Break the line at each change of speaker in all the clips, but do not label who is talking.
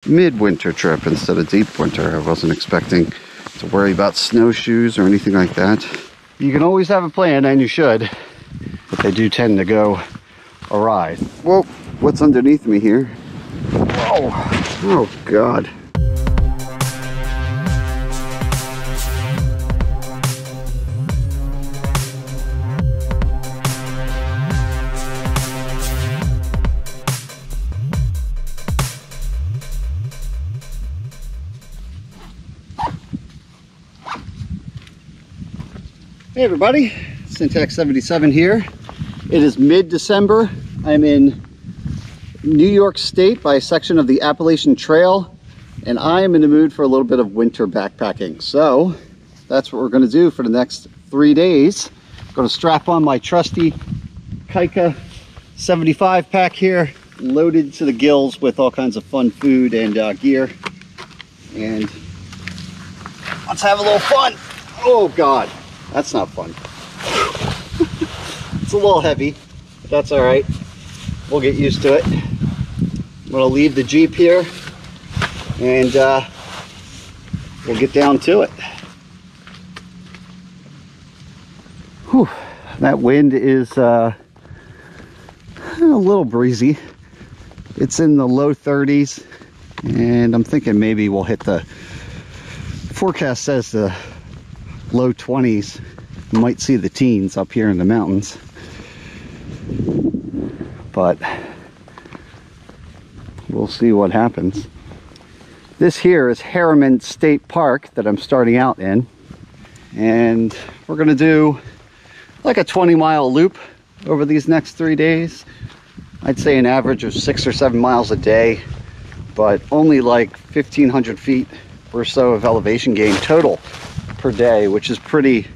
midwinter trip instead of deep winter. I wasn't expecting to worry about snowshoes or anything like that. You can always have a plan, and you should, but they do tend to go awry. Whoa, what's underneath me here? Whoa, oh God. Hey everybody, Syntax 77 here. It is mid-December. I'm in New York State by a section of the Appalachian Trail, and I am in the mood for a little bit of winter backpacking. So that's what we're going to do for the next 3 days. I'm going to strap on my trusty Kaika 75 pack here, loaded to the gills with all kinds of fun food and gear. And let's have a little fun. Oh God. That's not fun. It's a little heavy, but that's all right. We'll get used to it. I'm gonna leave the Jeep here and we'll get down to it. Whew. That wind is a little breezy. It's in the low 30s, and I'm thinking maybe we'll hit the forecast says the low 20s. You might see the teens up here in the mountains, but we'll see what happens. This here is Harriman State Park that I'm starting out in, and we're gonna do like a 20-mile loop over these next 3 days. I'd say an average of 6 or 7 miles a day, but only like 1,500 feet or so of elevation gain total per day, which is pretty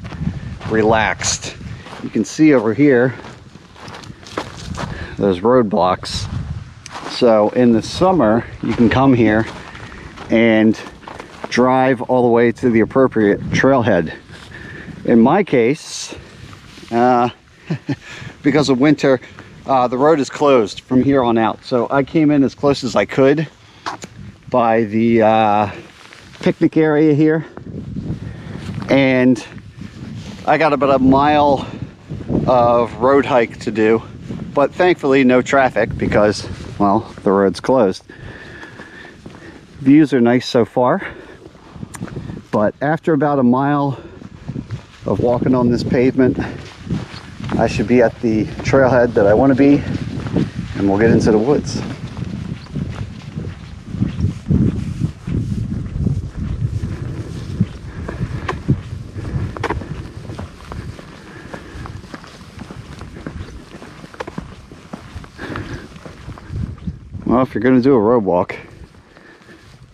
relaxed. You can see over here those roadblocks. So in the summer you can come here and drive all the way to the appropriate trailhead. In my case, because of winter, the road is closed from here on out. So I came in as close as I could by the picnic area here, and I got about a mile of road hike to do, but thankfully no traffic because, well, the road's closed. Views are nice so far, but after about a mile of walking on this pavement, I should be at the trailhead that I want to be, and we'll get into the woods. Well, if you're going to do a road walk,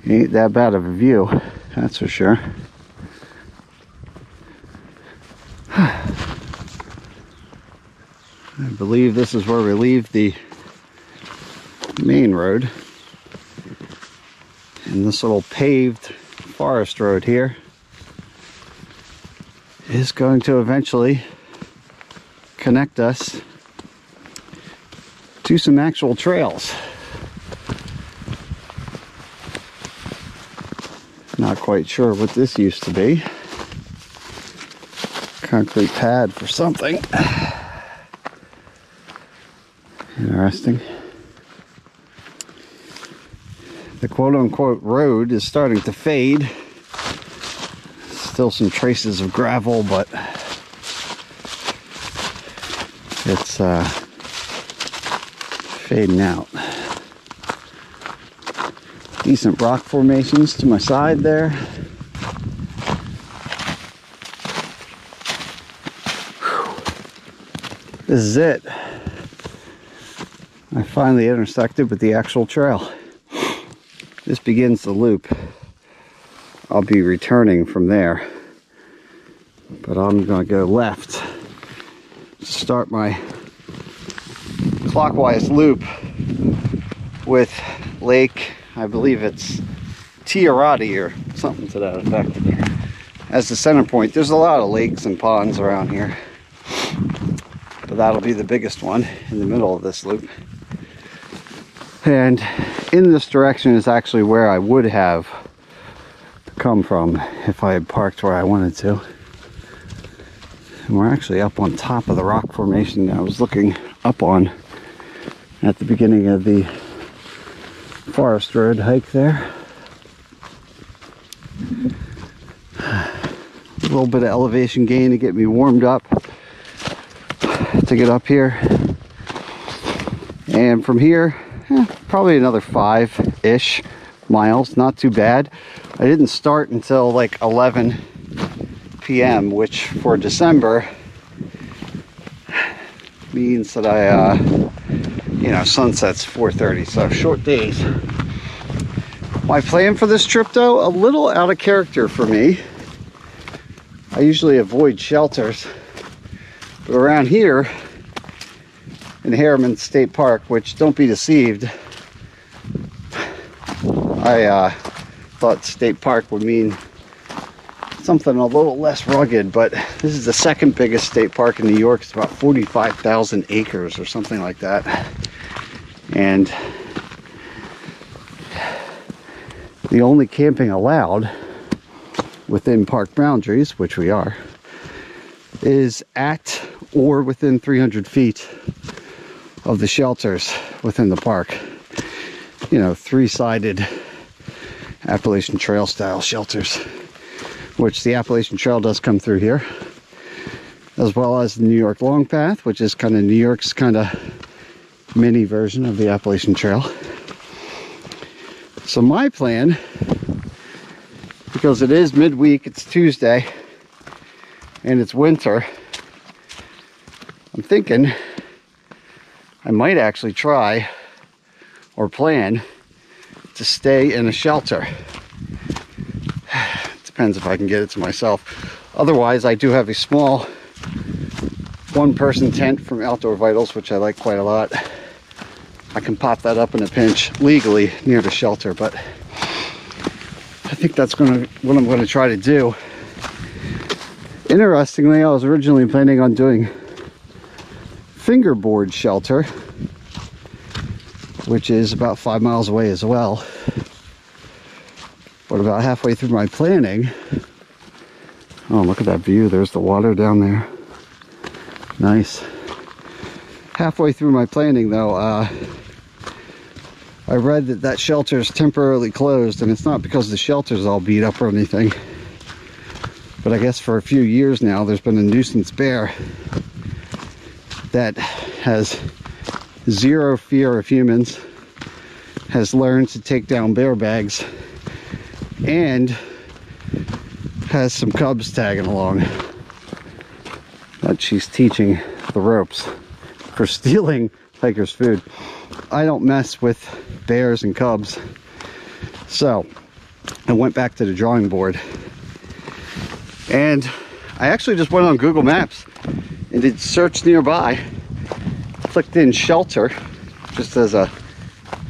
it ain't that bad of a view, that's for sure. I believe this is where we leave the main road. And this little paved forest road here is going to eventually connect us to some actual trails. Not quite sure what this used to be. Concrete pad for something. Interesting. The quote-unquote road is starting to fade. Still some traces of gravel, but it's fading out. Decent rock formations to my side there. Whew. This is it. I finally intersected with the actual trail. This begins the loop. I'll be returning from there, but I'm going to go left to start my clockwise loop with Lake, I believe it's Tiarati or something to that effect, as the center point. There's a lot of lakes and ponds around here, but that'll be the biggest one in the middle of this loop. And in this direction is actually where I would have come from if I had parked where I wanted to. And we're actually up on top of the rock formation that I was looking up on at the beginning of the forest road hike there. A little bit of elevation gain to get me warmed up to get up here. And from here, probably another 5-ish miles, not too bad. I didn't start until like 11 p.m., which for December means that I, you know, sunset's 4:30, so short days. My plan for this trip, though, a little out of character for me. I usually avoid shelters, but around here in Harriman State Park, which, don't be deceived, I thought state park would mean something a little less rugged, but this is the second biggest state park in New York. It's about 45,000 acres or something like that. And the only camping allowed within park boundaries, which we are, is at or within 300 feet of the shelters within the park. You know, 3-sided Appalachian Trail style shelters, which the Appalachian Trail does come through here, as well as the New York Long Path, which is kind of New York's kind of mini version of the Appalachian Trail. So my plan, because it is midweek, it's Tuesday, and it's winter, I'm thinking I might actually try or plan to stay in a shelter. Depends if I can get it to myself. Otherwise, I do have a small one-person tent from Outdoor Vitals, which I like quite a lot. I can pop that up in a pinch legally near the shelter, but I think that's what I'm going to try to do. Interestingly, I was originally planning on doing fingerboard shelter, which is about 5 miles away as well. But about halfway through my planning, oh, look at that view. There's the water down there. Nice. Halfway through my planning, though, I read that that shelter is temporarily closed, and it's not because the shelter's all beat up or anything. But I guess for a few years now, there's been a nuisance bear that has zero fear of humans, has learned to take down bear bags, and has some cubs tagging along that she's teaching the ropes for stealing hikers' food. I don't mess with bears and cubs, so I went back to the drawing board, and I actually just went on Google Maps and did search nearby, clicked in shelter just as a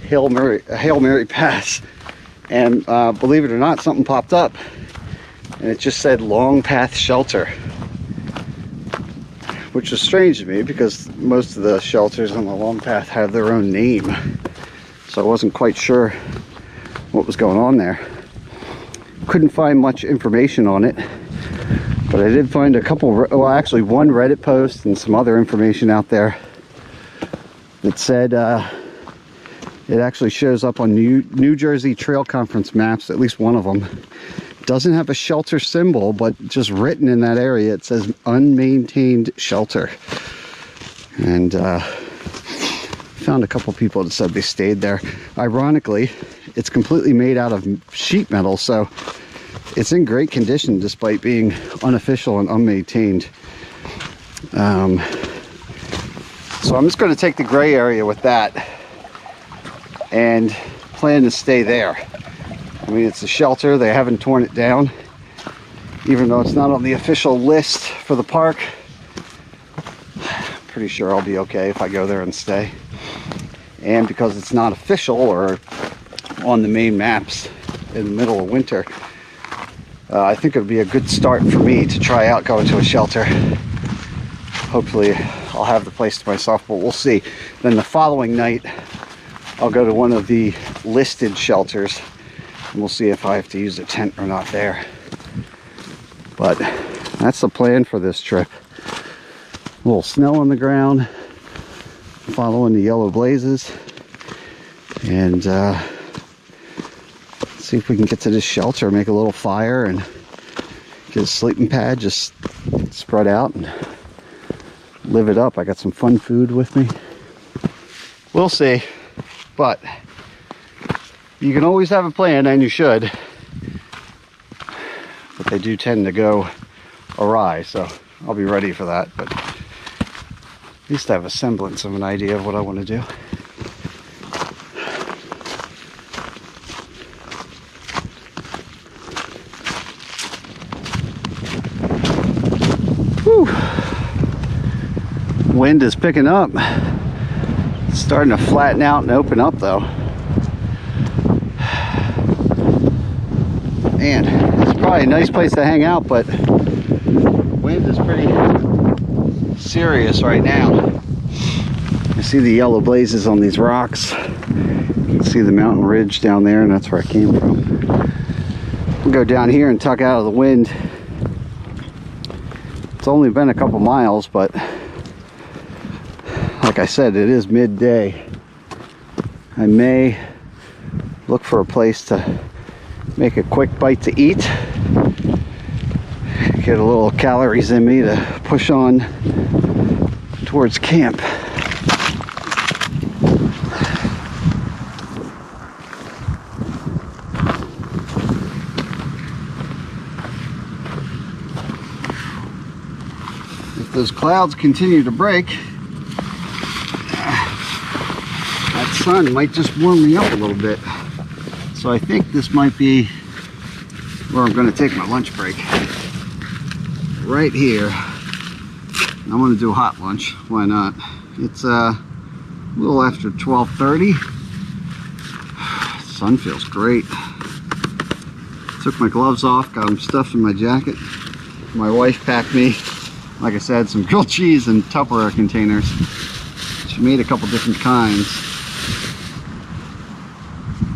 Hail Mary pass, and believe it or not, something popped up and it just said Long Path Shelter, which is strange to me because most of the shelters on the Long Path have their own name, so I wasn't quite sure what was going on there. Couldn't find much information on it, but I did find a couple, well, actually one Reddit post and some other information out there that said it actually shows up on New Jersey Trail Conference maps, at least one of them. Doesn't have a shelter symbol, but just written in that area, it says unmaintained shelter. And found a couple people that said they stayed there. Ironically, it's completely made out of sheet metal, so it's in great condition despite being unofficial and unmaintained. So I'm just going to take the gray area with that and plan to stay there. I mean, it's a shelter. They haven't torn it down, even though it's not on the official list for the park. Pretty sure I'll be okay if I go there and stay. And because it's not official or on the main maps in the middle of winter, I think it would be a good start for me to try out going to a shelter. Hopefully I'll have the place to myself, but we'll see. Then the following night, I'll go to one of the listed shelters and we'll see if I have to use a tent or not there. But that's the plan for this trip. A little snow on the ground, following the yellow blazes, and see if we can get to this shelter, make a little fire, and get a sleeping pad, just spread out and live it up. I got some fun food with me. We'll see, but you can always have a plan, and you should, but they do tend to go awry, so I'll be ready for that. But at least I have a semblance of an idea of what I want to do. Whew. Wind is picking up. It's starting to flatten out and open up though. Man, it's probably a nice place to hang out, but wind is pretty serious right now. You see the yellow blazes on these rocks. You can see the mountain ridge down there, and that's where I came from. We'll go down here and tuck out of the wind. It's only been a couple miles, but like I said, it is midday. I may look for a place to make a quick bite to eat, get a little calories in me to push on towards camp. If those clouds continue to break, that sun might just warm me up a little bit. So I think this might be where I'm going to take my lunch break. Right here. I'm going to do a hot lunch. Why not? It's a little after 12:30. Sun feels great. Took my gloves off, got them stuffed in my jacket. My wife packed me, like I said, some grilled cheese in Tupperware containers. She made a couple different kinds.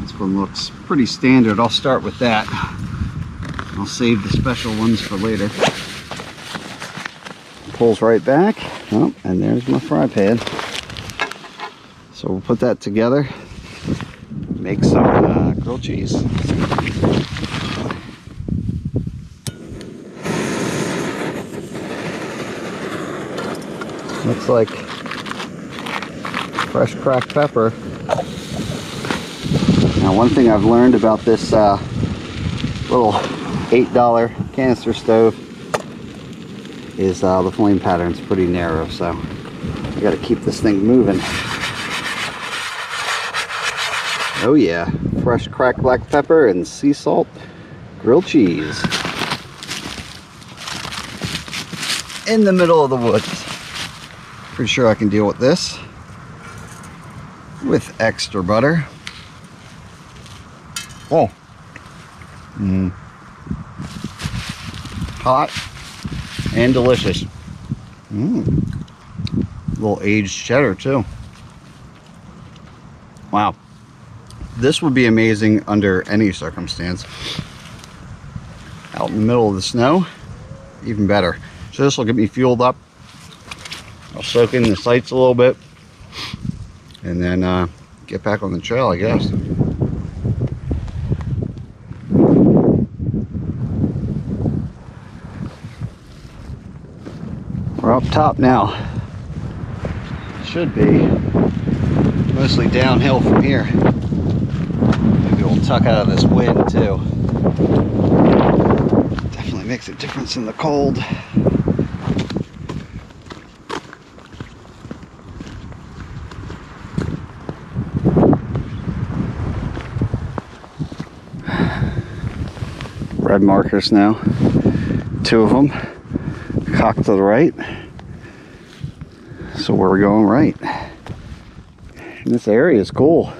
This one looks pretty standard. I'll start with that. I'll save the special ones for later. Pulls right back. Oh, and there's my fry pan. So we'll put that together. Make some grilled cheese. Looks like fresh cracked pepper. Now, one thing I've learned about this little $8 canister stove is the flame pattern's pretty narrow, so I got to keep this thing moving. Oh yeah, fresh cracked black pepper and sea salt grilled cheese in the middle of the woods. Pretty sure I can deal with this with extra butter. Oh, hot and delicious. Little aged cheddar too. Wow, this would be amazing under any circumstance. Out in the middle of the snow, even better. So this will get me fueled up. I'll soak in the sights a little bit and then get back on the trail, I guess. We're up top now. Should be mostly downhill from here. Maybe we'll tuck out of this wind too. Definitely makes a difference in the cold. Red markers now, 2 of them, cocked to the right, so we're going right. And this area is cool.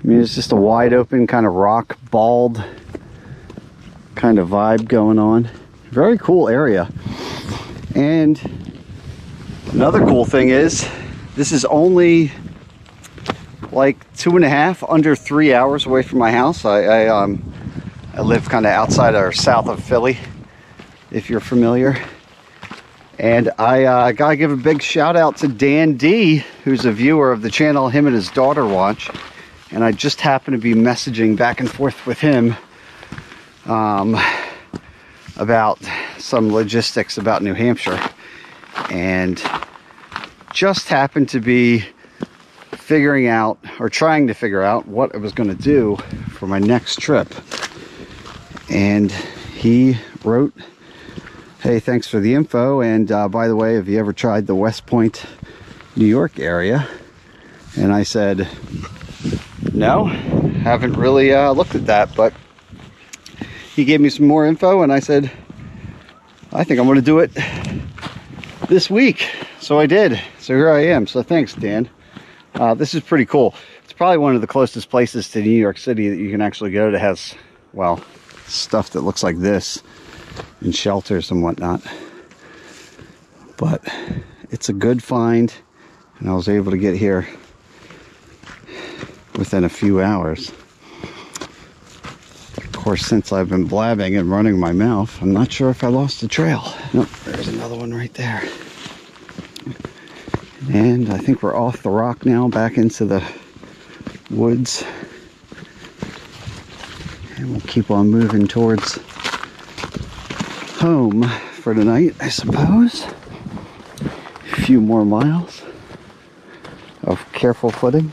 I mean, it's just a wide open kind of rock bald kind of vibe going on. Very cool area. And another cool thing is this is only like 2.5, under 3 hours away from my house. I live kind of outside or south of Philly, if you're familiar. And I gotta give a big shout out to Dan D, who's a viewer of the channel. Him and his daughter watch. And I just happened to be messaging back and forth with him about some logistics about New Hampshire. And just happened to be figuring out, or trying to figure out, what I was going to do for my next trip. And he wrote, hey, thanks for the info, and by the way, have you ever tried the West Point, New York area? And I said, no, haven't really looked at that, but he gave me some more info, and I said, I think I'm going to do it this week. So I did. So here I am. So thanks, Dan. This is pretty cool. It's probably one of the closest places to New York City that you can actually go that has, well, stuff that looks like this, and shelters and whatnot. But it's a good find, and I was able to get here within a few hours. Of course, since I've been blabbing and running my mouth, I'm not sure if I lost the trail. Nope, there's another one right there. And I think we're off the rock now, back into the woods. And we'll keep on moving towards home for tonight, I suppose. A few more miles of careful footing.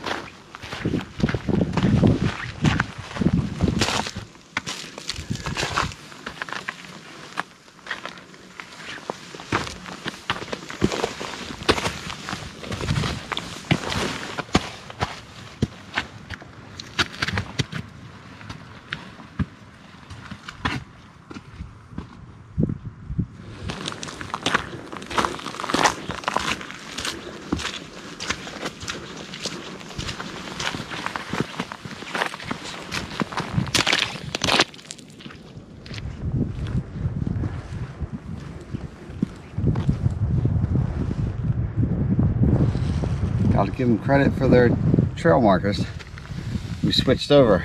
Gotta give them credit for their trail markers. We switched over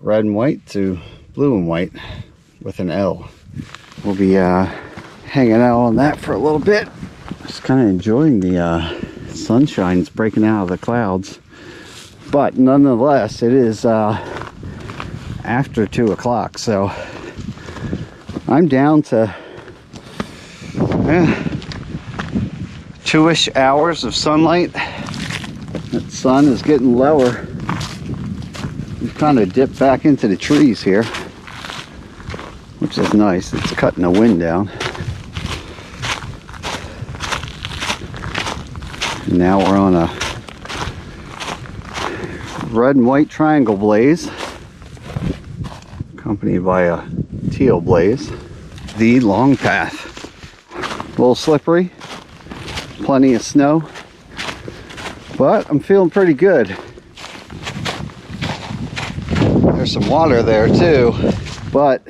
red and white to blue and white with an L. We'll be hanging out on that for a little bit. Just kind of enjoying the sunshine. It's breaking out of the clouds, but nonetheless it is after 2 o'clock, so I'm down to 2-ish hours of sunlight. That sun is getting lower. We've kind of dipped back into the trees here, which is nice. It's cutting the wind down. And now we're on a red and white triangle blaze, accompanied by a teal blaze. The long path. A little slippery. Plenty of snow, but I'm feeling pretty good. There's some water there too, but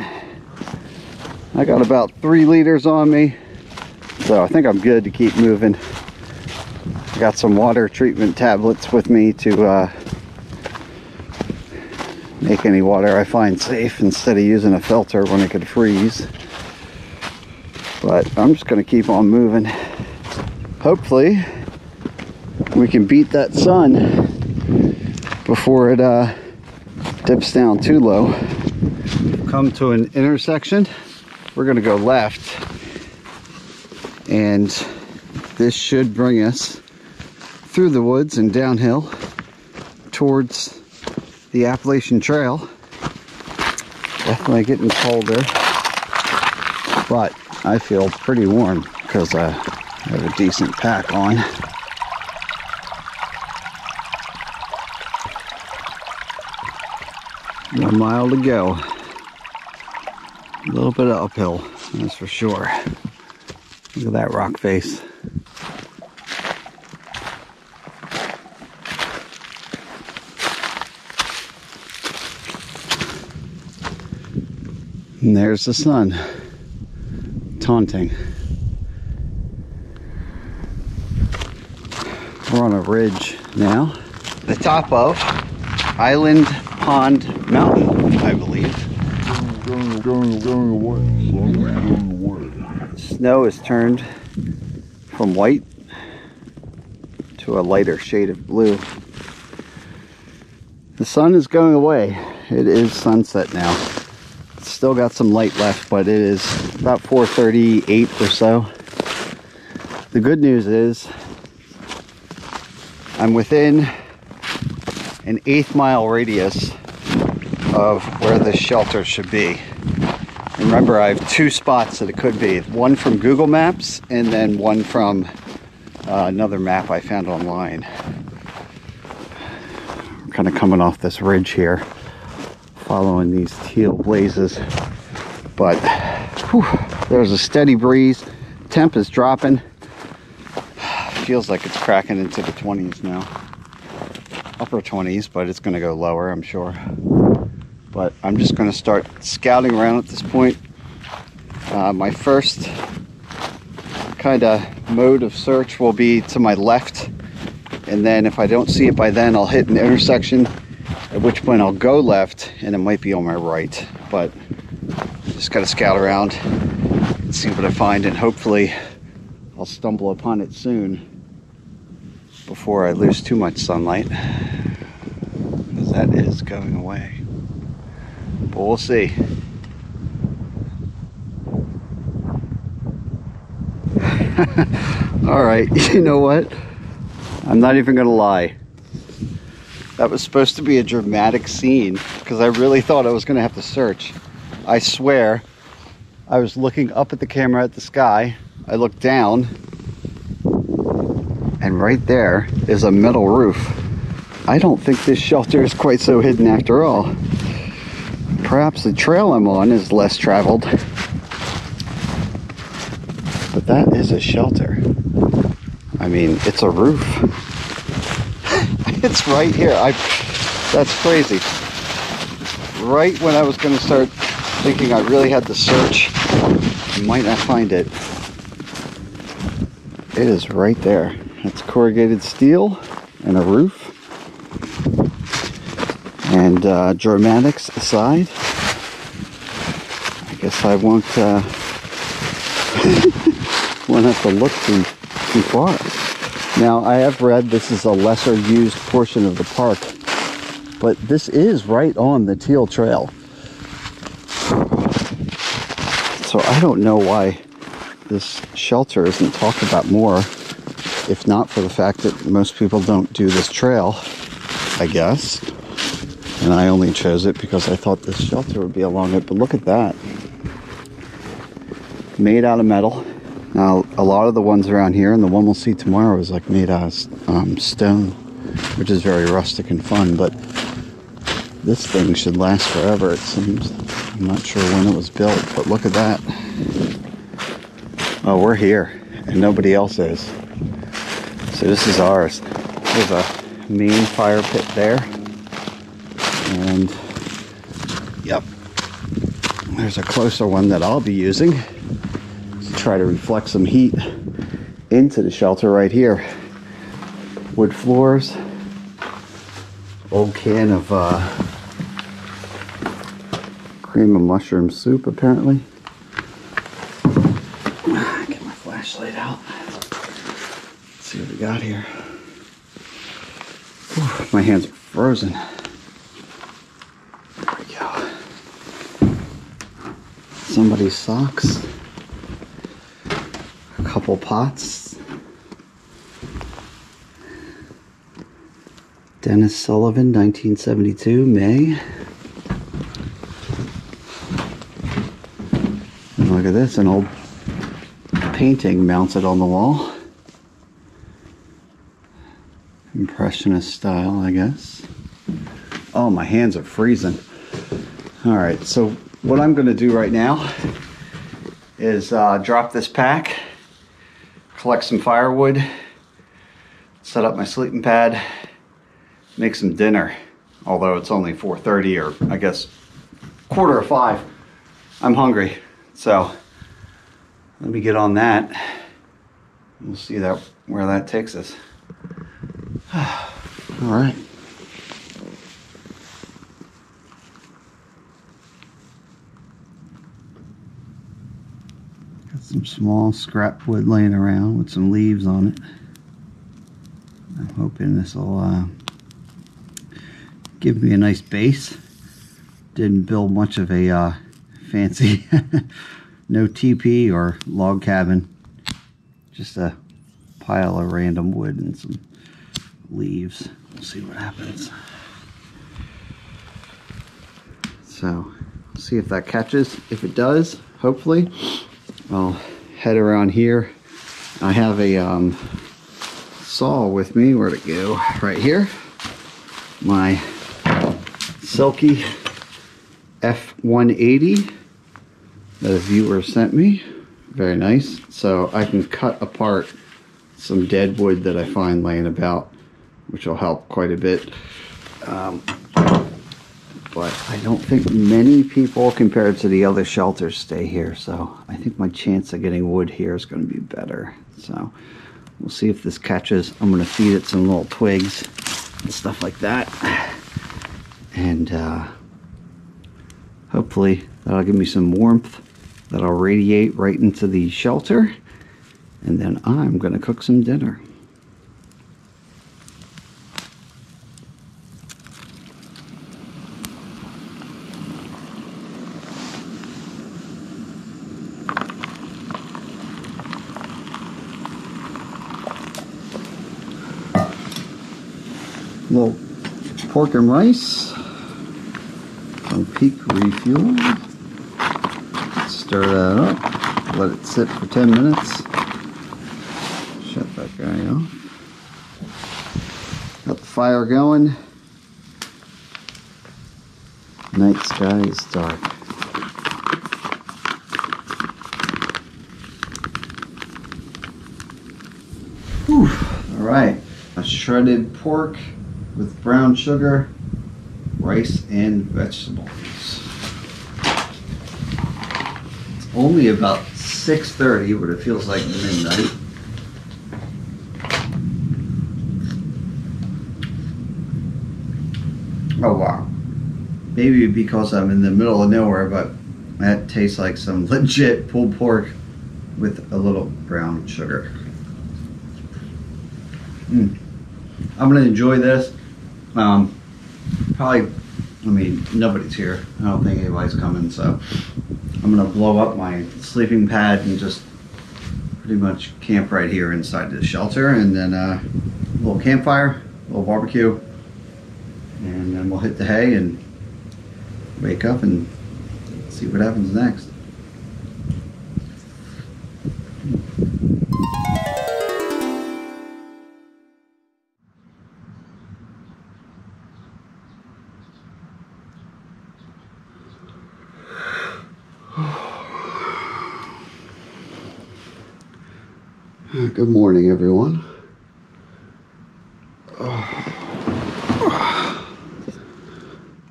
I got about 3 liters on me, so I think I'm good to keep moving. I got some water treatment tablets with me to make any water I find safe instead of using a filter when it could freeze. But I'm just going to keep on moving. Hopefully we can beat that sun before it dips down too low. Come to an intersection. We're going to go left, and this should bring us through the woods and downhill towards the Appalachian Trail. Definitely getting colder, but I feel pretty warm because I have a decent pack on. A mile to go. A little bit of uphill, that's for sure. Look at that rock face. And there's the sun, taunting. We're on a ridge now the top of Island Pond Mountain, I believe. Snow has turned from white to a lighter shade of blue. The sun is going away. It is sunset now. It's still got some light left, but it is about 4:38 or so. The good news is I'm within an 1/8 mile radius of where this shelter should be. And remember, I have 2 spots that it could be. One from Google Maps and then one from another map I found online. We're kind of coming off this ridge here, following these teal blazes. But whew, there's a steady breeze. Temp is dropping. Feels like it's cracking into the 20s now. Upper 20s, but it's going to go lower, I'm sure. But I'm just going to start scouting around at this point. My first kind of mode of search will be to my left, and then if I don't see it by then, I'll hit an intersection, at which point I'll go left, and it might be on my right. But just got to scout around and see what I find, and hopefully I'll stumble upon it soon before I lose too much sunlight, because that is going away. But we'll see. All right, you know what? I'm not even gonna lie. That was supposed to be a dramatic scene because I really thought I was gonna have to search. I swear, I was looking up at the camera at the sky. I looked down, and right there is a metal roof. I don't think this shelter is quite so hidden after all. Perhaps the trail I'm on is less traveled, but that is a shelter. I mean, it's a roof. It's right here. That's crazy. Right when I was going to start thinking I really had to search, I might not find it. It is right there. It's corrugated steel and a roof. And dramatics aside, I guess I won't have to look too far. Now, I have read this is a lesser used portion of the park, but this is right on the Teal Trail. So I don't know why this shelter isn't talked about more, if not for the fact that most people don't do this trail, I guess. And I only chose it because I thought this shelter would be along it. But look at that. Made out of metal. Now, a lot of the ones around here, and the one we'll see tomorrow, is like made out of stone, which is very rustic and fun. But this thing should last forever, it seems. I'm not sure when it was built, but look at that. Oh, we're here, and nobody else is. So this is ours. There's a main fire pit there. And, yep, there's a closer one that I'll be using to try to reflect some heat into the shelter right here. Wood floors, old can of cream of mushroom soup, apparently. Get my flashlight out. Let's see what we got here. Whew, my hands are frozen. There we go. Somebody's socks. A couple pots. Dennis Sullivan, 1972, May. And look at this, an old painting mounted on the wall. Impressionist style, I guess. Oh, my hands are freezing. All right, so what I'm going to do right now is drop this pack, collect some firewood, set up my sleeping pad, make some dinner. Although it's only 4:30, or I guess 4:45. I'm hungry, so let me get on that. We'll see where that takes us. All right. Got some small scrap wood laying around with some leaves on it. I'm hoping this will give me a nice base. Didn't build much of a fancy no teepee or log cabin. Just a pile of random wood and some leaves. We'll see what happens. So, see if that catches. If it does, hopefully, I'll head around here. I have a saw with me. Where'd it go? Right here. My Smoky F180 that a viewer sent me. Very nice. So I can cut apart some dead wood that I find laying about, which will help quite a bit. But I don't think many people compared to the other shelters stay here, so I think my chance of getting wood here is going to be better. So we'll see if this catches. I'm going to feed it some little twigs and stuff like that, and hopefully that'll give me some warmth that'll radiate right into the shelter, and then I'm going to cook some dinner. A little pork and rice, some peak refuel. Stir that up, let it sit for 10 minutes. Shut that guy off. Got the fire going. Night sky is dark. Whew. All right, a shredded pork with brown sugar, rice, and vegetables. It's only about 6:30, but it feels like midnight. Oh wow. Maybe because I'm in the middle of nowhere, but that tastes like some legit pulled pork with a little brown sugar. I'm gonna enjoy this. Probably, I mean, nobody's here. I don't think anybody's coming, so I'm gonna blow up my sleeping pad and just pretty much camp right here inside the shelter, and then a little campfire, a little barbecue, and then we'll hit the hay and wake up and see what happens next. Good morning, everyone.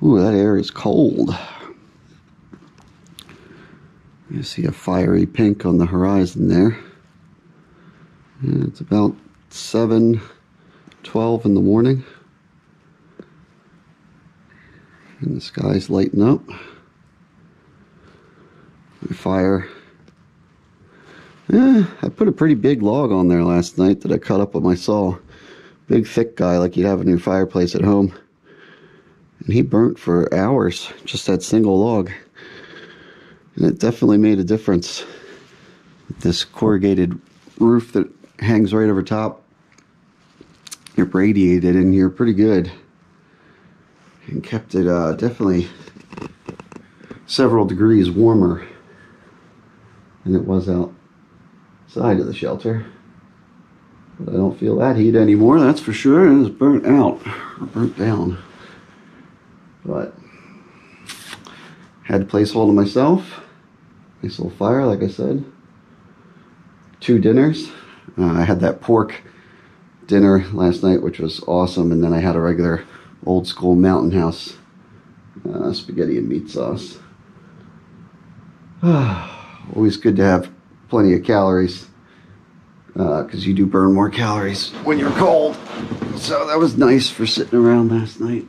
Ooh, that air is cold. You see a fiery pink on the horizon there. And it's about 7:12 in the morning. And the sky's lighting up. The fire. Yeah, I put a pretty big log on there last night that I cut up with my saw. Big thick guy like you'd have in your fireplace at home. And he burnt for hours, just that single log. And it definitely made a difference. This corrugated roof that hangs right over top, it radiated in here pretty good. And kept it definitely several degrees warmer than it was outside of the shelter. But I don't feel that heat anymore, that's for sure. It is burnt out, or burnt down. But had a place all to myself. Nice little fire, like I said. 2 dinners. I had that pork dinner last night, which was awesome, and then I had a regular old school Mountain House spaghetti and meat sauce. Always good to have plenty of calories because you do burn more calories when you're cold. So that was nice for sitting around last night.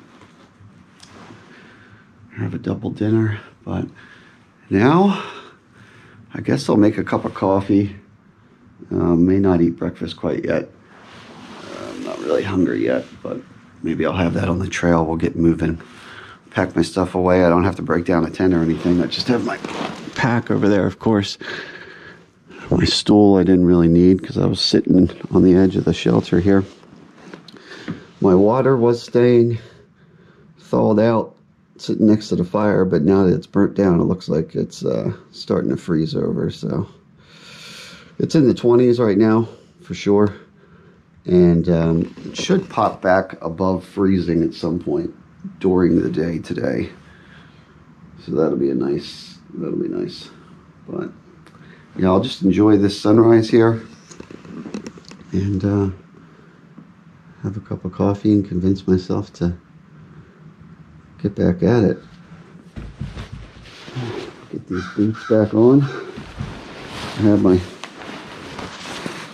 Have a double dinner, but now I guess I'll make a cup of coffee. May not eat breakfast quite yet. I'm not really hungry yet, but maybe I'll have that on the trail. We'll get moving. Pack my stuff away. I don't have to break down a tent or anything. I just have my pack over there, of course. My stool I didn't really need because I was sitting on the edge of the shelter here. My water was staying thawed out, sitting next to the fire, but now that it's burnt down, it looks like it's starting to freeze over. So it's in the 20s right now for sure, and it should pop back above freezing at some point during the day today. So that'll be nice. But yeah, I'll just enjoy this sunrise here and have a cup of coffee and convince myself to get back at it. Get these boots back on. I have my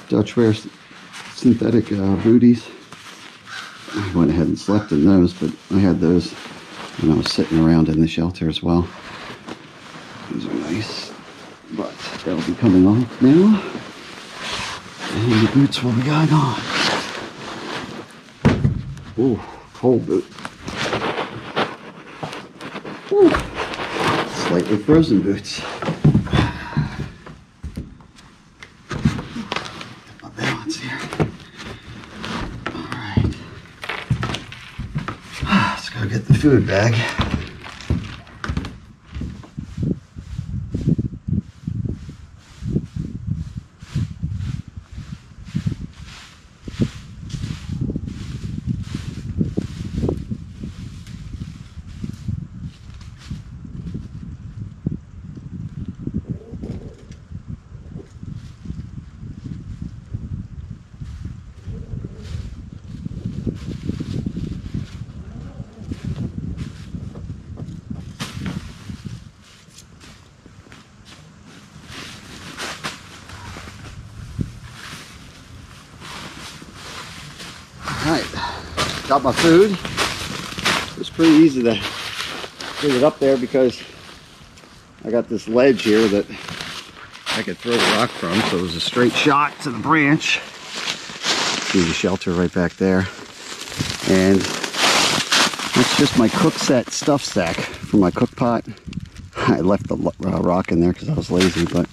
Dutch wear synthetic booties. I went ahead and slept in those, but I had those when I was sitting around in the shelter as well. These are nice, but they'll be coming off now, and the boots will be going on. Ooh, cold boot. Ooh, slightly frozen boots. My balance here. All right. Let's go get the food bag. Alright, got my food. It was pretty easy to get it up there because I got this ledge here that I could throw the rock from, so it was a straight shot to the branch. See the shelter right back there. And that's just my cook set stuff stack for my cook pot. I left the rock in there because I was lazy, but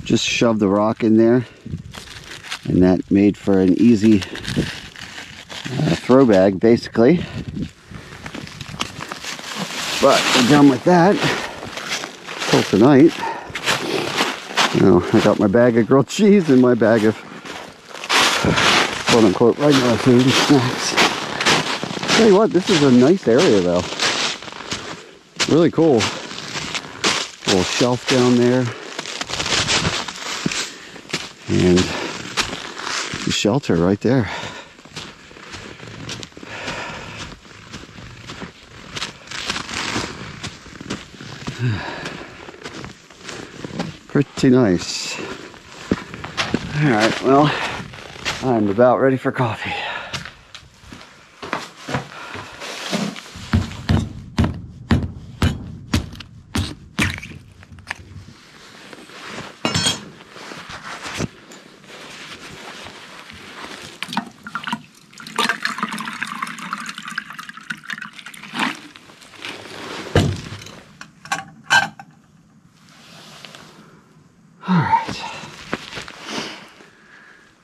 just shoved the rock in there, and that made for an easy throw bag basically. But we're done with that till tonight. Now I got my bag of grilled cheese and my bag of quote unquote regular food and snacks. Tell you what, this is a nice area though. Really cool. Little shelf down there. And the shelter right there. Pretty nice. Alright, well, I'm about ready for coffee.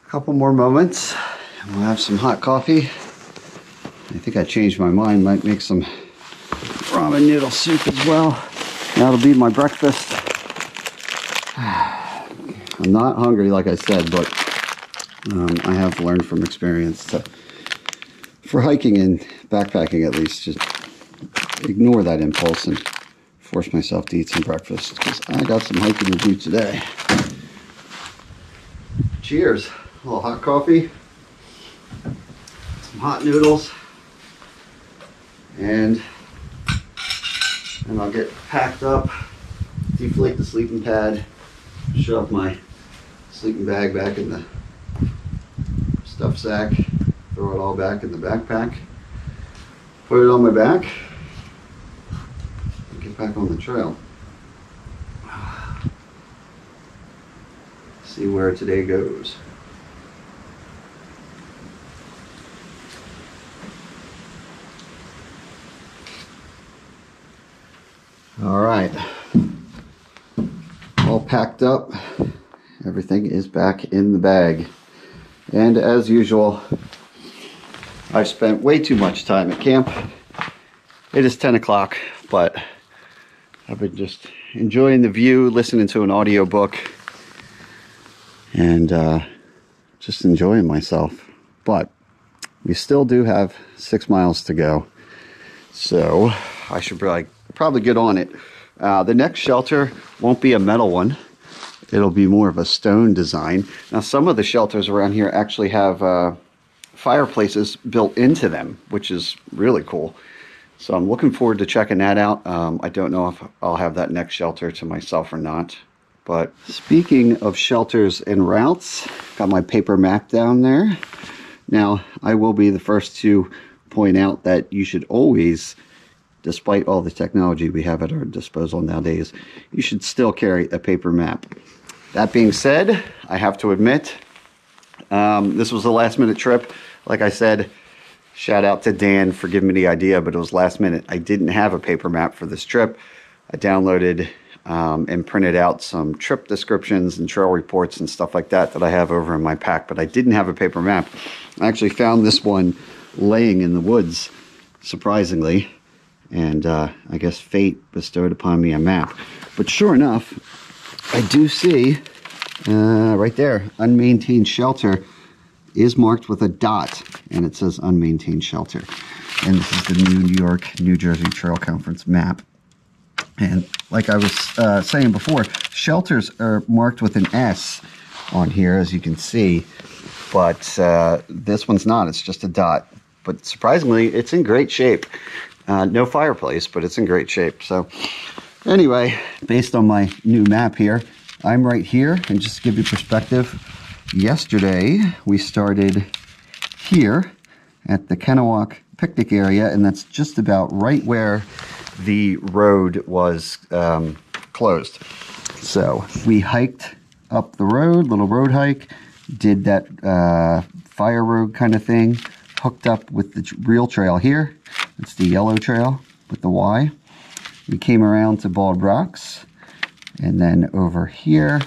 Couple more moments and we'll have some hot coffee. I think I changed my mind, might make some ramen noodle soup as well. That'll be my breakfast. I'm not hungry like I said, but I have learned from experience to, for hiking and backpacking at least, just ignore that impulse and force myself to eat some breakfast because I got some hiking to do today. Cheers. A little hot coffee, some hot noodles, and I'll get packed up, deflate the sleeping pad, shove my sleeping bag back in the stuff sack, throw it all back in the backpack, put it on my back, and get back on the trail. See where today goes. All right, all packed up. Everything is back in the bag. And as usual, I've spent way too much time at camp. It is 10 o'clock, but I've been just enjoying the view, listening to an audiobook, and just enjoying myself. But we still do have 6 miles to go, so I should probably get on it. The next shelter won't be a metal one. It'll be more of a stone design. Now, some of the shelters around here actually have fireplaces built into them, which is really cool. So I'm looking forward to checking that out. I don't know if I'll have that next shelter to myself or not. But speaking of shelters and routes, got my paper map down there. Now, I will be the first to point out that you should always, despite all the technology we have at our disposal nowadays, you should still carry a paper map. That being said, I have to admit, this was a last minute trip. Like I said, shout out to Dan for giving me the idea, but it was last minute. I didn't have a paper map for this trip. I downloaded and printed out some trip descriptions and trail reports and stuff like that I have over in my pack, but I didn't have a paper map. I actually found this one laying in the woods, surprisingly. And I guess fate bestowed upon me a map. But sure enough, I do see right there, unmaintained shelter is marked with a dot, and it says unmaintained shelter. And this is the New York, New Jersey Trail Conference map. And like I was saying before, shelters are marked with an S on here, as you can see. But this one's not, it's just a dot. But surprisingly, it's in great shape. No fireplace, but it's in great shape. So anyway, based on my new map here, I'm right here. And just to give you perspective, yesterday we started here at the Kennewack picnic area, and that's just about right where the road was closed. So we hiked up the road, little road hike, did that fire road kind of thing, hooked up with the real trail here. It's the yellow trail with the Y. We came around to Bald Rocks and then over here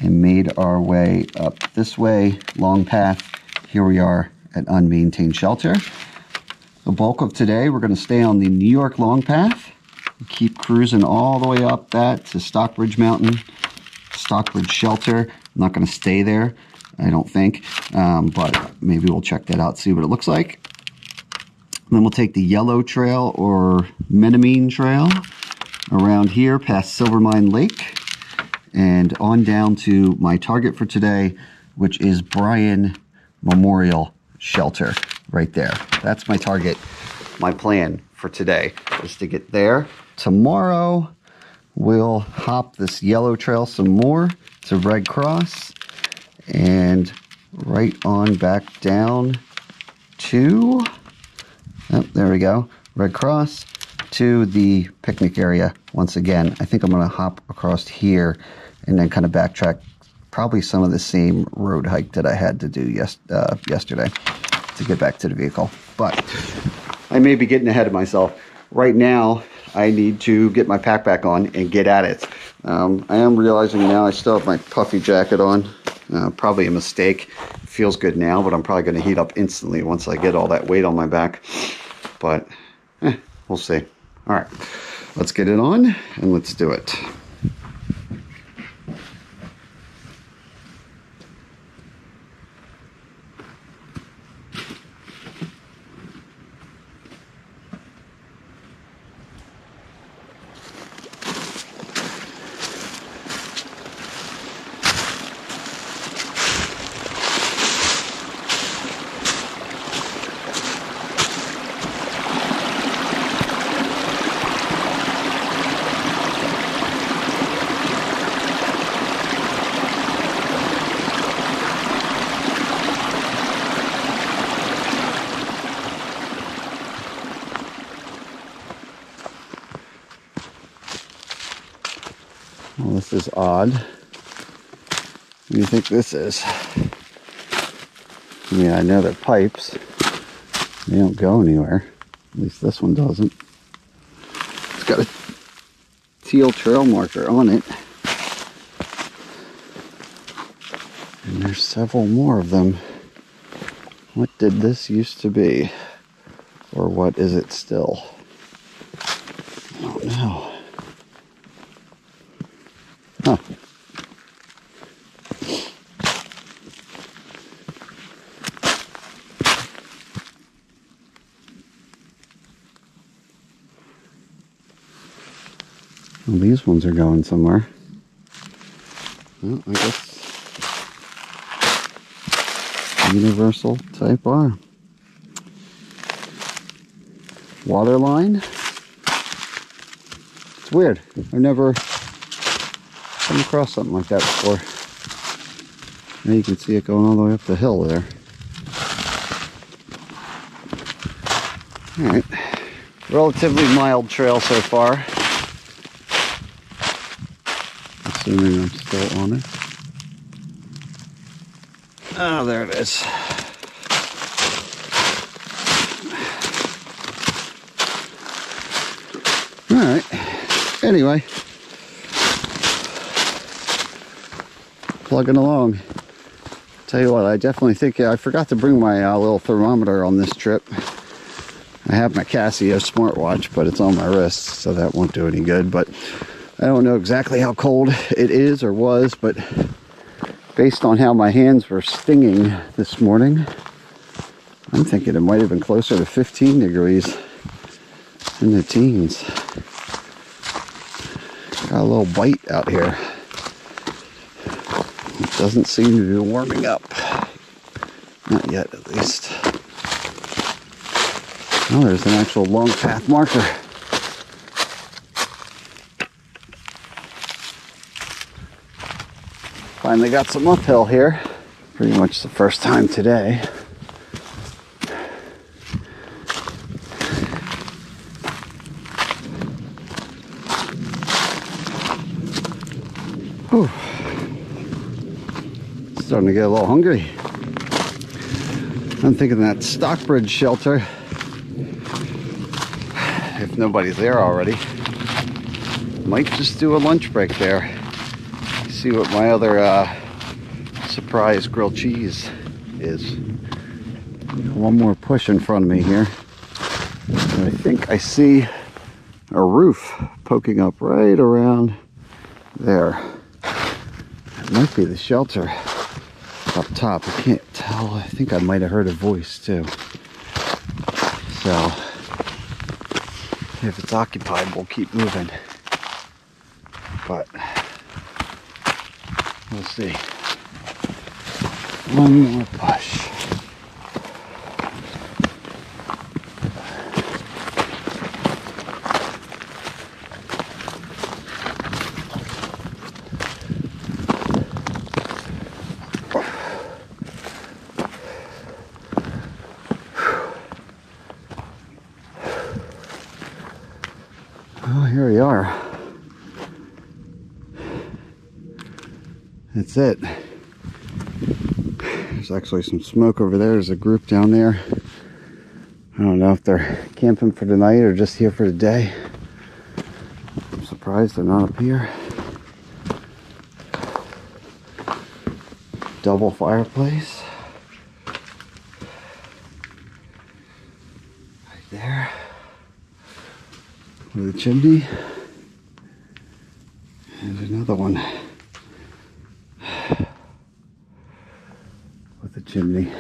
and made our way up this way, long path. Here we are at unmaintained shelter. The bulk of today, we're going to stay on the New York long path. Keep cruising all the way up that to Stockbridge Mountain, Stockbridge Shelter. I'm not going to stay there, I don't think, but maybe we'll check that out, see what it looks like. Then we'll take the yellow trail or Menemine Trail around here past Silvermine Lake and on down to my target for today, which is Bryan Memorial Shelter right there. That's my target. My plan for today is to get there. Tomorrow we'll hop this yellow trail some more to Red Cross and right on back down to, oh, there we go, Red Cross to the picnic area once again. I think I'm going to hop across here and then kind of backtrack probably some of the same road hike that I had to do yesterday to get back to the vehicle. But I may be getting ahead of myself. Right now, I need to get my pack back on and get at it. I am realizing now I still have my puffy jacket on. Probably a mistake. It feels good now, but I'm probably going to heat up instantly once I get all that weight on my back. But we'll see. All right, let's get it on and let's do it. Well, this is odd. What do you think this is? I mean, I know they're pipes. They don't go anywhere. At least this one doesn't. It's got a teal trail marker on it. And there's several more of them. What did this used to be? Or what is it still? I don't know. Huh. Well, these ones are going somewhere. Well, I guess universal type R. Water line. It's weird. I've never come across something like that before. Now you can see it going all the way up the hill there. Alright. Relatively mild trail so far. Assuming I'm still on it. Oh, there it is. Alright. Anyway. Plugging along. Tell you what, I definitely think I forgot to bring my little thermometer on this trip. I have my Casio smartwatch, but it's on my wrist, so that won't do any good. But I don't know exactly how cold it is or was, but based on how my hands were stinging this morning, I'm thinking it might have been closer to 15 degrees in the teens. Got a little bite out here. It doesn't seem to be warming up. Not yet, at least. Oh, there's an actual long path marker. Finally got some uphill here. Pretty much the first time today. Whew. Starting to get a little hungry. I'm thinking that Stockbridge shelter, if nobody's there already, might just do a lunch break there. See what my other surprise grilled cheese is. One more push in front of me here. And I think I see a roof poking up right around there. It might be the shelter up top. I can't tell. I think I might have heard a voice too. So if it's occupied, we'll keep moving. But we'll see. One more push. Oh, here we are. That's it. There's actually some smoke over there. There's a group down there. I don't know if they're camping for the night or just here for the day. I'm surprised they're not up here. Double fireplace. Right there. With a chimney. And another one. With a chimney.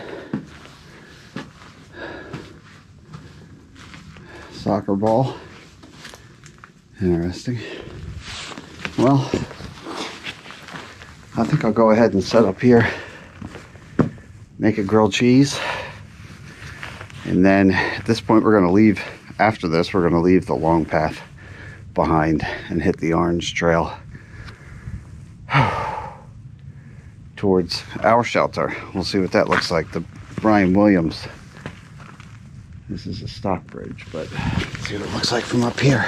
Soccer ball. Interesting. Well, I think I'll go ahead and set up here. Make a grilled cheese. And then at this point we're going to leave. After this, we're going to leave the long path behind and hit the orange trail towards our shelter. We'll see what that looks like. The Brian Williams. This is a Stockbridge, but let's see what it looks like from up here.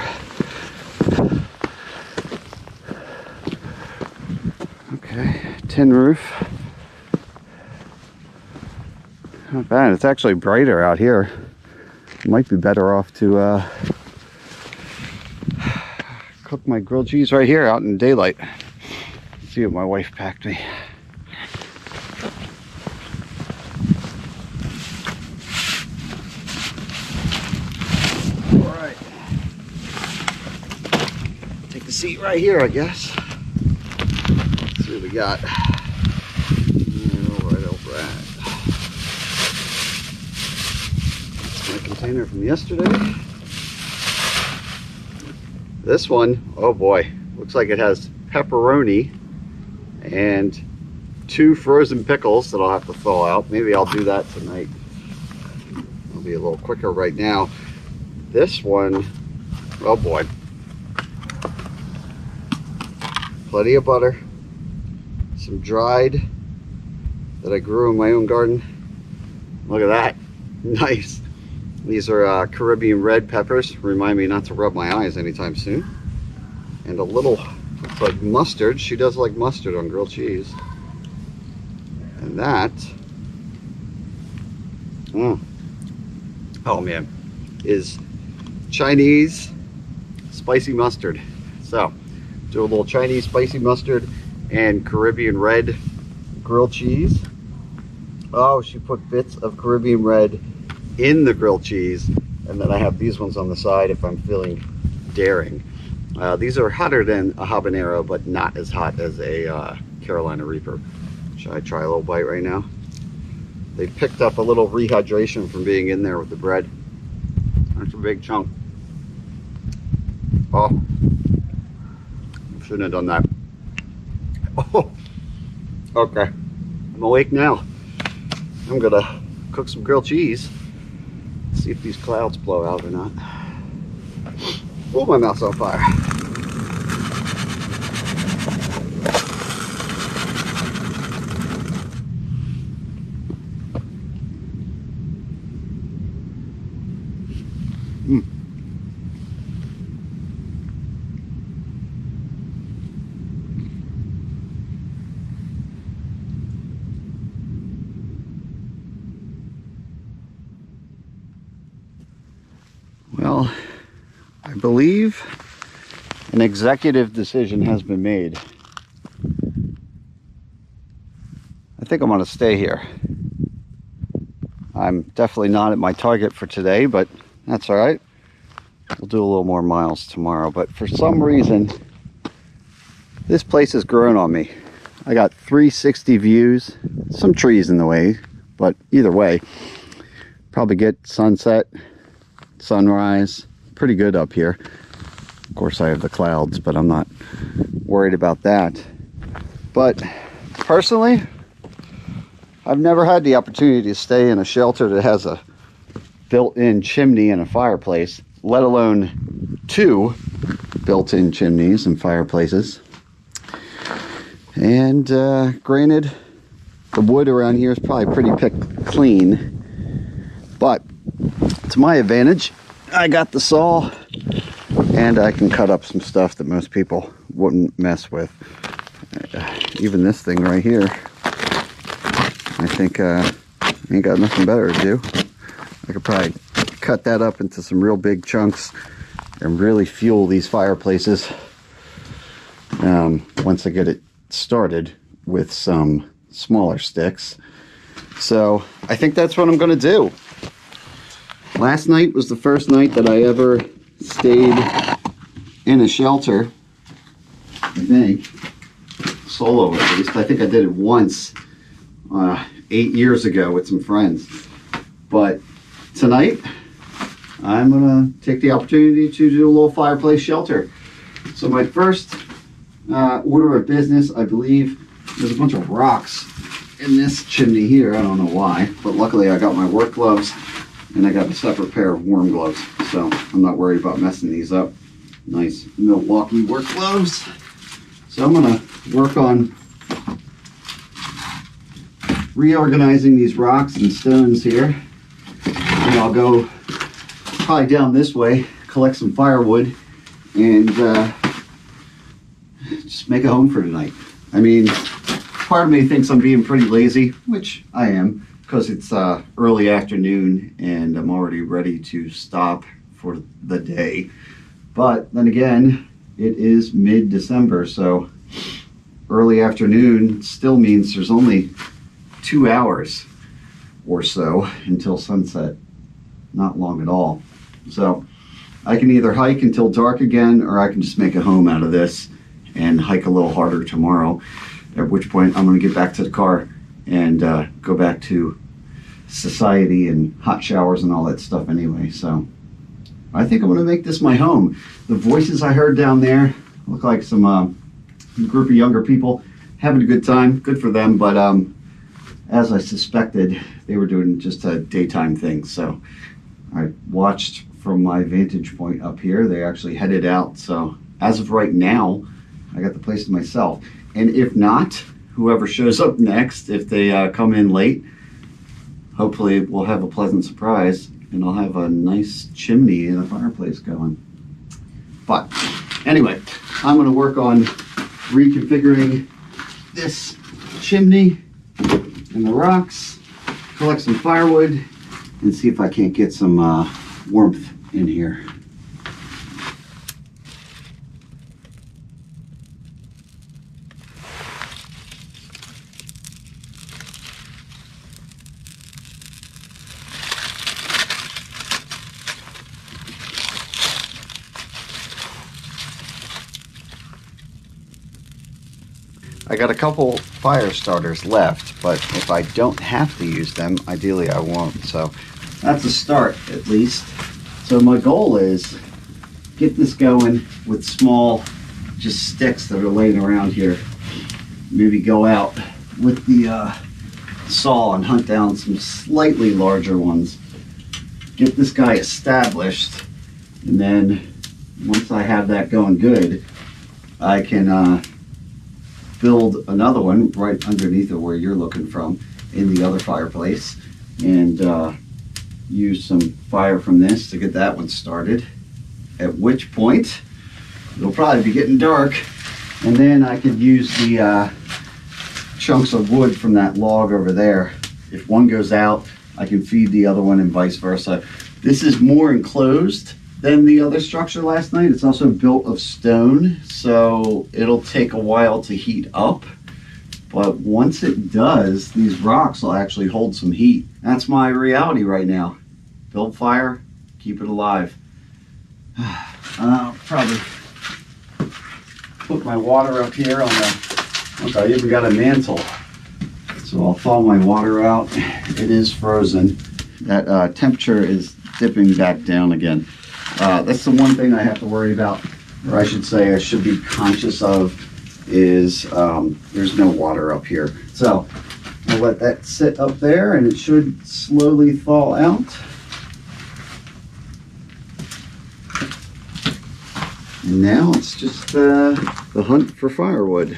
Okay, tin roof. Not bad. It's actually brighter out here. Might be better off to cook my grilled cheese right here out in daylight. Let's see what my wife packed me. All right. Take the seat right here, I guess. Let's see what we got. All right. My container from yesterday. This one, oh boy, looks like it has pepperoni and 2 frozen pickles that I'll have to thaw out. Maybe I'll do that tonight. I'll be a little quicker right now. This one, oh boy, plenty of butter, some dried that I grew in my own garden. Look at that, nice. These are Caribbean red peppers. Remind me not to rub my eyes anytime soon. And a little, looks like mustard. She does like mustard on grilled cheese. And that, oh man, is Chinese spicy mustard. So, do a little Chinese spicy mustard and Caribbean red grilled cheese. Oh, she put bits of Caribbean red in the grilled cheese, and then I have these ones on the side if I'm feeling daring. These are hotter than a habanero, but not as hot as a Carolina Reaper. Should I try a little bite right now? They picked up a little rehydration from being in there with the bread. That's a big chunk. Oh, shouldn't have done that. Oh, okay. I'm awake now. I'm gonna cook some grilled cheese. See if these clouds blow out or not. Oh, my mouth's on fire. Well, I believe an executive decision has been made. I think I'm going to stay here. I'm definitely not at my target for today, but that's all right. We'll do a little more miles tomorrow. But for some reason, this place has grown on me. I got 360 views, some trees in the way, but either way, probably get sunset, sunrise, pretty good up here. Of course I have the clouds, but I'm not worried about that. But personally, I've never had the opportunity to stay in a shelter that has a built-in chimney and a fireplace, let alone 2 built-in chimneys and fireplaces. And granted, the wood around here is probably pretty picked clean, but to my advantage, I got the saw and I can cut up some stuff that most people wouldn't mess with. Even this thing right here, I think I ain't got nothing better to do. I could probably cut that up into some real big chunks and really fuel these fireplaces once I get it started with some smaller sticks. So I think that's what I'm gonna do. Last night was the first night that I ever stayed in a shelter, I think, solo at least. I think I did it once 8 years ago with some friends. But tonight, I'm gonna take the opportunity to do a little fireplace shelter. So my first order of business, I believe, there's a bunch of rocks in this chimney here. I don't know why, but luckily I got my work gloves and I got a separate pair of warm gloves, so I'm not worried about messing these up. Nice Milwaukee work gloves. So I'm gonna work on reorganizing these rocks and stones here, and I'll go probably down this way, collect some firewood, and just make a home for tonight. I mean, part of me thinks I'm being pretty lazy, which I am, because it's early afternoon and I'm already ready to stop for the day. But then again, it is mid-December, so early afternoon still means there's only 2 hours or so until sunset. Not long at all. So I can either hike until dark again, or I can just make a home out of this and hike a little harder tomorrow, at which point I'm going to get back to the car and go back to society and hot showers and all that stuff anyway. So I think I'm going to make this my home. The voices I heard down there look like some group of younger people having a good time. Good for them, but as I suspected, they were doing just a daytime thing. So I watched from my vantage point up here. They actually headed out. So as of right now, I got the place to myself. And if not, whoever shows up next, if they come in late, hopefully we'll have a pleasant surprise and I'll have a nice chimney and a fireplace going. But anyway, I'm going to work on reconfiguring this chimney and the rocks, collect some firewood, and see if I can't get some warmth in here. I got a couple fire starters left, but if I don't have to use them, ideally I won't. So that's a start, at least. So my goal is get this going with small, just sticks that are laying around here. Maybe go out with the saw and hunt down some slightly larger ones. Get this guy established, and then once I have that going good, I can build another one right underneath of where you're looking from in the other fireplace, and use some fire from this to get that one started, at which point it'll probably be getting dark, and then I could use the chunks of wood from that log over there. If one goes out, I can feed the other one and vice versa. This is more enclosed than the other structure last night. It's also built of stone, so it'll take a while to heat up. But once it does, these rocks will actually hold some heat. That's my reality right now. Build fire, keep it alive. I'll probably put my water up here on the, look, I even got a mantle. So I'll thaw my water out. It is frozen. That temperature is dipping back down again. That's the one thing I have to worry about, or I should say I should be conscious of, is there's no water up here. So I'll let that sit up there and it should slowly thaw out. And now it's just the hunt for firewood.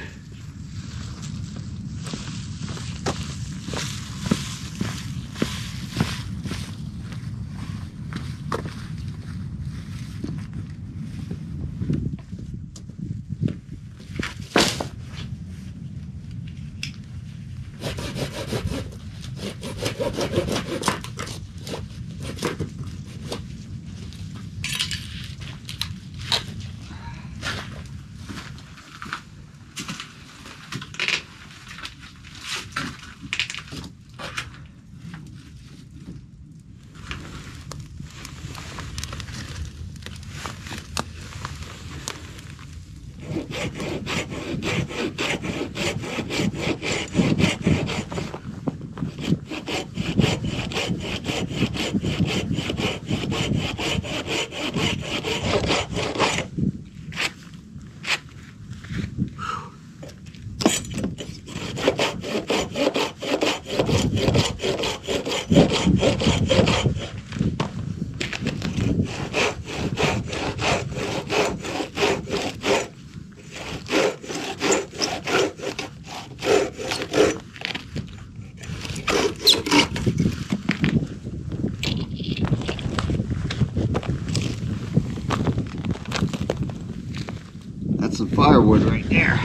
That's some firewood right there.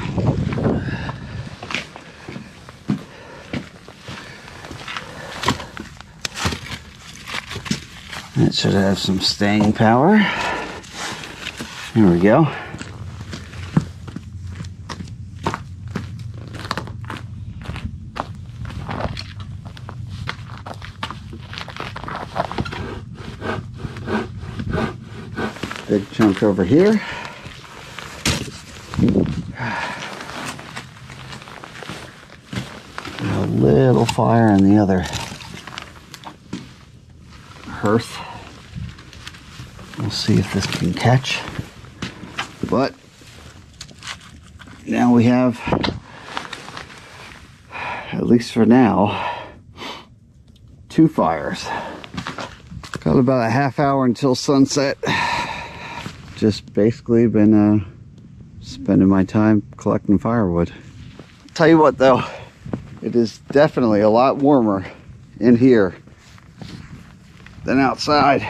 should have some staying power. Here we go. Big chunk over here. A little fire on the other hearth. We'll see if this can catch. But now we have, at least for now, 2 fires. Got about a half hour until sunset. Just basically been spending my time collecting firewood. Tell you what though, it is definitely a lot warmer in here than outside.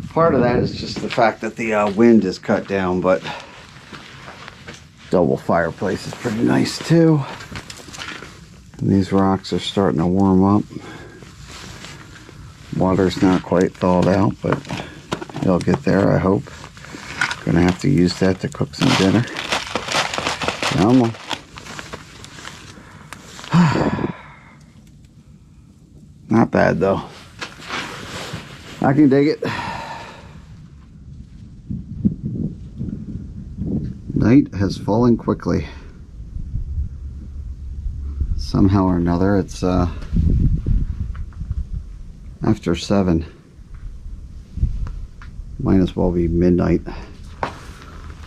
Part of that is just the fact that the wind is cut down, but double fireplace is pretty nice too. And these rocks are starting to warm up. Water's not quite thawed out, but it'll get there, I hope. Gonna have to use that to cook some dinner. Yum. Not bad though. I can dig it. Night has fallen quickly. Somehow or another, it's after 7. Might as well be midnight.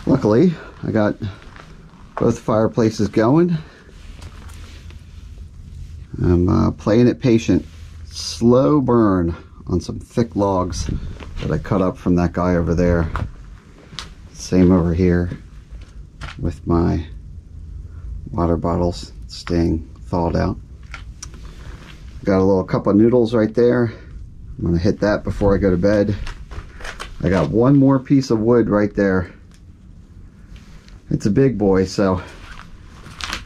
Luckily, I got both fireplaces going. I'm playing it patient. Slow burn on some thick logs that I cut up from that guy over there. Same over here with my water bottles staying thawed out. Got a little cup of noodles right there. I'm gonna hit that before I go to bed. I got one more piece of wood right there. It's a big boy, so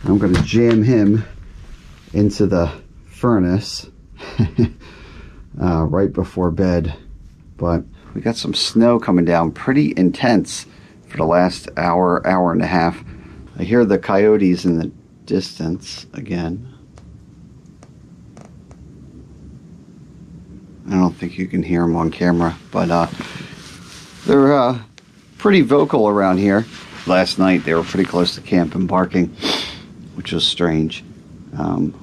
I'm gonna jam him into the furnace right before bed. But we got some snow coming down pretty intense for the last hour, hour and a half. I hear the coyotes in the distance again. I don't think you can hear them on camera, but they're pretty vocal around here. Last night they were pretty close to camp and barking, which was strange,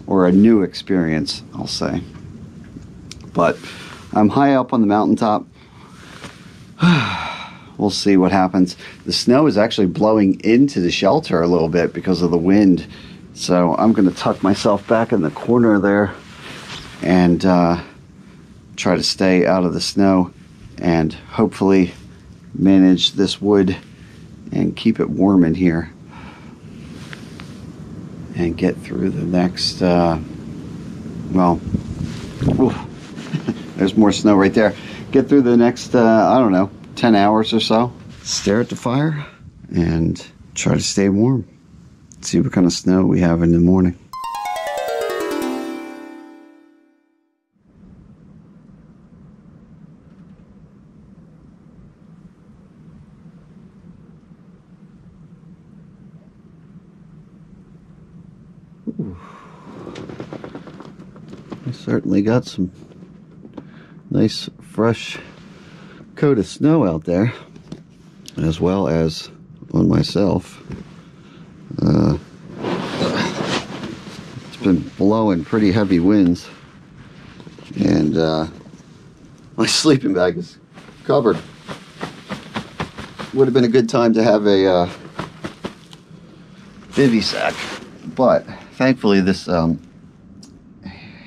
or a new experience, I'll say. But I'm high up on the mountaintop. We'll see what happens. The snow is actually blowing into the shelter a little bit because of the wind, so I'm going to tuck myself back in the corner there and try to stay out of the snow and hopefully manage this wood and keep it warm in here and get through the next well, there's more snow right there. Get through the next I don't know, 10 hours or so. Stare at the fire and try to stay warm. See what kind of snow we have in the morning. I certainly got some nice fresh coat of snow out there, as well as on myself. It's been blowing pretty heavy winds, and my sleeping bag is covered. Would have been a good time to have a bivy sack, but thankfully this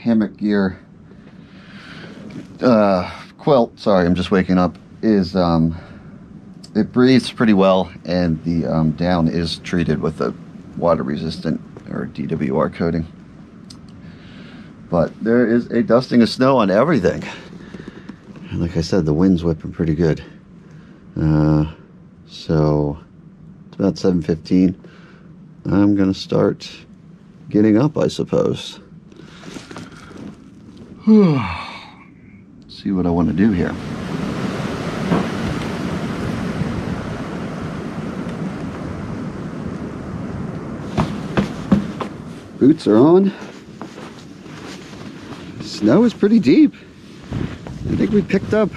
hammock gear quilt, sorry, I'm just waking up, is it breathes pretty well, and the down is treated with a water resistant or DWR coating. But there is a dusting of snow on everything, and like I said, the wind's whipping pretty good. So it's about 7:15. I'm gonna start getting up, I suppose. See see what I want to do here. Boots are on. Snow is pretty deep. I think we picked up,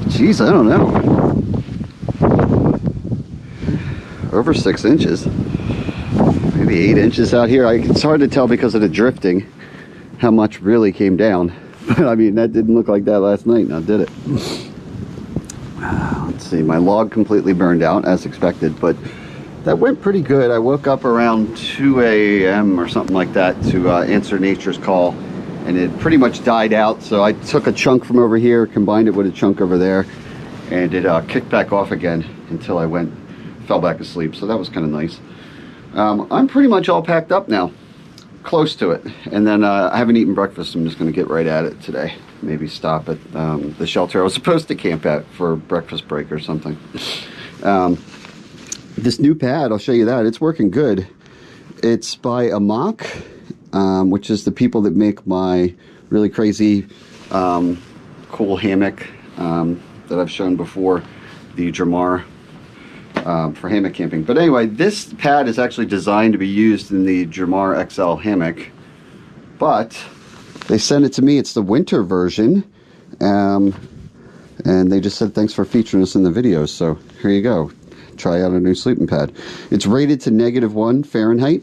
geez, I don't know, over 6 inches, maybe 8 inches out here. It's hard to tell because of the drifting how much really came down. But I mean, that didn't look like that last night, now did it? Let's see, my log completely burned out as expected, but that went pretty good. I woke up around 2 a.m. or something like that to answer nature's call, and it pretty much died out. So I took a chunk from over here, combined it with a chunk over there, and it kicked back off again until I fell back asleep. So that was kind of nice. I'm pretty much all packed up now, close to it. And then I haven't eaten breakfast. I'm just going to get right at it today. Maybe stop at the shelter I was supposed to camp at for a breakfast break or something. This new pad, I'll show you that. It's working good. It's by Hammock, which is the people that make my really crazy, cool hammock that I've shown before, the Jamar for hammock camping. But anyway, this pad is actually designed to be used in the Jamar XL hammock, but they sent it to me. It's the winter version, and they just said thanks for featuring us in the videos. So here you go. Try out a new sleeping pad. It's rated to -1 Fahrenheit,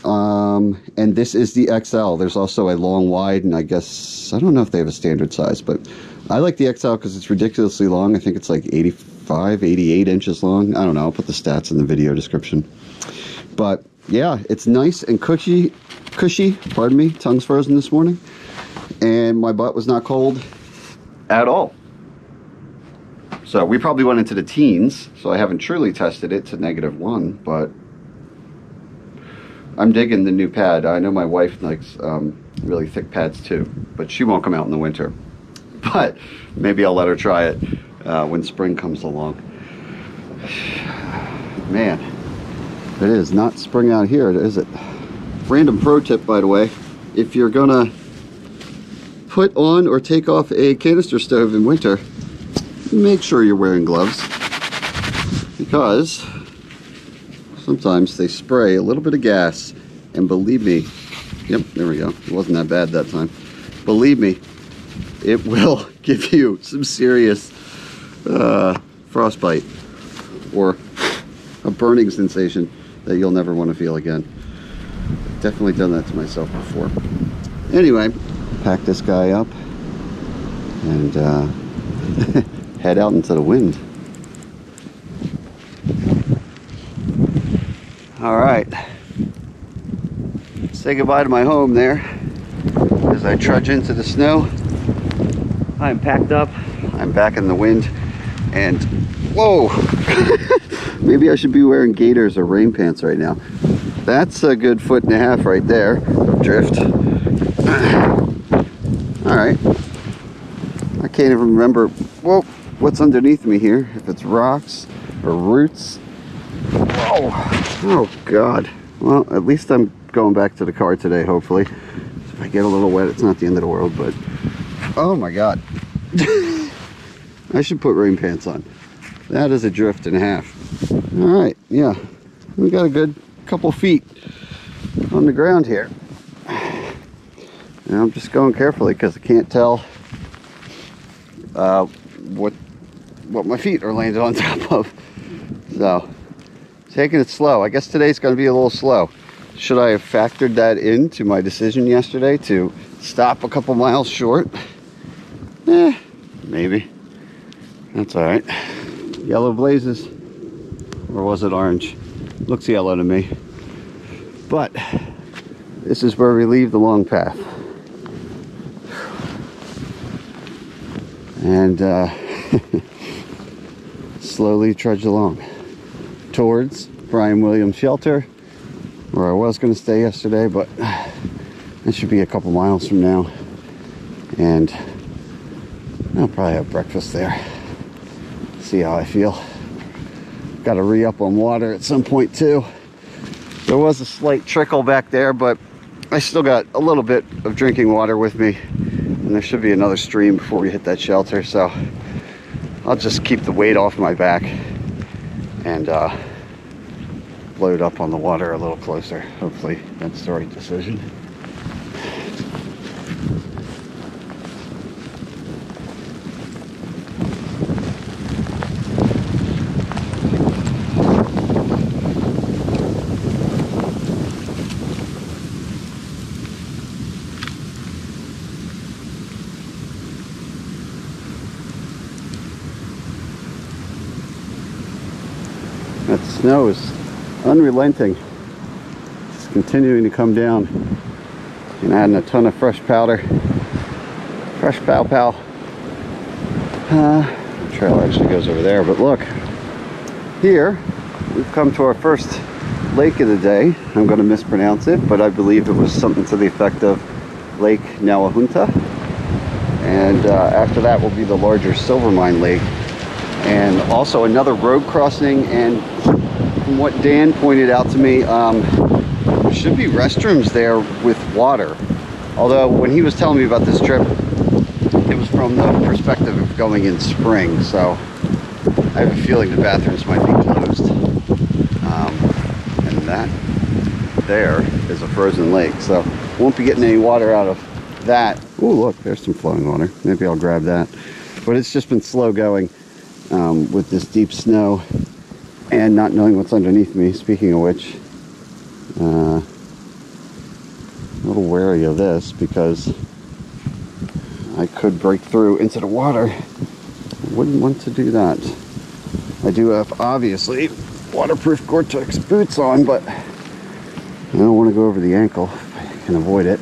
and this is the XL. There's also a long wide, and I guess I don't know if they have a standard size, but I like the XL because it's ridiculously long. I think it's like 85, 88 inches long. I don't know. I'll put the stats in the video description. But yeah, it's nice and cushy. Pardon me, tongue's frozen this morning, and my butt was not cold at all. So we probably went into the teens, so I haven't truly tested it to -1, but I'm digging the new pad. I know my wife likes really thick pads too, but she won't come out in the winter. But maybe I'll let her try it when spring comes along. Man, it is not spring out here, is it? Random pro tip, by the way, if you're gonna put on or take off a canister stove in winter, make sure you're wearing gloves, because sometimes they spray a little bit of gas, and believe me, yep, there we go, it wasn't that bad that time. Believe me, it will give you some serious frostbite or a burning sensation that you'll never want to feel again. Definitely done that to myself before. Anyway, pack this guy up and head out into the wind. All right, say goodbye to my home there as I trudge into the snow. I'm packed up, I'm back in the wind, and whoa, maybe I should be wearing gaiters or rain pants right now. That's a good 1.5 feet right there of drift. All right, I can't even remember, whoa, what's underneath me here, if it's rocks or roots. Whoa, oh God. Well, at least I'm going back to the car today, hopefully. If I get a little wet, it's not the end of the world, but oh my God. I should put rain pants on. That is a drift and a half. All right, yeah, we got a good couple feet on the ground here. And I'm just going carefully because I can't tell what my feet are landing on top of. So, taking it slow. I guess today's going to be a little slow. Should I have factored that into my decision yesterday to stop a couple miles short? Maybe. That's all right. Yellow blazes, or was it orange? Looks yellow to me. But this is where we leave the long path. And slowly trudge along towards Brian Williams Shelter, where I was going to stay yesterday, but it should be a couple miles from now, and I'll probably have breakfast there. See how I feel. Got to re-up on water at some point too. There was a slight trickle back there, but I still got a little bit of drinking water with me. And there should be another stream before we hit that shelter, so I'll just keep the weight off my back and load up on the water a little closer. Hopefully that's the right decision. That snow is unrelenting. It's continuing to come down and adding a ton of fresh powder. Fresh pow pow. The trail actually goes over there, but look, here we've come to our first lake of the day. I'm going to mispronounce it, but I believe it was something to the effect of Lake Nawahunta. And after that will be the larger Silvermine Lake. And also another road crossing, and from what Dan pointed out to me, there should be restrooms there with water. Although when he was telling me about this trip, it was from the perspective of going in spring, so I have a feeling the bathrooms might be closed. And that there is a frozen lake, so won't be getting any water out of that. Oh, look, there's some flowing water. Maybe I'll grab that. But it's just been slow going. With this deep snow and not knowing what's underneath me. Speaking of which, a little wary of this because I could break through into the water. I wouldn't want to do that. I do have obviously waterproof Gore-Tex boots on, but I don't want to go over the ankle if I can avoid it.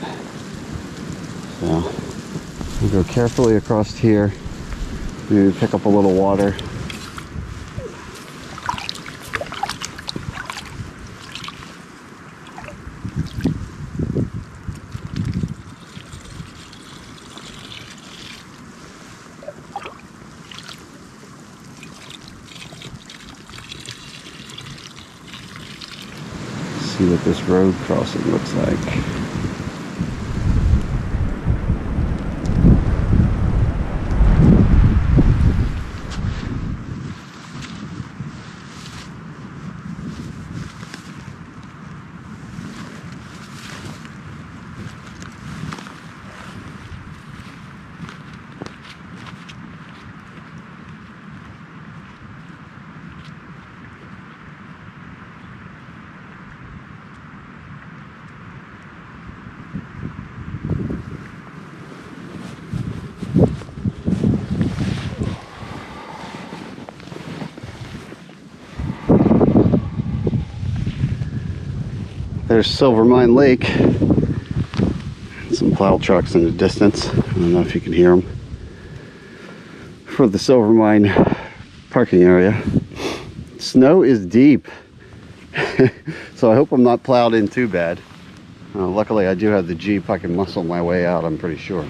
So I'll go carefully across here. Maybe pick up a little water. See what this road crossing looks like. There's Silvermine Lake. Some plow trucks in the distance. I don't know if you can hear them. For the Silvermine parking area. Snow is deep. So I hope I'm not plowed in too bad. Luckily I do have the Jeep. I can muscle my way out, I'm pretty sure.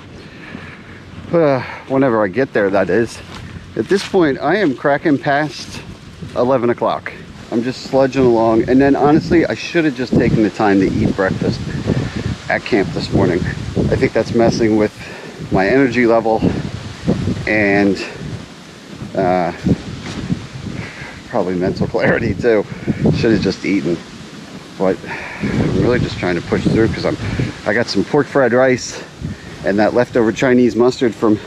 Whenever I get there, that is. At this point, I am cracking past 11 o'clock. I'm just sludging along, and then honestly I should have just taken the time to eat breakfast at camp this morning. I think that's messing with my energy level and probably mental clarity too. Should have just eaten, but I'm really just trying to push through because I got some pork fried rice and that leftover Chinese mustard from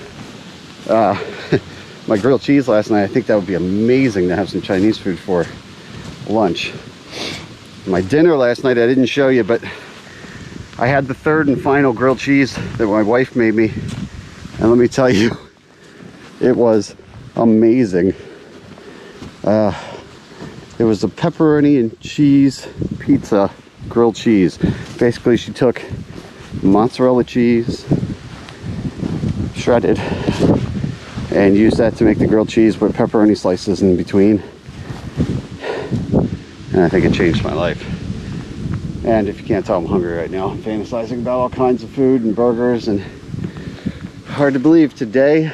my grilled cheese last night. I think that would be amazing to have some Chinese food for lunch. My dinner last night I didn't show you, but I had the third and final grilled cheese that my wife made me, and let me tell you, it was amazing. It was a pepperoni and cheese pizza grilled cheese. Basically she took mozzarella cheese, shredded, and used that to make the grilled cheese with pepperoni slices in between. And I think it changed my life. And if you can't tell, I'm hungry right now. I'm fantasizing about all kinds of food and burgers, and hard to believe today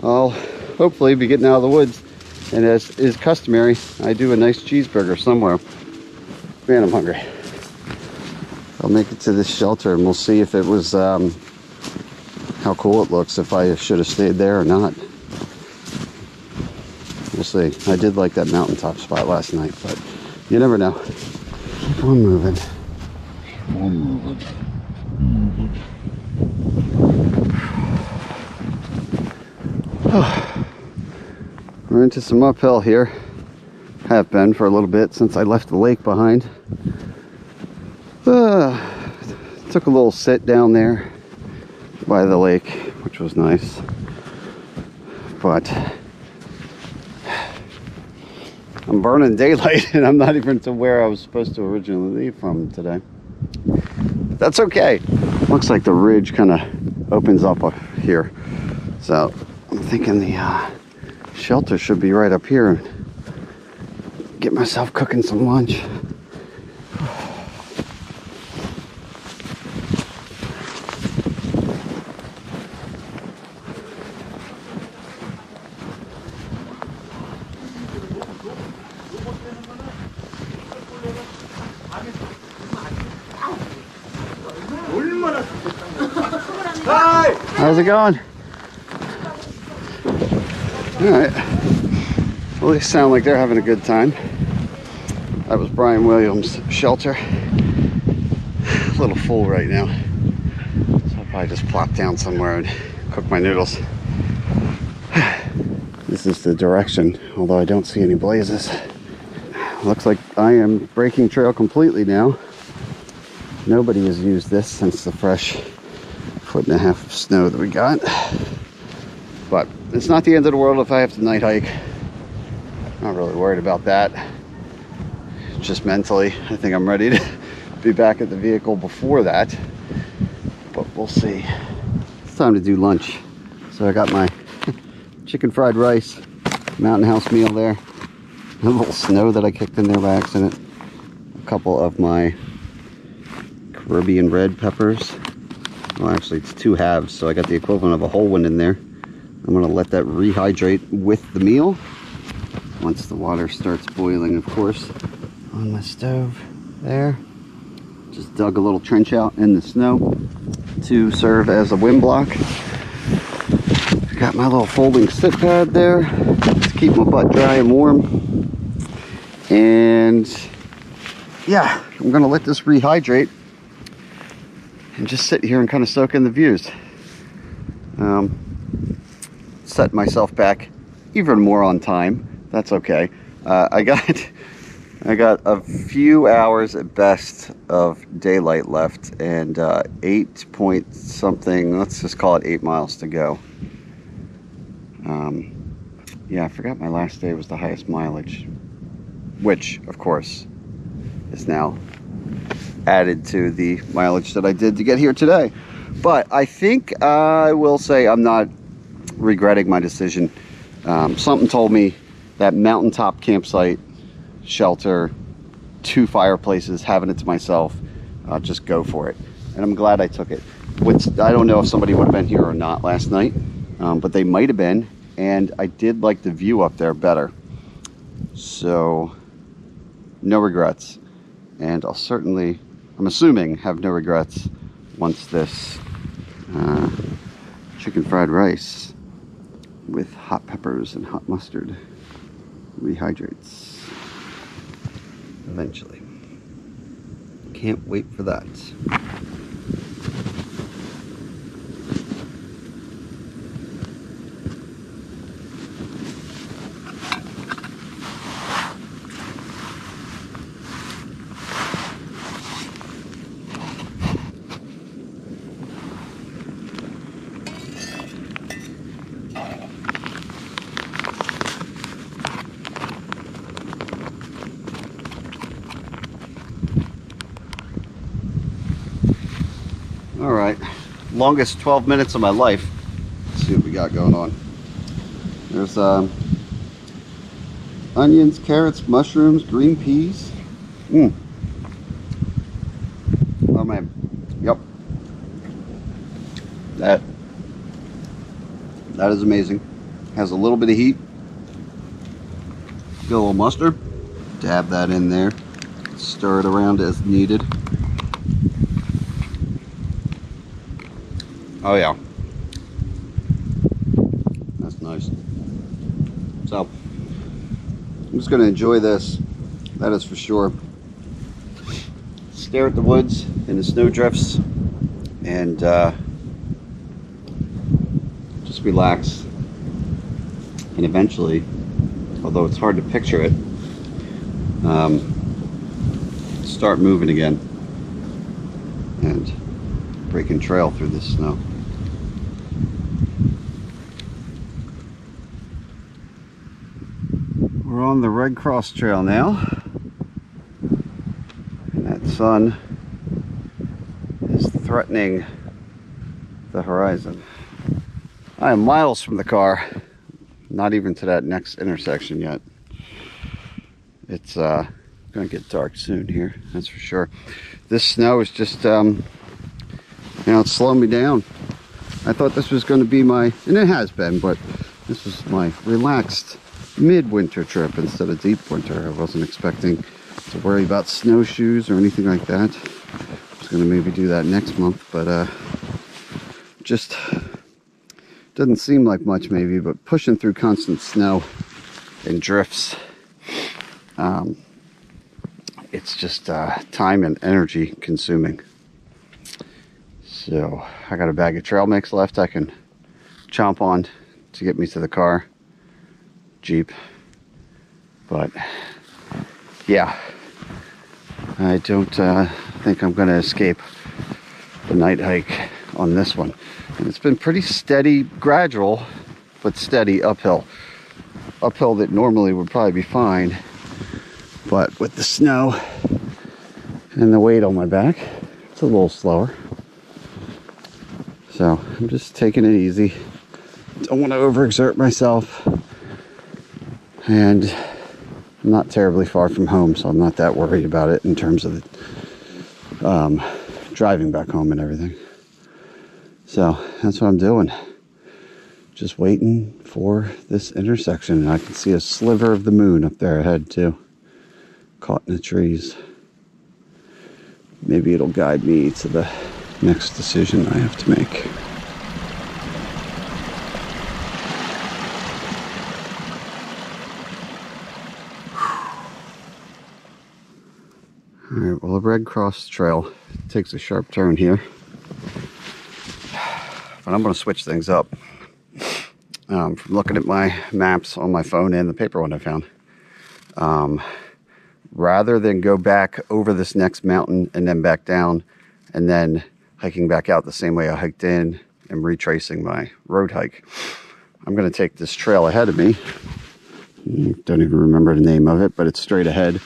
I'll hopefully be getting out of the woods, and as is customary, I do a nice cheeseburger somewhere. Man, I'm hungry. I'll make it to this shelter and we'll see if it was how cool it looks, if I should have stayed there or not. We'll see. I did like that mountaintop spot last night, but you never know. Keep on moving. Keep on moving. We're into some uphill here. Have been for a little bit since I left the lake behind. Took a little sit down there by the lake, which was nice. But I'm burning daylight and I'm not even to where I was supposed to originally leave from today. But that's okay. Looks like the ridge kind of opens up here. So I'm thinking the shelter should be right up here. Get myself cooking some lunch.
Hi!
How's it going? Alright. Well, they sound like they're having a good time. That was Brian Williams' shelter. A little full right now. So I'll probably just plop down somewhere and cook my noodles. This is the direction, although I don't see any blazes. Looks like I am breaking trail completely now. Nobody has used this since the fresh 1.5 feet of snow that we got. But it's not the end of the world if I have to night hike. Not really worried about that. Just mentally, I think I'm ready to be back at the vehicle before that. But we'll see. It's time to do lunch. So I got my chicken fried rice, Mountain House meal there. A little snow that I kicked in there by accident. A couple of my Caribbean red peppers. Well, actually it's 2 halves, so I got the equivalent of a whole one in there. I'm gonna let that rehydrate with the meal. Once the water starts boiling, of course, on my stove there. Just dug a little trench out in the snow to serve as a wind block. Got my little folding sit pad there to keep my butt dry and warm. And yeah, I'm gonna let this rehydrate and just sit here and kind of soak in the views. Set myself back even more on time. That's okay. I got a few hours at best of daylight left, and 8 point something, let's just call it 8 miles to go. Yeah, I forgot my last day was the highest mileage, which of course is now added to the mileage that I did to get here today. But I think I will say I'm not regretting my decision. Something told me that mountaintop campsite, shelter, 2 fireplaces, having it to myself, just go for it. And I'm glad I took it. I don't know if somebody would have been here or not last night, but they might have been, and I did like the view up there better. So no regrets. And I'll certainly, I'm assuming, have no regrets once this chicken fried rice with hot peppers and hot mustard rehydrates eventually. Can't wait for that. All right, longest 12 minutes of my life. Let's see what we got going on. There's onions, carrots, mushrooms, green peas. Oh man, yep. That is amazing. Has a little bit of heat. Get a little mustard. Dab that in there. Stir it around as needed. Oh yeah, So I'm just going to enjoy this, that is for sure. Stare at the woods and the snow drifts, and just relax. And eventually, although it's hard to picture it, start moving again and breaking trail through the snow. We're on the Red Cross Trail now, and that sun is threatening the horizon. I am miles from the car, not even to that next intersection yet. It's gonna get dark soon here, that's for sure. This snow is just, you know, it's slowing me down. I thought this was gonna be my, and it has been, but this was my relaxed midwinter trip instead of deep winter. I wasn't expecting to worry about snowshoes or anything like that. I was gonna maybe do that next month, but just doesn't seem like much maybe, but pushing through constant snow and drifts, it's just time and energy consuming. So I got a bag of trail mix left I can chomp on to get me to the car, Jeep. But yeah, I don't think I'm gonna escape the night hike on this one. And it's been pretty steady, gradual, but steady uphill. Uphill that normally would probably be fine, but with the snow and the weight on my back, it's a little slower. So I'm just taking it easy. Don't want to overexert myself. And I'm not terribly far from home, so I'm not that worried about it in terms of driving back home and everything. So that's what I'm doing. Just waiting for this intersection. And I can see a sliver of the moon up there ahead too, caught in the trees. Maybe it'll guide me to the next decision I have to make. All right, well, the Red Cross Trail takes a sharp turn here. But I'm going to switch things up. From looking at my maps on my phone and the paper one I found. Rather than go back over this next mountain and then back down and then hiking back out the same way I hiked in and retracing my road hike, I'm going to take this trail ahead of me. Don't even remember the name of it, but it's straight ahead.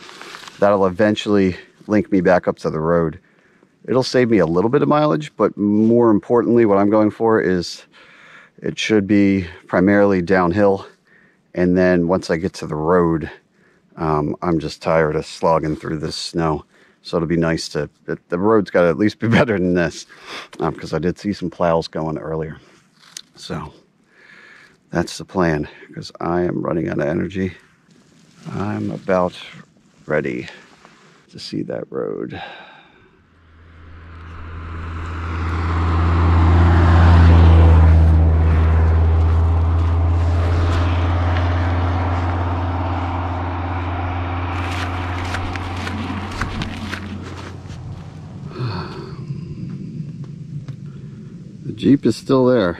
That'll eventually link me back up to the road. It'll save me a little bit of mileage, but more importantly, what I'm going for is it should be primarily downhill. And then once I get to the road, I'm just tired of slogging through this snow. So it'll be nice to, the road's got to at least be better than this, because I did see some plows going earlier. So that's the plan, because I am running out of energy. I'm about ready to see that road. The Jeep is still there.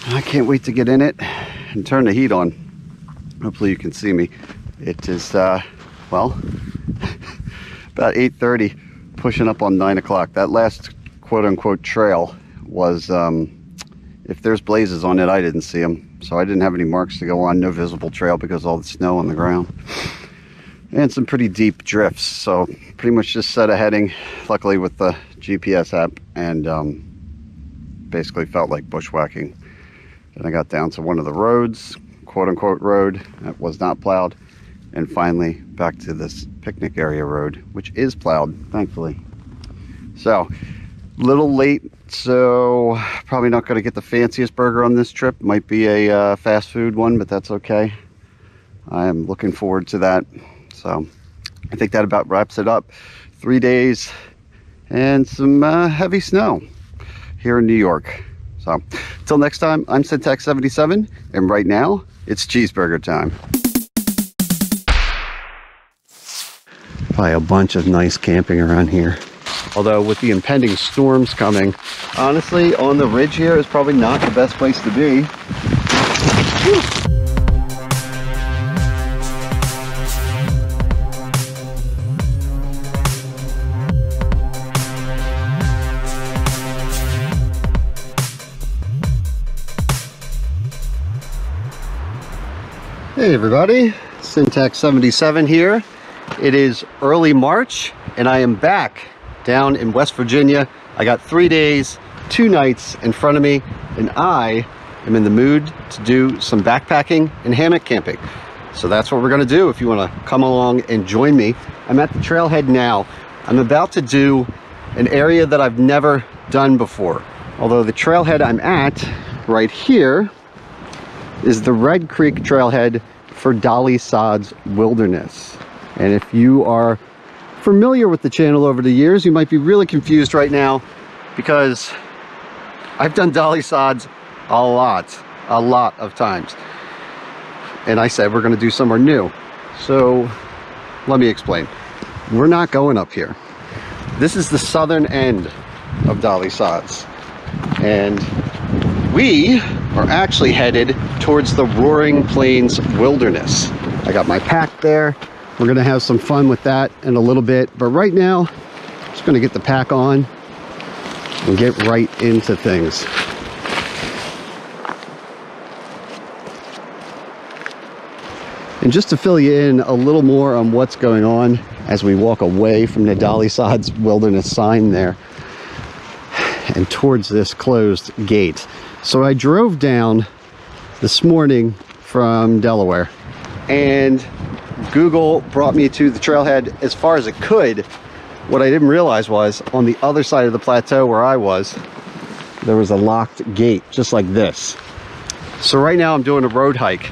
I can't wait to get in it and turn the heat on. Hopefully you can see me. It is, well, about 8:30, pushing up on 9 o'clock. That last quote-unquote trail was, if there's blazes on it, I didn't see them. So I didn't have any marks to go on, no visible trail because of all the snow on the ground. And some pretty deep drifts, so pretty much just set a heading, luckily with the GPS app, and basically felt like bushwhacking. Then I got down to one of the roads, quote-unquote road, that was not plowed, and finally back to this picnic area road, which is plowed, thankfully. So, little late, so probably not going to get the fanciest burger on this trip. Might be a fast food one, but that's okay. I'm looking forward to that. So I think that about wraps it up. 3 days and some heavy snow here in New York. So until next time, I'm Syntax77, and right now it's cheeseburger time. Probably a bunch of nice camping around here. Although with the impending storms coming, honestly, on the ridge here is probably not the best place to be. Whew. Hey everybody, Syntax77 here. It is early March and I am back down in West Virginia. I got 3 days, 2 nights in front of me, and I am in the mood to do some backpacking and hammock camping. So that's what we're gonna do if you wanna come along and join me. I'm at the trailhead now. I'm about to do an area that I've never done before. Although the trailhead I'm at right here is the Red Creek trailhead for Dolly Sod's Wilderness. And if you are familiar with the channel over the years, you might be really confused right now because I've done Dolly Sod's a lot of times. And I said we're gonna do somewhere new. So let me explain. We're not going up here. This is the southern end of Dolly Sod's. And we are actually headed towards the Roaring Plains Wilderness. I got my pack there. We're gonna have some fun with that in a little bit, but right now, I'm just gonna get the pack on and get right into things. And just to fill you in a little more on what's going on as we walk away from the Dolly Sod's Wilderness sign there and towards this closed gate. So I drove down this morning from Delaware and Google brought me to the trailhead as far as it could. What I didn't realize was on the other side of the plateau where I was, there was a locked gate just like this. So right now I'm doing a road hike,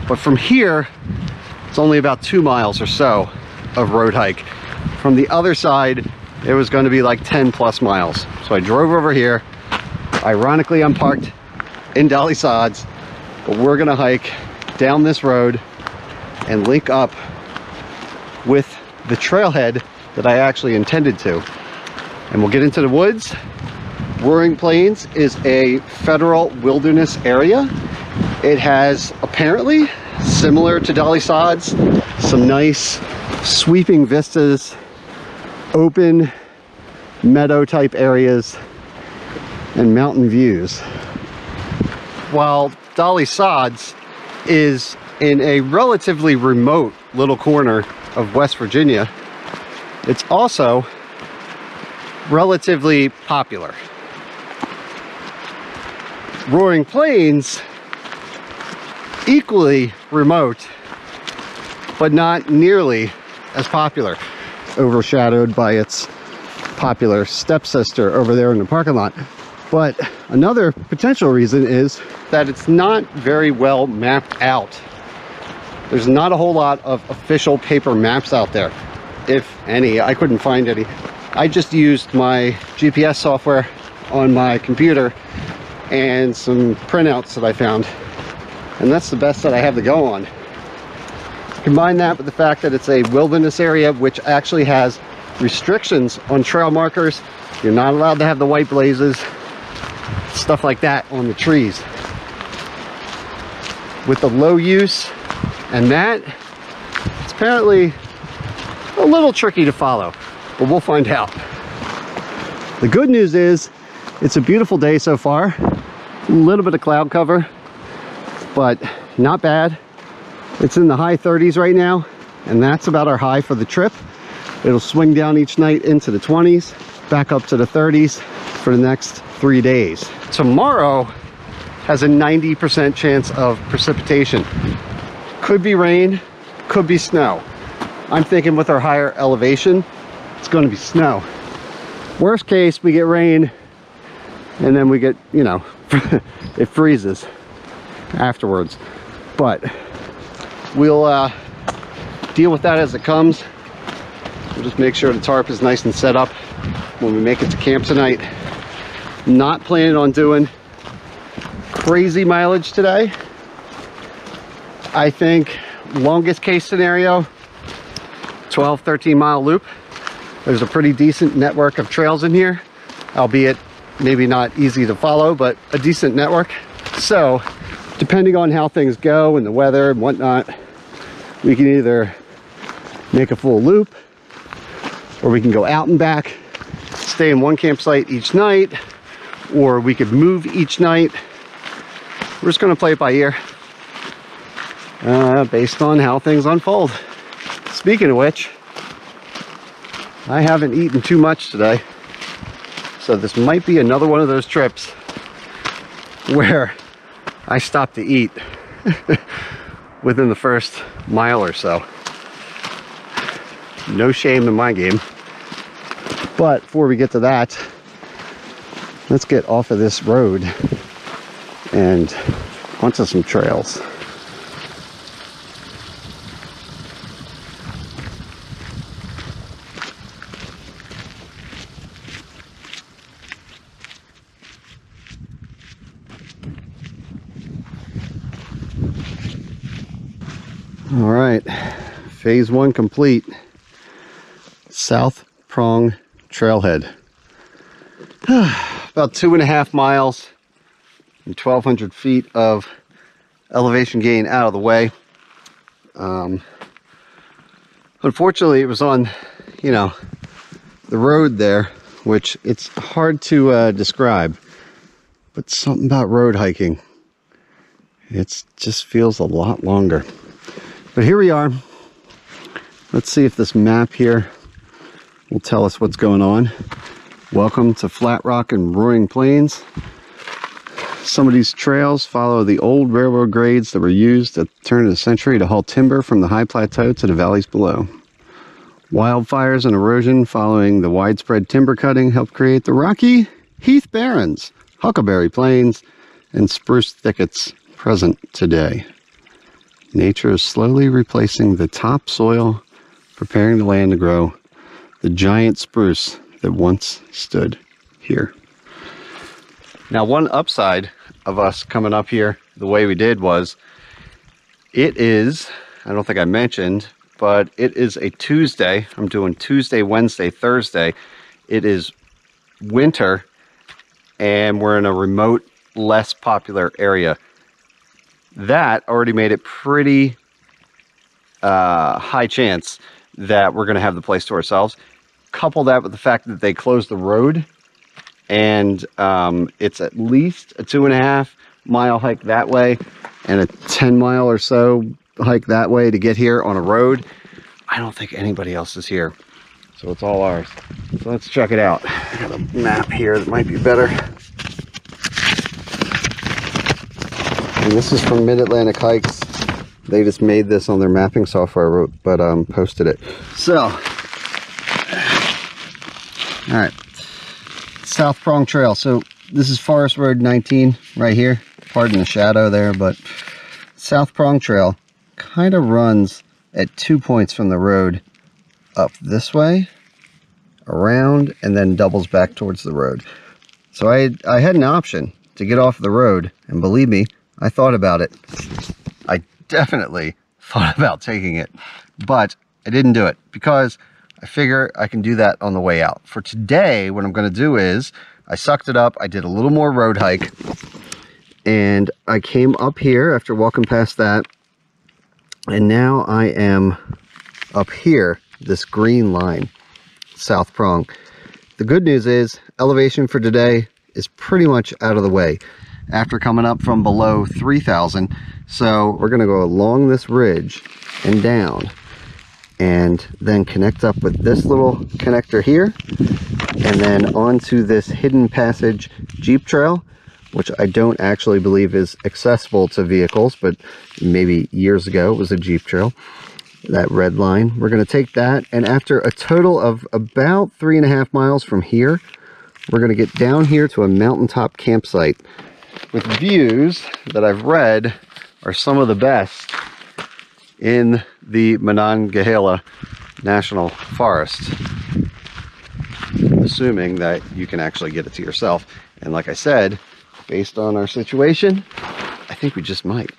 but from here, it's only about 2 miles or so of road hike. From the other side, it was going to be like 10 plus miles. So I drove over here. Ironically, I'm parked in Dolly Sod's, but we're gonna hike down this road and link up with the trailhead that I actually intended to. And we'll get into the woods. Roaring Plains is a federal wilderness area. It has, apparently, similar to Dolly Sod's, some nice sweeping vistas, open meadow type areas, and mountain views. While Dolly Sod's is in a relatively remote little corner of West Virginia, it's also relatively popular. Roaring Plains, equally remote, but not nearly as popular, overshadowed by its popular stepsister over there in the parking lot. But another potential reason is that it's not very well mapped out. There's not a whole lot of official paper maps out there, if any. I couldn't find any. I just used my GPS software on my computer and some printouts that I found, and that's the best that I have to go on. Combine that with the fact that it's a wilderness area which actually has restrictions on trail markers. You're not allowed to have the white blazes, stuff like that on the trees. With the low use and that, it's apparently a little tricky to follow, but we'll find out. The good news is it's a beautiful day so far. A little bit of cloud cover, but not bad. It's in the high 30s right now, and that's about our high for the trip. It'll swing down each night into the 20s, back up to the 30s for the next 3 days. Tomorrow has a 90% chance of precipitation. Could be rain, could be snow. I'm thinking with our higher elevation, it's going to be snow. Worst case, we get rain, and then we get, you know, it freezes afterwards. But we'll deal with that as it comes. We'll just make sure the tarp is nice and set up when we make it to camp tonight. Not planning on doing crazy mileage today. I think longest case scenario, 12, 13 mile loop. There's a pretty decent network of trails in here, albeit maybe not easy to follow, but a decent network. So depending on how things go and the weather and whatnot, we can either make a full loop, or we can go out and back, stay in one campsite each night, or we could move each night. We're just gonna play it by ear, based on how things unfold. Speaking of which, I haven't eaten too much today, so this might be another one of those trips where I stop to eat within the first mile or so. No shame in my game. But before we get to that, let's get off of this road and onto some trails. All right, phase one complete. South Prong Trailhead. About 2.5 miles and 1,200 feet of elevation gain out of the way. Unfortunately, it was on, the road there, which it's hard to describe, but something about road hiking, it just feels a lot longer. But here we are. Let's see if this map here will tell us what's going on. Welcome to Flat Rock and Roaring Plains. Some of these trails follow the old railroad grades that were used at the turn of the century to haul timber from the high plateau to the valleys below. Wildfires and erosion following the widespread timber cutting helped create the rocky heath barrens, huckleberry plains, and spruce thickets present today. Nature is slowly replacing the topsoil, preparing the land to grow the giant spruce that once stood here. Now, one upside of us coming up here the way we did was, it is, I don't think I mentioned, but it is a Tuesday. I'm doing Tuesday, Wednesday, Thursday. It is winter, and we're in a remote, less popular area. That already made it pretty high chance that we're going to have the place to ourselves. Couple that with the fact that they closed the road, and it's at least a 2.5 mile hike that way and a 10 mile or so hike that way to get here on a road. I don't think anybody else is here, so it's all ours. So let's check it out. I got a map here that might be better. And this is from Mid-Atlantic Hikes. They just made this on their mapping software, but posted it. So, all right, South Prong Trail. So this is Forest Road 19 right here. Pardon the shadow there, but South Prong Trail kind of runs at 2 points from the road, up this way, around, and then doubles back towards the road. So I had an option to get off the road, and believe me, I thought about it. I definitely thought about taking it, but I didn't do it because I figure I can do that on the way out. For today, what I'm going to do is I sucked it up. I did a little more road hike, and I came up here after walking past that, and now I am up here, this green line, South Prong. The good news is elevation for today is pretty much out of the way after coming up from below 3,000. So we're going to go along this ridge and down, and then connect up with this little connector here, and then onto this hidden passage Jeep trail, which I don't actually believe is accessible to vehicles, but maybe years ago it was a Jeep trail. That red line, we're going to take that, and after a total of about 3.5 miles from here, we're going to get down here to a mountaintop campsite with views that I've read are some of the best in the Monongahela National Forest, assuming that you can actually get it to yourself. And like I said, based on our situation, I think we just might.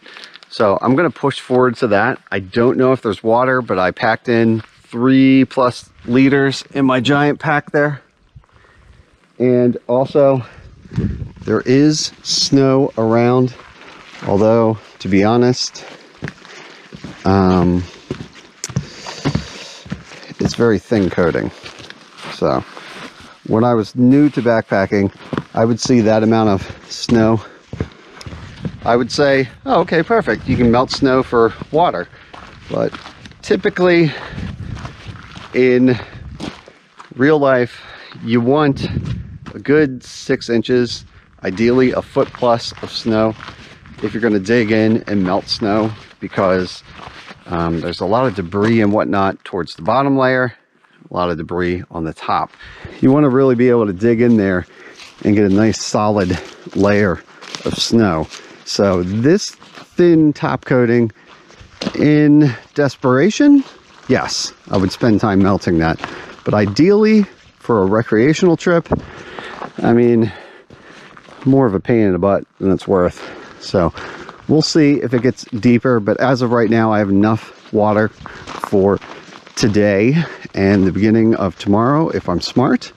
So I'm gonna push forward to that. I don't know if there's water, but I packed in 3+ liters in my giant pack there. And also, there is snow around, although, to be honest, it's very thin coating. So when I was new to backpacking, I would see that amount of snow. I would say, oh, okay, perfect. You can melt snow for water. But typically in real life, you want a good 6 inches, ideally a foot plus of snow if you're going to dig in and melt snow, because there's a lot of debris and whatnot towards the bottom layer, a lot of debris on the top. You want to really be able to dig in there and get a nice solid layer of snow. So this thin top coating, in desperation, yes, I would spend time melting that. But ideally, for a recreational trip, I mean, more of a pain in the butt than it's worth. So we'll see if it gets deeper, but as of right now, I have enough water for today and the beginning of tomorrow, if I'm smart.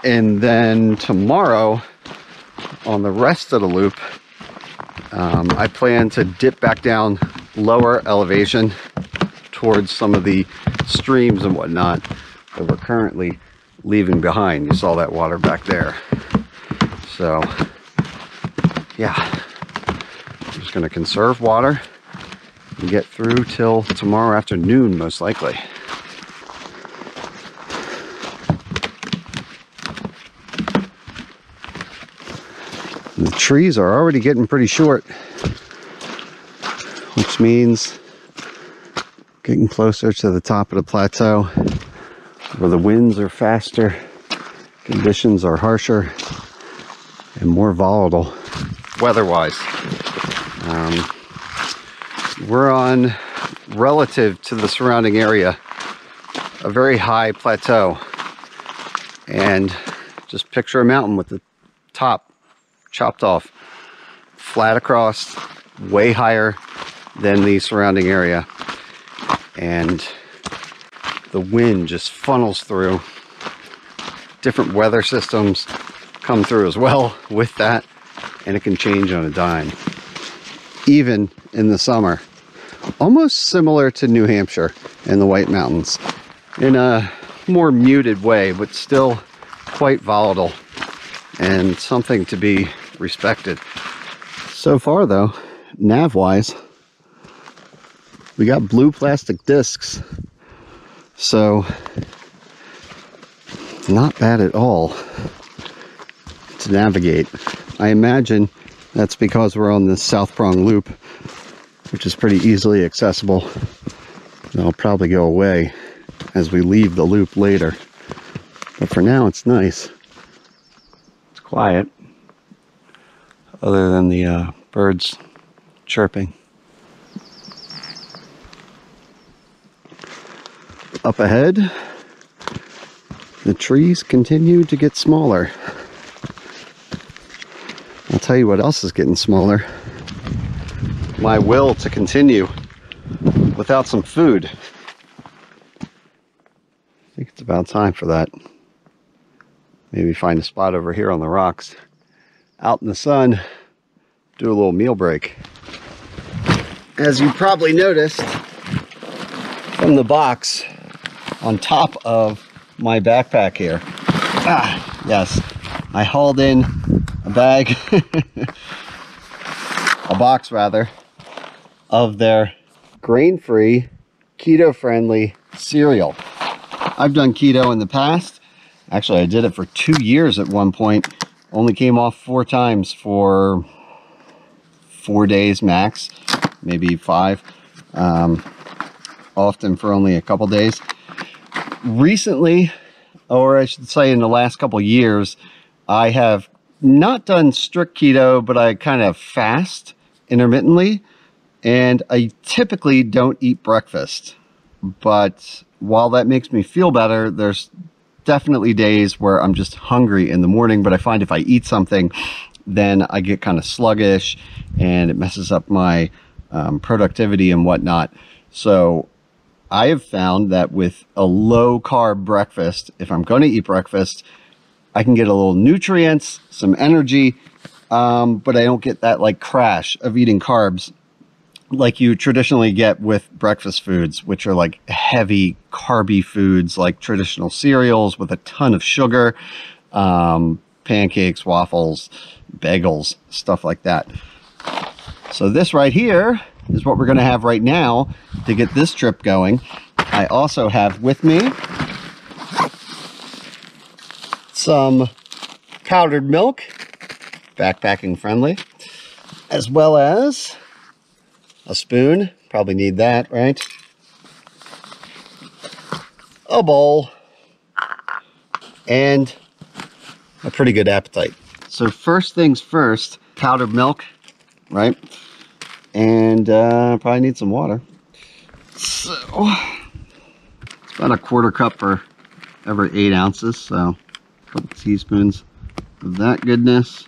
And then tomorrow, on the rest of the loop, I plan to dip back down lower elevation towards some of the streams and whatnot that we're currently leaving behind. You saw that water back there. So yeah, I'm just going to conserve water and get through till tomorrow afternoon, most likely. The trees are already getting pretty short, which means getting closer to the top of the plateau where the winds are faster, conditions are harsher, and more volatile weather-wise. We're on, relative to the surrounding area, a very high plateau. And just picture a mountain with the top chopped off, flat across, way higher than the surrounding area. And the wind just funnels through. Different weather systems come through as well with that, and it can change on a dime. Even in the summer. Almost similar to New Hampshire and the White Mountains, in a more muted way, but still quite volatile and something to be respected. So far though, nav-wise, we got blue plastic discs, so not bad at all to navigate. I imagine that's because we're on the South Prong Loop, which is pretty easily accessible. It'll probably go away as we leave the loop later. But for now, it's nice. It's quiet, other than the birds chirping. Up ahead, the trees continue to get smaller. I'll tell you what else is getting smaller. My will to continue without some food. I think it's about time for that. Maybe find a spot over here on the rocks, out in the sun, do a little meal break. As you probably noticed from the box on top of my backpack here. Yes, I hauled in a bag, a box rather, of their grain-free, keto-friendly cereal. I've done keto in the past. Actually, I did it for 2 years at one point. Only came off 4 times for 4 days max, maybe 5. Often for only a couple days. Recently, or I should say in the last couple years, I have not done strict keto, but I kind of fast intermittently, and I typically don't eat breakfast. But while that makes me feel better, there's definitely days where I'm just hungry in the morning, but I find if I eat something, then I get kind of sluggish and it messes up my productivity and whatnot. So I have found that with a low carb breakfast, if I'm going to eat breakfast, I can get a little nutrients, some energy, but I don't get that like crash of eating carbs like you traditionally get with breakfast foods, which are like heavy carby foods like traditional cereals with a ton of sugar, pancakes, waffles, bagels, stuff like that. So this right here is what we're going to have right now to get this trip going. I also have with me some powdered milk, backpacking friendly, as well as a spoon, probably need that, right? A bowl, and a pretty good appetite. So first things first, powdered milk, right? And probably need some water. So it's about a quarter cup for every 8 ounces, so a couple teaspoons of that goodness.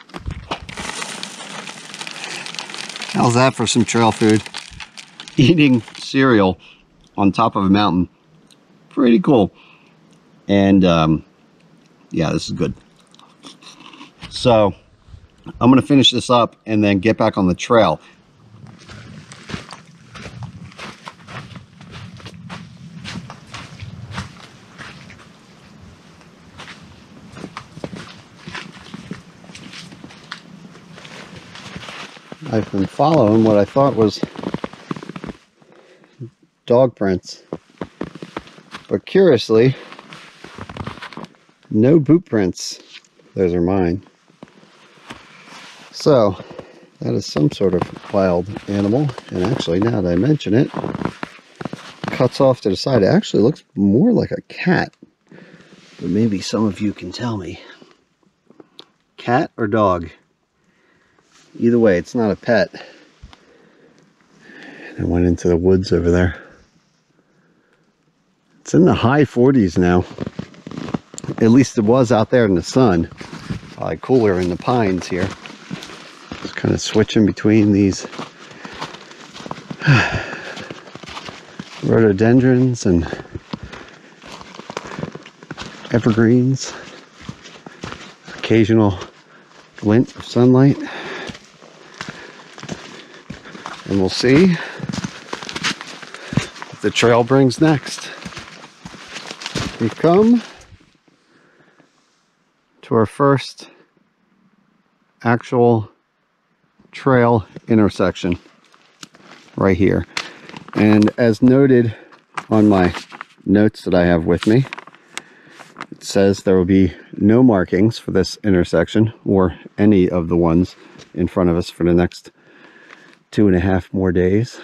How's that for some trail food? Eating cereal on top of a mountain. Pretty cool. And yeah, this is good. So I'm going to finish this up and then get back on the trail. I've been following what I thought was dog prints, but curiously, no boot prints. Those are mine. So that is some sort of wild animal, and actually, now that I mention it, cuts off to the side. It actually looks more like a cat, but maybe some of you can tell me. Cat or dog? Either way, it's not a pet. It went into the woods over there. It's in the high 40s now. At least it was out there in the sun. Probably cooler in the pines here. Just kind of switching between these rhododendrons and evergreens. Occasional glint of sunlight. And we'll see what the trail brings next. We come to our first actual trail intersection right here. And as noted on my notes that I have with me, it says there will be no markings for this intersection or any of the ones in front of us for the next 2.5 more days,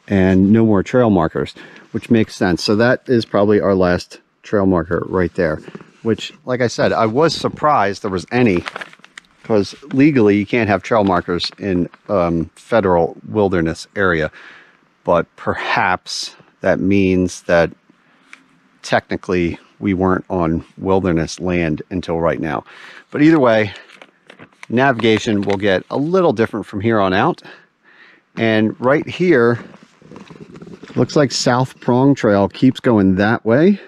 and no more trail markers, which makes sense. So that is probably our last trail marker right there, which, like I said, I was surprised there was any, because legally you can't have trail markers in federal wilderness area, but perhaps that means that technically we weren't on wilderness land until right now. But either way, navigation will get a little different from here on out. And right here, looks like South Prong Trail keeps going that way.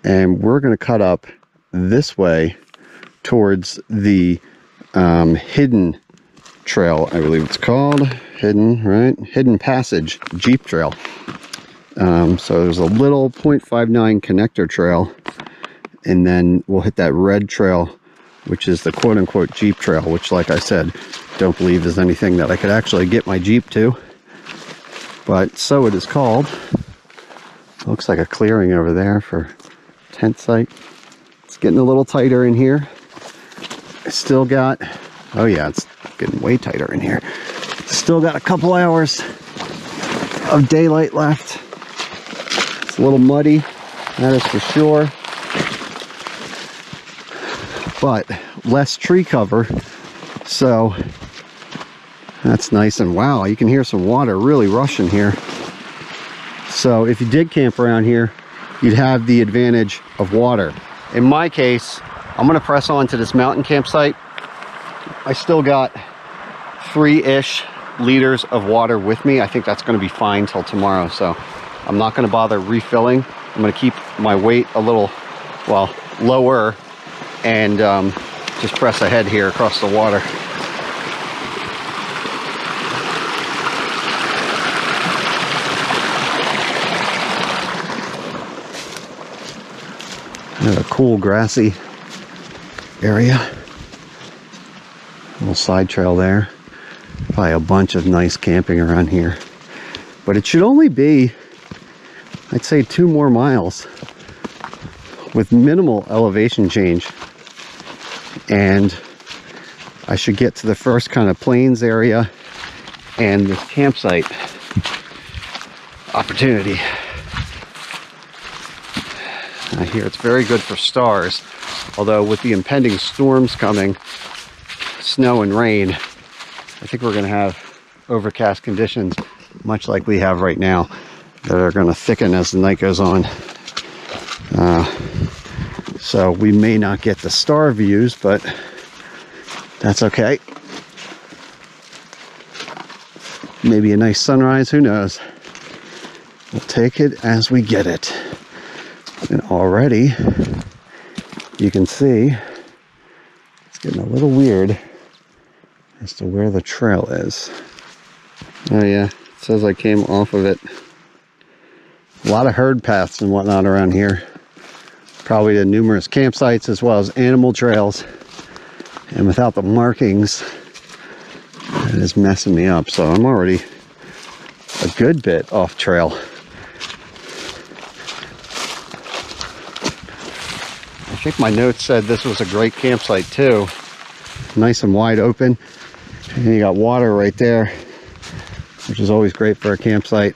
And we're going to cut up this way towards the Hidden Trail, I believe it's called. Hidden, right? Hidden Passage Jeep Trail. So there's a little 0.59 connector trail. And then we'll hit that red trail, which is the quote-unquote Jeep Trail, which, like I said, don't believe is anything that I could actually get my Jeep to. But so it is called. Looks like a clearing over there for tent site. It's getting a little tighter in here. I still got, oh yeah, it's getting way tighter in here. Still got a couple hours of daylight left. It's a little muddy, that is for sure. But less tree cover, so that's nice. And wow, you can hear some water really rushing here. So if you did camp around here, you'd have the advantage of water. In my case, I'm gonna press on to this mountain campsite. I still got 3-ish liters of water with me. I think that's gonna be fine till tomorrow, so I'm not gonna bother refilling. I'm gonna keep my weight a little, well, lower, and just press ahead here across the water. A cool grassy area, little side trail there. Probably a bunch of nice camping around here, but it should only be, I'd say, 2 more miles with minimal elevation change, and I should get to the first kind of plains area and this campsite opportunity. I hear it's very good for stars, although with the impending storms coming, snow and rain, I think we're going to have overcast conditions, much like we have right now, that are going to thicken as the night goes on. So we may not get the star views, but that's okay. Maybe a nice sunrise, who knows? We'll take it as we get it. And already you can see it's getting a little weird as to where the trail is. Oh yeah, it says I came off of it. A lot of herd paths and whatnot around here. Probably the numerous campsites as well as animal trails. And without the markings, it is messing me up. So I'm already a good bit off trail. I think my notes said this was a great campsite too. Nice and wide open. And you got water right there, which is always great for a campsite.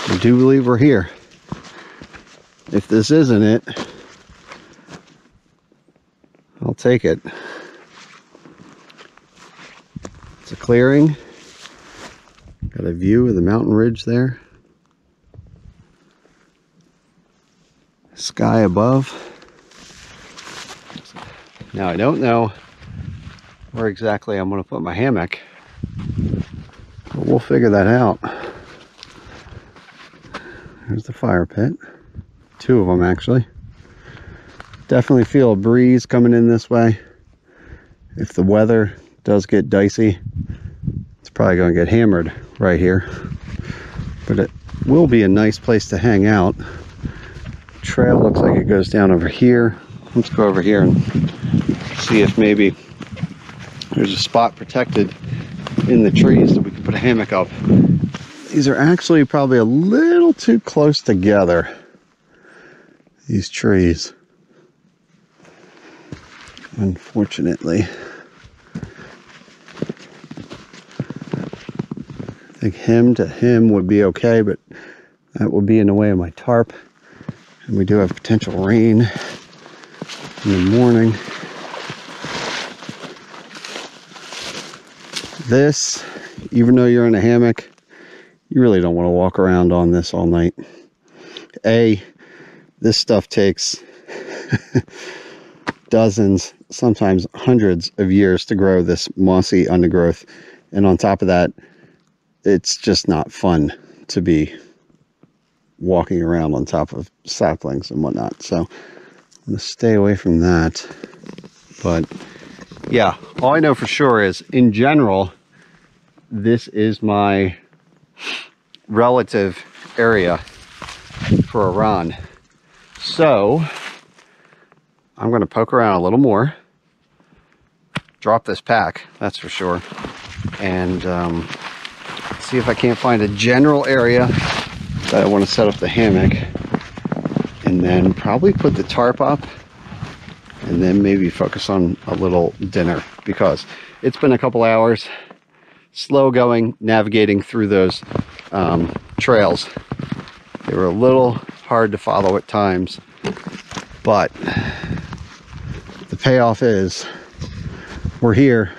I do believe we're here. If this isn't it, I'll take it. It's a clearing. Got a view of the mountain ridge there. Sky above. Now I don't know where exactly I'm going to put my hammock, but we'll figure that out. There's the fire pit. 2 of them actually. Definitely feel a breeze coming in this way. If the weather does get dicey, it's probably going to get hammered right here. But it will be a nice place to hang out. Trail looks like it goes down over here. Let's go over here and see if maybe there's a spot protected in the trees that we can put a hammock up. These are actually probably a little too close together, these trees, unfortunately. I think him to him would be okay, but that would be in the way of my tarp. And we do have potential rain in the morning. This, even though you're in a hammock, you really don't want to walk around on this all night. This stuff takes dozens, sometimes hundreds of years to grow this mossy undergrowth. And on top of that, it's just not fun to be walking around on top of saplings and whatnot. So I'm going to stay away from that. But yeah, all I know for sure is, in general, this is my relative area for Iran. So I'm going to poke around a little more, drop this pack, that's for sure, and see if I can't find a general area that I want to set up the hammock and then probably put the tarp up and then maybe focus on a little dinner, because it's been a couple hours slow going, navigating through those trails. They were a little hard to follow at times, but the payoff is we're here.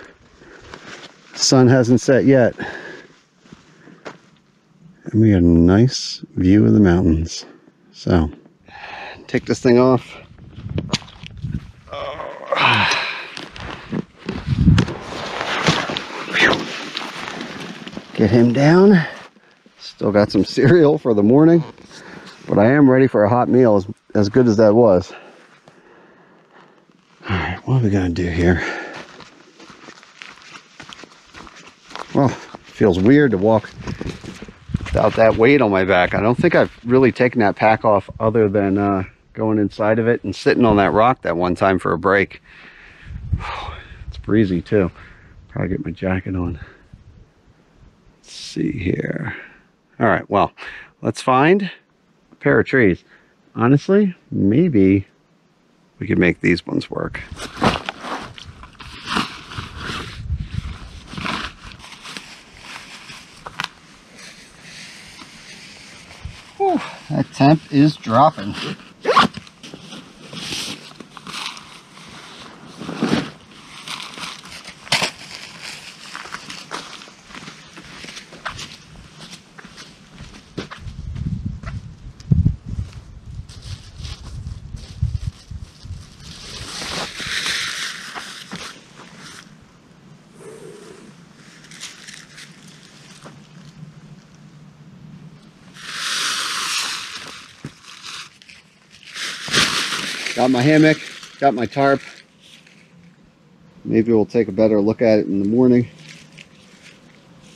The sun hasn't set yet, and we got a nice view of the mountains. So take this thing off. Get him down. Still got some cereal for the morning, but I am ready for a hot meal, as good as that was. All right, what are we gonna do here? Well, feels weird to walk without that weight on my back. I don't think I've really taken that pack off other than going inside of it and sitting on that rock that one time for a break. It's breezy too. Probably get my jacket on. Let's see here. All right, well, let's find a pair of trees. Honestly, maybe we could make these ones work. Whew, that temp is dropping. Got my hammock, got my tarp. Maybe we'll take a better look at it in the morning.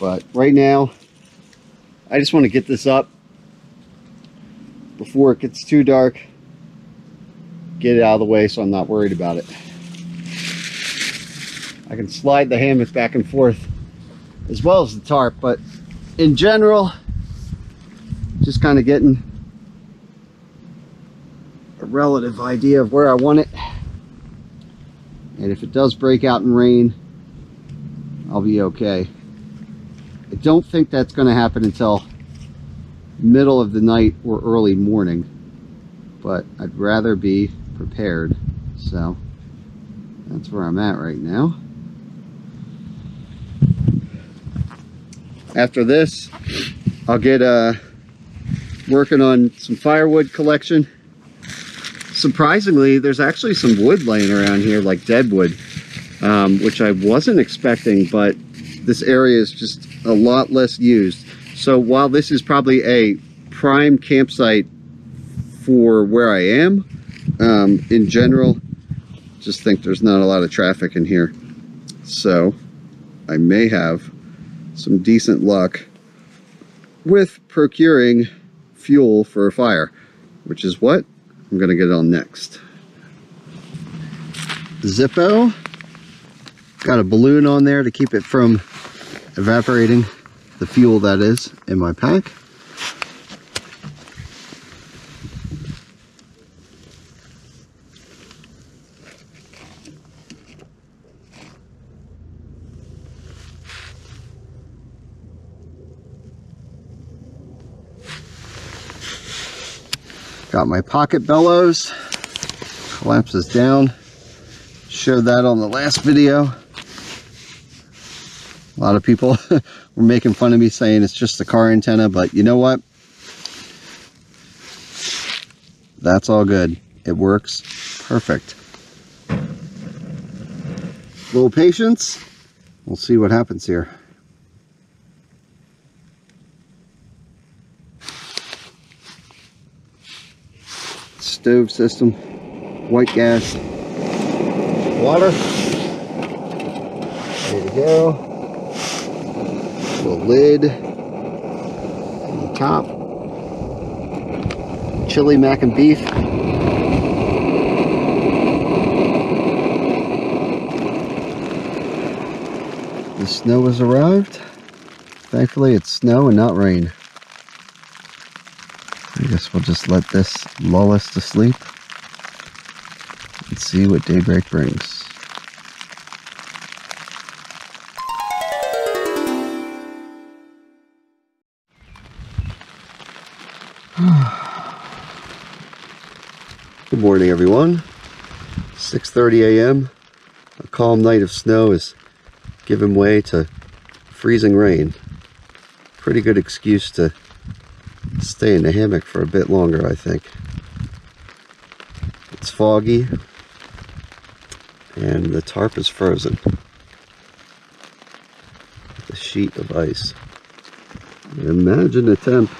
But right now, I just want to get this up before it gets too dark. Get it out of the way so I'm not worried about it. I can slide the hammock back and forth as well as the tarp, but in general, just kind of getting a relative idea of where I want it. And if it does break out in rain, I'll be okay. I don't think that's going to happen until middle of the night or early morning, but I'd rather be prepared. So that's where I'm at right now. After this, I'll get working on some firewood collection. Surprisingly, there's actually some wood laying around here, like dead wood, which I wasn't expecting, but this area is just a lot less used. So while this is probably a prime campsite for where I am, in general, just think there's not a lot of traffic in here. So I may have some decent luck with procuring fuel for a fire, which is what I'm gonna get on next. Zippo, got a balloon on there to keep it from evaporating, the fuel that is in my pack. Got my pocket bellows, collapses down. Showed that on the last video. A lot of people were making fun of me saying it's just a car antenna, but you know what? That's all good. It works perfect. A little patience. We'll see what happens here. Stove system, white gas, water, ready to go. The lid on the top, chili mac and beef. The snow has arrived. Thankfully it's snow and not rain.
I guess we'll just let this lull us to sleep and see what daybreak brings. Good morning, everyone. 6:30 a.m. A calm night of snow is giving way to freezing rain. Pretty good excuse to stay in the hammock for a bit longer, I think. It's foggy and the tarp is frozen. The sheet of ice. Imagine the temp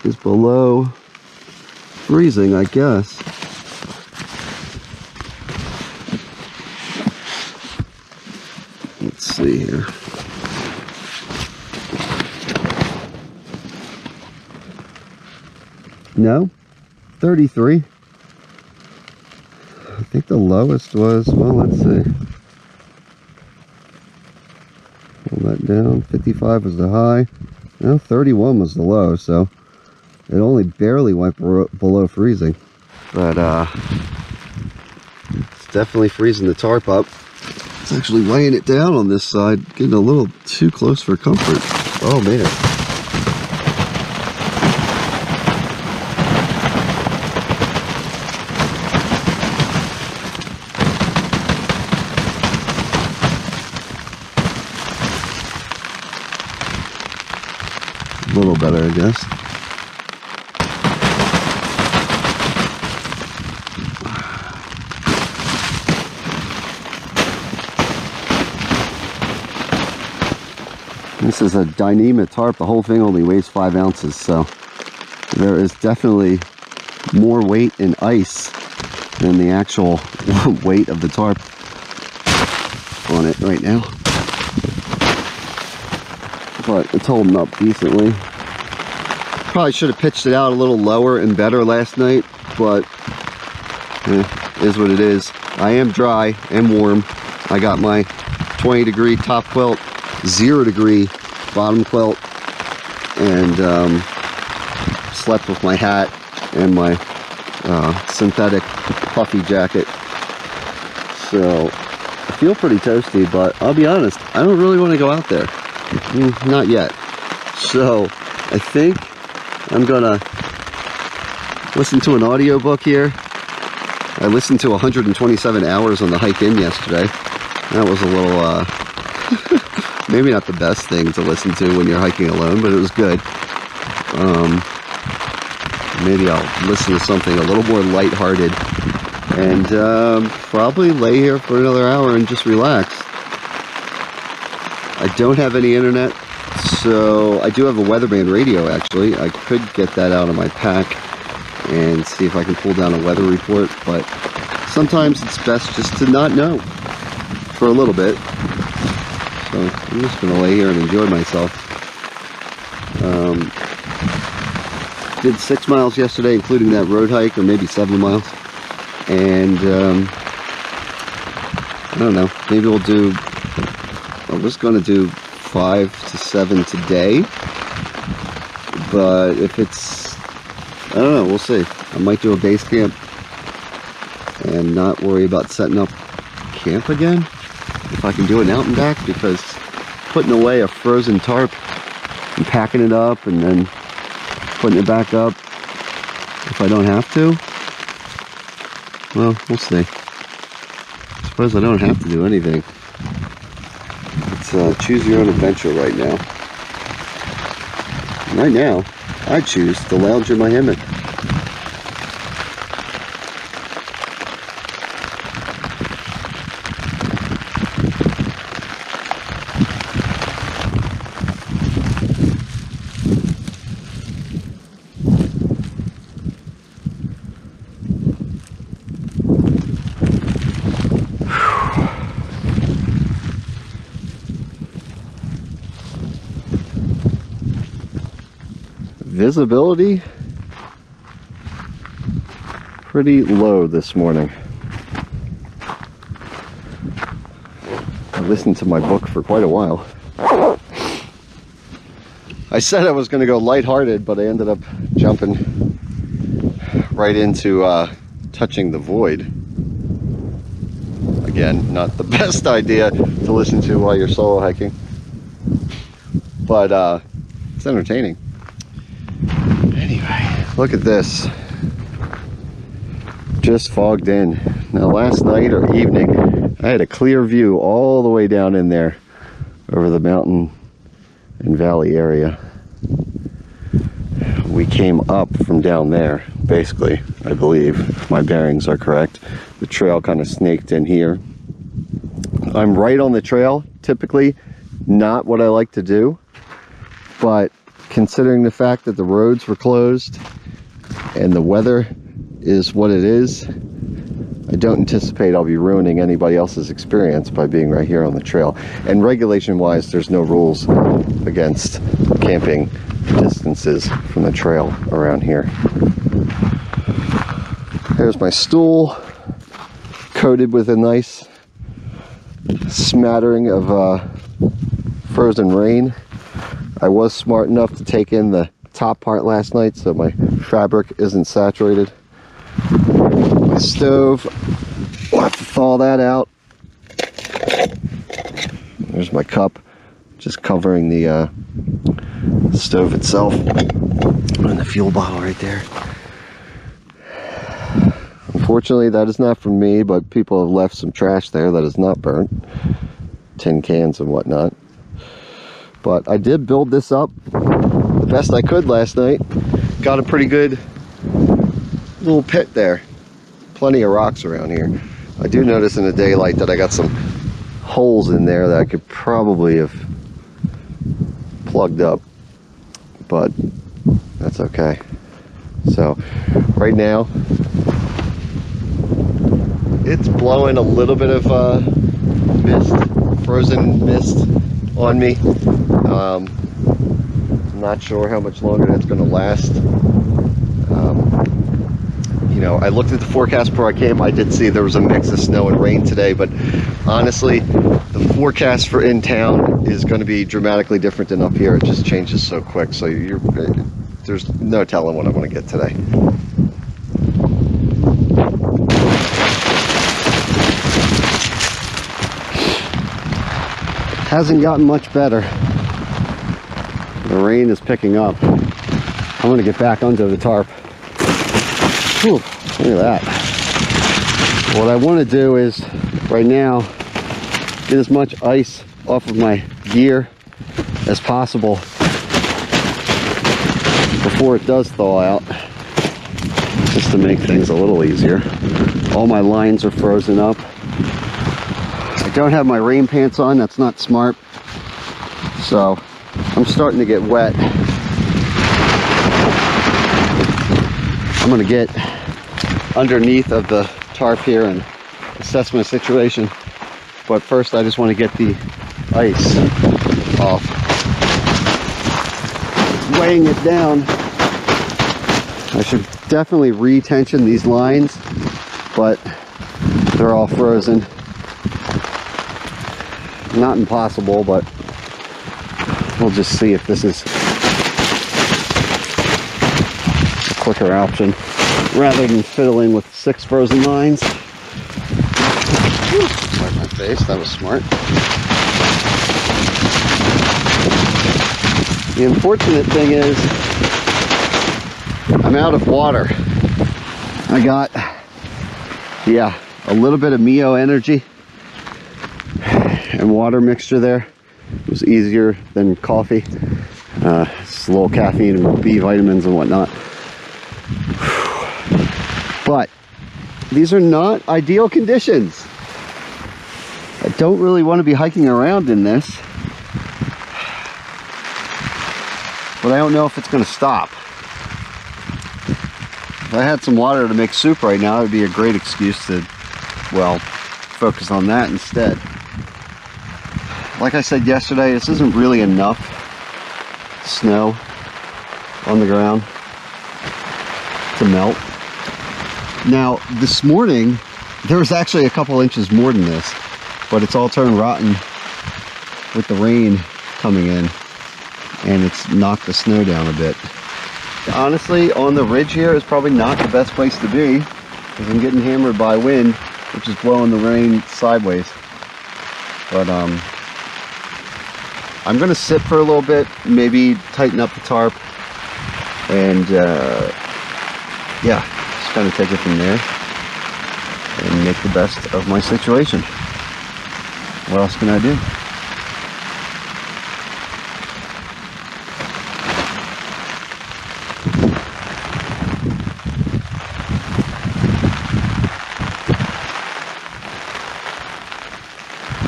is below freezing, I guess. Let's see here. No, 33. I think the lowest was, well, let's see. Pull that down. 55 was the high. No, 31 was the low, so it only barely went below freezing. But it's definitely freezing the tarp up. It's actually laying it down on this side, getting a little too close for comfort. Oh man. A little better, I guess. This is a Dyneema tarp. The whole thing only weighs 5 ounces, so there is definitely more weight in ice than the actual weight of the tarp on it right now. But it's holding up decently. Probably should have pitched it out a little lower and better last night, but is what it is. I am dry and warm. I got my 20-degree top quilt, 0-degree bottom quilt, and slept with my hat and my synthetic puffy jacket. So I feel pretty toasty, but I'll be honest, I don't really want to go out there. Not yet. So I think I'm gonna listen to an audiobook here. I listened to 127 hours on the hike in yesterday. That was a little maybe not the best thing to listen to when you're hiking alone, but it was good. Maybe I'll listen to something a little more lighthearted and probably lay here for another hour and just relax. I don't have any internet, so I do have a Weatherman radio actually. I could get that out of my pack and see if I can pull down a weather report, but sometimes it's best just to not know for a little bit. So I'm just going to lay here and enjoy myself. Did 6 miles yesterday, including that road hike, or maybe 7 miles. And I don't know, maybe we'll do, I was going to do 5 to 7 today, but if it's, I don't know, we'll see. I might do a base camp and not worry about setting up camp again, if I can do it out and back, because putting away a frozen tarp and packing it up and then putting it back up if I don't have to, well, we'll see. I suppose I don't have to do anything. It's choose your own adventure right now. Right now, I choose to lounge in my hammock. Visibility pretty low this morning. I listened to my book for quite a while. I said I was going to go lighthearted, but I ended up jumping right into touching the void. Again, not the best idea to listen to while you're solo hiking, but it's entertaining. Anyway, look at this. Just fogged in. Now last night or evening, I had a clear view all the way down in there over the mountain and valley area. We came up from down there, basically, I believe, if my bearings are correct. The trail kind of snaked in here. I'm right on the trail, typically not what I like to do, but considering the fact that the roads were closed and the weather is what it is, I don't anticipate I'll be ruining anybody else's experience by being right here on the trail. And regulation wise, there's no rules against camping distances from the trail around here. There's my stool, coated with a nice smattering of frozen rain. I was smart enough to take in the top part last night so my fabric isn't saturated. My stove, we'll have to thaw that out. There's my cup, just covering the stove itself, and the fuel bottle right there. Unfortunately, that is not from me, but people have left some trash there that is not burnt, tin cans and whatnot. But I did build this up the best I could last night. Got a pretty good little pit there. Plenty of rocks around here. I do notice in the daylight that I got some holes in there that I could probably have plugged up, but that's okay. So right now it's blowing a little bit of mist, frozen mist on me. I'm not sure how much longer that's going to last. You know, I looked at the forecast before I came. I did see there was a mix of snow and rain today, but honestly, the forecast for in town is going to be dramatically different than up here. It just changes so quick, so there's no telling what I'm going to get today. Hasn't gotten much better. The rain is picking up. I'm going to get back under the tarp. Whew, look at that. What I want to do is, right now, get as much ice off of my gear as possible before it does thaw out, just to make things a little easier. All my lines are frozen up. I don't have my rain pants on. That's not smart. So I'm starting to get wet. I'm going to get underneath of the tarp here and assess my situation. But first I just want to get the ice off. Weighing it down. I should definitely re-tension these lines, but they're all frozen. Not impossible, but we'll just see if this is a quicker option rather than fiddling with 6 frozen lines. Sorry, my face, that was smart. The unfortunate thing is I'm out of water. I got, yeah, a little bit of Mio energy and water mixture there. It was easier than coffee. It's a little caffeine and B vitamins and whatnot. But these are not ideal conditions. I don't really want to be hiking around in this, but I don't know if it's going to stop. If I had some water to make soup right now, it would be a great excuse to, well, focus on that instead. Like I said yesterday, this isn't really enough snow on the ground to melt. Now, this morning, there was actually a couple inches more than this, but it's all turned rotten with the rain coming in. and it's knocked the snow down a bit. Honestly, on the ridge here is probably not the best place to be, because I'm getting hammered by wind, which is blowing the rain sideways. But I'm gonna sit for a little bit, maybe tighten up the tarp, and yeah, just kind of take it from there and make the best of my situation. What else can I do?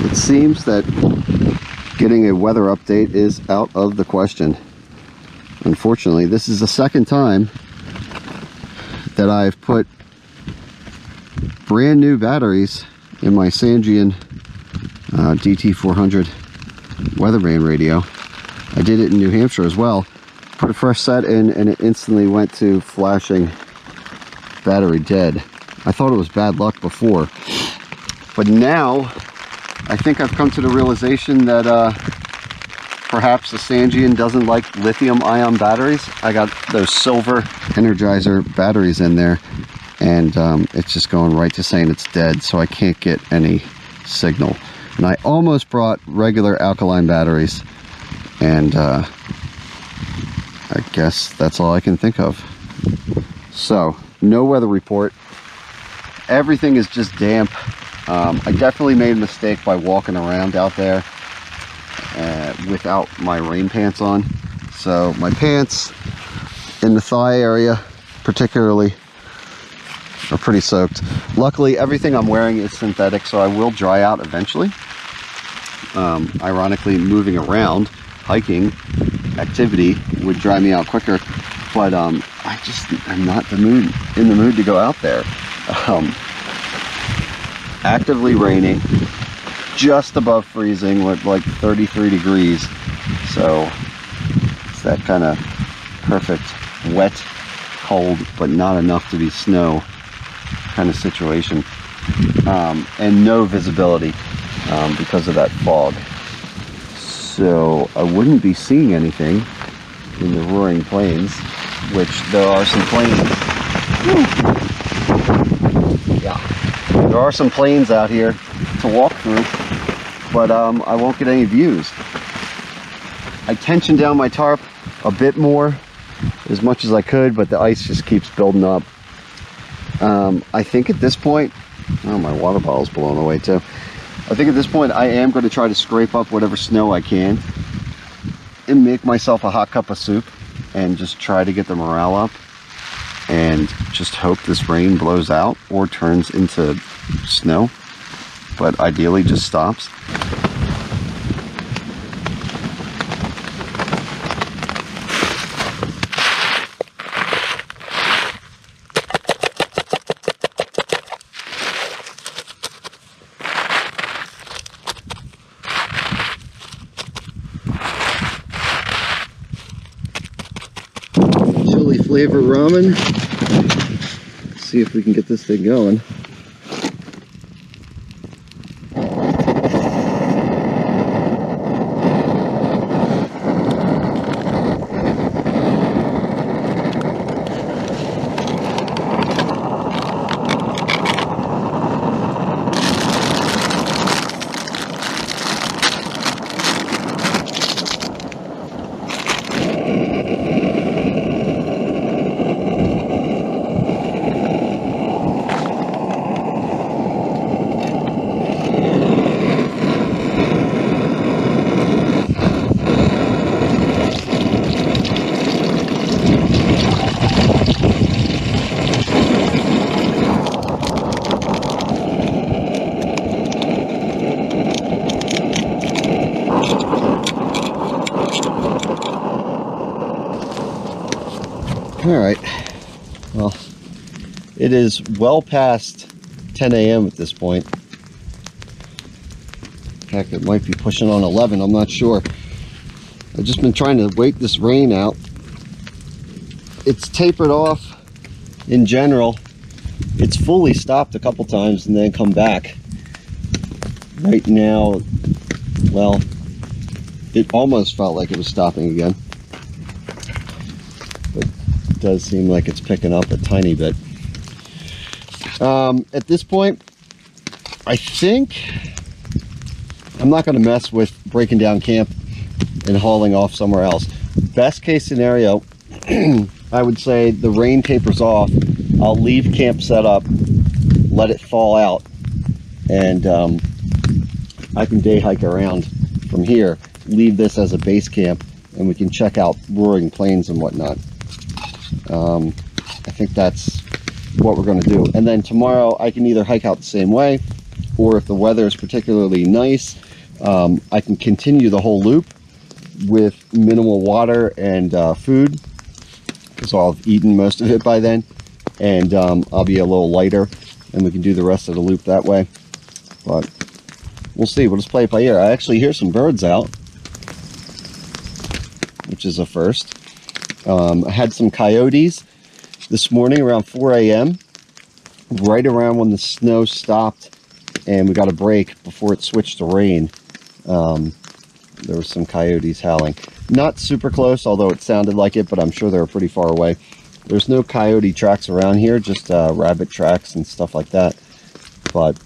It seems that getting a weather update is out of the question. Unfortunately, this is the second time that I've put brand new batteries in my Sangian DT400 weatherman radio. I did it in New Hampshire as well. Put a fresh set in and it instantly went to flashing battery dead. I thought it was bad luck before, but now I think I've come to the realization that perhaps the Sangian doesn't like lithium-ion batteries. I got those silver Energizer batteries in there, and it's just going right to saying it's dead, so I can't get any signal. And I almost brought regular alkaline batteries, and I guess that's all I can think of. So, no weather report. Everything is just damp. I definitely made a mistake by walking around out there without my rain pants on. So my pants in the thigh area particularly are pretty soaked. Luckily, everything I'm wearing is synthetic, so I will dry out eventually. Ironically, moving around, hiking activity would dry me out quicker, but I'm not in the mood to go out there. Actively raining, just above freezing with like 33 degrees, so it's that kind of perfect wet, cold, but not enough to be snow kind of situation, and no visibility because of that fog. So I wouldn't be seeing anything in the roaring plains, which there are some plains. Yeah. There are some plains out here to walk through, but I won't get any views. I tensioned down my tarp a bit more, as much as I could, but the ice just keeps building up. I think at this point, oh, my water bottle's blowing away too. I think at this point I am going to try to scrape up whatever snow I can and make myself a hot cup of soup and just try to get the morale up and just hope this rain blows out or turns into snow, but ideally just stops. Chili flavor ramen. Let's see if we can get this thing going. All right, well, it is well past 10 a.m. at this point. In fact, it might be pushing on 11, I'm not sure. I've just been trying to wait this rain out. It's tapered off in general. It's fully stopped a couple times and then come back. Right now, well, it almost felt like it was stopping again. It does seem like it's picking up a tiny bit. At this point, I think I'm not going to mess with breaking down camp and hauling off somewhere else. Best case scenario, I would say the rain tapers off. I'll leave camp set up, let it fall out, and I can day hike around from here, leave this as a base camp, and we can check out roaring plains and whatnot. I think that's what we're going to do. And then tomorrow I can either hike out the same way, or if the weather is particularly nice, I can continue the whole loop with minimal water and food, because I'll have eaten most of it by then, and I'll be a little lighter, and we can do the rest of the loop that way. But we'll see. We'll just play it by ear. I actually hear some birds out, which is a first. I had some coyotes this morning around 4 a.m. right around when the snow stopped and we got a break before it switched to rain. There were some coyotes howling. Not super close, although it sounded like it, but I'm sure they were pretty far away. There's no coyote tracks around here, just rabbit tracks and stuff like that. But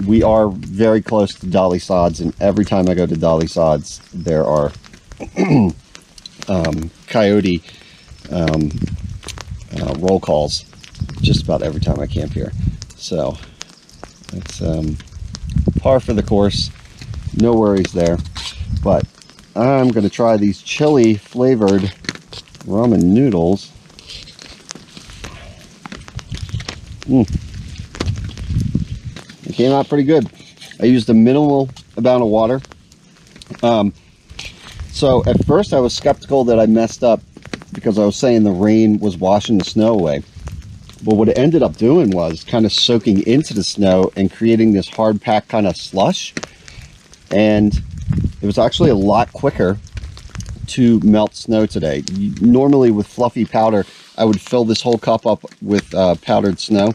we are very close to Dolly Sods, and every time I go to Dolly Sods, there are coyote roll calls just about every time I camp here. So it's par for the course, no worries there. But I'm going to try these chili flavored ramen noodles. It came out pretty good. I used a minimal amount of water. So at first I was skeptical that I messed up because I was saying the rain was washing the snow away. But what it ended up doing was kind of soaking into the snow and creating this hard packed kind of slush. And it was actually a lot quicker to melt snow today. Normally with fluffy powder, I would fill this whole cup up with powdered snow,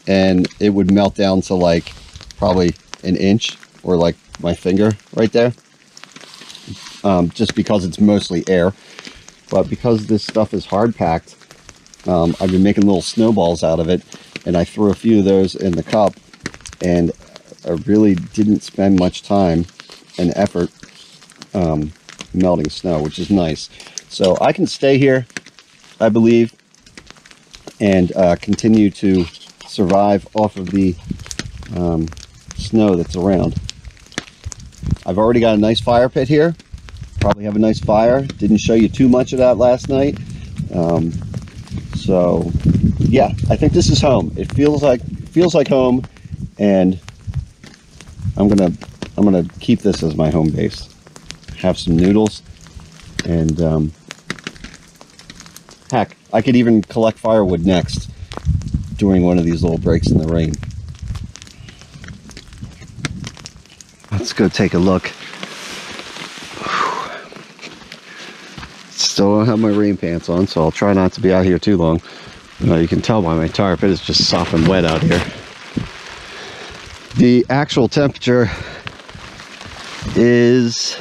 and it would melt down to like probably an inch or like my finger right there. Just because it's mostly air. But because this stuff is hard packed, I've been making little snowballs out of it, and I threw a few of those in the cup, and I really didn't spend much time and effort melting snow, which is nice. So I can stay here, I believe, and continue to survive off of the snow that's around. I've already got a nice fire pit here. Probably have a nice fire. Didn't show you too much of that last night. So yeah, I think this is home. It feels like home, and I'm gonna keep this as my home base. Have some noodles, and heck, I could even collect firewood next during one of these little breaks in the rain. Let's go take a look. Still don't have my rain pants on, so I'll try not to be out here too long. You can tell by my tire pit, it's just sopping wet out here. The actual temperature is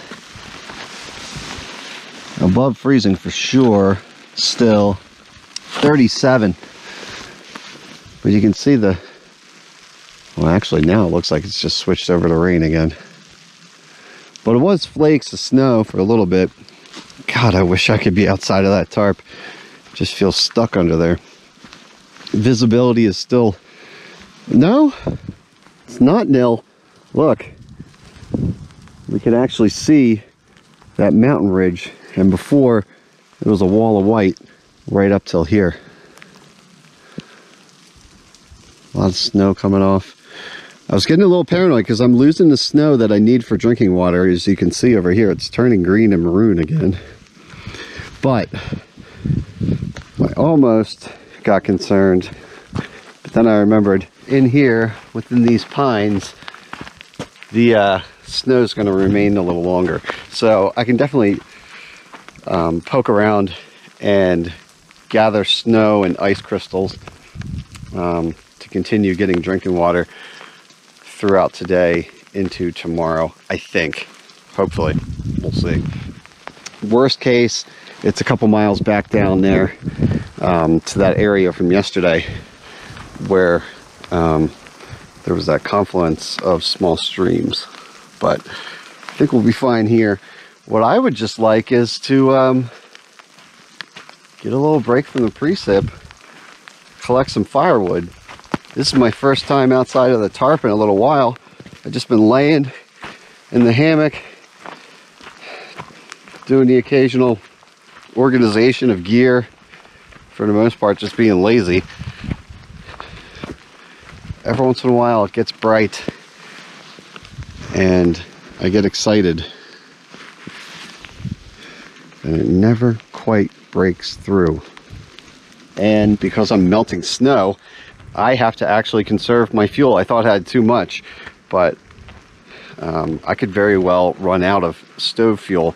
above freezing for sure, still 37. But you can see well, actually now it looks like it's just switched over to rain again. But it was flakes of snow for a little bit. God, I wish I could be outside of that tarp. Just feel stuck under there. Visibility is still... No, it's not nil. Look, we can actually see that mountain ridge. And before, it was a wall of white right up till here. A lot of snow coming off. I was getting a little paranoid because I'm losing the snow that I need for drinking water. As you can see over here, it's turning green and maroon again. But I almost got concerned. But then I remembered in here, within these pines, the snow's going to remain a little longer. So I can definitely poke around and gather snow and ice crystals to continue getting drinking water throughout today into tomorrow, I think. Hopefully. We'll see. Worst case, It's a couple miles back down there to that area from yesterday where there was that confluence of small streams. But I think we'll be fine here. What I would just like is to get a little break from the precip, collect some firewood. This is my first time outside of the tarp in a little while. I've just been laying in the hammock, doing the occasional organization of gear, for the most part just being lazy. Every once in a while it gets bright and I get excited, and it never quite breaks through. And because I'm melting snow, I have to actually conserve my fuel. I thought I had too much, but I could very well run out of stove fuel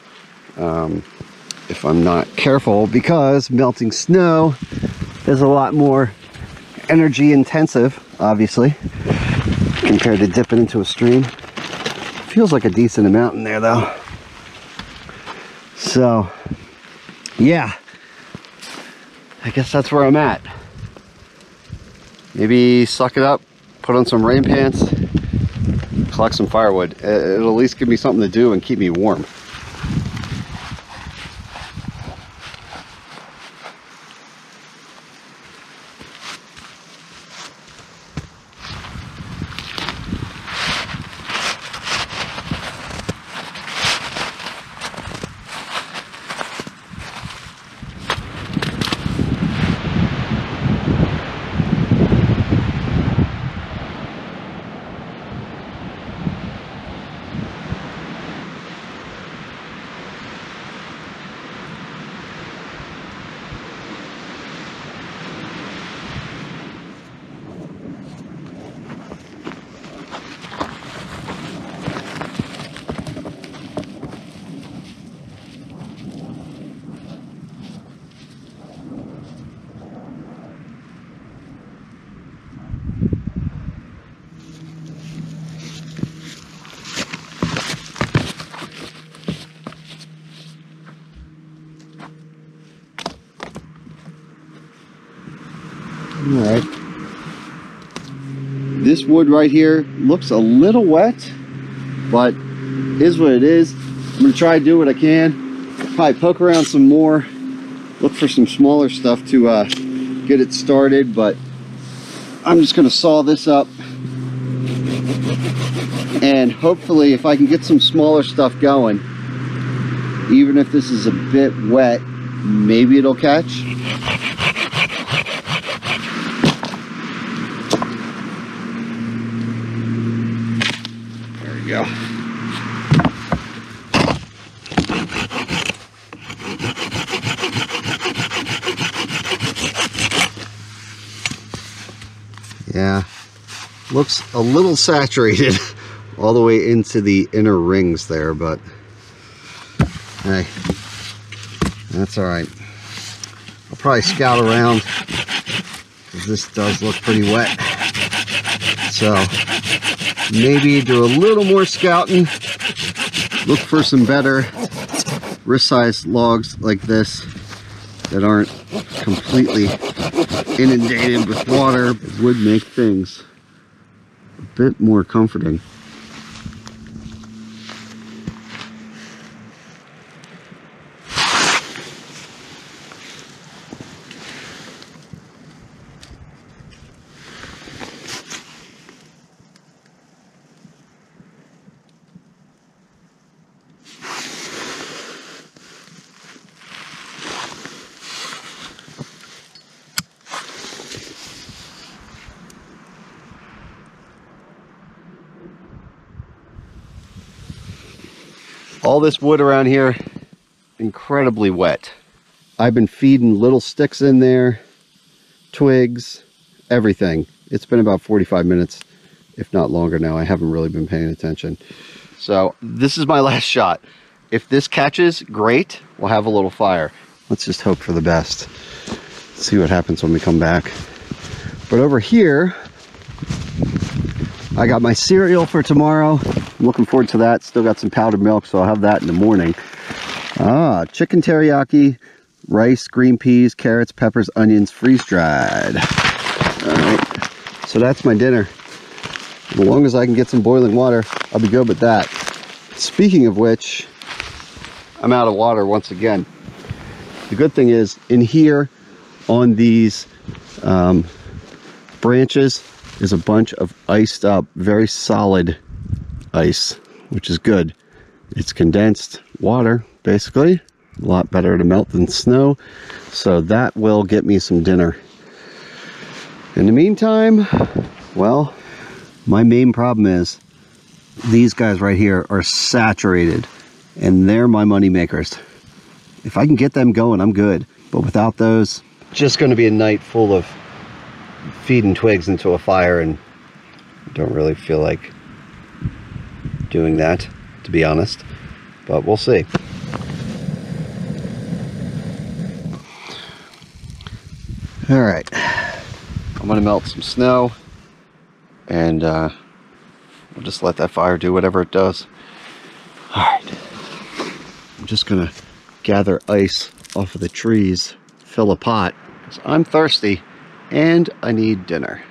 if I'm not careful, because melting snow is a lot more energy intensive, obviously, compared to dipping into a stream. Feels like a decent amount in there though. So yeah, I guess that's where I'm at. Maybe suck it up, put on some rain pants, collect some firewood. It'll at least give me something to do and keep me warm. Alright. This wood right here looks a little wet, but is what it is. I'm going to try to do what I can. Probably poke around some more. Look for some smaller stuff to get it started, but I'm just going to saw this up. And hopefully if I can get some smaller stuff going, even if this is a bit wet, maybe it'll catch. Go. Yeah, looks a little saturated all the way into the inner rings there, but hey, that's all right. I'll probably scout around because this does look pretty wet, so maybe do a little more scouting, look for some better wrist-sized logs like this that aren't completely inundated with water. It would make things a bit more comforting. All this wood around here, incredibly wet. I've been feeding little sticks in there, twigs, everything. It's been about 45 minutes, if not longer now. I haven't really been paying attention. So this is my last shot. If this catches, great, we'll have a little fire. Let's just hope for the best. See what happens when we come back. But over here, I got my cereal for tomorrow. I'm looking forward to that. Still got some powdered milk, so I'll have that in the morning. Chicken teriyaki, rice, green peas, carrots, peppers, onions, freeze-dried. All right, so that's my dinner. As long as I can get some boiling water, I'll be good with that. Speaking of which, I'm out of water once again. The good thing is, in here on these branches is a bunch of iced up, very solid ice, which is good. It's condensed water, basically. A lot better to melt than snow. So that will get me some dinner. In the meantime, well, my main problem is these guys right here are saturated, and they're my money makers. If I can get them going, I'm good. But without those, just going to be a night full of feeding twigs into a fire, and I don't really feel like doing that, to be honest. But we'll see. All right, I'm going to melt some snow, and we'll just let that fire do whatever it does. All right, I'm just going to gather ice off of the trees, fill a pot, because I'm thirsty and I need dinner.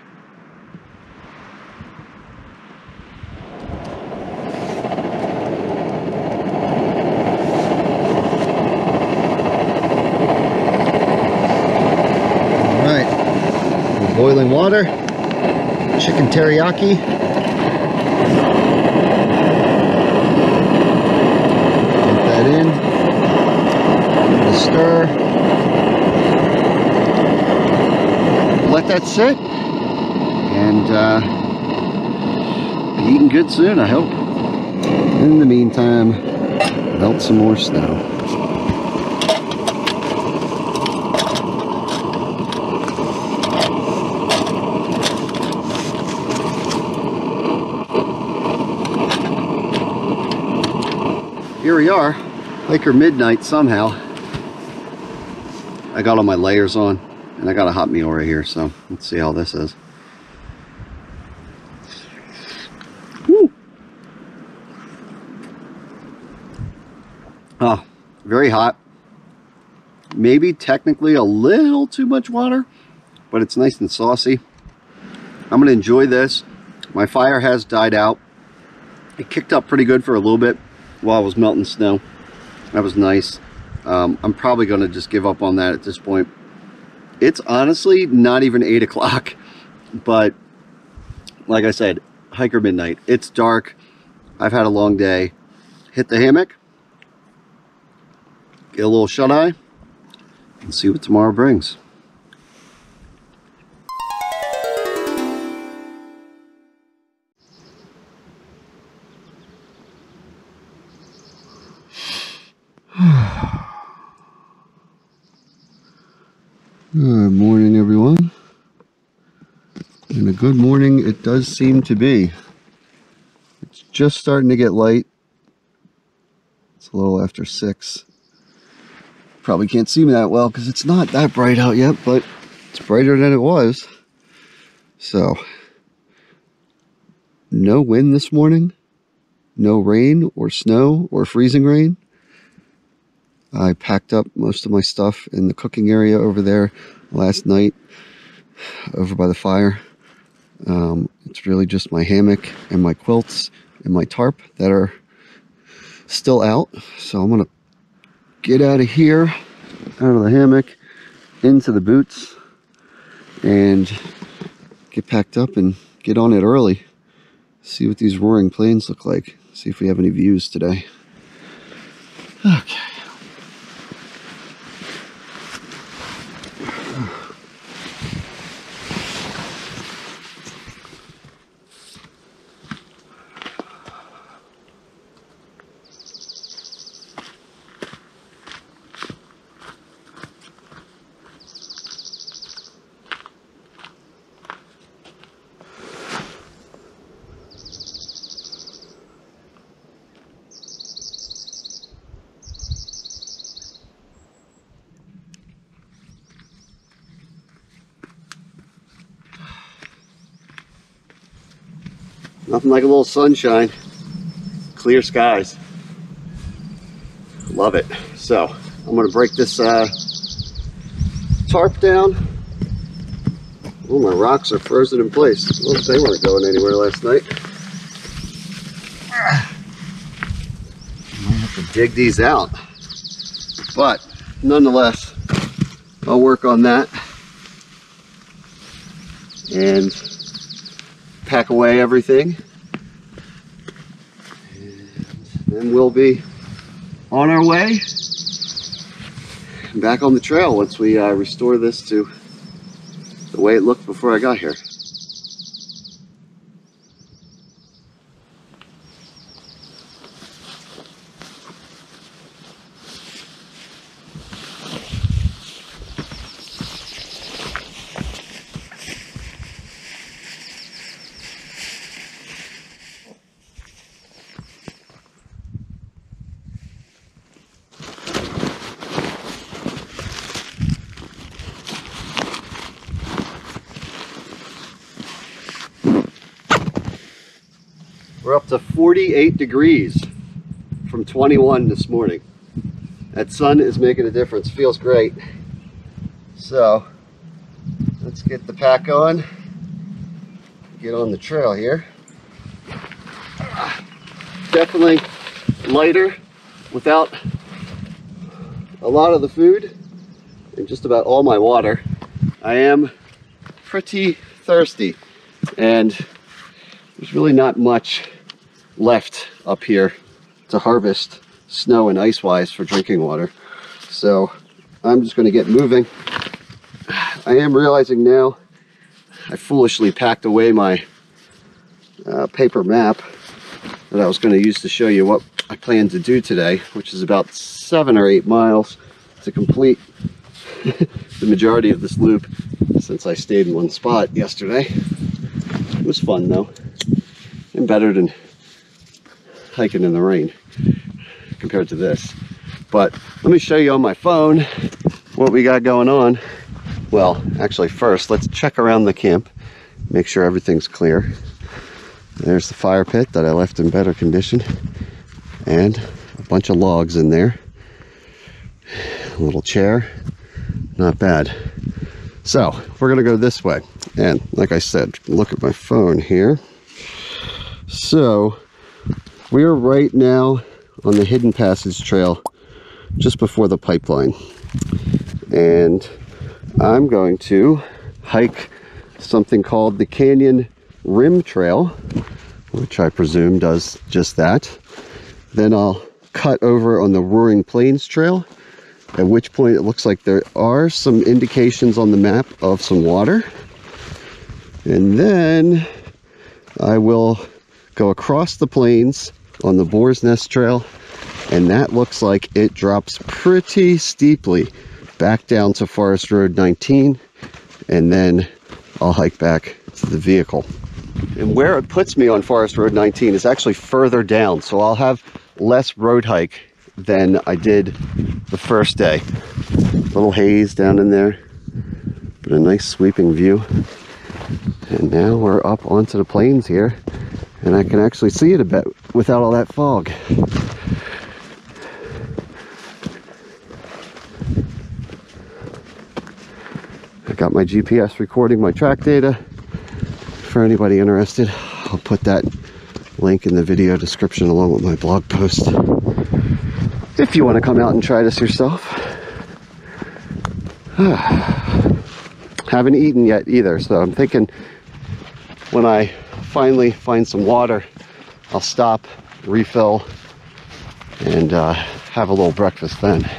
All right, boiling water, chicken teriyaki. Get that in. Stir, let that sit, and be eating good soon, I hope. In the meantime, melt some more snow. Here we are, Hiker midnight somehow. I got all my layers on, and I got a hot meal right here, so let's see how this is. Woo. Oh, very hot. Maybe technically a little too much water, but it's nice and saucy. I'm gonna enjoy this. My fire has died out. It kicked up pretty good for a little bit while I was melting snow. That was nice. I'm probably going to just give up on that at this point. It's honestly not even 8 o'clock, but like I said, hiker midnight. It's dark. I've had a long day. Hit the hammock, get a little shut-eye, and see what tomorrow brings. Good morning, everyone, and a good morning it does seem to be. It's just starting to get light. It's a little after 6. Probably can't see me that well because it's not that bright out yet, but it's brighter than it was. So, no wind this morning, no rain or snow or freezing rain. I packed up most of my stuff in the cooking area over there last night, over by the fire. It's really just my hammock and my quilts and my tarp that are still out. So I'm gonna get out of here, out of the hammock, into the boots, and get packed up and get on it early. See what these roaring plains look like. See if we have any views today. Okay. Nothing like a little sunshine, clear skies. Love it. So I'm going to break this tarp down. Oh, my rocks are frozen in place. Well, they weren't going anywhere last night. Might have to dig these out. But nonetheless, I'll work on that and pack away everything. And then we'll be on our way back on the trail once we restore this to the way it looked before I got here. We're up to 48 degrees from 21 this morning. That sun is making a difference. Feels great. So let's get the pack on. Get on the trail here. Definitely lighter without a lot of the food and just about all my water. I am pretty thirsty and there's really not much left up here to harvest snow and ice wise for drinking water. So I'm just going to get moving. I am realizing now I foolishly packed away my paper map that I was going to use to show you what I plan to do today, which is about 7 or 8 miles to complete the majority of this loop since I stayed in one spot yesterday. It was fun though, and better than hiking in the rain compared to this. But let me show you on my phone what we got going on. Well, actually first let's check around the camp, make sure everything's clear. There's the fire pit that I left in better condition and a bunch of logs in there. A little chair, not bad. So we're gonna go this way, and like I said, look at my phone here. So we're right now on the Hidden Passage Trail just before the pipeline, and I'm going to hike something called the Canyon Rim Trail, which I presume does just that. Then I'll cut over on the Roaring Plains Trail, at which point it looks like there are some indications on the map of some water. And then I will go across the plains on the Boar's Nest Trail, and that looks like it drops pretty steeply back down to Forest Road 19, and then I'll hike back to the vehicle. And where it puts me on Forest Road 19 is actually further down, so I'll have less road hike than I did the first day. A little haze down in there, but a nice sweeping view. And now we're up onto the plains here, and I can actually see it a bit without all that fog. I got my GPS recording my track data. For anybody interested, I'll put that link in the video description along with my blog post if you want to come out and try this yourself. Haven't eaten yet either, so I'm thinking when I finally find some water, I'll stop, refill, and have a little breakfast then.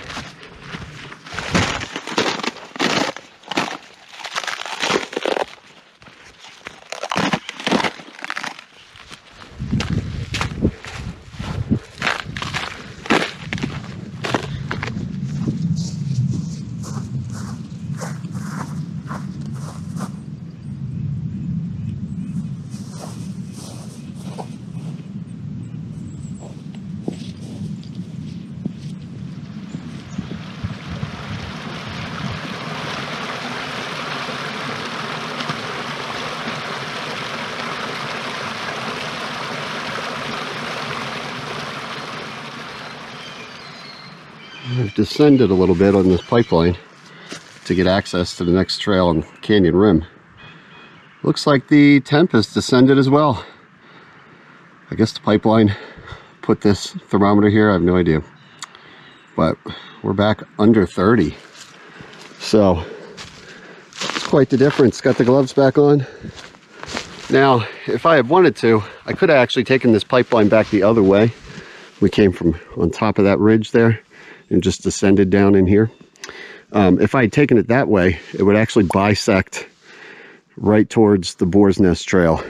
I've descended a little bit on this pipeline to get access to the next trail on Canyon Rim. Looks like the temp has descended as well. I guess the pipeline put this thermometer here, I have no idea. But we're back under 30. So it's quite the difference. Got the gloves back on. Now, if I had wanted to, I could have actually taken this pipeline back the other way. We came from on top of that ridge there and just descended down in here. If I had taken it that way, it would actually bisect right towards the Boar's Nest Trail.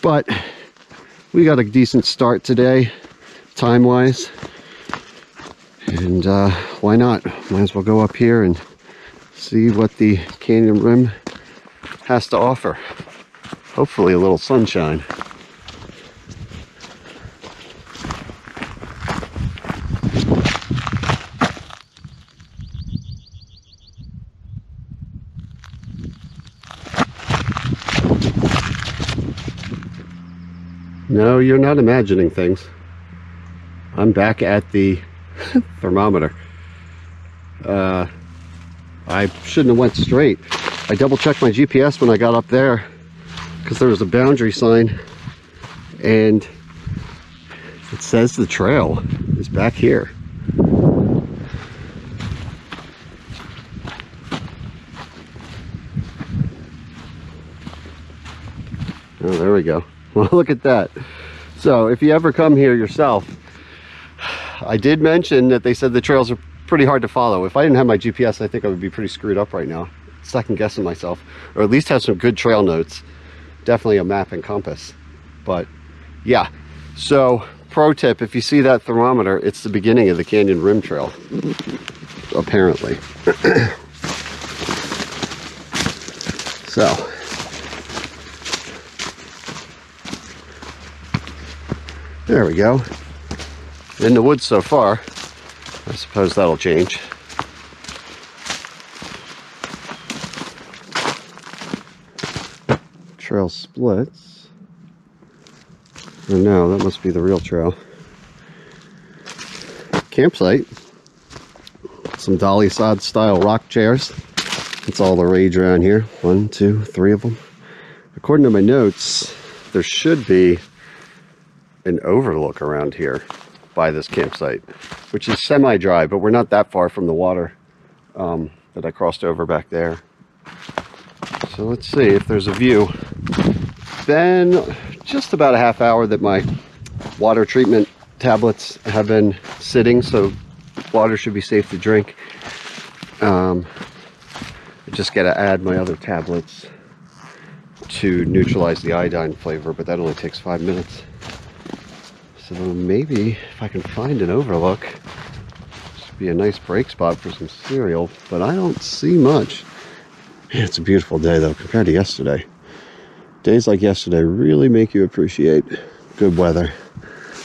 But we got a decent start today, time-wise. And why not? Might as well go up here and see what the Canyon Rim has to offer. Hopefully a little sunshine. No, you're not imagining things. I'm back at the thermometer. I shouldn't have went straight. I double checked my GPS when I got up there because there was a boundary sign and it says the trail is back here. Oh, there we go. Well, look at that. So if you ever come here yourself, I did mention that they said the trails are pretty hard to follow. If I didn't have my GPS, I think I would be pretty screwed up right now. Second guessing myself, or at least have some good trail notes. Definitely a map and compass. But yeah, so pro tip, if you see that thermometer, it's the beginning of the Canyon Rim Trail, apparently. So there we go. In the woods so far. I suppose that'll change. Trail splits. Oh no, that must be the real trail. Campsite. Some dolly sod style rock chairs. It's all the rage around here. 1, 2, 3 of them. According to my notes, there should be an overlook around here by this campsite, which is semi-dry, but we're not that far from the water that I crossed over back there. So let's see if there's a view. Been just about a half hour that my water treatment tablets have been sitting, so water should be safe to drink. I just got to add my other tablets to neutralize the iodine flavor, but that only takes 5 minutes. So maybe if I can find an overlook, this would be a nice break spot for some cereal, but I don't see much. Man, it's a beautiful day though compared to yesterday. Days like yesterday really make you appreciate good weather.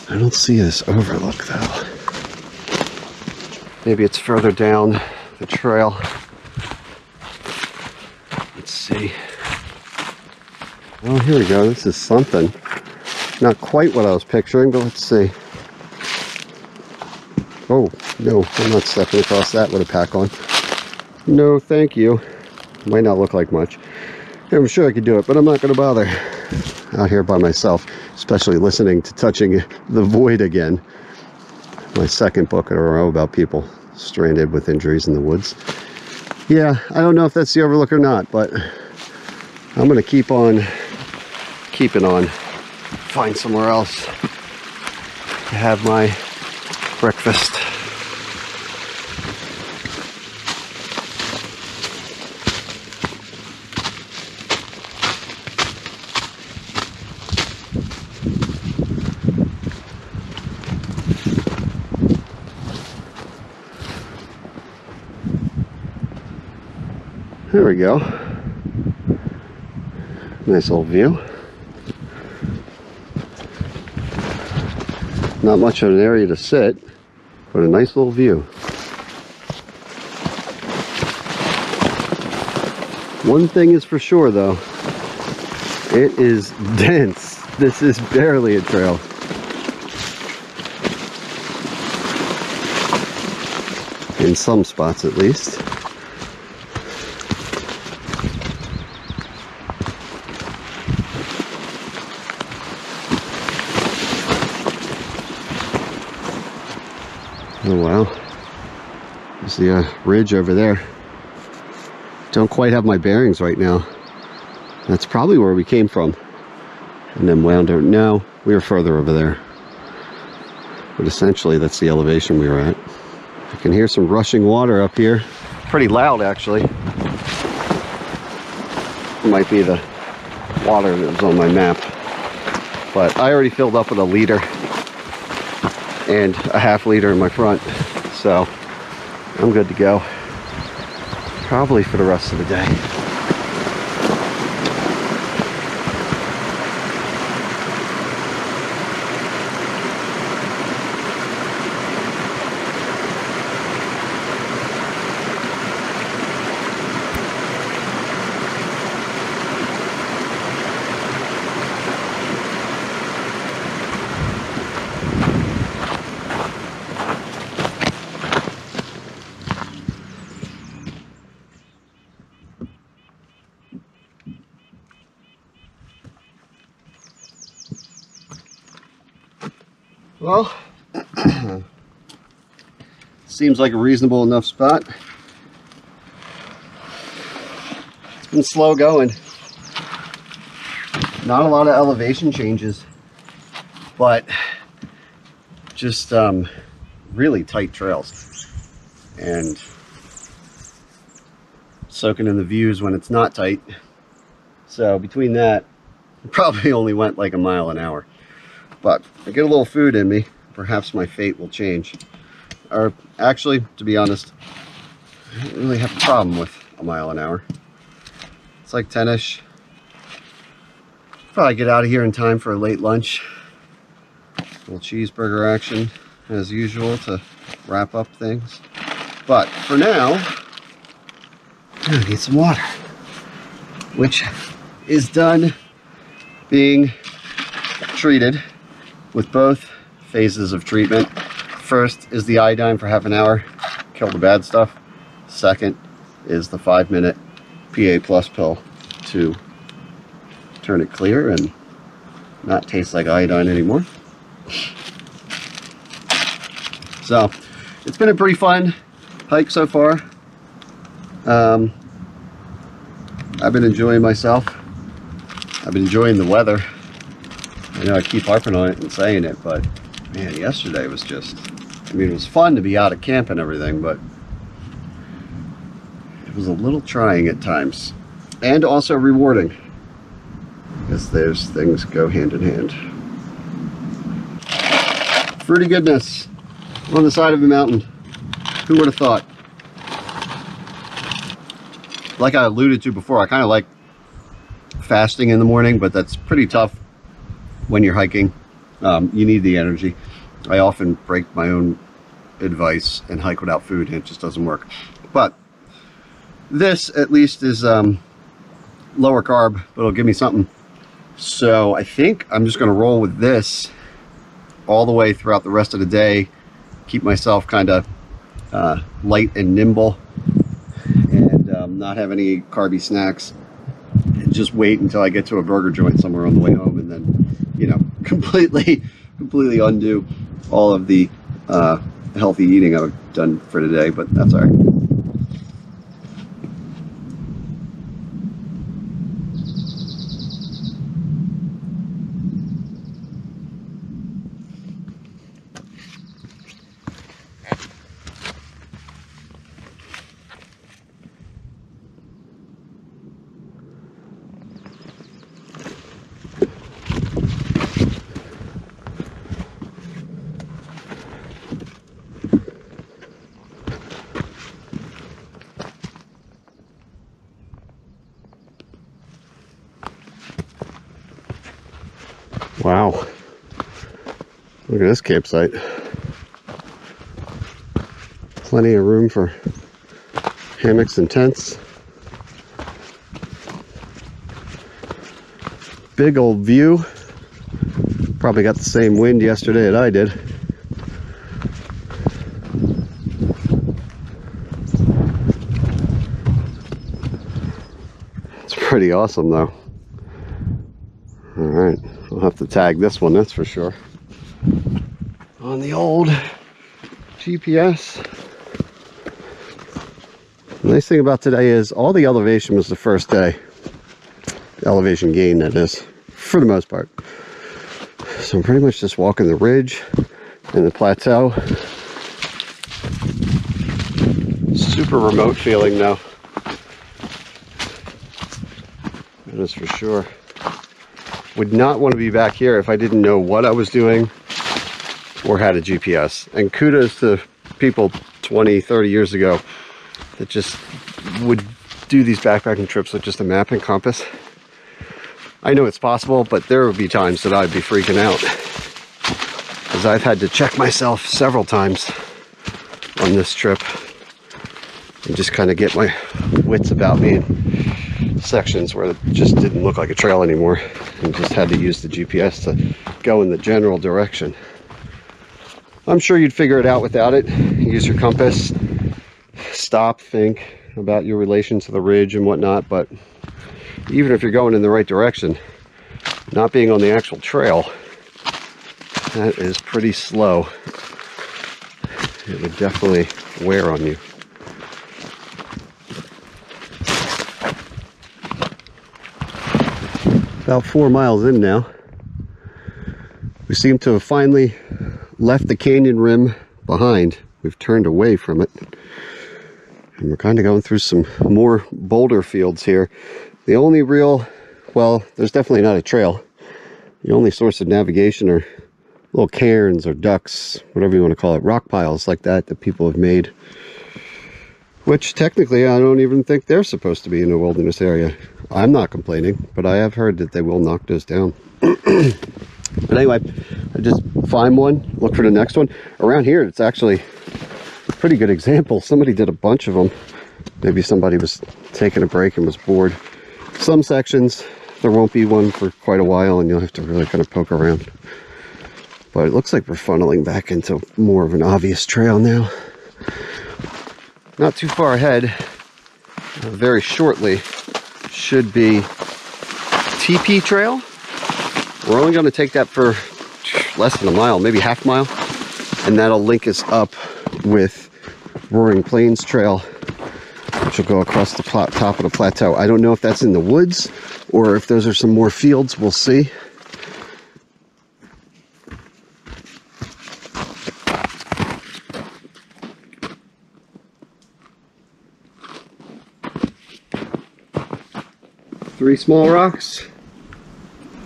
I don't see this overlook though. Maybe it's further down the trail. Let's see. Oh, here we go. This is something. Not quite what I was picturing, but let's see. Oh, no, I'm not stepping across that with a pack on. No, thank you. Might not look like much. I'm sure I could do it, but I'm not going to bother out here by myself, especially listening to Touching the Void again. My second book in a row about people stranded with injuries in the woods. Yeah, I don't know if that's the overlook or not, but I'm going to keep on keeping on. Find somewhere else to have my breakfast. There we go. Nice little view. Not much of an area to sit, but a nice little view. One thing is for sure though, it is dense. This is barely a trail. In some spots at least. Oh wow. There's the ridge over there. Don't quite have my bearings right now. That's probably where we came from. And then wound over. No, we were further over there. But essentially that's the elevation we were at. I can hear some rushing water up here. Pretty loud actually. It might be the water that was on my map. But I already filled up with 1 liter and a ½ liter in my front. So I'm good to go. Probably for the rest of the day. Well, seems like a reasonable enough spot. It's been slow going. Not a lot of elevation changes, but just really tight trails. And soaking in the views when it's not tight. So between that, probably only went like a mile an hour. But I get a little food in me, perhaps my fate will change. Or actually, to be honest, I don't really have a problem with a mile an hour. It's like 10-ish. Probably get out of here in time for a late lunch. A little cheeseburger action as usual to wrap up things. But for now, I'm gonna get some water, which is done being treated with both phases of treatment. First is the iodine for ½ hour, kill the bad stuff. Second is the 5-minute PA+ pill to turn it clear and not taste like iodine anymore. So it's been a pretty fun hike so far. I've been enjoying myself. I've been enjoying the weather. I know I keep harping on it and saying it, but man, yesterday was just, I mean, it was fun to be out at camp and everything, but it was a little trying at times. And also rewarding, because those things go hand in hand. Fruity goodness on the side of a mountain. Who would have thought? Like I alluded to before, I kind of like fasting in the morning, but that's pretty tough when you're hiking. You need the energy. I often break my own advice and hike without food, and it just doesn't work. But this at least is lower carb, but it'll give me something. So I think I'm just going to roll with this all the way throughout the rest of the day. Keep myself kind of light and nimble, and not have any carby snacks. And just wait until I get to a burger joint somewhere on the way home, and then, you know, completely undo all of the healthy eating I've done for today. But that's all right. Wow, look at this campsite. Plenty of room for hammocks and tents. Big old view. Probably got the same wind yesterday that I did. It's pretty awesome though. All right, I'll have to tag this one, that's for sure. On the old GPS. The nice thing about today is all the elevation was the first day. Elevation gain, that is, for the most part. So I'm pretty much just walking the ridge and the plateau. Super remote feeling though. That is for sure. Would not want to be back here if I didn't know what I was doing or had a GPS. And kudos to people 20, 30 years ago that just would do these backpacking trips with just a map and compass. I know it's possible, but there would be times that I'd be freaking out, because I've had to check myself several times on this trip and just kind of get my wits about me in sections where it just didn't look like a trail anymore, and just had to use the GPS to go in the general direction. I'm sure you'd figure it out without it. Use your compass, stop, think about your relation to the ridge and whatnot, but even if you're going in the right direction, not being on the actual trail, that is pretty slow. It would definitely wear on you. About 4 miles in now. We seem to have finally left the canyon rim behind. We've turned away from it. And we're kind of going through some more boulder fields here. The only real, well, there's definitely not a trail. The only source of navigation are little cairns or ducks, whatever you want to call it, rock piles like that that people have made. Which technically I don't even think they're supposed to be in a wilderness area. I'm not complaining, but I have heard that they will knock those down. But anyway, I just find one, look for the next one. Around here, it's actually a pretty good example. Somebody did a bunch of them. Maybe somebody was taking a break and was bored. Some sections, there won't be one for quite a while, and you'll have to really kind of poke around. But it looks like we're funneling back into more of an obvious trail now. Not too far ahead, very shortly, should be TP Trail. We're only going to take that for less than a mile, maybe half mile, and that'll link us up with Roaring Plains Trail, which will go across the top of the plateau. I don't know if that's in the woods or if those are some more fields. We'll see. Three small rocks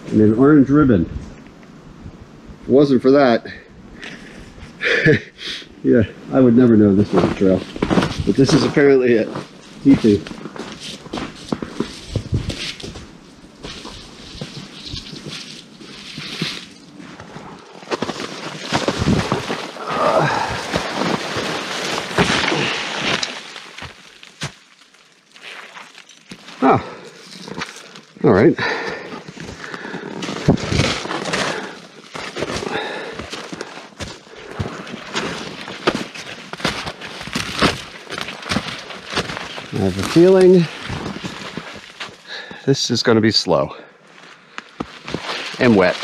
and an orange ribbon. If it wasn't for that, yeah, I would never know this was a trail. But this is apparently it. TP. Oh, all right. I have a feeling this is going to be slow and wet.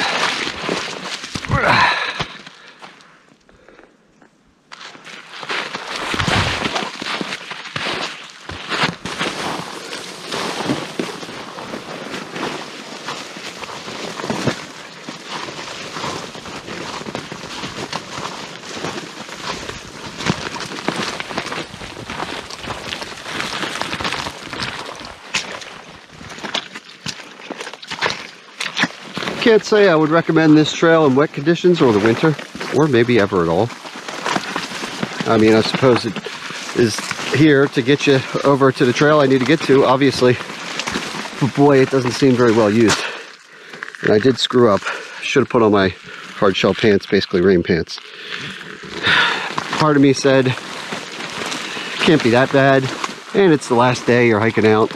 Can't say I would recommend this trail in wet conditions or the winter, or maybe ever at all. I mean, I suppose it is here to get you over to the trail I need to get to, obviously, but boy, it doesn't seem very well used. And I did screw up. Should have put on my hard shell pants, basically rain pants. Part of me said, can't be that bad, and it's the last day you're hiking out.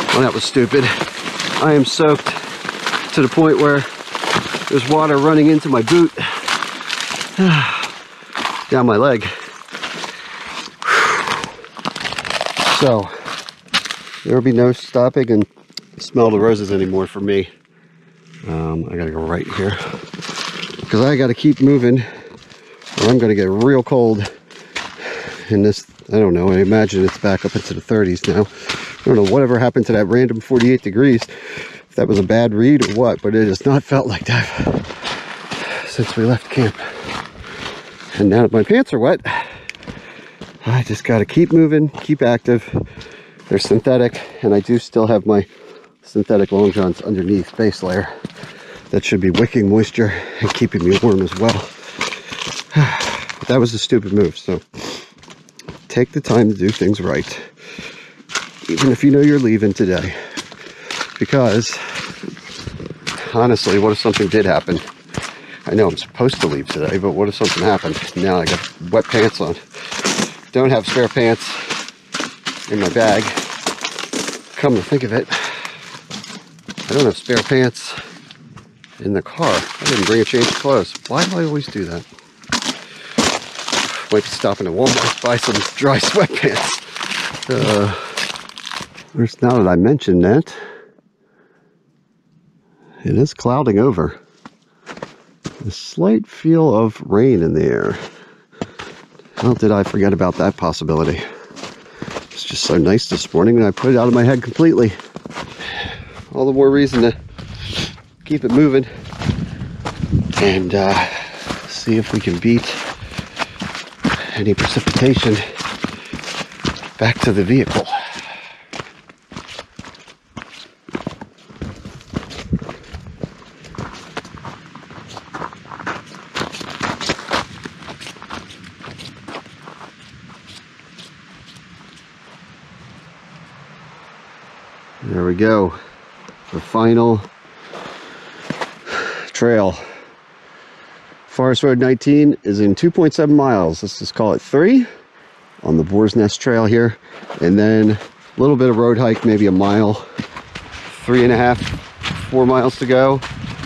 Well, that was stupid. I am soaked to the point where there's water running into my boot, down my leg. So there'll be no stopping and smell the roses anymore for me. I gotta go right here because I gotta keep moving or I'm going to get real cold in this. I don't know, I imagine it's back up into the 30s now. I don't know whatever happened to that random 48 degrees, if that was a bad read or what, but it has not felt like that since we left camp. And now that my pants are wet, I just got to keep moving, keep active. They're synthetic, and I do still have my synthetic long johns underneath base layer that should be wicking moisture and keeping me warm as well. But that was a stupid move, so take the time to do things right, even if you know you're leaving today. Because honestly, what if something did happen? I know I'm supposed to leave today, but what if something happened? Now I got wet pants on. Don't have spare pants in my bag. Come to think of it, I don't have spare pants in the car. I didn't bring a change of clothes. Why do I always do that? Might be stopping at Walmart to buy some dry sweatpants. Now that I mentioned that, it is clouding over. A slight feel of rain in the air. How did I forget about that possibility? It's just so nice this morning and I put it out of my head completely. All the more reason to keep it moving and see if we can beat any precipitation back to the vehicle. There we go. The final trail. Forest Road 19 is in 2.7 miles. Let's just call it 3 on the Boar's Nest Trail here. And then a little bit of road hike, maybe a mile, 3.5, 4 miles to go.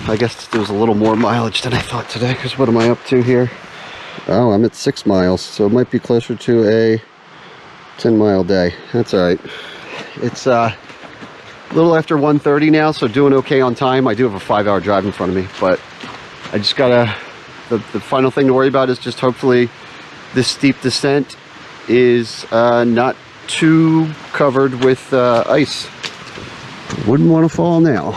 I guess there's a little more mileage than I thought today, because what am I up to here? Oh, I'm at 6 miles, so it might be closer to a 10-mile day. That's all right. It's a little after 1:30 now, so doing okay on time. I do have a 5-hour drive in front of me, but I just gotta, the final thing to worry about is just hopefully this steep descent is not too covered with ice. Wouldn't want to fall now.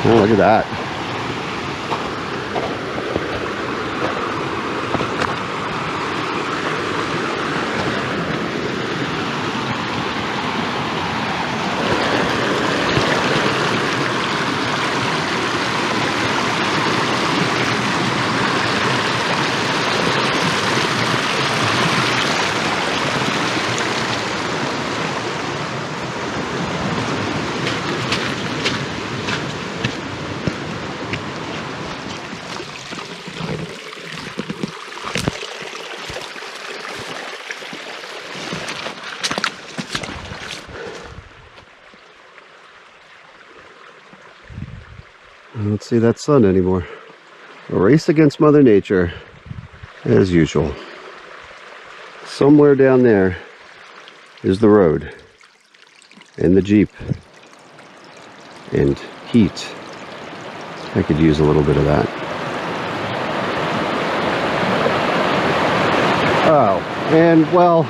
Oh, look at that. I don't see that sun anymore. A race against Mother Nature, as usual. Somewhere down there is the road, and the Jeep, and heat. I could use a little bit of that. Oh, and well,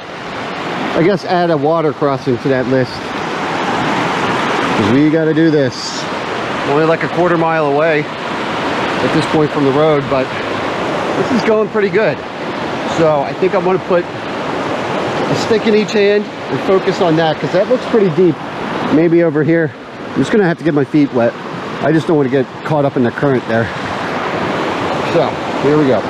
I guess add a water crossing to that list, because we got to do this. Only like a quarter mile away at this point from the road, but this is going pretty good. So I think I'm going to put a stick in each hand and focus on that, because that looks pretty deep. Maybe over here. I'm just going to have to get my feet wet. I just don't want to get caught up in the current there. So here we go.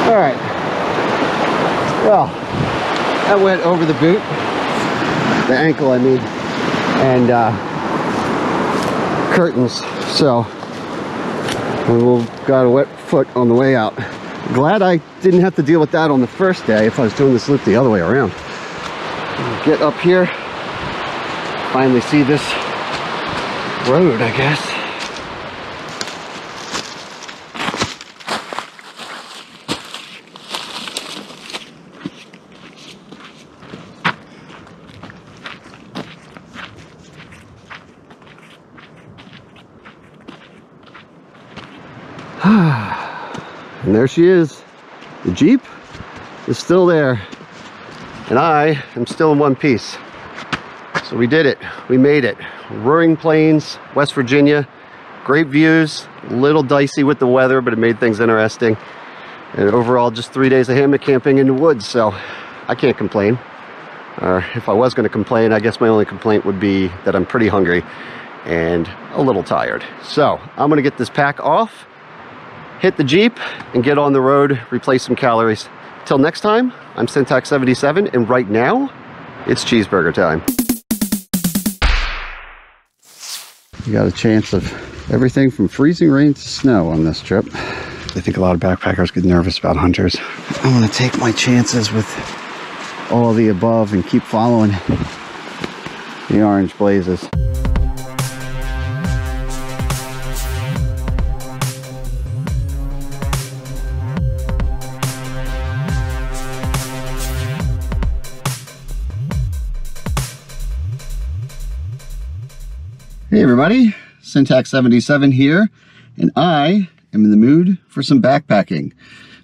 All right, well, that went over the boot, the ankle I mean, and curtains, so we've got a wet foot on the way out. Glad I didn't have to deal with that on the first day if I was doing this loop the other way around. Get up here, finally see this road, I guess. And there she is. The Jeep is still there. And I am still in one piece. So we did it. We made it. Roaring Plains, West Virginia. Great views. A little dicey with the weather, but it made things interesting. And overall, just 3 days of hammock camping in the woods. So I can't complain. Or if I was going to complain, I guess my only complaint would be that I'm pretty hungry and a little tired. So I'm going to get this pack off, hit the Jeep, and get on the road, replace some calories. Till next time, I'm Syntax77, and right now, it's cheeseburger time. You got a chance of everything from freezing rain to snow on this trip. I think a lot of backpackers get nervous about hunters. I'm going to take my chances with all the above and keep following the orange blazes. Hey everybody, Syntax77 here, and I am in the mood for some backpacking.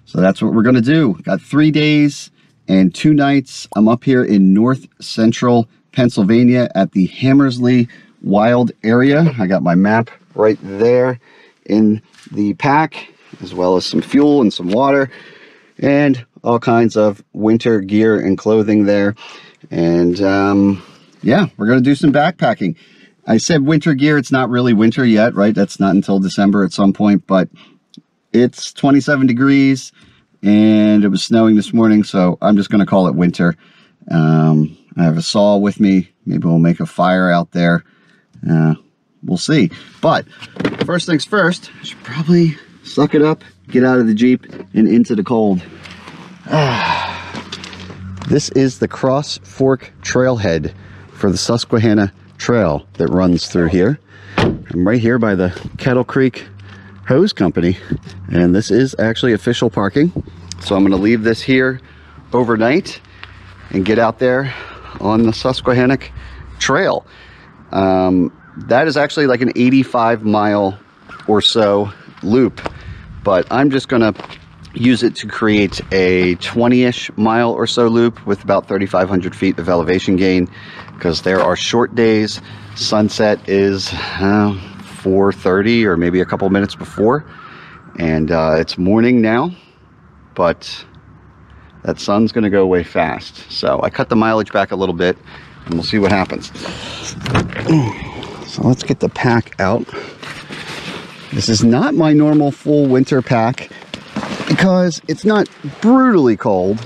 So that's what we're gonna do. Got 3 days and 2 nights. I'm up here in north central Pennsylvania at the Hammersley Wild area. I got my map right there in the pack, as well as some fuel and some water, and all kinds of winter gear and clothing there. And yeah, we're gonna do some backpacking. I said winter gear, it's not really winter yet, right? That's not until December at some point, but it's 27 degrees and it was snowing this morning, so I'm just gonna call it winter. I have a saw with me. Maybe we'll make a fire out there. We'll see. But first things first, I should probably suck it up, get out of the Jeep and into the cold. This is the Cross Fork Trailhead for the Susquehanna Trail that runs through here. I'm right here by the Kettle Creek Hose Company, and this is actually official parking. So I'm going to leave this here overnight and get out there on the Susquehanna Trail. That is actually like an 85-mile or so loop, but I'm just going to use it to create a 20-ish mile or so loop with about 3,500 feet of elevation gain, because there are short days. Sunset is 4:30 or maybe a couple minutes before, and it's morning now, but that sun's gonna go away fast. So I cut the mileage back a little bit and we'll see what happens. So let's get the pack out. This is not my normal full winter pack because it's not brutally cold.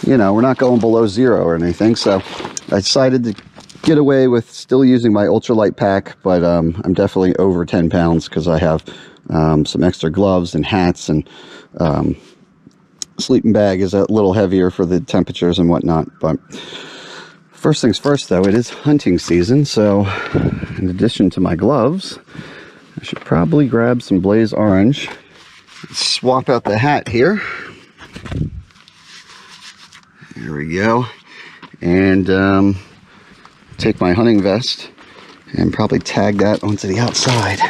You know, we're not going below 0 or anything, so I decided to get away with still using my ultralight pack, but I'm definitely over 10 pounds because I have some extra gloves and hats, and sleeping bag is a little heavier for the temperatures and whatnot. But first things first, though, it is hunting season, so in addition to my gloves, I should probably grab some Blaze Orange. Swap out the hat here. There we go. And take my hunting vest and probably tag that onto the outside,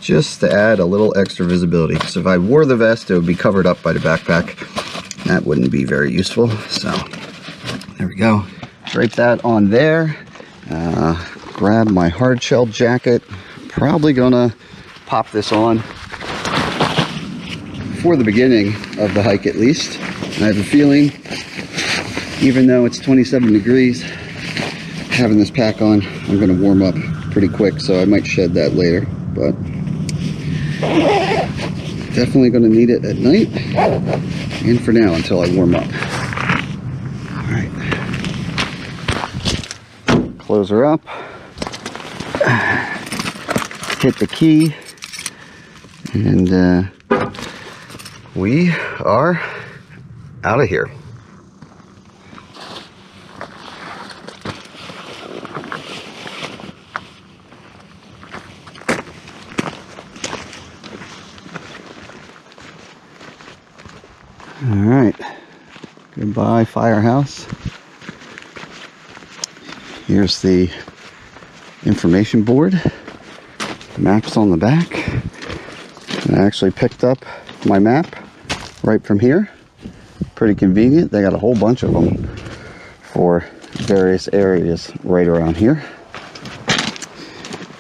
just to add a little extra visibility, because if I wore the vest it would be covered up by the backpack. That wouldn't be very useful. So there we go, drape that on there. Grab my hard shell jacket. Probably gonna pop this on for the beginning of the hike at least. And I have a feeling, even though it's 27 degrees, having this pack on, I'm going to warm up pretty quick, so I might shed that later, but definitely going to need it at night and for now until I warm up. All right, close her up, hit the key, and we are out of here. All right, goodbye firehouse. Here's the information board, maps on the back,
I actually picked up my map right from here. Pretty convenient. They got a whole bunch of them for various areas right around here.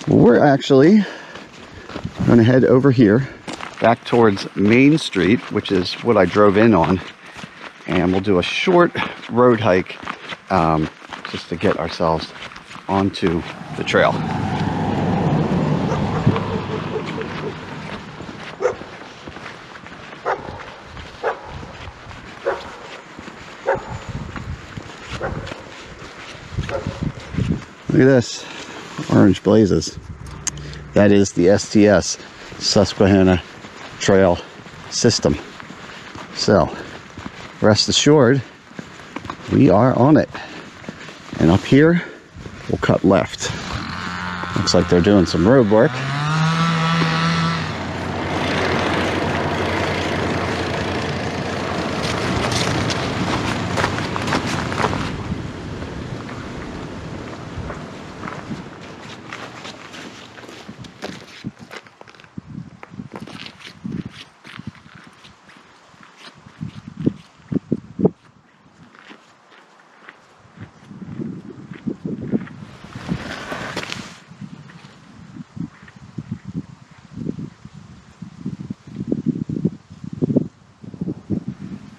We're actually going to head over here back towards Main Street, which is what I drove in on, and we'll do a short road hike just to get ourselves onto the trail. Look at this, orange blazes. That is the STS, Susquehanna Trail System. So, rest assured, we are on it. And up here, we'll cut left. Looks like they're doing some road work.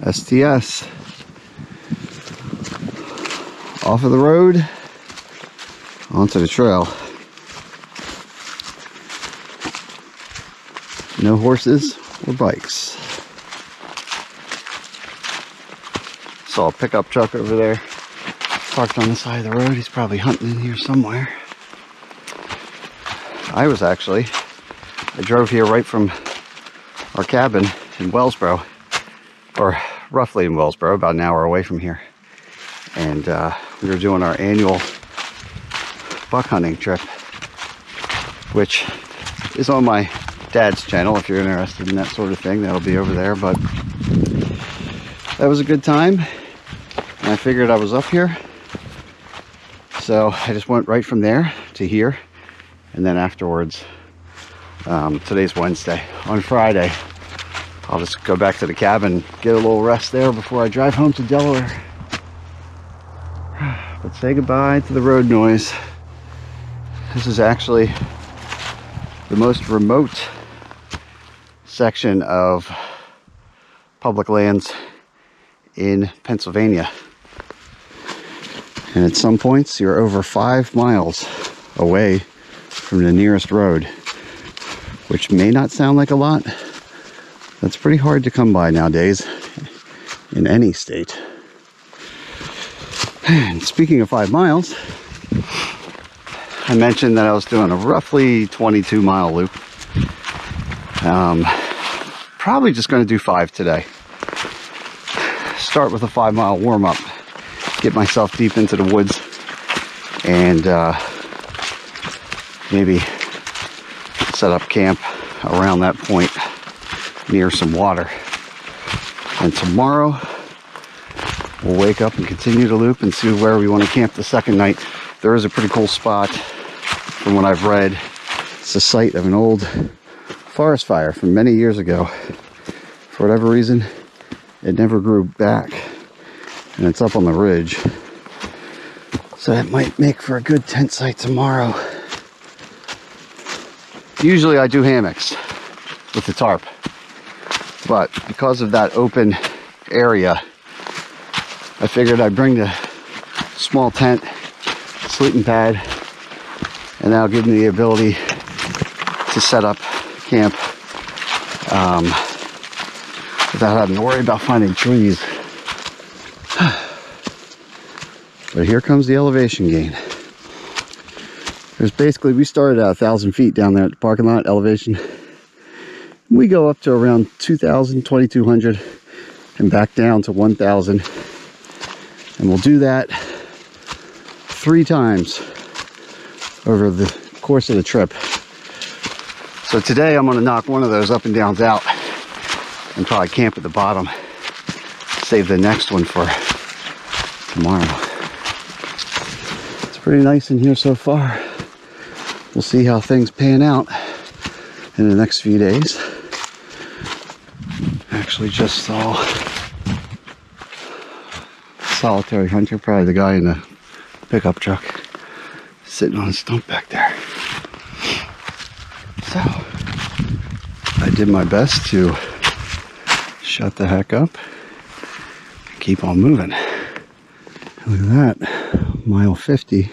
STS off of the road onto the trail. No horses or bikes. Saw a pickup truck over there parked on the side of the road. He's probably hunting in here somewhere. I drove here right from our cabin in Wellsboro, or roughly in Wellsboro, about an hour away from here. And we were doing our annual buck hunting trip, which is on my dad's channel. If you're interested in that sort of thing, that'll be over there. But that was a good time, and I figured I was up here, so I just went right from there to here. And then afterwards, today's Wednesday, on Friday, I'll just go back to the cabin, get a little rest there before I drive home to Delaware. But say goodbye to the road noise. This is actually the most remote section of public lands in Pennsylvania. And at some points, you're over 5 miles away from the nearest road, which may not sound like a lot. That's pretty hard to come by nowadays in any state. And speaking of 5 miles, I mentioned that I was doing a roughly 22-mile loop. Probably just going to do 5 today. Start with a 5-mile warm-up, get myself deep into the woods, and maybe set up camp around that point near some water. And tomorrow we'll wake up and continue to loop and see where we want to camp the second night. There is a pretty cool spot from what I've read. It's the site of an old forest fire from many years ago. For whatever reason, it never grew back, and it's up on the ridge, so that might make for a good tent site tomorrow. Usually I do hammocks with the tarp, but because of that open area, I figured I'd bring the small tent, sleeping pad, and that'll give me the ability to set up camp without having to worry about finding trees. But here comes the elevation gain. There's basically, we started at 1,000 feet down there at the parking lot elevation. We go up to around 2,000, 2,200, and back down to 1,000. And we'll do that 3 times over the course of the trip. So today I'm going to knock one of those up and downs out and probably camp at the bottom. Save the next one for tomorrow. It's pretty nice in here so far. We'll see how things pan out in the next few days. actually just saw solitary hunter, probably the guy in the pickup truck, sitting on a stump back there. So I did my best to shut the heck up and keep on moving. Look at that, mile 50,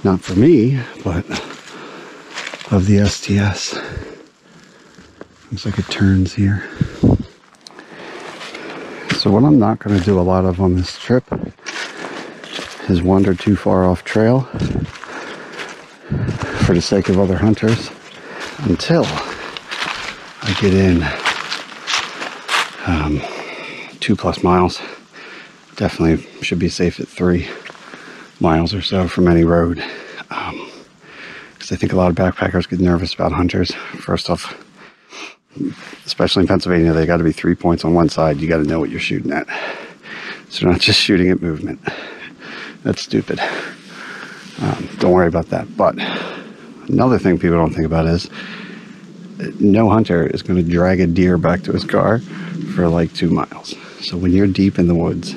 not for me, but of the STS. Looks like it turns here. So what I'm not going to do a lot of on this trip is wander too far off trail for the sake of other hunters until I get in 2+ miles. Definitely should be safe at 3 miles or so from any road. Because I think a lot of backpackers get nervous about hunters. First off, especially in Pennsylvania, they got to be 3 points on one side. You got to know what you're shooting at. So not just shooting at movement. That's stupid. Don't worry about that. But another thing people don't think about is no hunter is going to drag a deer back to his car for like 2 miles. So when you're deep in the woods,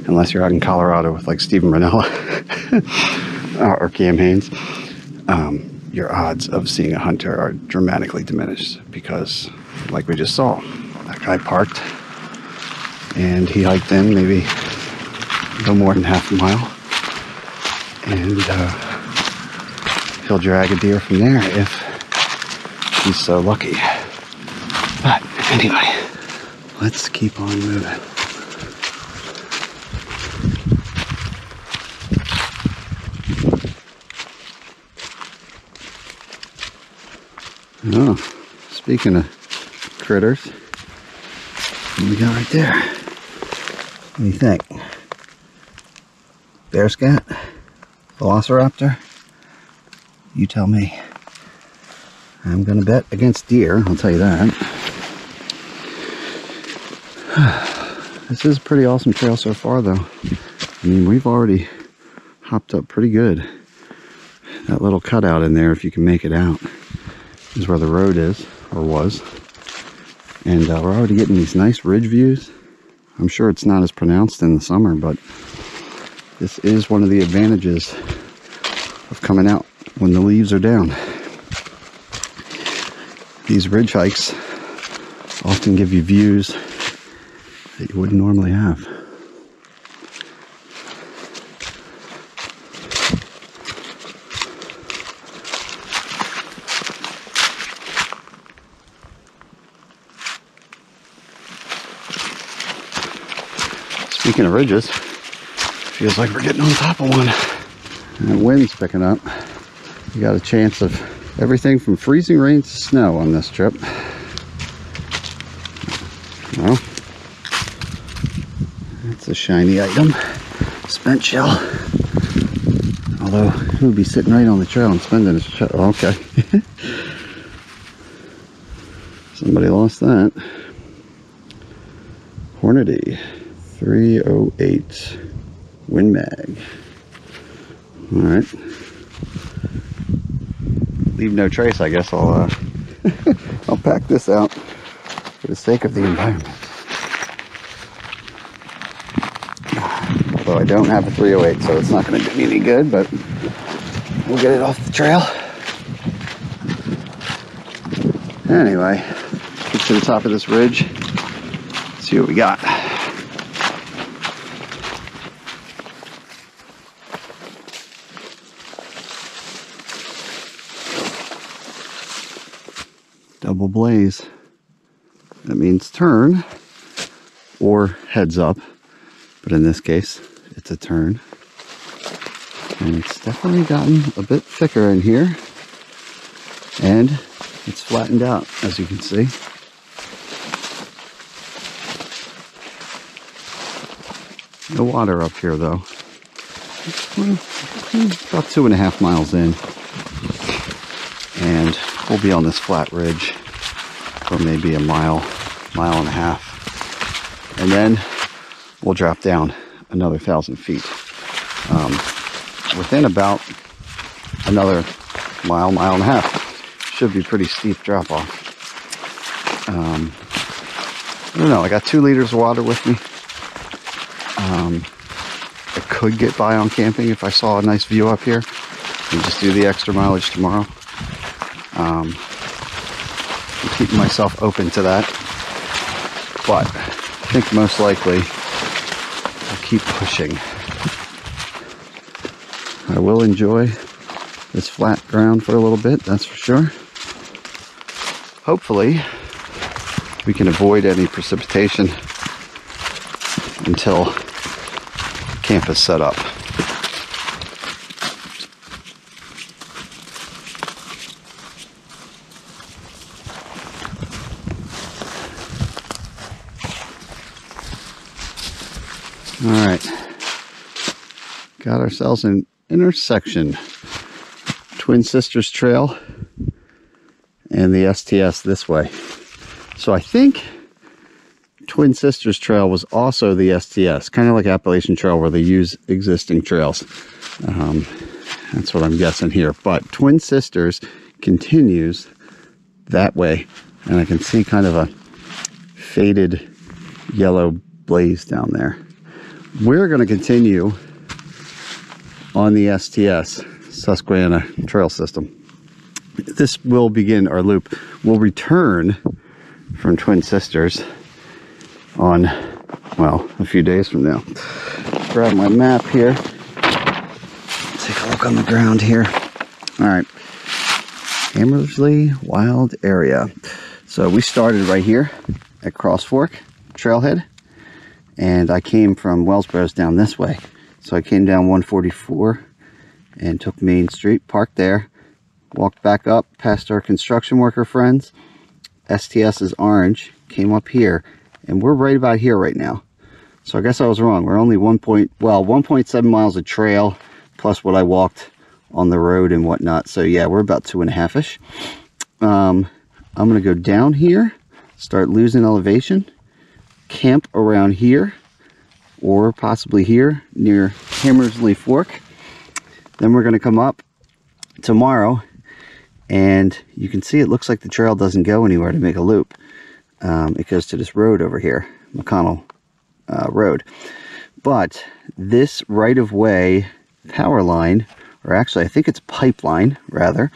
unless you're out in Colorado with like Stephen Ranella or Cam Haynes, your odds of seeing a hunter are dramatically diminished because, like we just saw, that guy parked and he hiked in maybe no more than half a mile, and he'll drag a deer from there if he's so lucky. But anyway, let's keep on moving. Oh, speaking of critters, what we got right there? What do you think? Bear scat? Velociraptor? You tell me. I'm gonna bet against deer, I'll tell you that. This is a pretty awesome trail so far though. I mean, we've already hopped up pretty good. That little cutout in there, if you can make it out, is where the road is, or was. And we're already getting these nice ridge views. I'm sure it's not as pronounced in the summer, but this is one of the advantages of coming out when the leaves are down. These ridge hikes often give you views that you wouldn't normally have. Speaking of ridges, feels like we're getting on top of one. And the wind's picking up. You got a chance of everything from freezing rain to snow on this trip. Well, that's a shiny item. Spent shell. Although, it would be sitting right on the trail and spending his shell. Oh, okay. Somebody lost that. Hornady. 308 Win Mag. Alright. Leave no trace, I guess I'll I'll pack this out for the sake of the environment. Although I don't have a 308, so it's not going to do me any good, but we'll get it off the trail. Anyway, get to the top of this ridge, see what we got. Double blaze. That means turn or heads up, but in this case it's a turn, and it's definitely gotten a bit thicker in here, and it's flattened out, as you can see. No water up here though. About 2.5 miles in, and we'll be on this flat ridge for maybe a mile, mile and a half, and then we'll drop down another 1,000 feet. Within about another mile, mile and a half, should be pretty steep drop off. I don't know, I got 2 liters of water with me. I could get by on camping if I saw a nice view up here and just do the extra mileage tomorrow. I'm keeping myself open to that, but I think most likely I'll keep pushing. I will enjoy this flat ground for a little bit, that's for sure. Hopefully we can avoid any precipitation until camp is set up. All right, got ourselves an intersection. Twin Sisters Trail and the STS this way. So I think Twin Sisters Trail was also the STS, kind of like Appalachian Trail where they use existing trails. That's what I'm guessing here. But Twin Sisters continues that way, and I can see kind of a faded yellow blaze down there. We're going to continue on the STS, Susquehanna Trail System. This will begin our loop. We'll return from Twin Sisters on, well, a few days from now. Grab my map here. Take a look on the ground here. All right, Hammersley Wild Area. So we started right here at Cross Fork Trailhead, and I came from Wellsboro's down this way. So I came down 144 and took Main Street, parked there, walked back up past our construction worker friends. STS is orange, came up here, and we're right about here right now. So I guess I was wrong. We're only 1.7 miles of trail plus what I walked on the road and whatnot. So yeah, we're about 2.5-ish. I'm gonna go down here, start losing elevation, camp around here, or possibly here near Hammersley Fork. Then we're gonna come up tomorrow, and you can see it looks like the trail doesn't go anywhere to make a loop. It goes to this road over here, McConnell Road. But this right-of-way power line, or actually I think it's pipeline rather,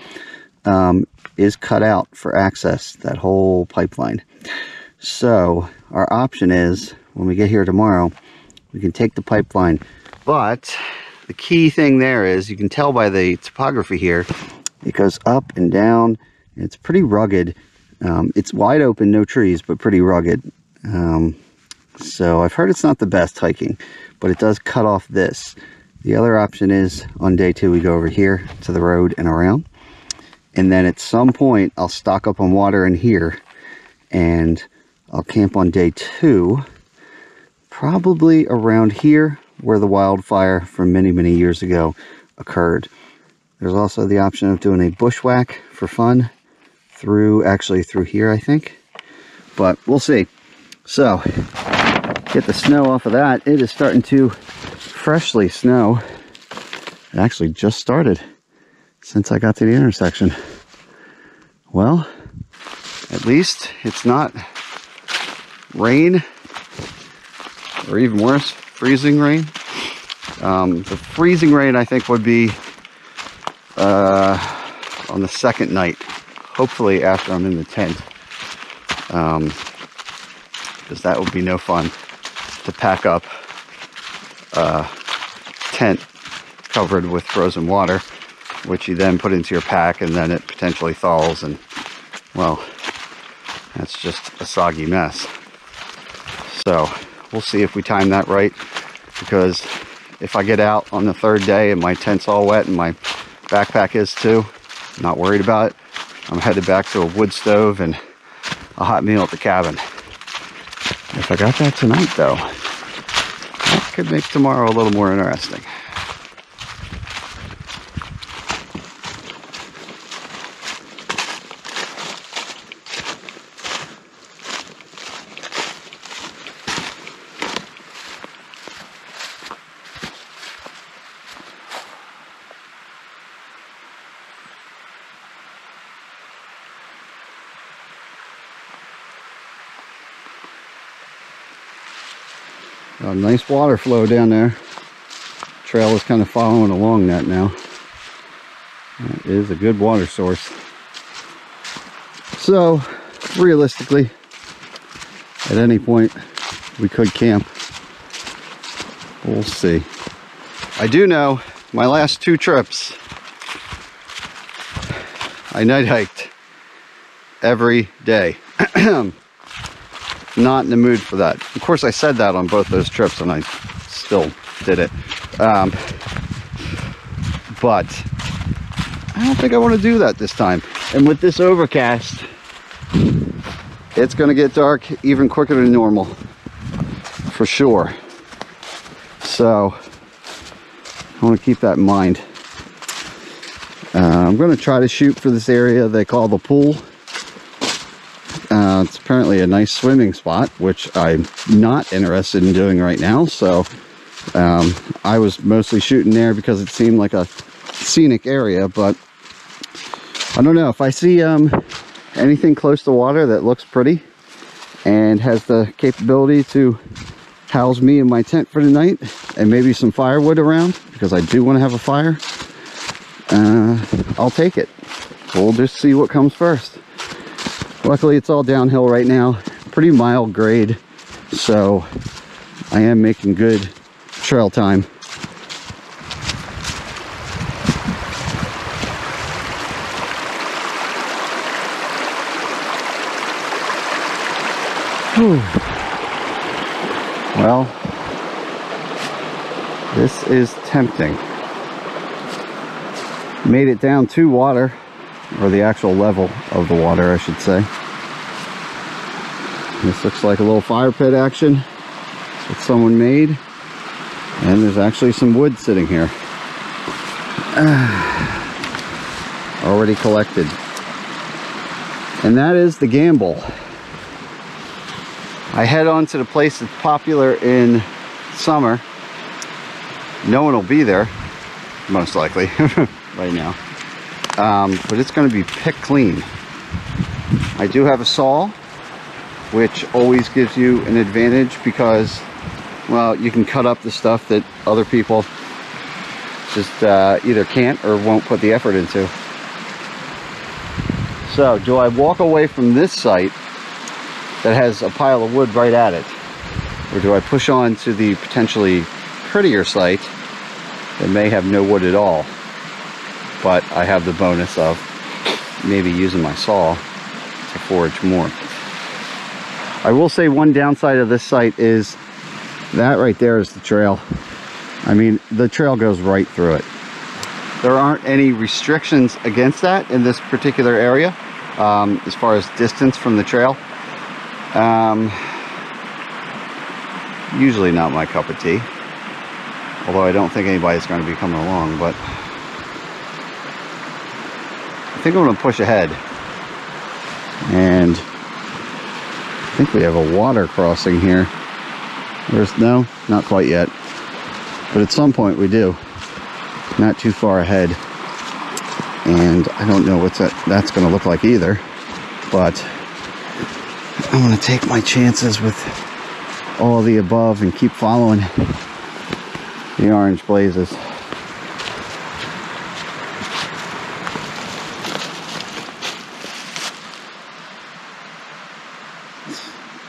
is cut out for access, that whole pipeline. So our option is, when we get here tomorrow, we can take the pipeline. But the key thing there is, you can tell by the topography here, it goes up and down. It's pretty rugged. It's wide open, no trees, but pretty rugged. So I've heard it's not the best hiking, but it does cut off this. The other option is, on day 2, we go over here to the road and around. And then at some point, I'll stock up on water in here, and I'll camp on day 2, probably around here where the wildfire from many, many years ago occurred. There's also the option of doing a bushwhack for fun through here, I think. But we'll see. So, get the snow off of that. It is starting to freshly snow. It actually just started since I got to the intersection. Well, at least it's not rain, or even worse, freezing rain. The freezing rain, I think, would be on the second night, hopefully after I'm in the tent, because that would be no fun to pack up a tent covered with frozen water, which you then put into your pack, and then it potentially thaws, and well, that's just a soggy mess. So we'll see if we time that right, because if I get out on the 3rd day and my tent's all wet and my backpack is too, I'm not worried about it. I'm headed back to a wood stove and a hot meal at the cabin. If I got that tonight though, that could make tomorrow a little more interesting. A nice water flow down there. Trail is kind of following along that now. That is a good water source. So, realistically, at any point, we could camp. We'll see. I do know my last 2 trips, I night hiked every day. Not in the mood for that. Of course, I said that on both those trips and I still did it. But I don't think I want to do that this time. And with this overcast, it's going to get dark even quicker than normal, for sure. So I want to keep that in mind. I'm going to try to shoot for this area they call the pool. It's apparently a nice swimming spot, which I'm not interested in doing right now. So I was mostly shooting there because it seemed like a scenic area, but I don't know. If I see anything close to water that looks pretty and has the capability to house me in my tent for the night and maybe some firewood around, because I do want to have a fire, I'll take it. We'll just see what comes first. Luckily, it's all downhill right now, pretty mild grade, so I am making good trail time. Whew. Well, this is tempting. Made it down to water, or the actual level of the water, I should say. This looks like a little fire pit action that someone made, and there's actually some wood sitting here. Already collected. And that is the gamble. I head on to the place that's popular in summer. No one will be there, most likely, right now. But it's going to be picked clean. I do have a saw, which always gives you an advantage because, well, you can cut up the stuff that other people just either can't or won't put the effort into. So, do I walk away from this site that has a pile of wood right at it, or do I push on to the potentially prettier site that may have no wood at all, but I have the bonus of maybe using my saw to forage more? I will say one downside of this site is that right there is the trail. I mean, the trail goes right through it. There aren't any restrictions against that in this particular area, as far as distance from the trail. Usually not my cup of tea, although I don't think anybody's going to be coming along, but I think I'm going to push ahead. And I think we have a water crossing here. No, not quite yet, but at some point we do. Not too far ahead, and I don't know what that's going to look like either, but I'm going to take my chances with all of the above and keep following the orange blazes.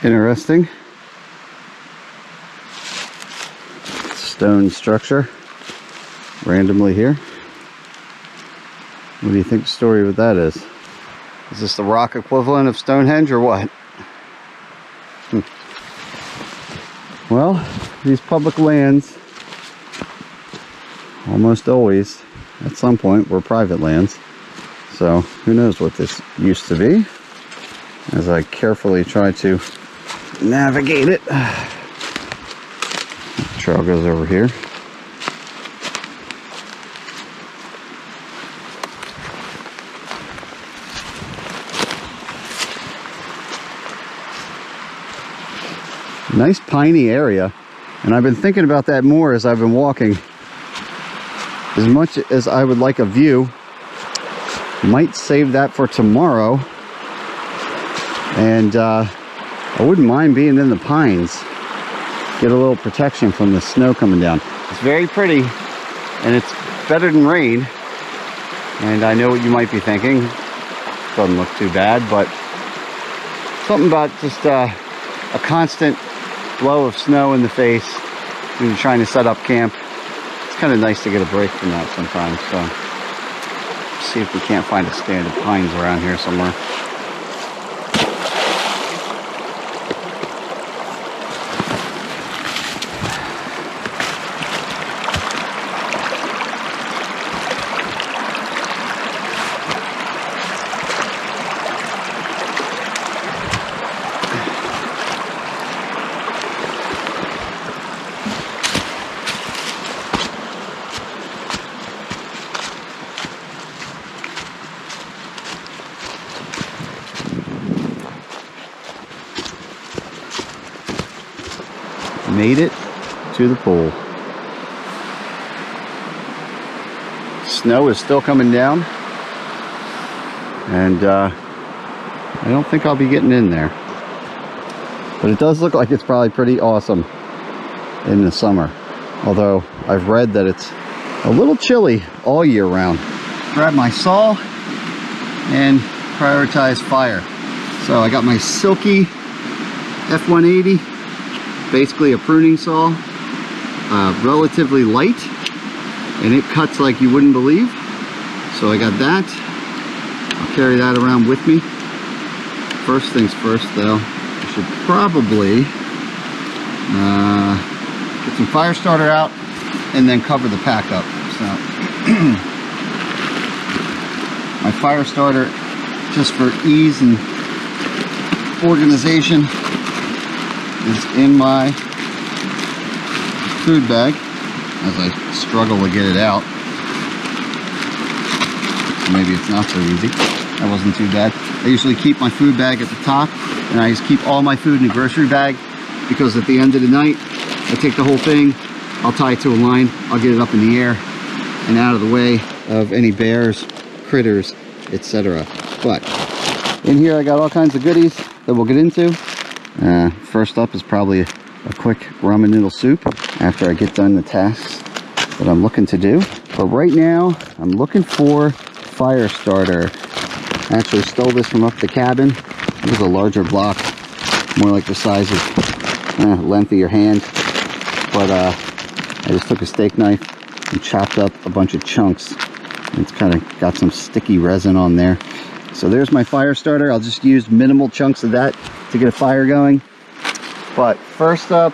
Interesting. Stone structure randomly here. What do you think the story with that is? Is this the rock equivalent of Stonehenge or what? Well, these public lands almost always at some point were private lands, so who knows what this used to be. As I carefully try to navigate it, the trail goes over here. Nice piney area, and I've been thinking about that more as I've been walking. As much as I would like a view, might save that for tomorrow, and I wouldn't mind being in the pines get a little protection from the snow coming down. It's very pretty, and it's better than rain. And I know what you might be thinking. Doesn't look too bad, but something about just a constant blow of snow in the face when you're trying to set up camp. It's kind of nice to get a break from that sometimes. So see if we can't find a stand of pines around here somewhere. Made it to the pool. Snow is still coming down, and I don't think I'll be getting in there, but it does look like it's probably pretty awesome in the summer, although I've read that it's a little chilly all year round. Grab my saw and prioritize fire. So I got my Smoky F180, basically a pruning saw, relatively light, and it cuts like you wouldn't believe. So I got that. I'll carry that around with me. First things first though, I should probably get some fire starter out and then cover the pack up. So my fire starter, just for ease and organization, is in my food bag as I struggle to get it out. So maybe it's not so easy. That wasn't too bad. I usually keep my food bag at the top, and I just keep all my food in a grocery bag, because at the end of the night I take the whole thing, I'll tie it to a line, I'll get it up in the air and out of the way of any bears, critters, etc. But in here I got all kinds of goodies that we'll get into. First up is probably a quick ramen noodle soup after I get done the tasks that I'm looking to do. But right now I'm looking for fire starter. I actually stole this from up the cabin. It was a larger block, more like the size of length of your hand. But I just took a steak knife and chopped up a bunch of chunks. It's kind of got some sticky resin on there. So there's my fire starter. I'll just use minimal chunks of that to get a fire going. But first up,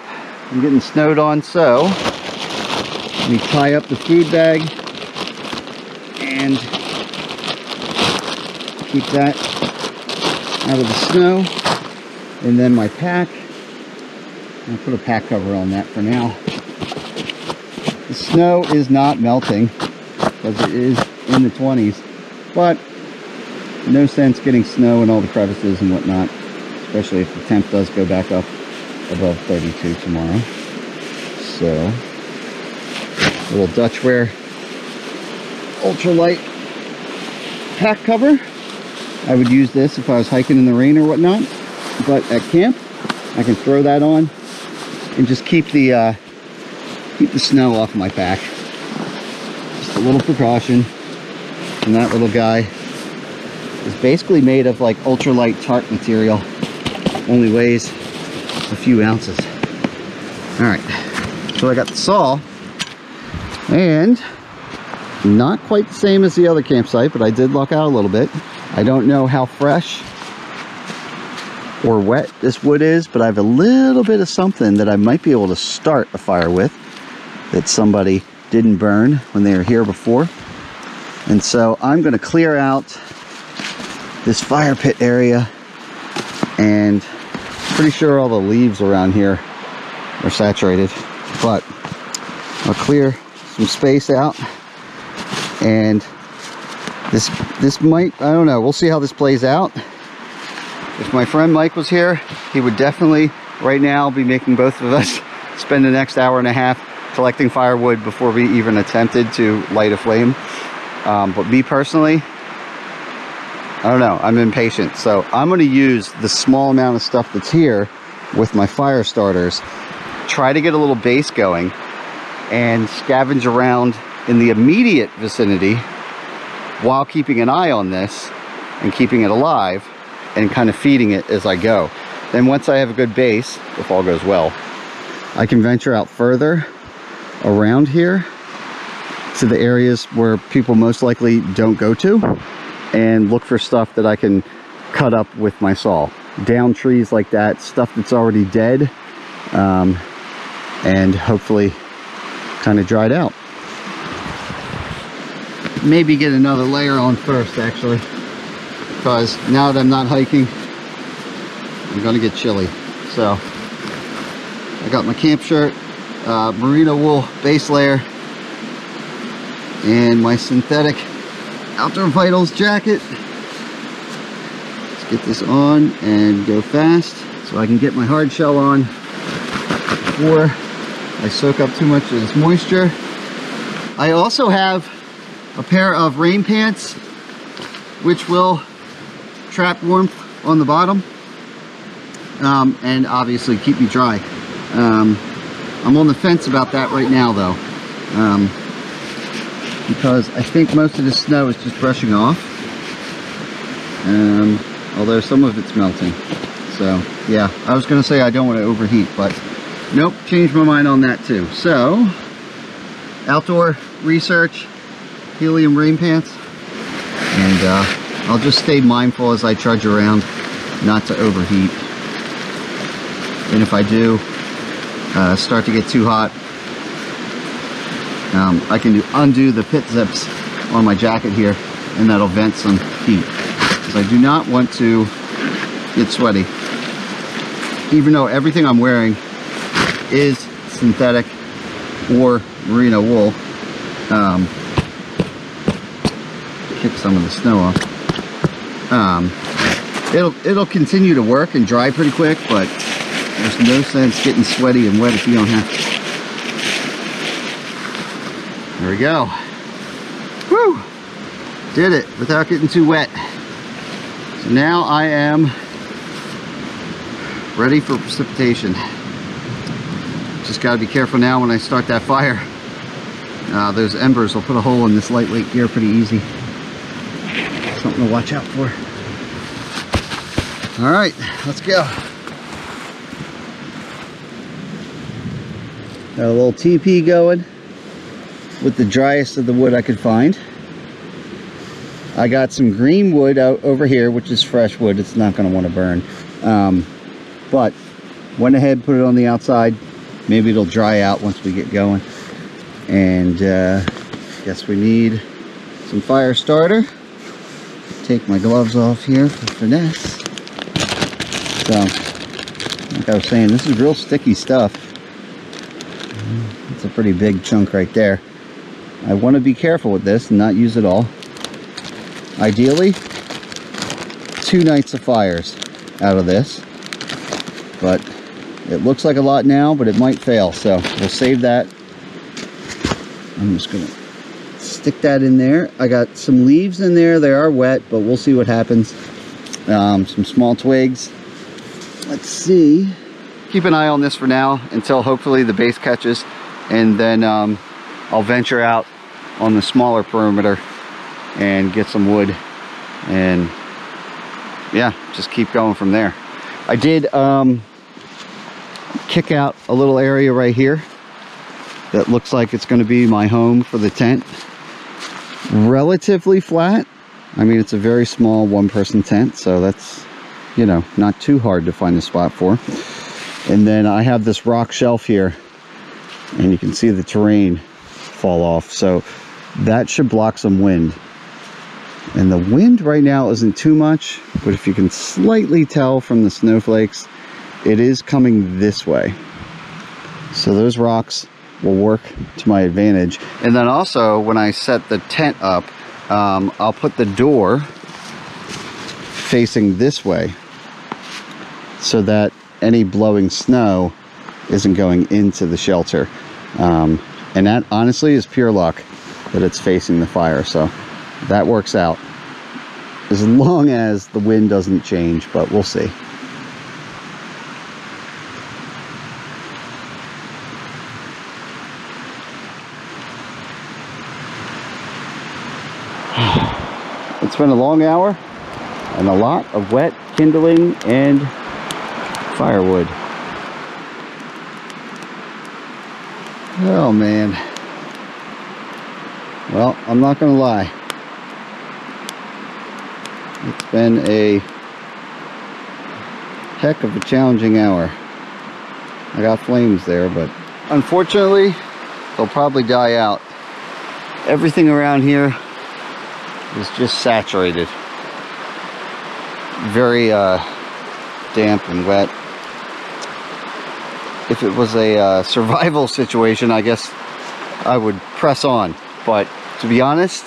I'm getting snowed on, so let me tie up the food bag and keep that out of the snow. And then my pack, I'll put a pack cover on that for now. The snow is not melting because it is in the 20s, but no sense getting snow in all the crevices and whatnot, especially if the temp does go back up above 32 tomorrow. So, little Dutchware ultralight pack cover. I would use this if I was hiking in the rain or whatnot, but at camp I can throw that on and just keep the snow off my pack. Just a little precaution. And that little guy is basically made of like ultralight tarp material, only weighs a few ounces. All right, so I got the saw, and not quite the same as the other campsite, but I did luck out a little bit. I don't know how fresh or wet this wood is, but I have a little bit of something that I might be able to start a fire with that somebody didn't burn when they were here before. And so I'm going to clear out this fire pit area, and pretty sure all the leaves around here are saturated, but I'll clear some space out, and this might, I don't know, we'll see how this plays out. If my friend Mike was here, he would definitely right now be making both of us spend the next hour and a half collecting firewood before we even attempted to light a flame. But me personally, I don't know, I'm impatient. So I'm going to use the small amount of stuff that's here with my fire starters try to get a little base going and scavenge around in the immediate vicinity while keeping an eye on this and keeping it alive and kind of feeding it as I go. Then once I have a good base, if all goes well, I can venture out further around here to the areas where people most likely don't go to and look for stuff that I can cut up with my saw. Down trees like that, stuff that's already dead, and hopefully kind of dried out. Maybe get another layer on first, actually, because now that I'm not hiking, I'm gonna get chilly. So I got my camp shirt, merino wool base layer, and my synthetic Outdoor Vitals jacket. Let's get this on and go fast so I can get my hard shell on before I soak up too much of this moisture. I also have a pair of rain pants which will trap warmth on the bottom and obviously keep me dry. I'm on the fence about that right now though, because I think most of the snow is just brushing off, although some of it's melting. So yeah, I was gonna say I don't want to overheat, but nope, changed my mind on that too. So outdoor research, helium rain pants, and I'll just stay mindful as I trudge around not to overheat. And if I do start to get too hot, I can undo the pit zips on my jacket here, and that'll vent some heat, because I do not want to get sweaty. Even though everything I'm wearing is synthetic or merino wool, kick some of the snow off. It'll continue to work and dry pretty quick, but there's no sense getting sweaty and wet if you don't have to. There we go. Woo! Did it without getting too wet. So now I am ready for precipitation. Just got to be careful now when I start that fire. Those embers will put a hole in this lightweight gear pretty easy. Something to watch out for. All right, let's go. Got a little TP going with the driest of the wood I could find. I got some green wood out over here, which is fresh wood. It's not going to want to burn. But went ahead, put it on the outside. Maybe it'll dry out once we get going. And guess we need some fire starter. Take my gloves off here for finesse. So, like I was saying, this is real sticky stuff. It's a pretty big chunk right there. I want to be careful with this and not use it all. Ideally, 2 nights of fires out of this. But it looks like a lot now, but it might fail. So we'll save that. I'm just going to stick that in there. I got some leaves in there. They are wet, but we'll see what happens. Some small twigs. Let's see. Keep an eye on this for now until hopefully the base catches, and then I'll venture out on the smaller perimeter and get some wood, and yeah, just keep going from there. I did kick out a little area right here that looks like it's going to be my home for the tent. Relatively flat. I mean, it's a very small 1-person tent, so that's, you know, not too hard to find a spot for. And then I have this rock shelf here, and you can see the terrain fall off, so that should block some wind. And the wind right now isn't too much, but if you can slightly tell from the snowflakes, it is coming this way. So those rocks will work to my advantage. And then also, when I set the tent up, I'll put the door facing this way so that any blowing snow isn't going into the shelter. And that honestly is pure luck that it's facing the fire, so that works out as long as the wind doesn't change, but we'll see. It's been a long hour and a lot of wet kindling and firewood. Oh man. Well, I'm not gonna lie. It's been a heck of a challenging hour. I got flames there, but unfortunately, they'll probably die out. Everything around here is just saturated. Very damp and wet. If it was a survival situation, I guess I would press on. But to be honest,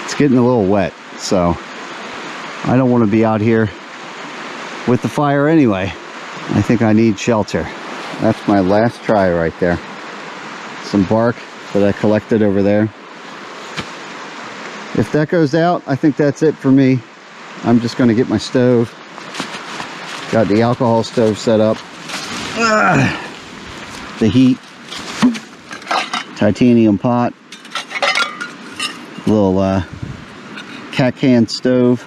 it's getting a little wet. So I don't want to be out here with the fire anyway. I think I need shelter. That's my last try right there. Some bark that I collected over there. If that goes out, I think that's it for me. I'm just going to get my stove. Got the alcohol stove set up. The heat. Titanium pot. Little cat can stove.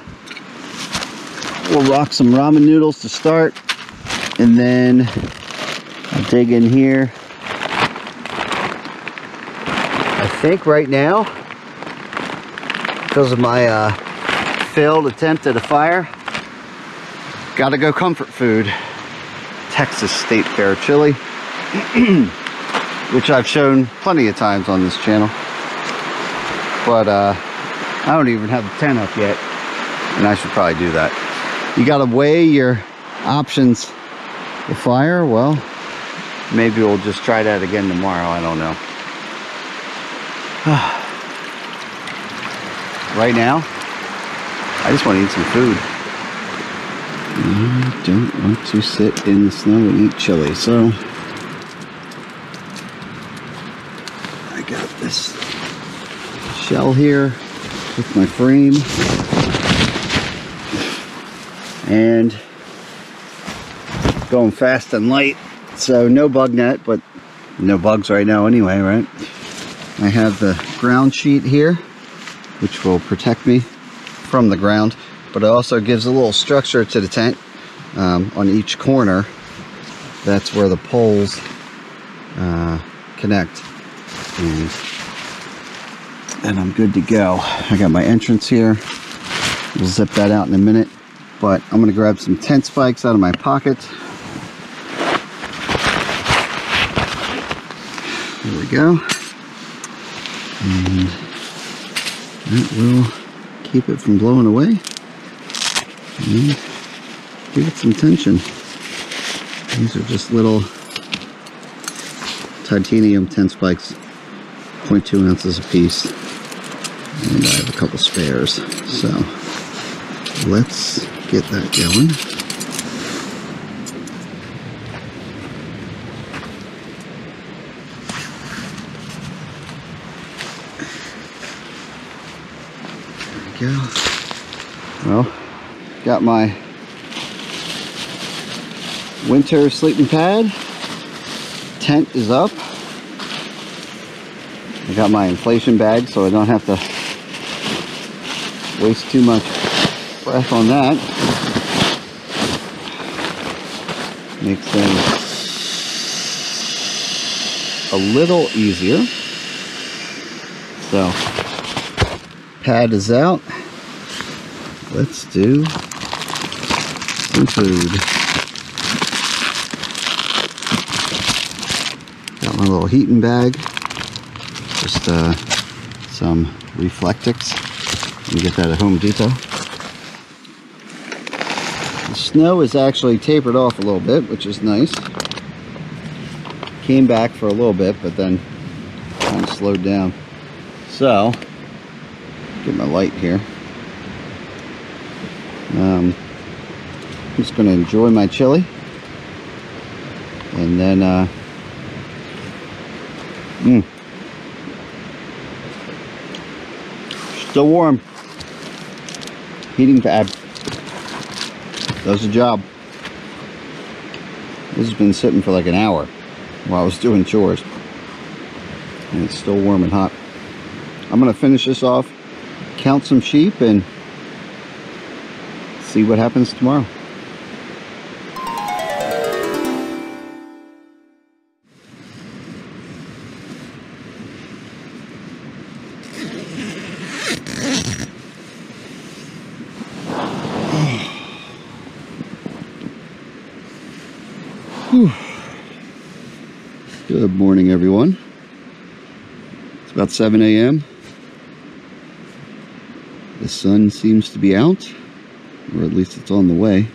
We'll rock some ramen noodles to start, and then I'll dig in here. I think right now, because of my failed attempt at a fire, gotta go comfort food. Texas State Fair chili, which I've shown plenty of times on this channel, but I don't even have the tent up yet, and I should probably do that. You gotta weigh your options. The fire, well, maybe we'll just try that again tomorrow. I don't know. Right now, I just want to eat some food. I don't want to sit in the snow and eat chili, so I got this shell here with my frame. And going fast and light, so no bug net, but no bugs right now anyway, right? I have the ground sheet here, which will protect me from the ground, but it also gives a little structure to the tent on each corner. That's where the poles connect, and I'm good to go. I got my entrance here. We'll zip that out in a minute. But I'm going to grab some tent spikes out of my pocket. There we go. And that will keep it from blowing away. And give it some tension. These are just little titanium tent spikes, 0.2 ounces a piece. And I have a couple spares. So let's get that going. There we go. Well, got my winter sleeping pad. Tent is up. I got my inflation bag so I don't have to waste too much breath on that. Makes things a little easier. So, pad is out. Let's do some food. Got my little heating bag. Just some Reflectix. You can get that at Home Depot. The snow is actually tapered off a little bit, which is nice. Came back for a little bit, but then kind of slowed down. So, get my light here. I'm just going to enjoy my chili. And then, still warm. Heating pad does the job. This has been sitting for like an hour while I was doing chores, and it's still warm and hot. I'm gonna finish this off, count some sheep, and see what happens tomorrow. Good morning, everyone. It's about 7 a.m. The sun seems to be out, or at least it's on the way.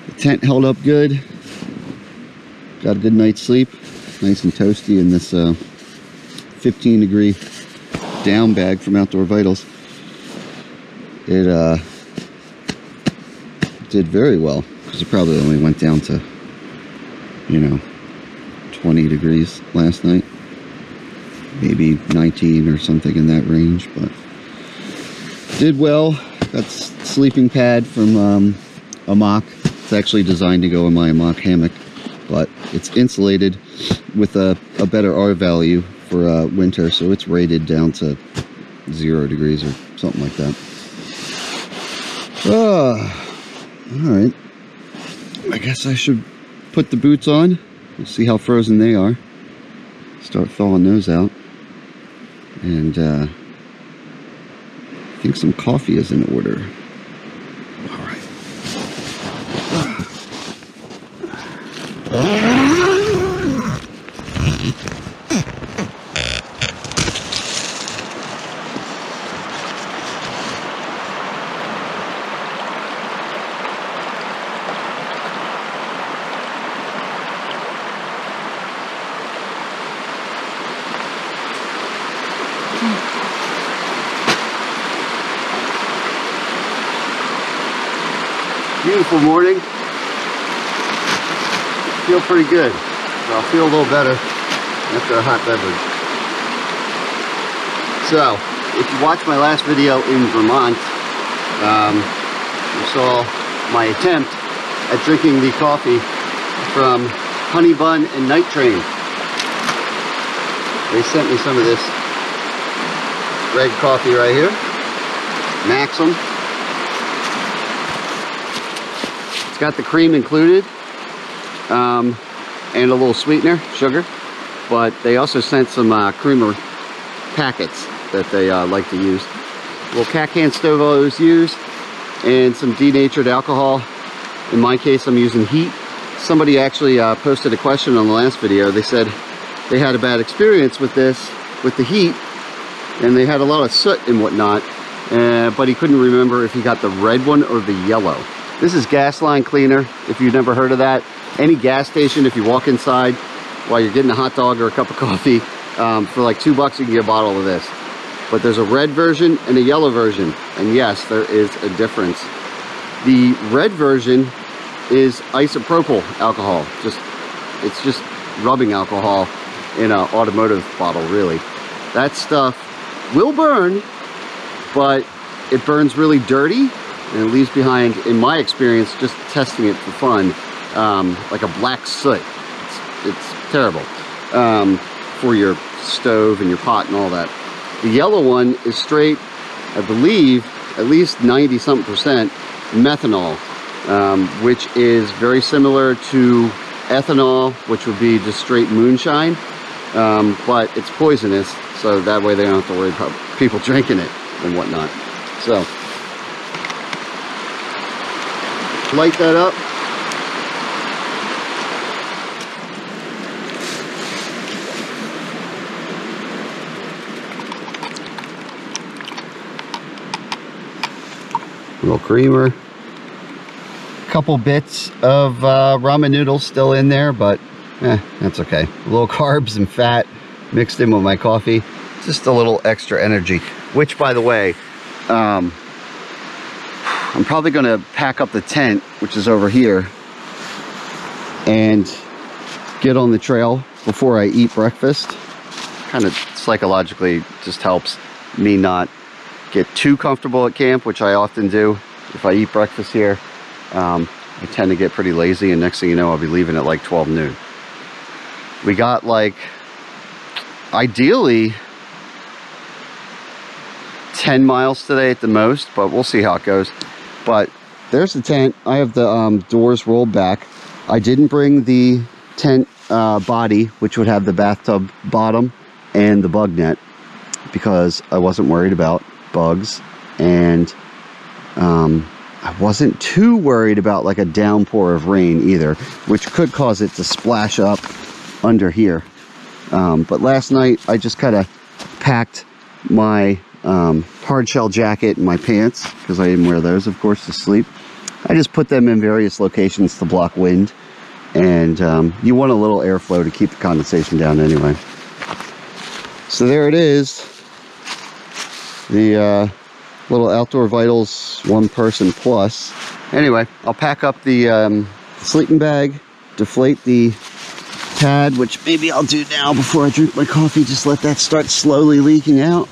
The tent held up good. Got a good night's sleep. Nice and toasty in this 15-degree down bag from Outdoor Vitals. It did very well, because it probably only went down to, you know, 20 degrees last night. Maybe 19 or something in that range, but did well. Got sleeping pad from Hammock. It's actually designed to go in my Hammock hammock, but it's insulated with a better R value for winter, so it's rated down to 0 degrees or something like that. Alright. I guess I should put the boots on. We'll see how frozen they are. Start thawing those out. And I think some coffee is in order. Alright. Beautiful morning. Feel pretty good. So I'll feel a little better after a hot beverage. So, if you watched my last video in Vermont, you saw my attempt at drinking the coffee from Honey Bun and Night Train. They sent me some of this red coffee right here, Maxim. It's got the cream included, and a little sweetener, sugar, but they also sent some creamer packets that they like to use. A little cat can stove I always use, and some denatured alcohol. In my case, I'm using heat. Somebody actually posted a question on the last video. They said they had a bad experience with this, with the heat, and they had a lot of soot and whatnot, but he couldn't remember if he got the red one or the yellow. This is gas line cleaner, if you've never heard of that. Any gas station, if you walk inside while you're getting a hot dog or a cup of coffee, for like $2 you can get a bottle of this. But there's a red version and a yellow version, and yes, there is a difference. The red version is isopropyl alcohol. It's just rubbing alcohol in an automotive bottle, really. That stuff will burn, but it burns really dirty, and it leaves behind, in my experience, just testing it for fun, like a black soot. It's terrible for your stove and your pot and all that. The yellow one is straight, I believe, at least 90-something% methanol, which is very similar to ethanol, which would be just straight moonshine, but it's poisonous, so that way they don't have to worry about people drinking it and whatnot. So, light that up. A little creamer. A couple bits of ramen noodles still in there, but that's okay. A little carbs and fat mixed in with my coffee. Just a little extra energy. Which, by the way, I'm probably going to pack up the tent, which is over here, and get on the trail before I eat breakfast. Kind of psychologically just helps me not get too comfortable at camp, which I often do. If I eat breakfast here, I tend to get pretty lazy, and next thing you know, I'll be leaving at like 12 noon. We got like, ideally,
10 miles today at the most, but we'll see how it goes. But there's the tent. I have the doors rolled back. I didn't bring the tent body, which would have the bathtub bottom and the bug net, because I wasn't worried about bugs, and I wasn't too worried about like a downpour of rain either, which could cause it to splash up under here. But last night I just kind of packed my hard shell jacket and my pants, because I didn't wear those, of course, to sleep. I just put them in various locations to block wind, and you want a little airflow to keep the condensation down anyway. So there it is, the little Outdoor Vitals 1 person plus. Anyway, I'll pack up the sleeping bag, deflate the pad, which maybe I'll do now before I drink my coffee. Just let that start slowly leaking out.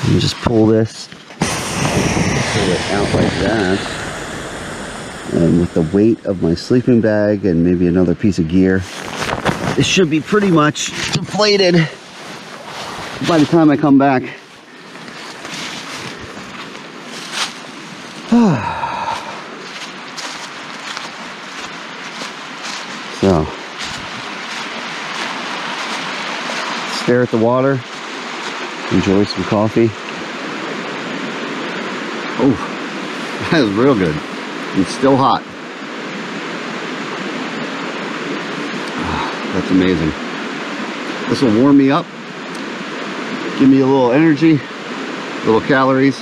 And just pull this, pull it out like that. And with the weight of my sleeping bag and maybe another piece of gear, it should be pretty much deflated by the time I come back. So, stare at the water, enjoy some coffee. Oh, that is real good. It's still hot. That's amazing. This will warm me up, give me a little energy, little calories,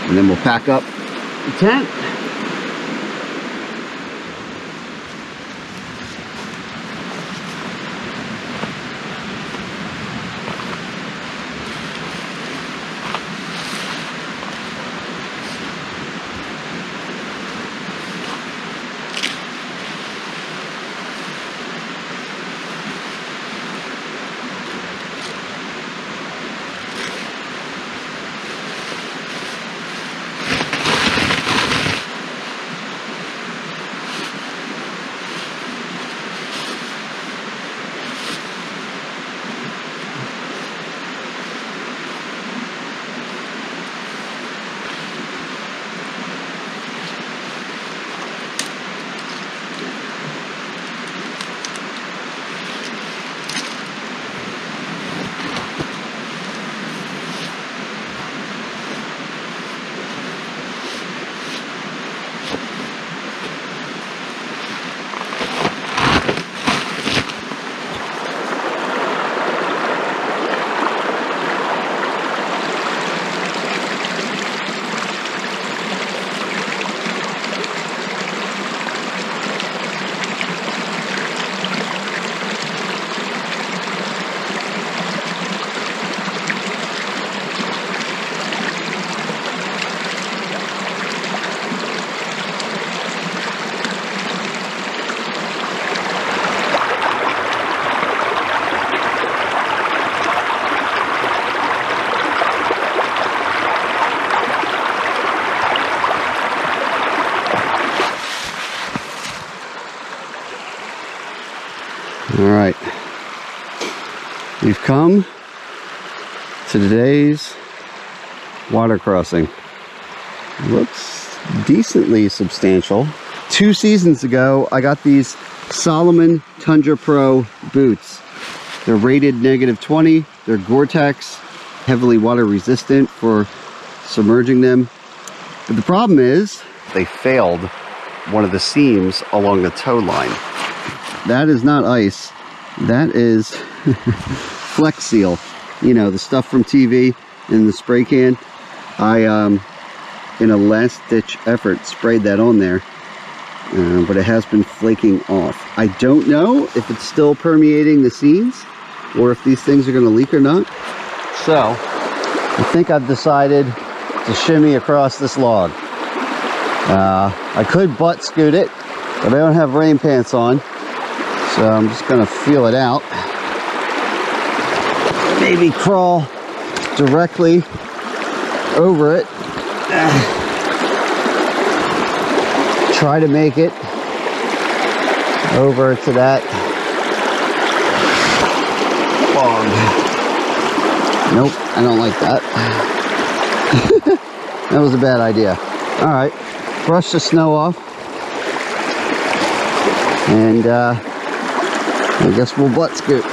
and then we'll pack up the tent. All right, we've come to today's water crossing. Looks decently substantial. 2 seasons ago, I got these Salomon Tundra Pro boots. They're rated -20. They're Gore-Tex, heavily water resistant for submerging them. But the problem is they failed one of the seams along the toe line. That is not ice. That is Flex Seal. You know, the stuff from TV in the spray can. I, in a last-ditch effort, sprayed that on there. But it has been flaking off. I don't know if it's still permeating the seams or if these things are going to leak or not. So, I think I've decided to shimmy across this log. I could butt scoot it, but I don't have rain pants on. So I'm just going to feel it out. Maybe crawl directly over it. Try to make it over to that log. Nope, I don't like that. That was a bad idea. All right, brush the snow off. And I guess we'll butt scoot.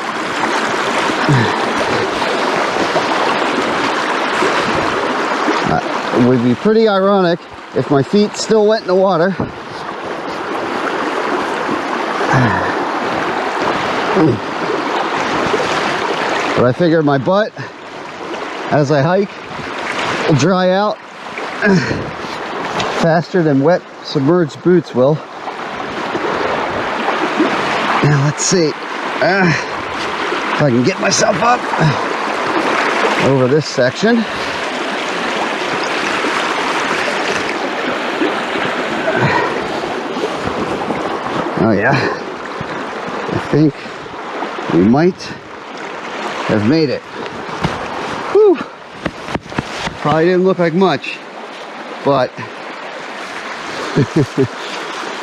It would be pretty ironic if my feet still went in the water. But I figured my butt, as I hike, will dry out faster than wet submerged boots will. Now let's see if I can get myself up over this section. Oh yeah, I think we might have made it. Whew. Probably didn't look like much, but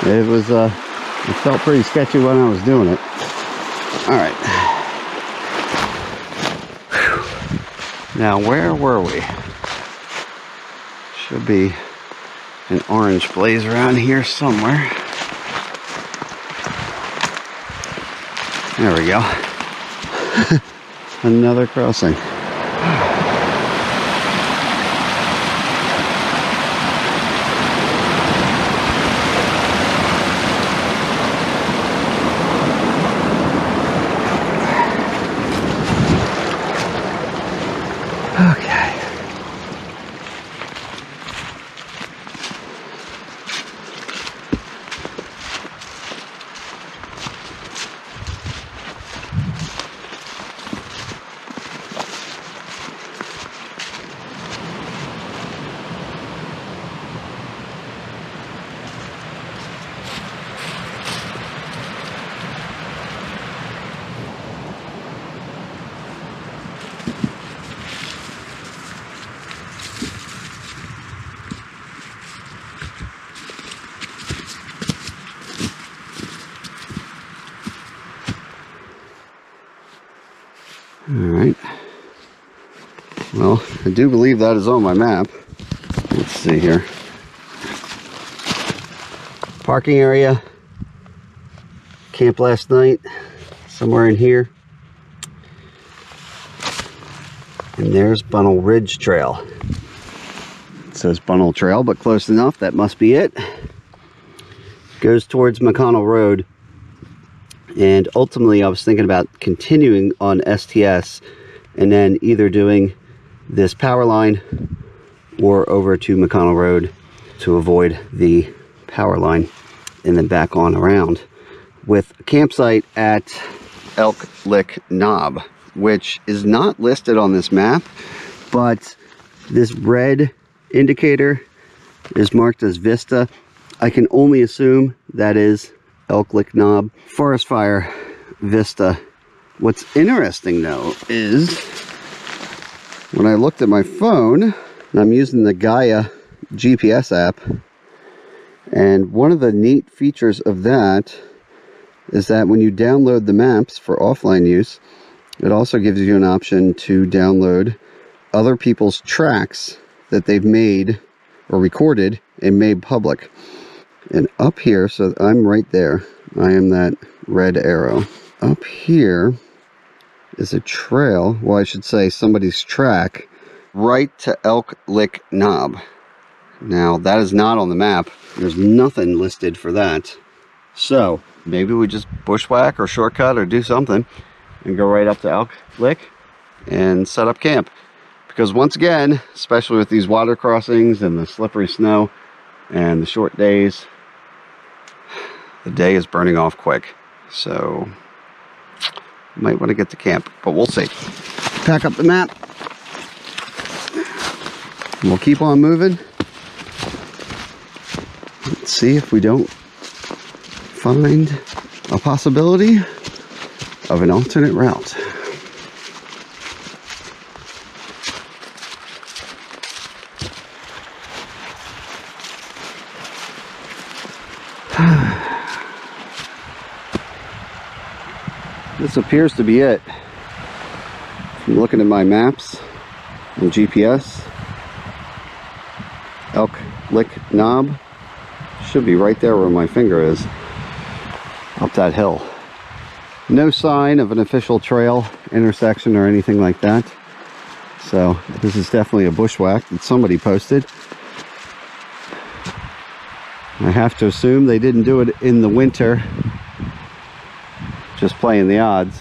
it was it felt pretty sketchy when I was doing it. All right. Whew. Now where were we? Should be an orange blaze around here somewhere. There we go. Another crossing. Okay. Alright, well, I do believe that is on my map. Let's see here. Parking area, camp last night, somewhere in here. And there's Bunnell Ridge Trail. It says Bunnell Trail, but close enough, that must be it. Goes towards McConnell Road. And ultimately I was thinking about continuing on STS and then either doing this power line or over to McConnell Road to avoid the power line and then back on around, with a campsite at Elk Lick Knob, which is not listed on this map, but this red indicator is marked as Vista. I can only assume that is Elk Lick Knob, Forest Fire Vista. What's interesting though is when I looked at my phone, and I'm using the Gaia GPS app, and one of the neat features of that is that when you download the maps for offline use, it also gives you an option to download other people's tracks that they've made or recorded and made public. And up here, so I'm right there, I am that red arrow. Up here is a trail, well I should say somebody's track, right to Elk Lick Knob. Now that is not on the map, there's nothing listed for that. So maybe we just bushwhack or shortcut or do something and go right up to Elk Lick and set up camp. Because once again, especially with these water crossings and the slippery snow and the short days, the day is burning off quick, so might want to get to camp, but we'll see. Pack up the map. We'll keep on moving. Let's see if we don't find a possibility of an alternate route. This appears to be it. I'm looking at my maps and GPS. Elk Lick Knob should be right there where my finger is, up that hill. No sign of an official trail intersection or anything like that. So this is definitely a bushwhack that somebody posted. I have to assume they didn't do it in the winter, just playing the odds.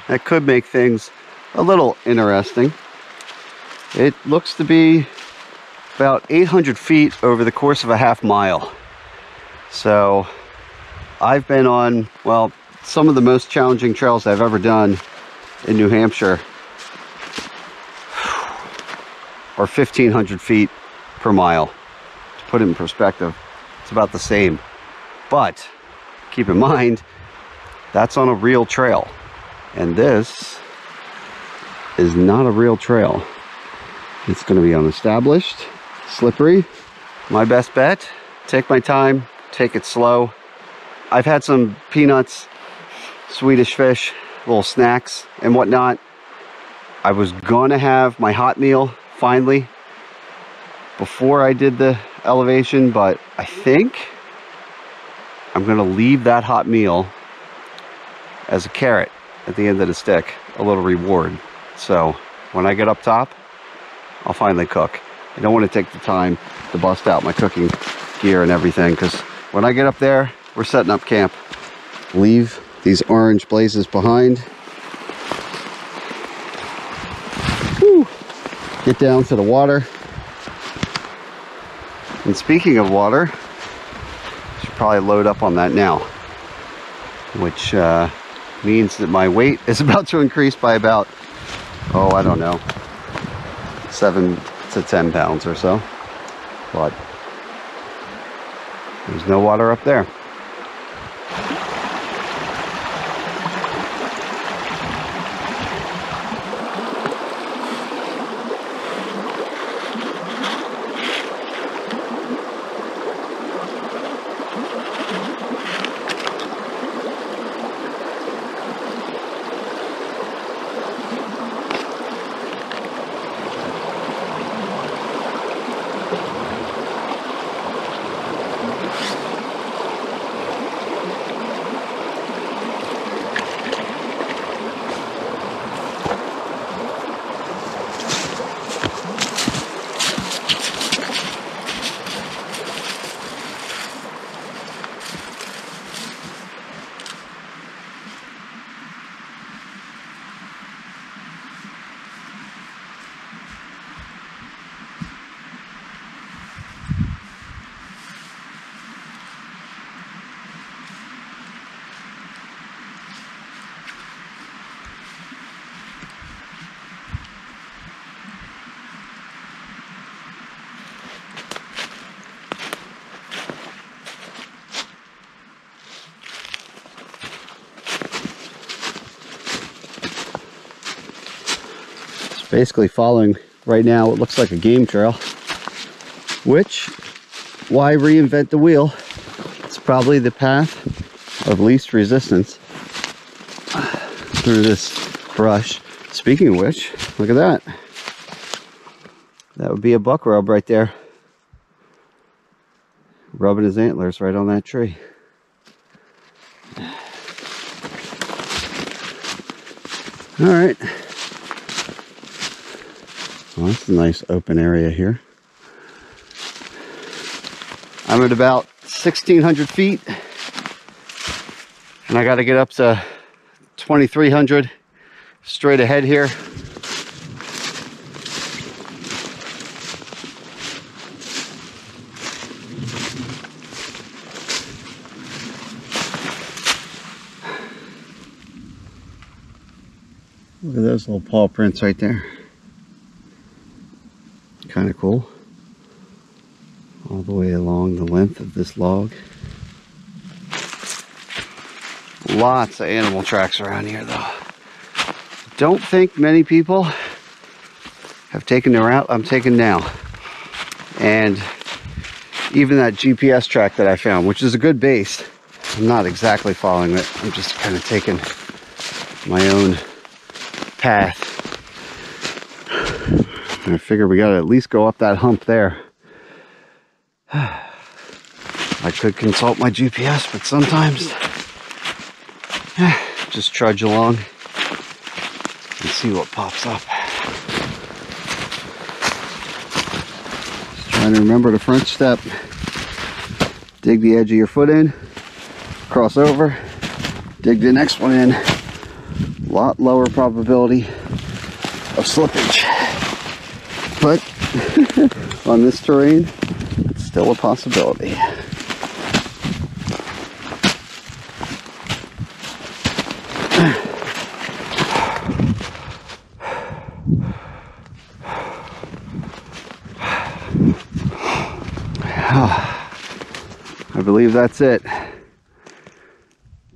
That could make things a little interesting. It looks to be about 800 feet over the course of a half mile. So I've been on, well, some of the most challenging trails I've ever done in New Hampshire are 1,500 feet per mile. To put it in perspective, it's about the same. But keep in mind, that's on a real trail. And this is not a real trail. It's going to be unestablished, slippery. My best bet, take my time, take it slow. I've had some peanuts, Swedish fish, little snacks and whatnot. I was going to have my hot meal finally before I did the elevation, but I think I'm going to leave that hot meal as a carrot at the end of the stick, a little reward. So when I get up top, I'll finally cook. I don't want to take the time to bust out my cooking gear and everything, because when I get up there, we're setting up camp. Leave these orange blazes behind. Whew. Get down to the water. And speaking of water, I should probably load up on that now, which means that my weight is about to increase by about, oh, I don't know, 7 to 10 pounds or so. But there's no water up there. Basically following right now what looks like a game trail, which, why reinvent the wheel? It's probably the path of least resistance through this brush. Speaking of which, look at that. That would be a buck rub right there, rubbing his antlers right on that tree. All right. Well, that's a nice open area here. I'm at about 1,600 feet, and I got to get up to 2,300 straight ahead here. Look at those little paw prints right there. Kind of cool. All the way along the length of this log. Lots of animal tracks around here though. Don't think many people have taken the route I'm taking now. And even that GPS track that I found, which is a good base, I'm not exactly following it. I'm just kind of taking my own path.
I figure we gotta at least go up that hump there. I could consult my GPS, but sometimes just trudge along and see what pops up. Just trying to remember the French step. Dig the edge of your foot in, cross over, dig the next one in. A lot lower probability of slippage. But on this terrain, it's still a possibility. I believe that's it.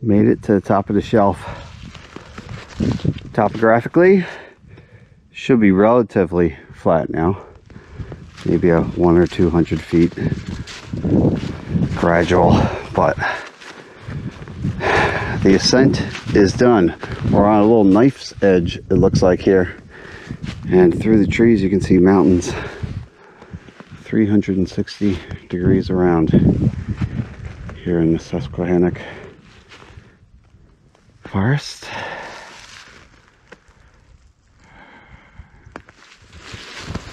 Made it to the top of the shelf. Topographically, should be relatively flat now. Maybe a 100 or 200 feet. Gradual, but the ascent is done. We're on a little knife's edge, it looks like here. And through the trees you can see mountains 360 degrees around here in the Susquehannock forest.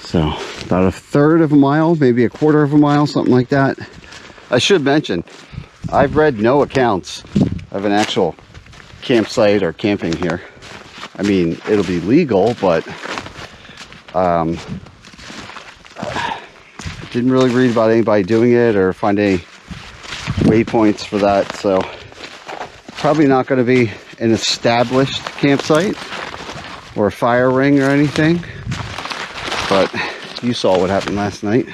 So about a third of a mile, maybe a quarter of a mile, something like that. I should mention, I've read no accounts of an actual campsite or camping here. I mean, it'll be legal, but didn't really read about anybody doing it or find any waypoints for that. So probably not going to be an established campsite or a fire ring or anything. But you saw what happened last night.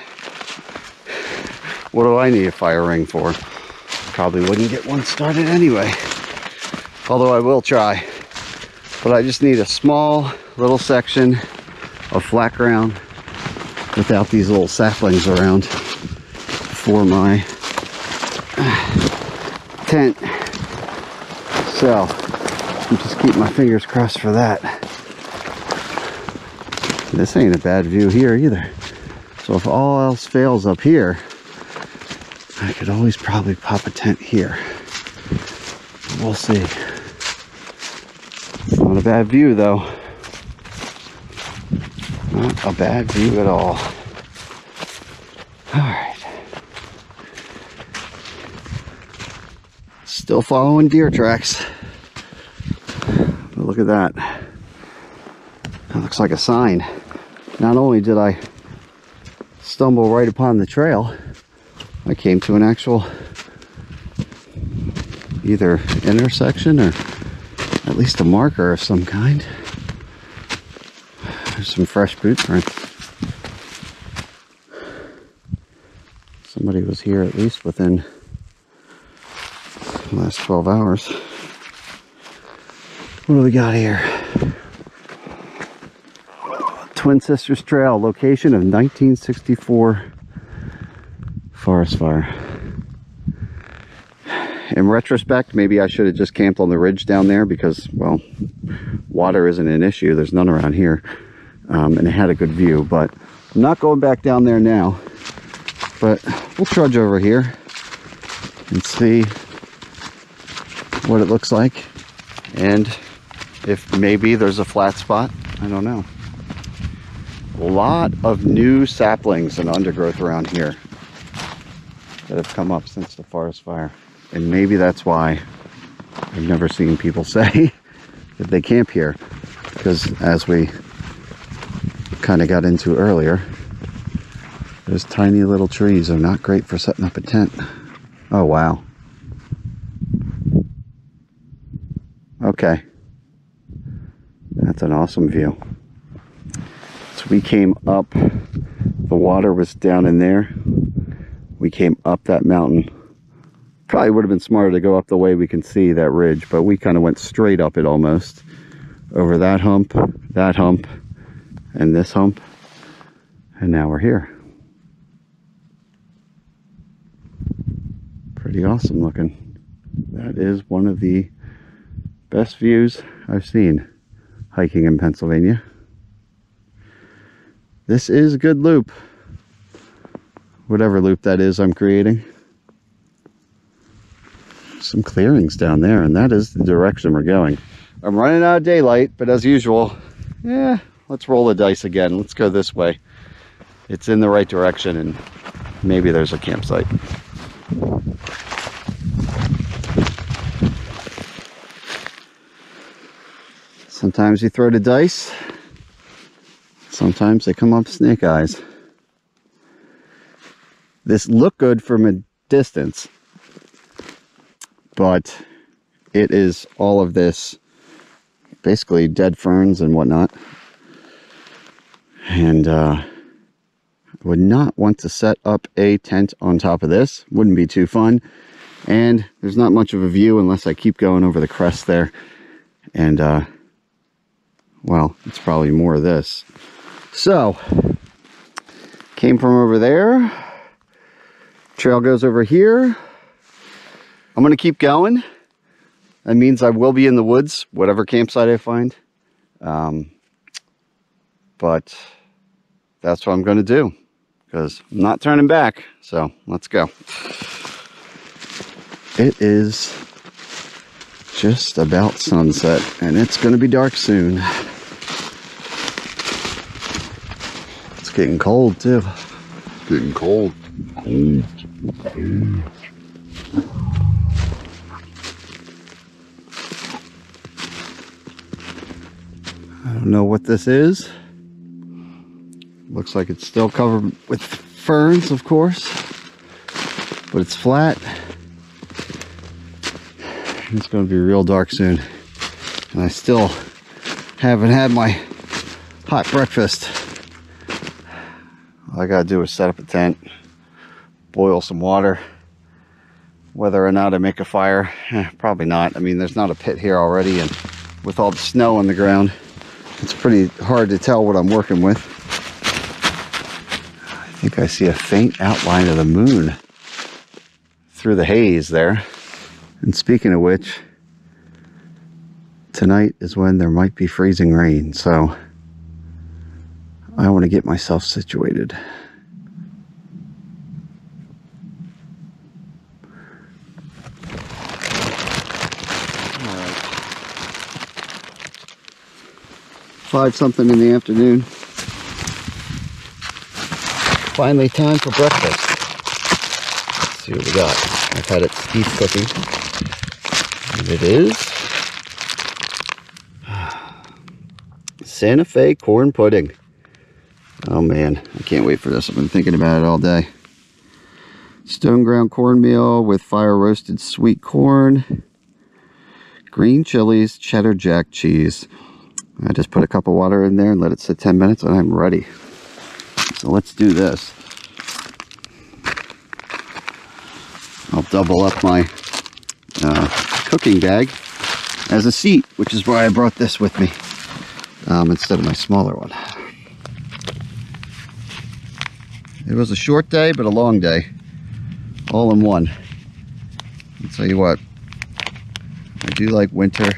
What do I need a fire ring for? Probably wouldn't get one started anyway. Although I will try. But I just need a small little section of flat ground without these little saplings around for my tent. So I'll just keep my fingers crossed for that. This ain't a bad view here either. So if all else fails up here, I could always probably pop a tent here. We'll see. It's not a bad view though. Not a bad view at all. Alright. Still following deer tracks. But look at that. That looks like a sign. Not only did I stumble right upon the trail, I came to an actual either intersection or at least a marker of some kind. There's some fresh boot prints. Somebody was here at least within the last 12 hours. What do we got here? Twin Sisters Trail, location of 1964 forest fire. In retrospect, maybe I should have just camped on the ridge down there because, well, water isn't an issue. There's none around here. And it had a good view, but I'm not going back down there now. But we'll trudge over here and see what it looks like. And if maybe there's a flat spot, I don't know. A lot of new saplings and undergrowth around here that have come up since the forest fire. And maybe that's why I've never seen people say that they camp here. Because as we kind of got into earlier, those tiny little trees are not great for setting up a tent. Oh, wow. Okay. That's an awesome view. So we came up, the water was down in there. We came up that mountain. Probably would have been smarter to go up the way we can see that ridge, but we kind of went straight up it almost. Over that hump, and this hump. And now we're here. Pretty awesome looking. That is one of the best views I've seen hiking in Pennsylvania. This is a good loop. Whatever loop that is I'm creating. Some clearings down there, and that is the direction we're going. I'm running out of daylight, but as usual, yeah, let's roll the dice again. Let's go this way. It's in the right direction, and maybe there's a campsite. Sometimes you throw the dice. Sometimes they come up snake eyes. This looked good from a distance, but it is all of this basically dead ferns and whatnot. And I would not want to set up a tent on top of this. Wouldn't be too fun. And there's not much of a view unless I keep going over the crest there. And well, it's probably more of this. So, came from over there. Trail goes over here. I'm going to keep going. That means I will be in the woods, whatever campsite I find. But that's what I'm going to do, because I'm not turning back. So let's go. It is just about sunset, and it's going to be dark soon. It's getting cold too.
Getting cold.
I don't know what this is. Looks like it's still covered with ferns, of course, but it's flat. It's going to be real dark soon, and I still haven't had my hot breakfast. All I gotta do is set up a tent, boil some water. Whether or not I make a fire, probably not. I mean, there's not a pit here already, and with all the snow on the ground, it's pretty hard to tell what I'm working with. I think I see a faint outline of the moon through the haze there. And speaking of which, tonight is when there might be freezing rain, so I want to get myself situated. Alright. 5 something in the afternoon. Finally time for breakfast. Let's see what we got. I've had it Steve's cooking. And it is Santa Fe corn pudding. Oh man, I can't wait for this. I've been thinking about it all day. Stone ground cornmeal with fire roasted sweet corn, green chilies, cheddar jack cheese. I just put a cup of water in there and let it sit 10 minutes and I'm ready. So let's do this. I'll double up my cooking bag as a seat, which is why I brought this with me instead of my smaller one. It was a short day, but a long day, all in one. I'll tell you what, I do like winter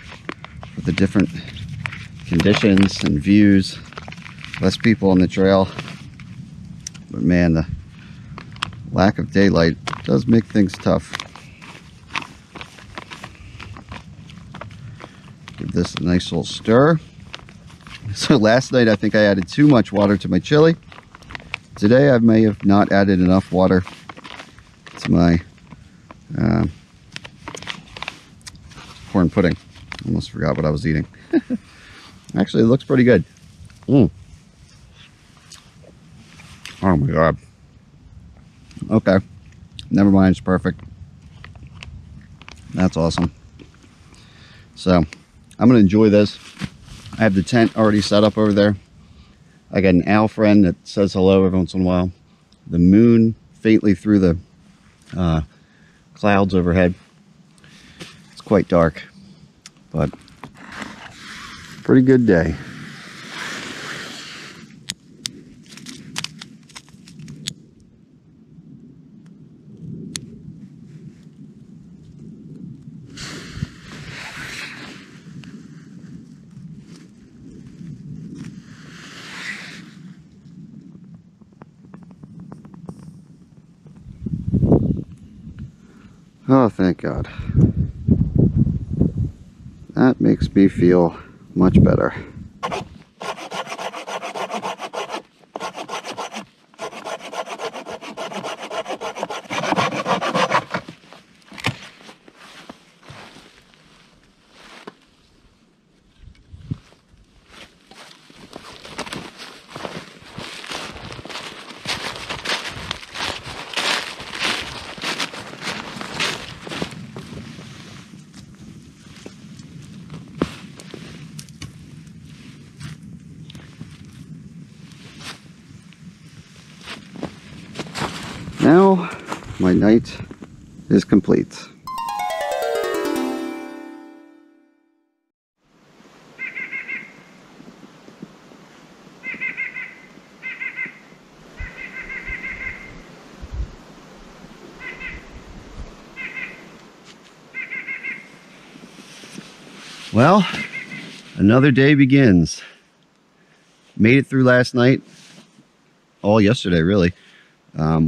for the different conditions and views, less people on the trail, but man, the lack of daylight does make things tough. Give this a nice little stir. So last night I think I added too much water to my chili. Today I may have not added enough water to my corn pudding. Almost forgot what I was eating. Actually, it looks pretty good. Oh my god. Okay, never mind, it's perfect. That's awesome. So I'm gonna enjoy this. I have the tent already set up over there. I got an owl friend that says hello every once in a while. The moon faintly through the clouds overhead. It's quite dark, but pretty good day.
Oh, thank God. That makes me feel much better. Now, my night is complete. Well, another day begins. Made it through last night, all yesterday really,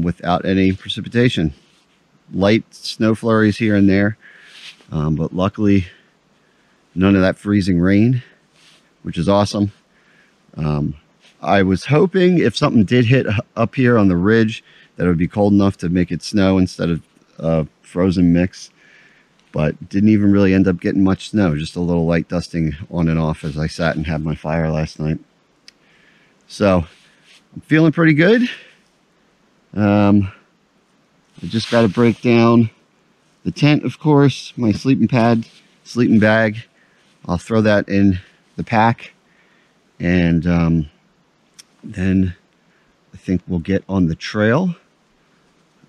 without any precipitation. Light snow flurries here and there, but luckily none of that freezing rain, which is awesome. I was hoping if something did hit up here on the ridge that it would be cold enough to make it snow instead of frozen mix, but didn't even really end up getting much snow, just a little light dusting on and off as I sat and had my fire last night. So I'm feeling pretty good. I just got to break down the tent, of course, my sleeping pad, sleeping bag. I'll throw that in the pack, and then I think we'll get on the trail.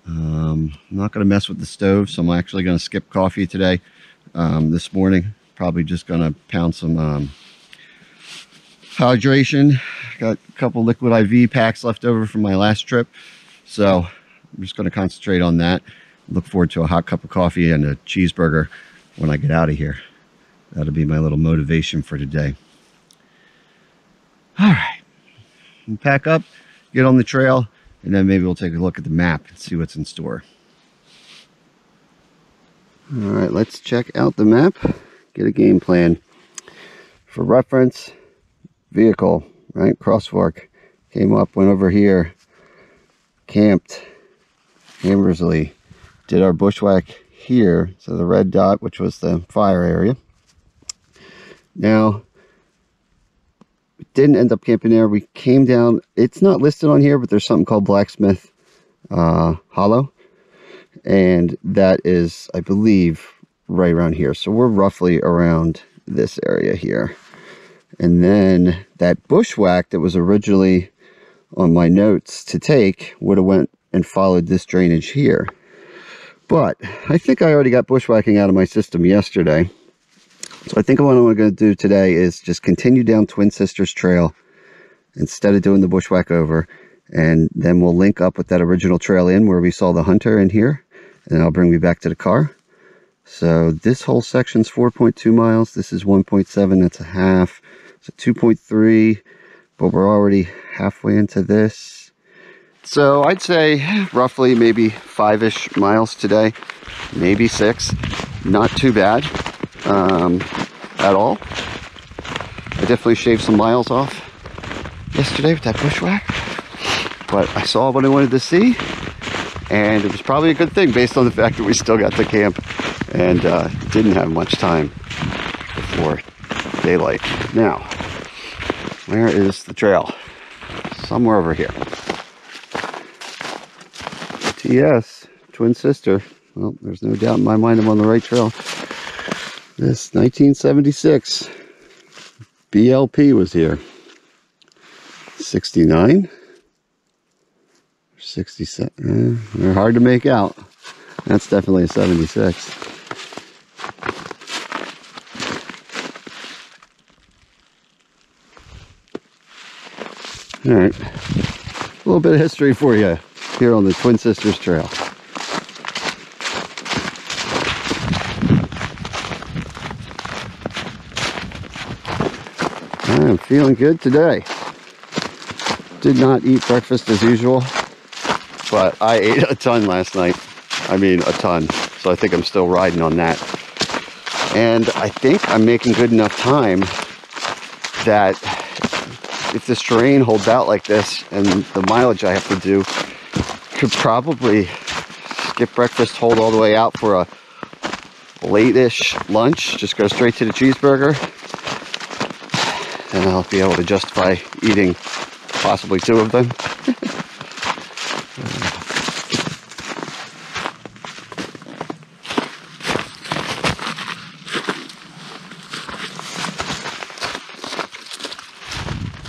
I'm not going to mess with the stove, so I'm actually going to skip coffee today. This morning, probably just going to pound some hydration. Got a couple liquid IV packs left over from my last trip, so I'm just going to concentrate on that. Look forward to a hot cup of coffee and a cheeseburger when I get out of here. That'll be my little motivation for today. All right, we'll pack up, get on the trail, and then maybe we'll take a look at the map and see what's in store. All right, let's check out the map, get a game plan. For reference, vehicle, right, crosswalk, came up, went over here, camped, Hammersley, did our bushwhack here, so the red dot, which was the fire area. Now, didn't end up camping there. We came down, it's not listed on here, but there's something called Blacksmith Hollow, and that is, I believe, right around here. So we're roughly around this area here. And then that bushwhack that was originally on my notes to take would have went and followed this drainage here. But I think I already got bushwhacking out of my system yesterday. So I think what I'm going to do today is just continue down Twin Sisters Trail instead of doing the bushwhack over. And then we'll link up with that original trail in where we saw the hunter in here. And that'll bring me back to the car. So this whole section's 4.2 miles. This is 1.7. That's a half. So 2.3. But we're already halfway into this. So I'd say roughly maybe 5-ish miles today. Maybe 6. Not too bad. At all. I definitely shaved some miles off yesterday with that bushwhack, but I saw what I wanted to see, and it was probably a good thing based on the fact that we still got to camp and didn't have much time before daylight. Now, where is the trail? Somewhere over here. TS, Twin Sister. Well, there's no doubt in my mind I'm on the right trail. This 1976 BLP was here. 69, 67. They're hard to make out. That's definitely a 76. All right, a little bit of history for you here on the Twin Sisters Trail. I'm feeling good today. Did not eat breakfast as usual, but I ate a ton last night. I mean, a ton. So I think I'm still riding on that. And I think I'm making good enough time that if this terrain holds out like this and the mileage I have to do, could probably skip breakfast, hold all the way out for a late-ish lunch, just go straight to the cheeseburger, and I'll be able to justify eating possibly 2 of them.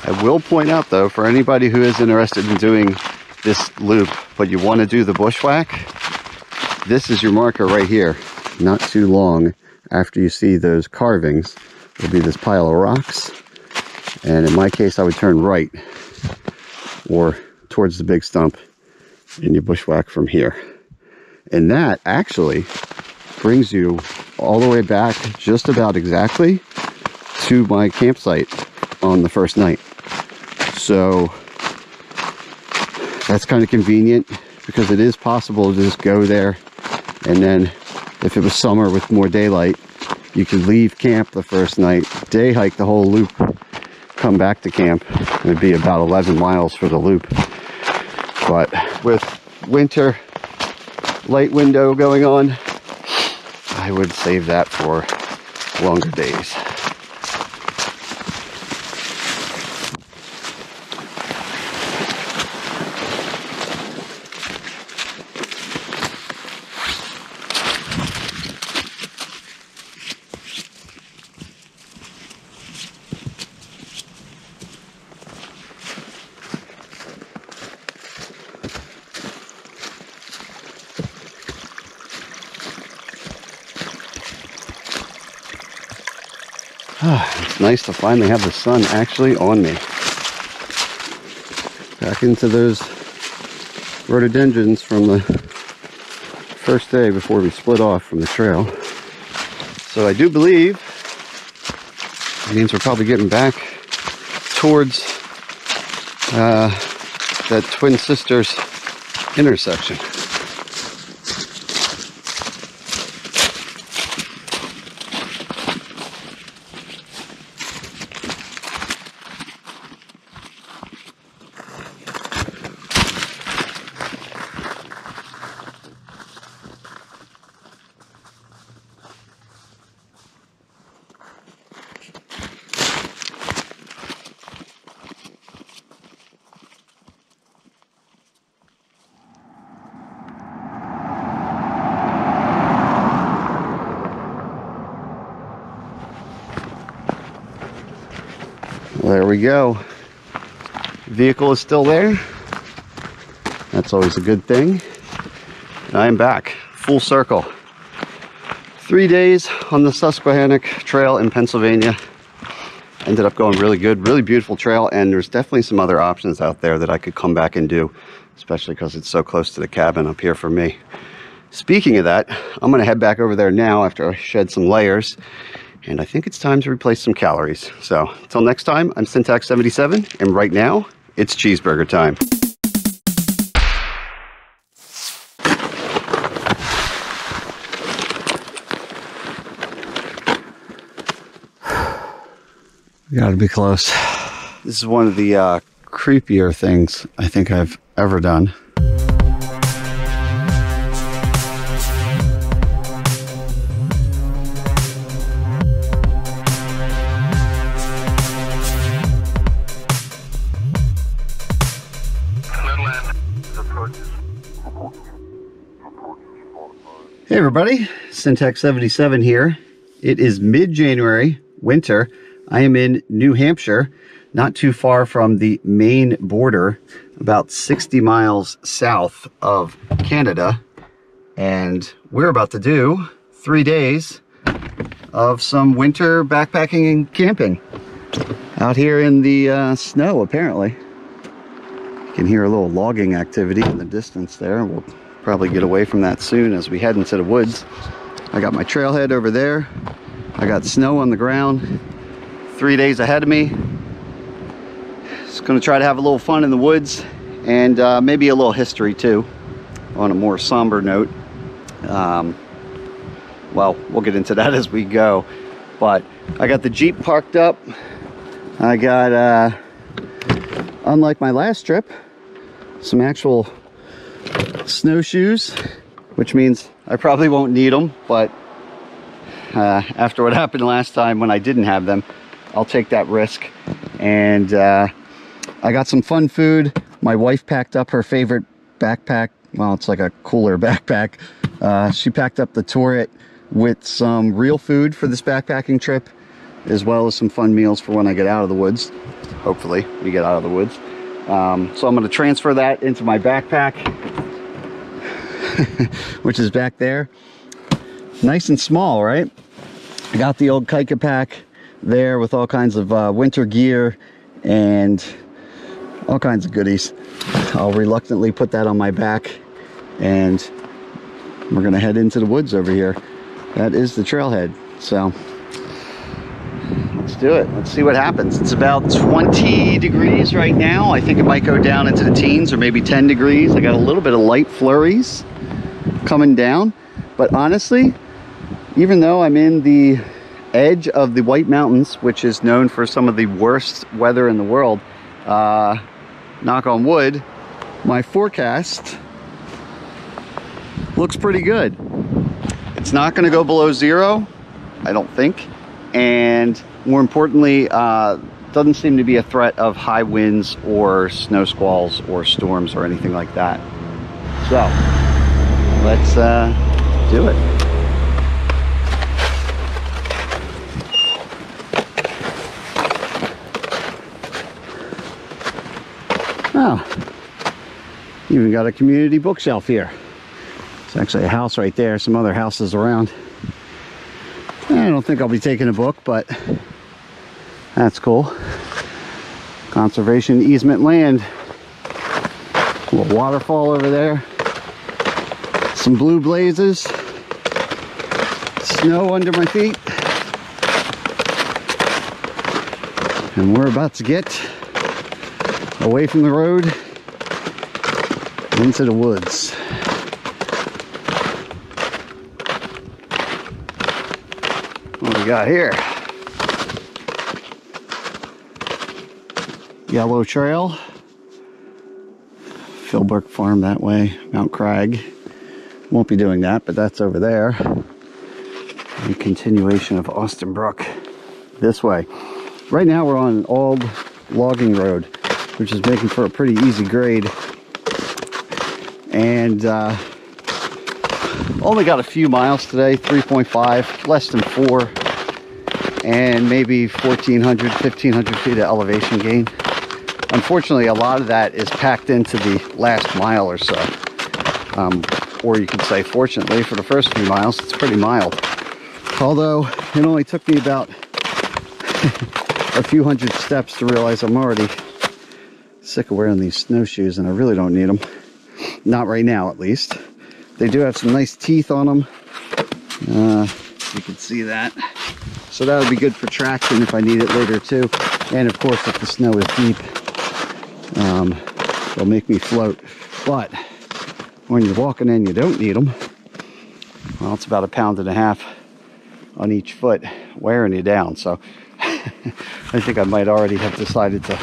I will point out though, for anybody who is interested in doing this loop, but you want to do the bushwhack, this is your marker right here. Not too long after you see those carvings, there'll be this pile of rocks. And in my case, I would turn right or towards the big stump and you bushwhack from here. And that actually brings you all the way back just about exactly to my campsite on the first night. So that's kind of convenient because it is possible to just go there, and then if it was summer with more daylight, you could leave camp the first night, day hike the whole loop, come back to camp. It'd be about 11 miles for the loop. But with winter light window going on, I would save that for longer days. It's nice to finally have the sun actually on me. Back into those rhododendrons from the first day before we split off from the trail. So I do believe it means we're probably getting back towards that Twin Sisters intersection. There we go. Vehicle is still there. That's always a good thing. And I am back, full circle. 3 days on the Susquehannock Trail in Pennsylvania. Ended up going really good, really beautiful trail, and there's definitely some other options out there that I could come back and do, especially because it's so close to the cabin up here for me. Speaking of that, I'm gonna head back over there now after I shed some layers. And I think it's time to replace some calories. So until next time, I'm Syntax77, and right now it's cheeseburger time. Gotta be close. This is one of the creepier things I think I've ever done. Hey everybody, Syntax77 here. It is mid-January, winter. I am in New Hampshire, not too far from the Maine border, about 60 miles south of Canada. And we're about to do 3 days of some winter backpacking and camping out here in the snow, apparently. You can hear a little logging activity in the distance there. We'll probably get away from that soon as we head into the woods. I got my trailhead over there. I got snow on the ground. 3 days ahead of me. Just gonna try to have a little fun in the woods and maybe a little history too, on a more somber note.
well, we'll get into that as we go. But I got the Jeep parked up. I got, unlike my last trip, some actual snowshoes, which means I probably won't need them, but after what happened last time when I didn't have them, I'll take that risk. And I got some fun food. My wife packed up her favorite backpack. Well, it's like a cooler backpack. She packed up the Touret with some real food for this backpacking trip, as well as some fun meals for when I get out of the woods. Hopefully we get out of the woods. So I'm going to transfer that into my backpack, which is back there. Nice and small, right? I got the old Kaika pack there with all kinds of winter gear and all kinds of goodies. I'll reluctantly put that on my back, and we're going to head into the woods over here. That is the trailhead, so let's do it. Let's see what happens. It's about 20 degrees right now. I think it might go down into the teens, or maybe 10 degrees. I got a little bit of light flurries coming down, but honestly, even though I'm in the edge of the White Mountains, which is known for some of the worst weather in the world, knock on wood, my forecast looks pretty good. It's not going to go below 0, I don't think, and more importantly, doesn't seem to be a threat of high winds or snow squalls or storms or anything like that. So let's do it. Oh, even got a community bookshelf here. It's actually a house right there, some other houses around. I don't think I'll be taking a book, but that's cool. Conservation easement land. A little waterfall over there. Some blue blazes. Snow under my feet. And we're about to get away from the road into the woods. What do we got here? Yellow Trail. Philbrook Farm that way. Mount Crag. Won't be doing that, but that's over there. And continuation of Austin Brook this way. Right now we're on an old logging road, which is making for a pretty easy grade. And only got a few miles today, 3.5, less than 4, and maybe 1,400, 1,500 feet of elevation gain. Unfortunately, a lot of that is packed into the last mile or so. Or you could say, fortunately, for the first few miles, it's pretty mild. Although, it only took me about a few hundred steps to realize I'm already sick of wearing these snowshoes, and I really don't need them. Not right now, at least. They do have some nice teeth on them. You can see that. So that would be good for traction if I need it later too. And of course, if the snow is deep, they'll make me float. But when you're walking in, you don't need them. Well, it's about 1.5 pounds on each foot, wearing you down. So I think I might already have decided to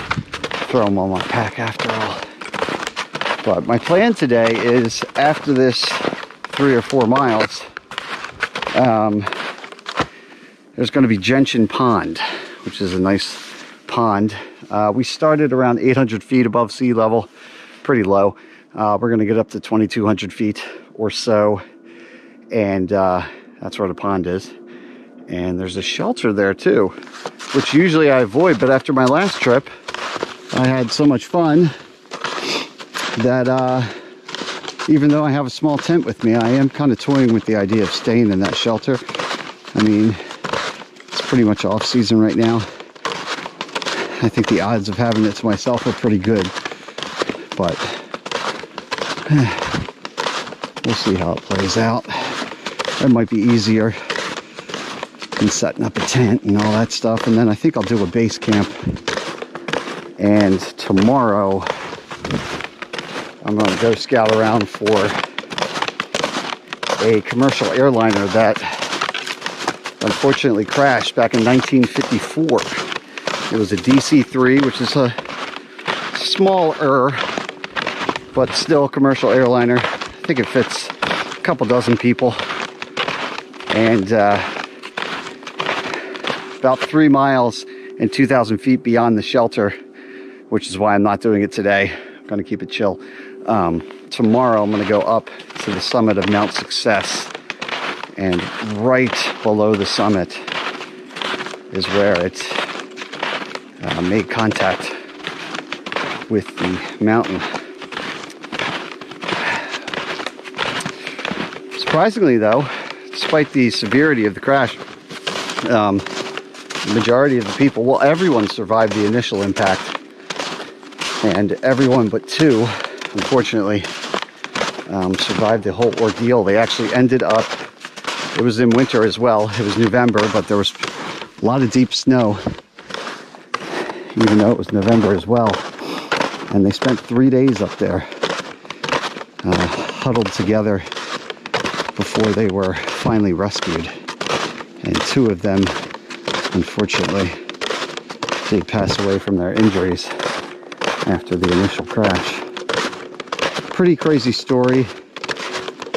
throw them on my pack after all. But my plan today is, after this 3 or 4 miles, there's going to be Gentian Pond, which is a nice pond. We started around 800 feet above sea level, pretty low. We're going to get up to 2,200 feet or so, and that's where the pond is. And there's a shelter there too, which usually I avoid, but after my last trip, I had so much fun that even though I have a small tent with me, I am kind of toying with the idea of staying in that shelter. I mean, it's pretty much off season right now. I think the odds of having it to myself are pretty good, but we'll see how it plays out. It might be easier than setting up a tent and all that stuff. And then I think I'll do a base camp. And tomorrow, I'm going to go scout around for a commercial airliner that unfortunately crashed back in 1954. It was a DC-3, which is a smaller, but still commercial airliner. I think it fits a couple dozen people. And about 3 miles and 2,000 feet beyond the shelter, which is why I'm not doing it today. I'm going to keep it chill. Tomorrow I'm going to go up to the summit of Mount Success, and right below the summit is where it made contact with the mountain. Surprisingly though, despite the severity of the crash, the majority of the people, well, everyone survived the initial impact, and everyone but 2, unfortunately, survived the whole ordeal. They actually ended up, it was in winter as well, it was November, but there was a lot of deep snow, even though it was November as well. And they spent 3 days up there, huddled together before they were finally rescued. And 2 of them, unfortunately, did pass away from their injuries after the initial crash. Pretty crazy story.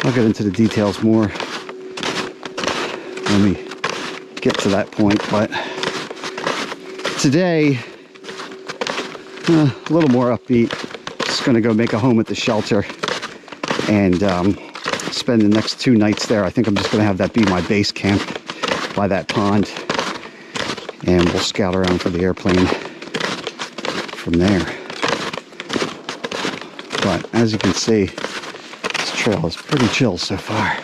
I'll get into the details more when we get to that point, but today, a little more upbeat. Just gonna go make a home at the shelter and spend the next 2 nights there. I think I'm just gonna have that be my base camp by that pond, and we'll scout around for the airplane from there. But as you can see, this trail is pretty chill so far,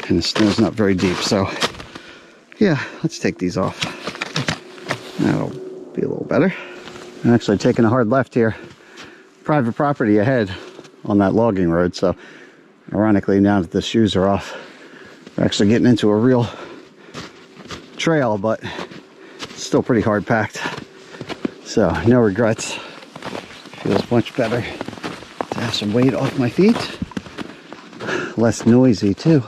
and the snow's not very deep, so yeah, let's take these off. That'll be a little better. I'm actually taking a hard left here. Private property ahead on that logging road, so ironically, now that the shoes are off, we're actually getting into a real trail, but still pretty hard packed. So no regrets. Feels much better to have some weight off my feet. Less noisy too.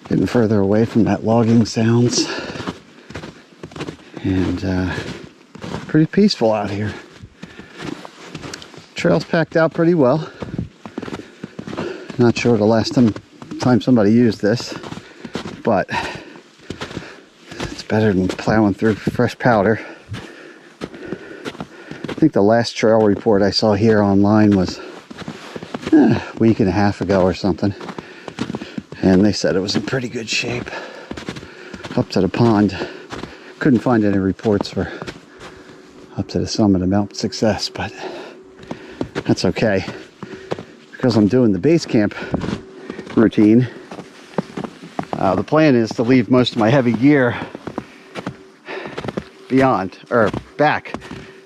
Getting further away from that logging sounds. And pretty peaceful out here. Trail's packed out pretty well. Not sure the last time somebody used this, but it's better than plowing through fresh powder. I think the last trail report I saw here online was a week and a half ago or something, and they said it was in pretty good shape up to the pond. Couldn't find any reports for up to the summit of Mount Success, but that's okay because I'm doing the base camp routine. The plan is to leave most of my heavy gear back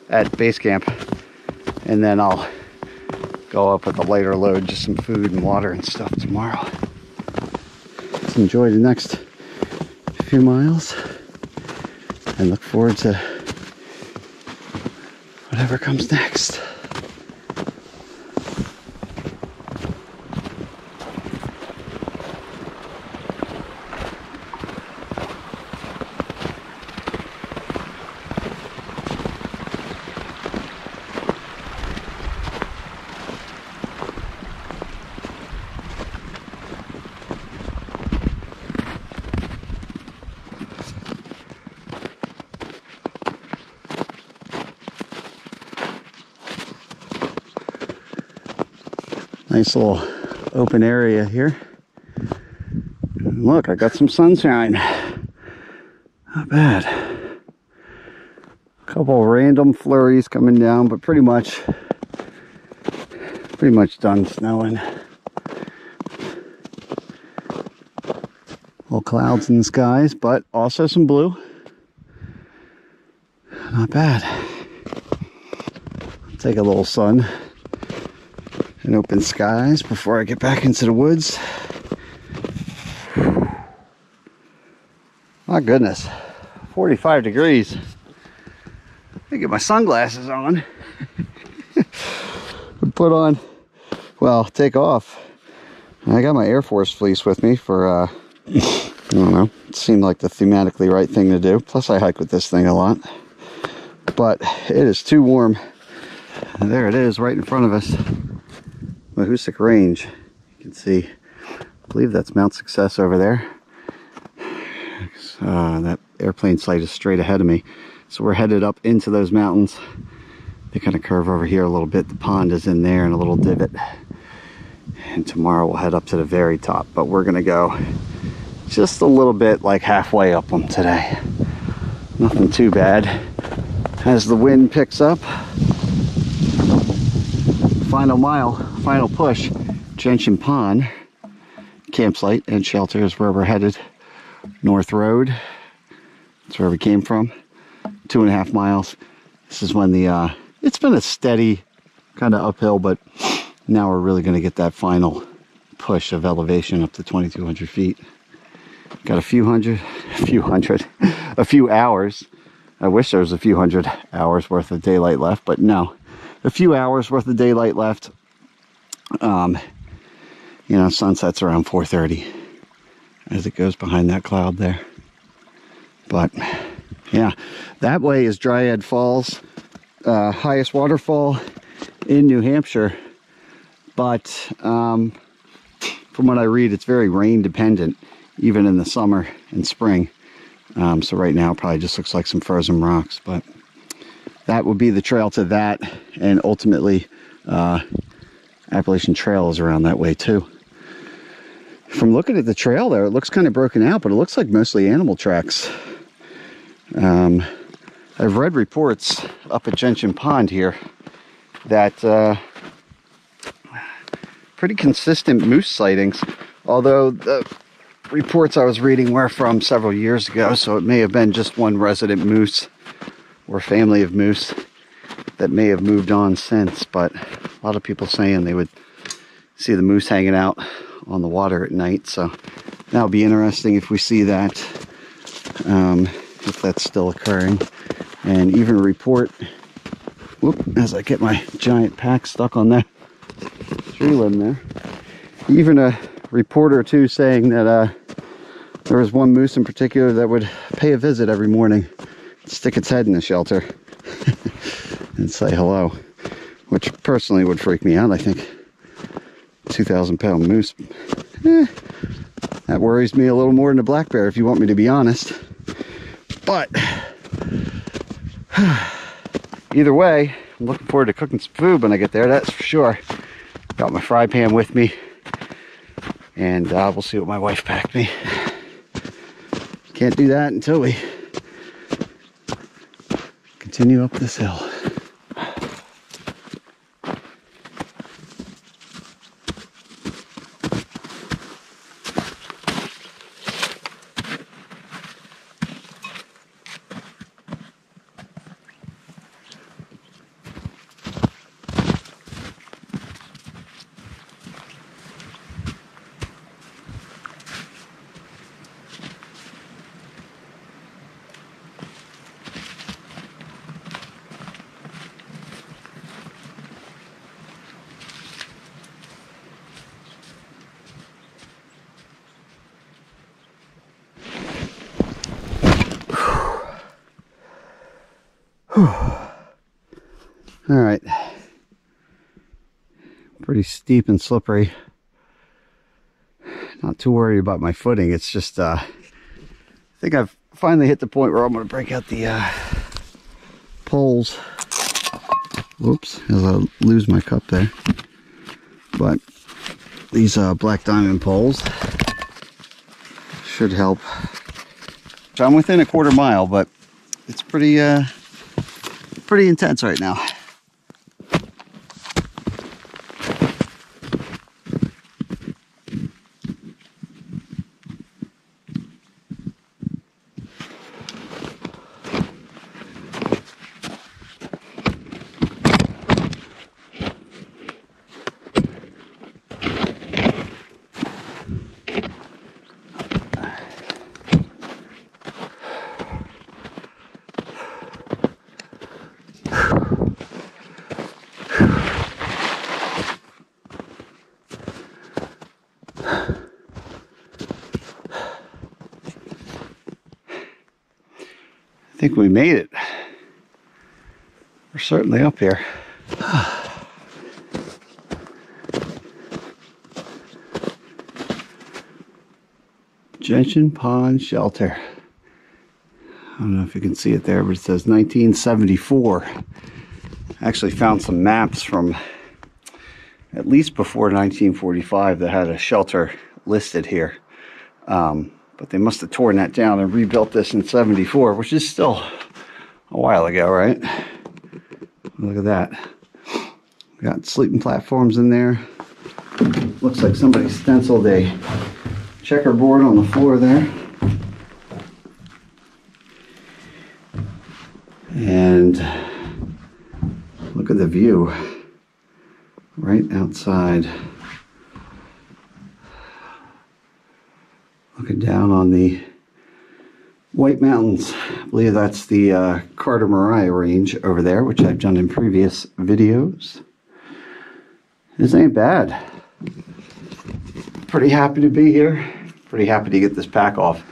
at base camp, and then I'll go up with a lighter load, just some food and water and stuff tomorrow. Let's enjoy the next few miles and look forward to whatever comes next. Nice little open area here. And look, I got some sunshine. Not bad. A couple of random flurries coming down, but pretty much done snowing. Little clouds in the skies, but also some blue. Not bad. Take a little sun and open skies before I get back into the woods. My goodness, 45 degrees. Let me get my sunglasses on. Put on, well, take off. I got my Air Force fleece with me for don't know. It seemed like the thematically right thing to do. Plus, I hike with this thing a lot. But it is too warm. And there it is, right in front of us. Mahoosuc Range. You can see, I believe that's Mount Success over there. That airplane site is straight ahead of me. So we're headed up into those mountains. They kind of curve over here a little bit. The pond is in there in a little divot. And tomorrow we'll head up to the very top. But we're going to go just a little bit, like halfway up them today. Nothing too bad. As the wind picks up, final mile, final push, Gentian Pond campsite and shelter is where we're headed. North Road, that's where we came from. 2.5 miles. This is when the it's been a steady kind of uphill, but now we're really going to get that final push of elevation up to 2,200 feet. Got a few hours. I wish there was a few hundred hours worth of daylight left, but no, a few hours worth of daylight left. You know, sunset's around 4:30 as it goes behind that cloud there. But yeah, that way is Dryad Falls, highest waterfall in New Hampshire. But from what I read, it's very rain dependent, even in the summer and spring. So right now it probably just looks like some frozen rocks, but that would be the trail to that. And ultimately, Appalachian Trail is around that way too. From looking at the trail there, it looks kind of broken out, but it looks like mostly animal tracks. I've read reports up at Gentian Pond here that pretty consistent moose sightings, although the reports I was reading were from several years ago, so it may have been just one resident moose or family of moose that may have moved on since, but a lot of people saying they would see the moose hanging out on the water at night, so that'll be interesting if we see that, if that's still occurring. And even a report, whoop, as I get my giant pack stuck on that tree limb there, even a report or two saying that there was one moose in particular that would pay a visit every morning, stick its head in the shelter and say hello, which personally would freak me out. I think 2,000-pound moose, that worries me a little more than a black bear, if you want me to be honest. But either way, I'm looking forward to cooking some food when I get there, that's for sure. Got my fry pan with me, and we'll see what my wife packed me. Can't do that until we continue up this hill. All right, pretty steep and slippery. Not too worried about my footing. It's just, I think I've finally hit the point where I'm going to break out the poles. Whoops, as I lose my cup there. But these black diamond poles should help. So I'm within a 1/4 mile, but it's pretty intense right now. think we made it. We're certainly up here. Gentian Pond Shelter. I don't know if you can see it there, but it says 1974. I actually found some maps from at least before 1945 that had a shelter listed here. But they must have torn that down and rebuilt this in 74, which is still a while ago, right? Look at that. We got sleeping platforms in there. Looks like somebody stenciled a checkerboard on the floor there. And look at the view right outside. Looking down on the White Mountains. I believe that's the Carter Mariah range over there, which I've done in previous videos. This ain't bad. Pretty happy to be here. Pretty happy to get this pack off.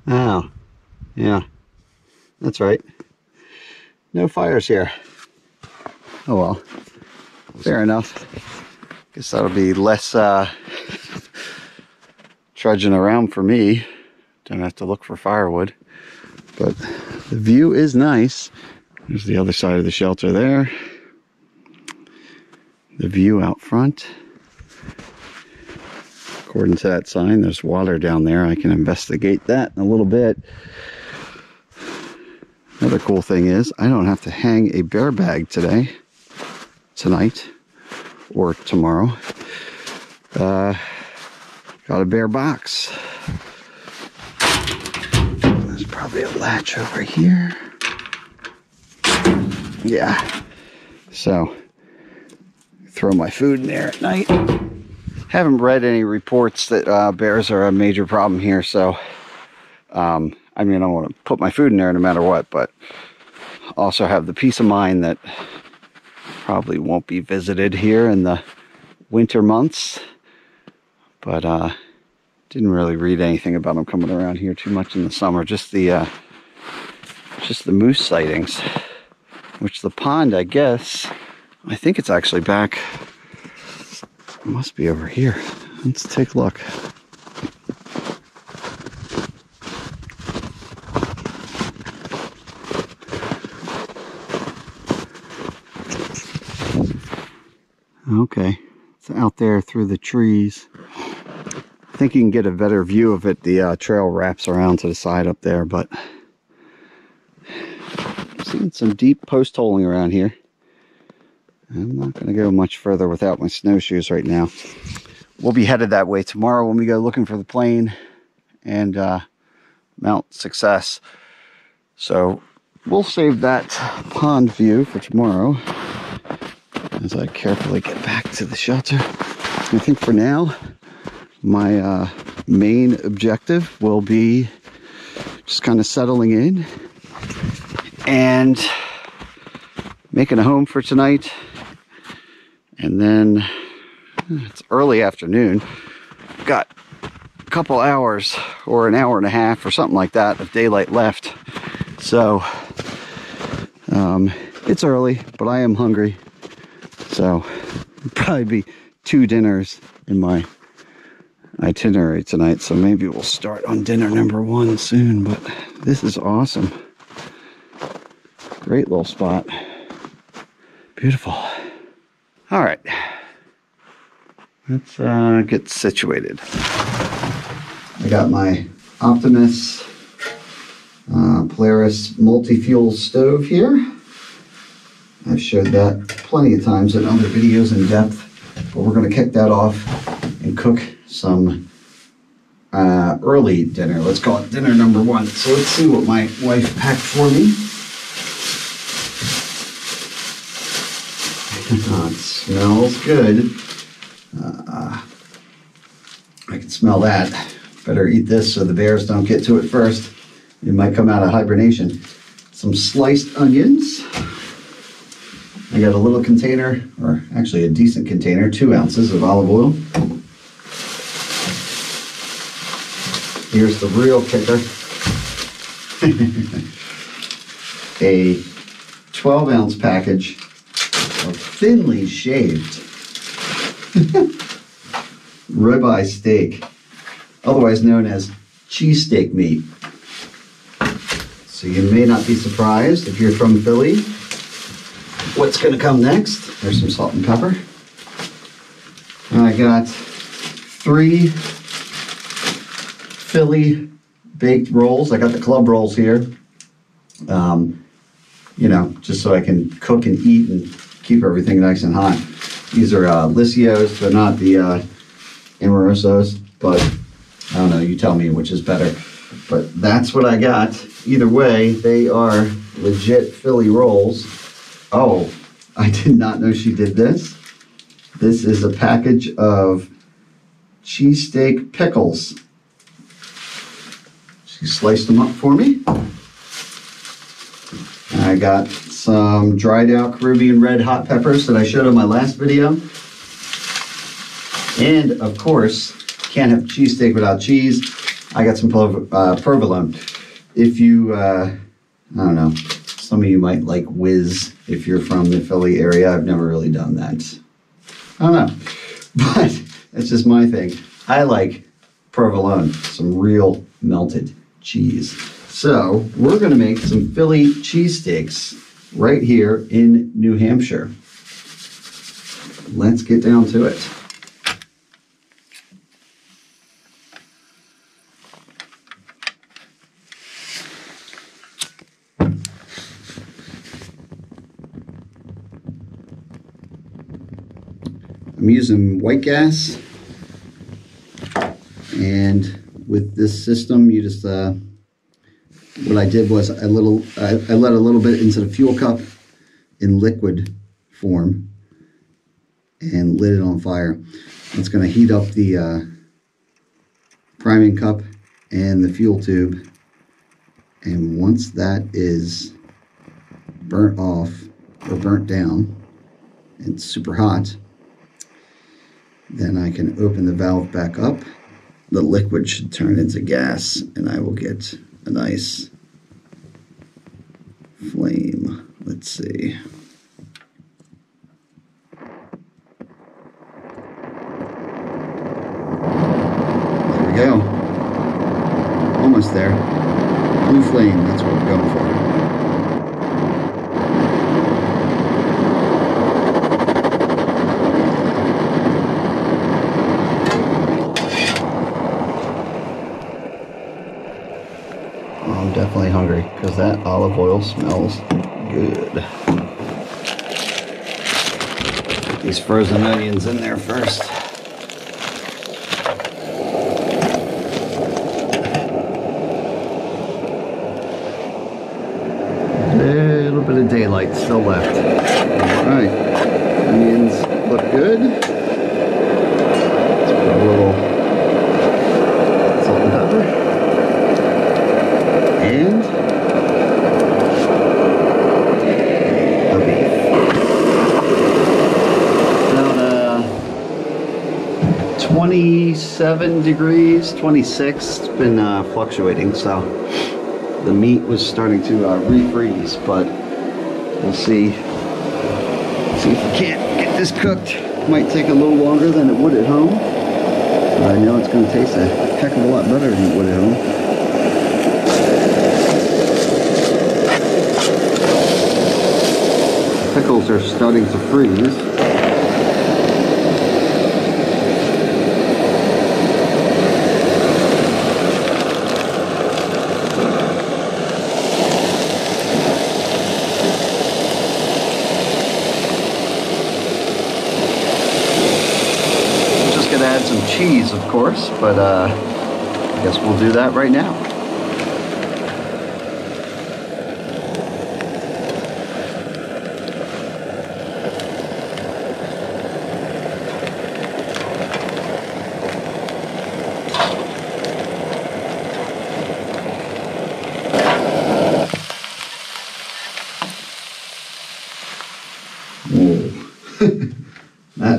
Oh, yeah, that's right. No fires here. Oh well, fair enough. Guess that'll be less trudging around for me. Don't have to look for firewood. But the view is nice. There's the other side of the shelter there. The view out front. According to that sign, there's water down there. I can investigate that in a little bit. Another cool thing is I don't have to hang a bear bag tonight, or tomorrow. Got a bear box. There's probably a latch over here. Yeah. So, throw my food in there at night. Haven't read any reports that bears are a major problem here, so I mean, I want to put my food in there no matter what, but also have the peace of mind that probably won't be visited here in the winter months. But didn't really read anything about them coming around here too much in the summer. Just the moose sightings, which the pond, I guess, I think it's actually back. It must be over here. Let's take a look. Okay, it's out there through the trees. I think you can get a better view of it. The trail wraps around to the side up there, but I'm seeing some deep post holing around here. I'm not going to go much further without my snowshoes right now. We'll be headed that way tomorrow when we go looking for the plane and Mount Success. So we'll save that pond view for tomorrow as I carefully get back to the shelter. I think for now, my main objective will be just kind of settling in and making a home for tonight. And then it's early afternoon. Got a couple hours or an hour and a half or something like that of daylight left. So it's early, but I am hungry. So it'll probably be 2 dinners in my itinerary tonight. So maybe we'll start on dinner number 1 soon. But this is awesome. Great little spot. Beautiful. All right. Let's get situated. I got my Optimus Polaris multi-fuel stove here. I've showed that plenty of times in other videos in depth, but we're going to kick that off and cook some early dinner. Let's call it dinner number 1. So let's see what my wife packed for me. Oh, it smells good. I can smell that. Better eat this so the bears don't get to it first. It might come out of hibernation. Some sliced onions. I got a little container, or actually a decent container, 2 ounces of olive oil. Here's the real kicker. A 12-ounce package of thinly shaved ribeye steak, otherwise known as cheesesteak meat. So you may not be surprised if you're from Philly what's going to come next. There's some salt and pepper. I got 3 Philly baked rolls. I got the club rolls here. You know, just so I can cook and eat and keep everything nice and hot. These are Licios. They're not the Amorosos, but I don't know. You tell me which is better. But that's what I got. Either way, they are legit Philly rolls. Oh, I did not know she did this. This is a package of cheesesteak pickles. She sliced them up for me. I got some dried out Caribbean red hot peppers that I showed in my last video. And of course, can't have cheesesteak without cheese. I got some provolone. If you, I don't know, some of you might like whiz if you're from the Philly area. I've never really done that. I don't know, but that's just my thing. I like provolone, some real melted cheese. So we're gonna make some Philly cheesesteaks right here in New Hampshire. Let's get down to it. I'm using white gas, and with this system, you just what I did was I let a little bit into the fuel cup in liquid form and lit it on fire. It's going to heat up the priming cup and the fuel tube, and once that is burnt off or burnt down and super hot, then I can open the valve back up. The liquid should turn into gas, and I will get a nice flame. Let's see. There we go. Almost there. Blue flame, that's what we're going for. I'm definitely hungry because that olive oil smells good. Put these frozen onions in there first. A little bit of daylight still left. All right, onions look good. Let's put a little salt and pepper. And the beef. About 27 degrees, 26. It's been fluctuating, so the meat was starting to refreeze, but we'll see. See if we can't get this cooked. Might take a little longer than it would at home, but I know it's going to taste a heck of a lot better than it would at home. Pickles are starting to freeze. I'm just gonna add some cheese, of course, but I guess we'll do that right now.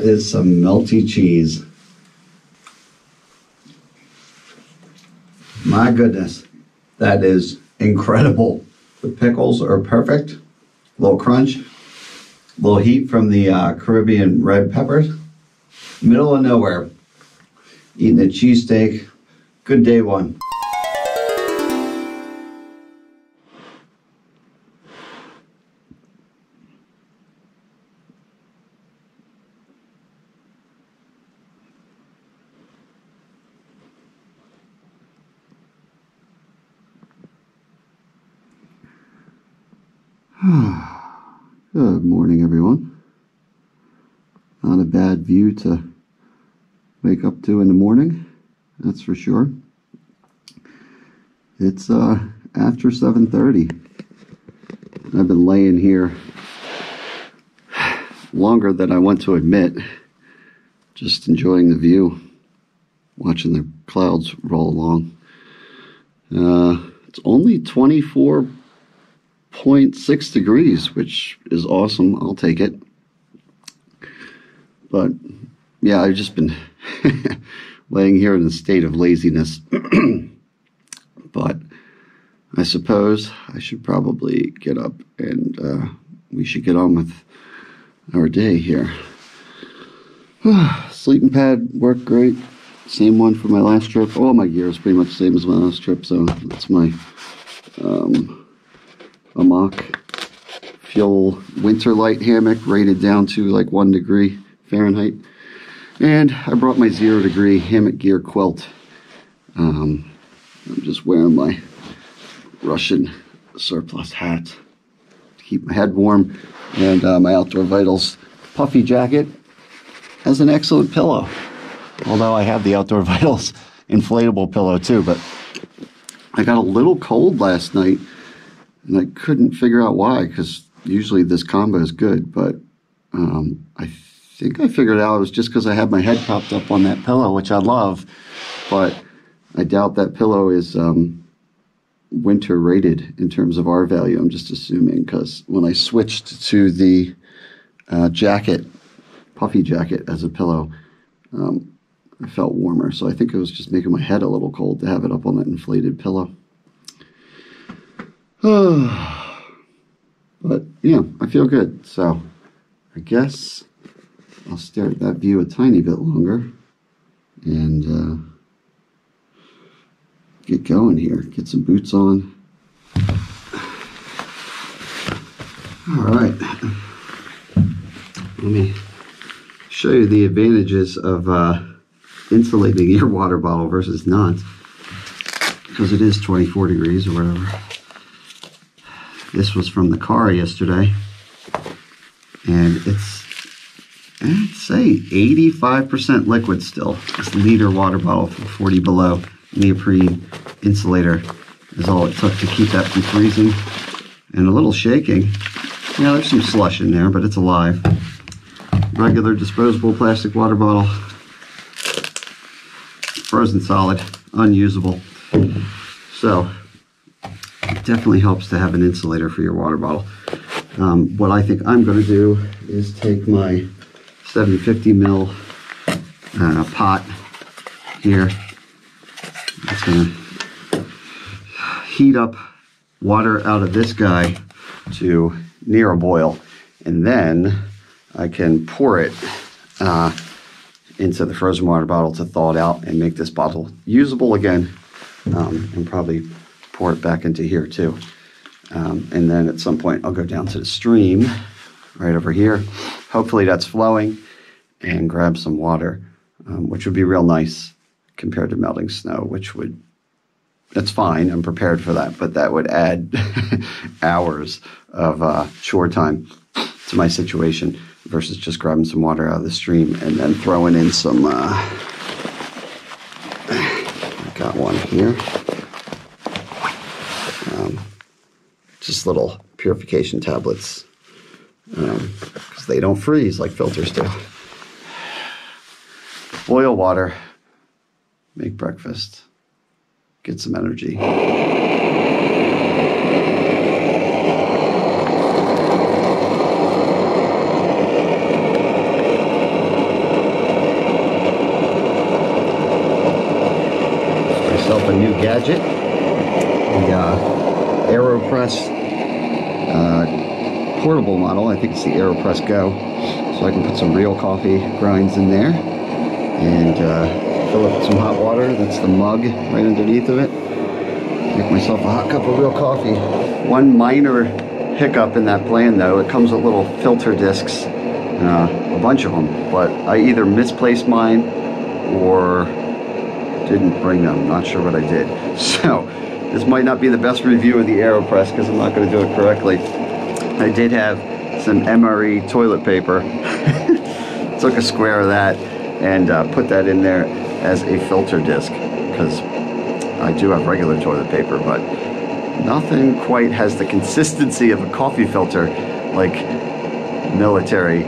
is some melty cheese. My goodness, that is incredible. The pickles are perfect. A little crunch, a little heat from the Caribbean red peppers. Middle of nowhere. Eating a cheesesteak. Good day one. Good morning, everyone. Not a bad view to wake up to in the morning, that's for sure. It's after 7:30. I've been laying here longer than I want to admit, just enjoying the view, watching the clouds roll along. It's only 24.6 degrees, which is awesome. I'll take it. But yeah, I've just been laying here in a state of laziness. But I suppose I should probably get up and we should get on with our day here. Sleeping pad worked great. Same one for my last trip. All my gear is pretty much the same as my last trip, so that's my Hammock fuel winter light hammock, rated down to like 1 degree Fahrenheit. And I brought my 0 degree hammock gear quilt. I'm just wearing my Russian surplus hat to keep my head warm, and my Outdoor Vitals puffy jacket as an excellent pillow. Although I have the Outdoor Vitals inflatable pillow too, but I got a little cold last night and I couldn't figure out why, because usually this combo is good, but I think I figured out it was just because I had my head propped up on that pillow, which I love, but I doubt that pillow is winter rated in terms of R value. I'm just assuming, because when I switched to the jacket, puffy jacket as a pillow, I felt warmer, so I think it was just making my head a little cold to have it up on that inflated pillow. But yeah, I feel good, so I guess I'll stare at that view a tiny bit longer and get going here, get some boots on. All right, let me show you the advantages of insulating your water bottle versus not, because it is 24 degrees or whatever. This was from the car yesterday, and it's, I'd say 85% liquid still. This liter water bottle for 40 below neoprene insulator is all it took to keep that from freezing. And a little shaking. Yeah, there's some slush in there, but it's alive. Regular disposable plastic water bottle. Frozen solid, unusable. So it definitely helps to have an insulator for your water bottle. What I think I'm going to do is take my 750 ml pot here. It's going to heat up water out of this guy to near a boil, and then I can pour it into the frozen water bottle to thaw it out and make this bottle usable again, and probably pour it back into here too. And then at some point I'll go down to the stream right over here. Hopefully that's flowing, and grab some water, which would be real nice compared to melting snow, which would, that's fine, I'm prepared for that, but that would add hours of chore time to my situation versus just grabbing some water out of the stream and then throwing in some, I got one here, just little purification tablets, because they don't freeze like filters do. Boil water, make breakfast, get some energy.
a new gadget, the AeroPress portable model. I think it's the AeroPress Go. So I can put some real coffee grinds in there and fill up with some hot water. That's the mug right underneath of it. Make myself a hot cup of real coffee. One minor hiccup in that plan though, it comes with little filter discs, a bunch of them, but I either misplaced mine or didn't bring them. Not sure what I did. So this might not be the best review of the AeroPress because I'm not going to do it correctly. I did have some MRE toilet paper. Took a square of that and put that in there as a filter disc because I do have regular toilet paper, but nothing quite has the consistency of a coffee filter like military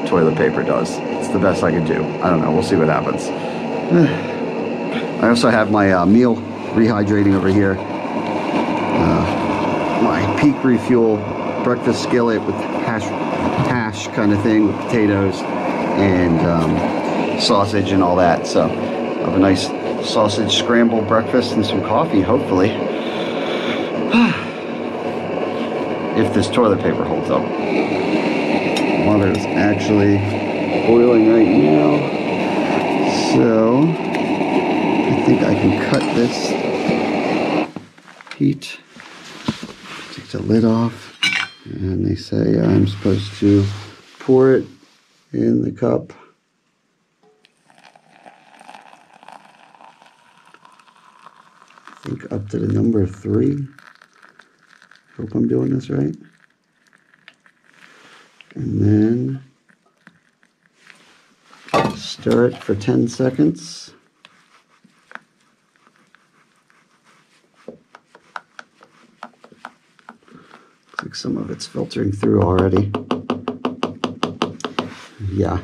toilet paper does. It's the best I could do. I don't know. We'll see what happens. I also have my meal rehydrating over here. My Peak Refuel breakfast skillet with hash kind of thing with potatoes and sausage and all that. So I have a nice sausage scrambled breakfast and some coffee, hopefully. If this toilet paper holds up. Water is actually boiling right now. So I think I can cut this heat. Take the lid off. And they say I'm supposed to pour it in the cup. I think up to the number 3. Hope I'm doing this right. And then stir it for 10 seconds. Looks like some of it's filtering through already. Yeah,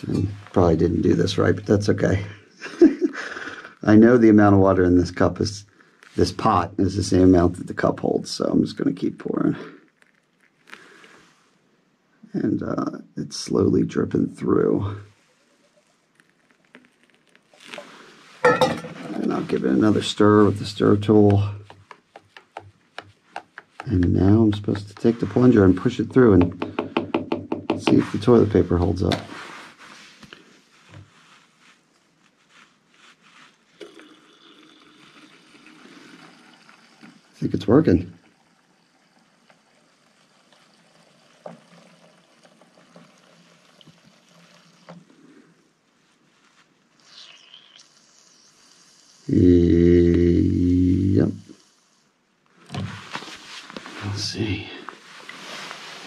I probably didn't do this right, but that's okay. I know the amount of water in this cup is, this pot is the same amount that the cup holds, so I'm just going to keep pouring. And it's slowly dripping through. And I'll give it another stir with the stir tool. And now I'm supposed to take the plunger and push it through and see if the toilet paper holds up. I think it's working. Yep. Let's see.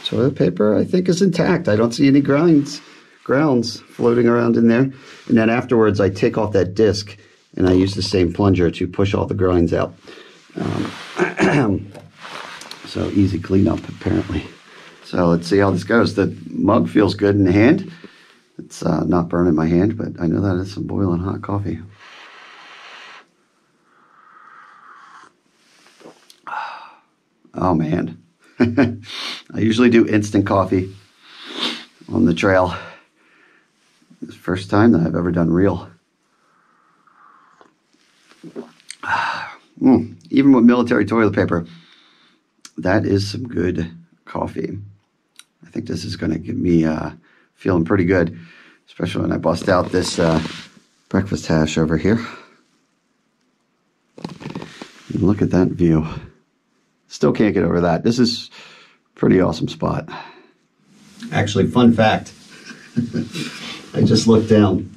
Toilet paper, I think, is intact. I don't see any grounds floating around in there. And then afterwards, I take off that disc and I use the same plunger to push all the grinds out. So easy cleanup, apparently. So let's see how this goes. The mug feels good in the hand. It's not burning my hand, but I know that is some boiling hot coffee. Oh man. I usually do instant coffee on the trail. It's the first time that I've ever done real. Even with military toilet paper, that is some good coffee. I think this is going to get me feeling pretty good, especially when I bust out this breakfast hash over here. And look at that view. Still can't get over that. This is a pretty awesome spot. Actually, fun fact. I just looked down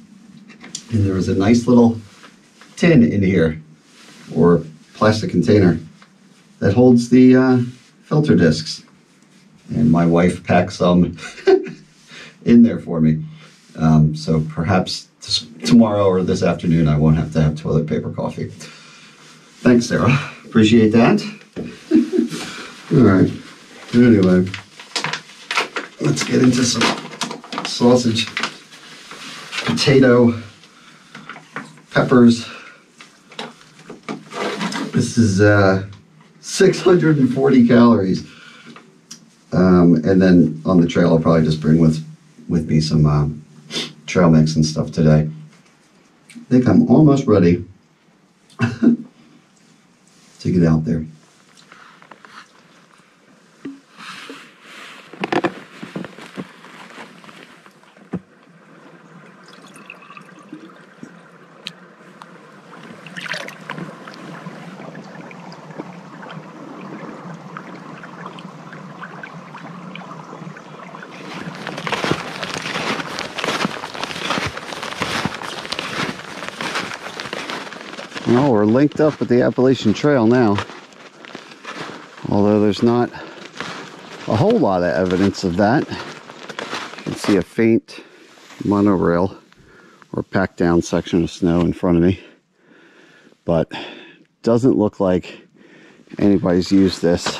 and there was a nice little tin in here, or plastic container, that holds the filter discs. And my wife packed some in there for me. So perhaps tomorrow or this afternoon I won't have to have toilet paper coffee. Thanks, Sarah. Appreciate that. All right. Anyway, let's get into some sausage, potato, peppers. This is 640 calories. And then on the trail, I'll probably just bring with me some trail mix and stuff today. I think I'm almost ready to get out there.
Well, we're linked up with the Appalachian Trail now, although there's not a whole lot of evidence of that. You can see a faint monorail or packed down section of snow in front of me, but doesn't look like anybody's used this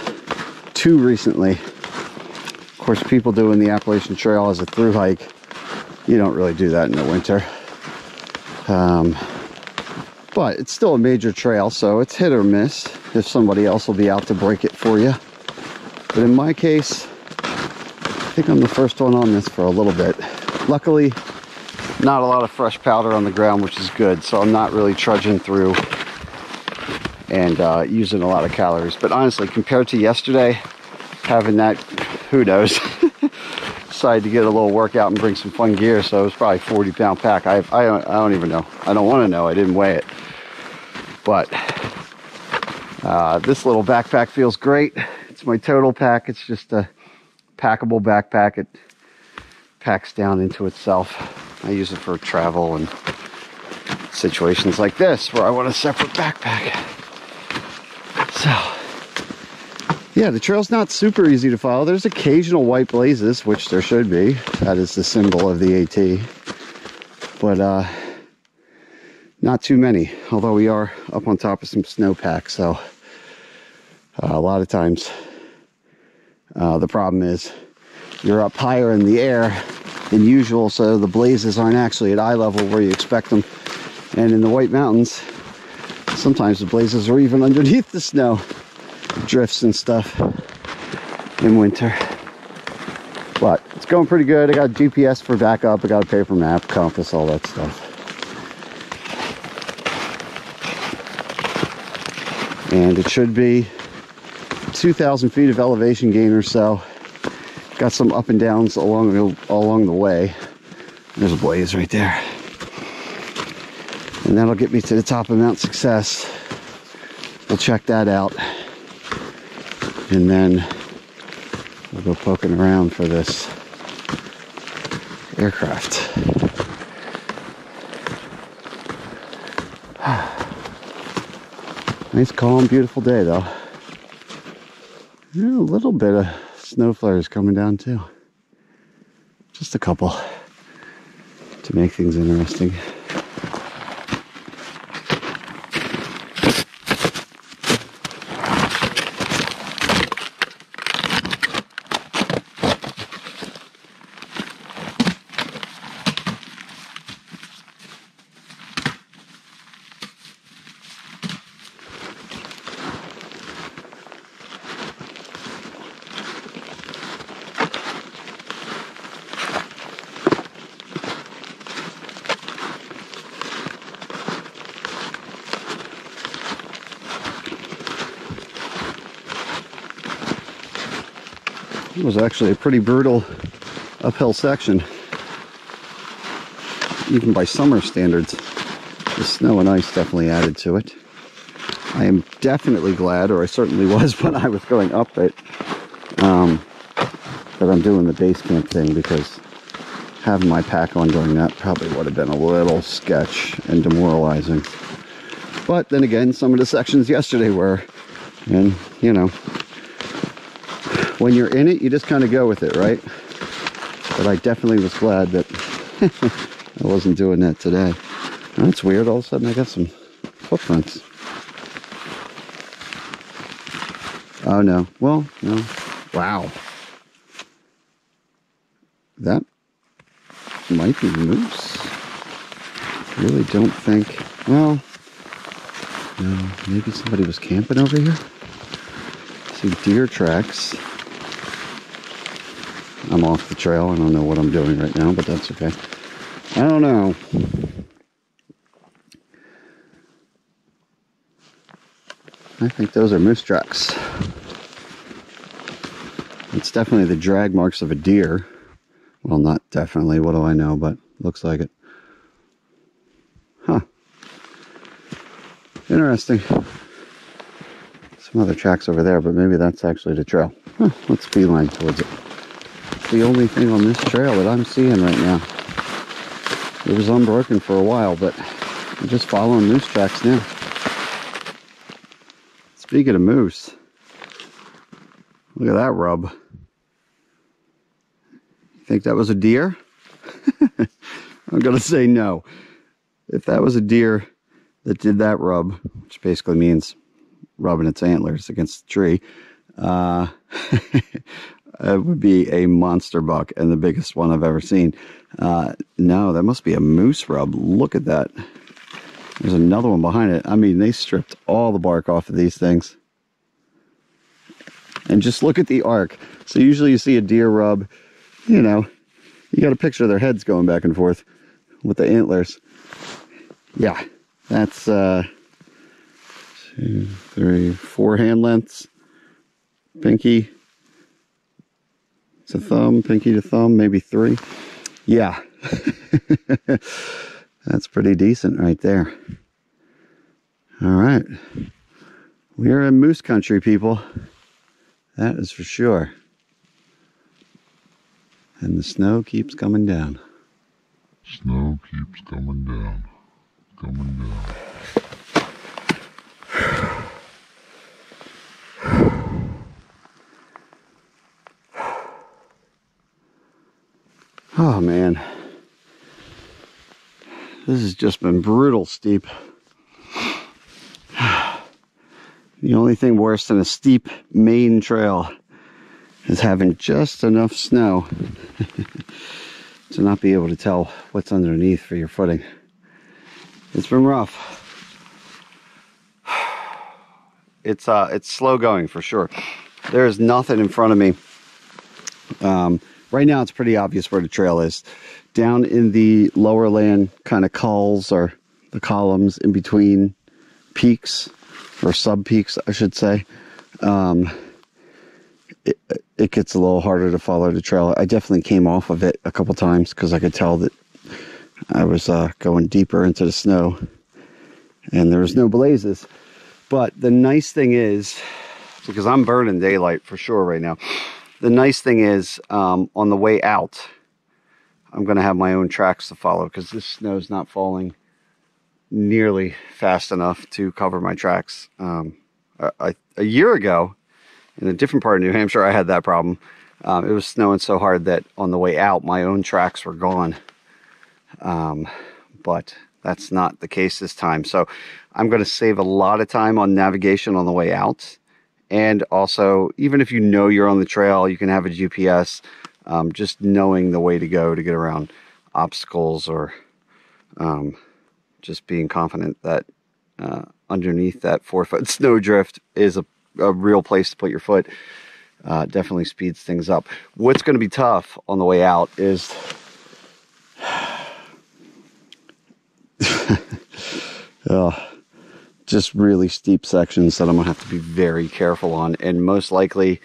too recently. Of course, people doing the Appalachian Trail as a through hike, you don't really do that in the winter. But it's still a major trail, so it's hit or miss if somebody else will be out to break it for you. But in my case, I think I'm the first one on this for a little bit. Luckily, not a lot of fresh powder on the ground, which is good, so I'm not really trudging through and using a lot of calories. But honestly, compared to yesterday, having that, who knows, decided to get a little workout and bring some fun gear, so it was probably a 40-pound pack. I don't even know. I don't want to know. I didn't weigh it. But this little backpack feels great. It's my total pack. It's just a packable backpack. It packs down into itself. I use it for travel and situations like this where I want a separate backpack. So, yeah, the trail's not super easy to follow. There's occasional white blazes, which there should be. That is the symbol of the AT. But not too many, although we are up on top of some snowpack, so a lot of times the problem is you're up higher in the air than usual, so the blazes aren't actually at eye level where you expect them. And in the White Mountains, sometimes the blazes are even underneath the snow, drifts and stuff in winter. But it's going pretty good. I got GPS for backup, I got a paper map, compass, all that stuff. And it should be 2,000 feet of elevation gain or so. Got some up and downs along the way. There's a blaze right there. And that'll get me to the top of Mount Success. We'll check that out. And then we'll go poking around for this aircraft. Nice, calm, beautiful day, though. Yeah, a little bit of snow flares coming down, too. Just a couple to make things interesting. It was actually a pretty brutal uphill section, even by summer standards. The snow and ice definitely added to it. I am definitely glad, or I certainly was when I was going up it, that I'm doing the base camp thing, because having my pack on during that probably would have been a little sketch and demoralizing. But then again, some of the sections yesterday were, and you know, when you're in it, you just kind of go with it, right? But I definitely was glad that I wasn't doing that today. That's weird. All of a sudden, I got some footprints. Oh, no. Well, no. Wow. That might be moose. Really don't think... Well, no. Maybe somebody was camping over here. See deer tracks. I'm off the trail. I don't know what I'm doing right now, but that's okay. I don't know. I think those are moose tracks. It's definitely the drag marks of a deer. Well, not definitely, what do I know, but looks like it. Huh. Interesting. Some other tracks over there, but maybe that's actually the trail. Huh, let's beeline towards it. It's the only thing on this trail that I'm seeing right now. It was unbroken for a while, but I'm just following moose tracks now. Speaking of moose, look at that rub. You think that was a deer? I'm gonna say no. If that was a deer that did that rub, which basically means rubbing its antlers against the tree, it would be a monster buck and the biggest one I've ever seen. No, that must be a moose rub. Look at that. There's another one behind it. I mean, they stripped all the bark off of these things. And just look at the arc. So usually you see a deer rub, you know, you got a picture of their heads going back and forth with the antlers. Yeah, that's 2, 3, 4 hand lengths. Pinky to thumb, pinky to thumb, maybe 3. Yeah. That's pretty decent right there. All right. We're in moose country, people. That is for sure. And the snow keeps coming down.
Snow keeps coming down. Coming down.
Oh man. This has just been brutal steep. The only thing worse than a steep main trail is having just enough snow to not be able to tell what's underneath for your footing. It's been rough. It's slow going for sure. There is nothing in front of me. Right now it's pretty obvious where the trail is. Down in the lower land kind of culls or the columns in between peaks, or sub-peaks, I should say. It gets a little harder to follow the trail. I definitely came off of it a couple times because I could tell that I was going deeper into the snow and there was no blazes. But the nice thing is, because I'm burning daylight for sure right now, the nice thing is on the way out, I'm going to have my own tracks to follow because this snow is not falling nearly fast enough to cover my tracks. A year ago, in a different part of New Hampshire, I had that problem. It was snowing so hard that on the way out, my own tracks were gone. But that's not the case this time. So I'm going to save a lot of time on navigation on the way out. And also, even if you know you're on the trail, you can have a GPS. Just knowing the way to go to get around obstacles, or just being confident that underneath that 4-foot snowdrift is a real place to put your foot, definitely speeds things up. What's going to be tough on the way out is just really steep sections that I'm going to have to be very careful on, and most likely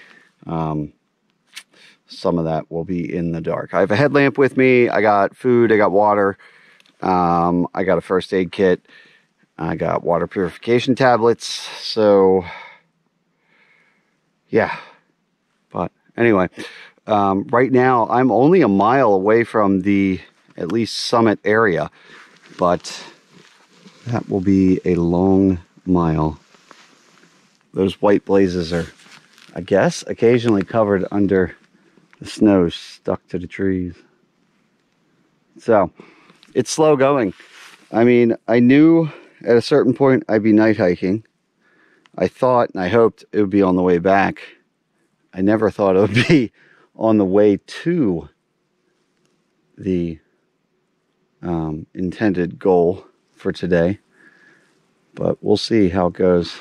some of that will be in the dark. I have a headlamp with me, I got food, I got water, I got a first aid kit, I got water purification tablets, so yeah. But anyway, right now I'm only a mile away from the at least summit area, but that will be a long mile. Those white blazes are, I guess, occasionally covered under the snow stuck to the trees. So it's slow going. I mean, I knew at a certain point I'd be night hiking. I thought and I hoped it would be on the way back. I never thought it would be on the way to the intended goal for today. But we'll see how it goes.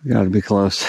We gotta be close.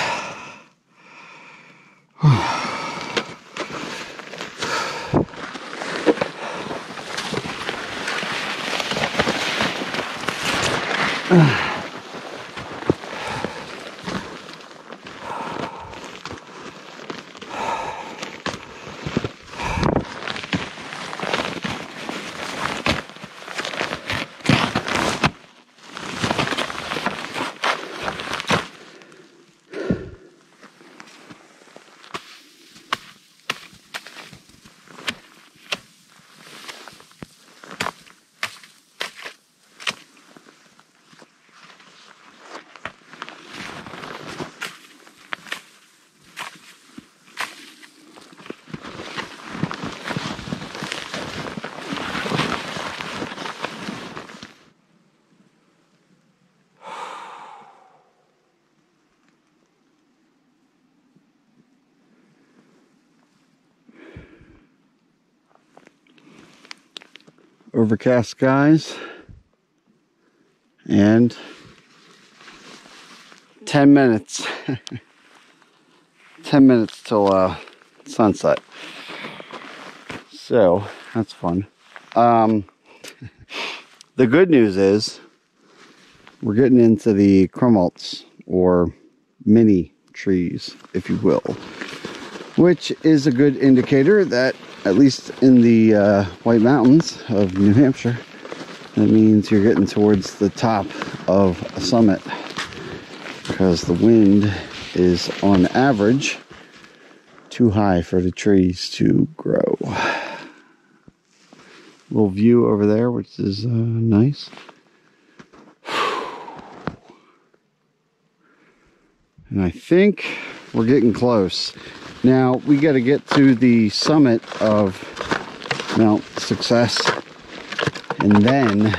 Overcast skies and 10 minutes 10 minutes till sunset, so that's fun. The good news is we're getting into the crumults, or mini trees if you will, which is a good indicator that at least in the White Mountains of New Hampshire, that means you're getting towards the top of a summit, because the wind is on average too high for the trees to grow. Little view over there, which is nice. And I think we're getting close. Now we got to get to the summit of Mount Success, and then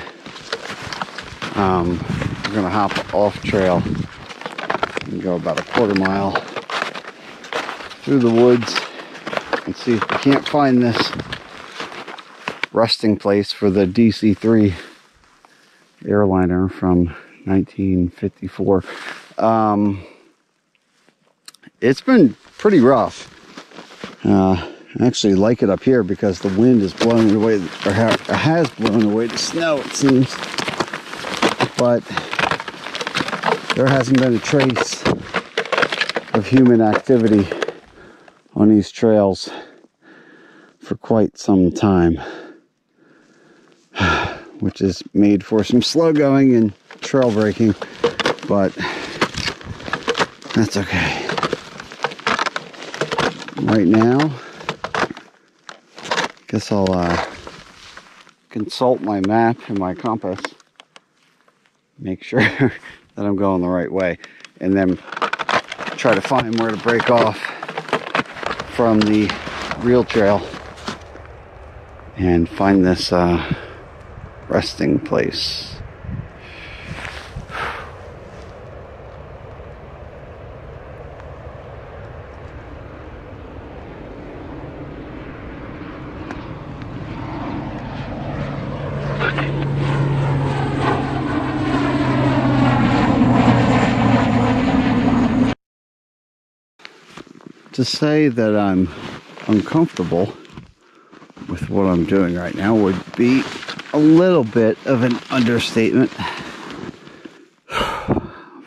we're gonna hop off trail and go about a quarter mile through the woods and see if we can't find this resting place for the DC-3 airliner from 1954. It's been pretty rough. I actually like it up here because the wind is blowing away, or has blown away the snow, it seems. But there hasn't been a trace of human activity on these trails for quite some time, which is made for some slow going and trail breaking, but that's okay. Right now, guess I'll consult my map and my compass, make sure that I'm going the right way, and then try to find where to break off from the real trail and find this resting place. To say that I'm uncomfortable with what I'm doing right now would be a little bit of an understatement.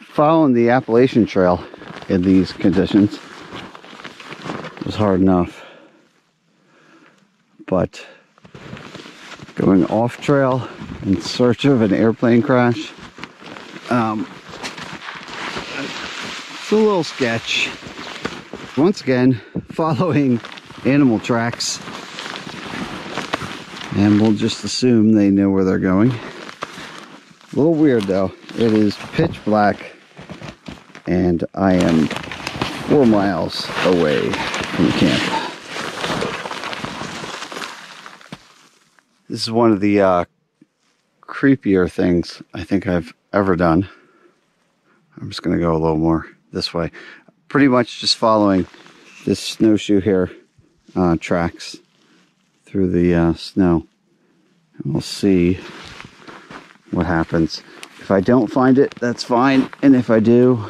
Following the Appalachian Trail in these conditions was hard enough, but going off trail in search of an airplane crash, it's a little sketch. Once again, following animal tracks, and we'll just assume they know where they're going. A little weird though. It is pitch black and I am 4 miles away from camp. This is one of the creepier things I think I've ever done. I'm just going to go a little more this way. Pretty much just following this snowshoe here tracks through the snow. And we'll see what happens. If I don't find it, that's fine. And if I do,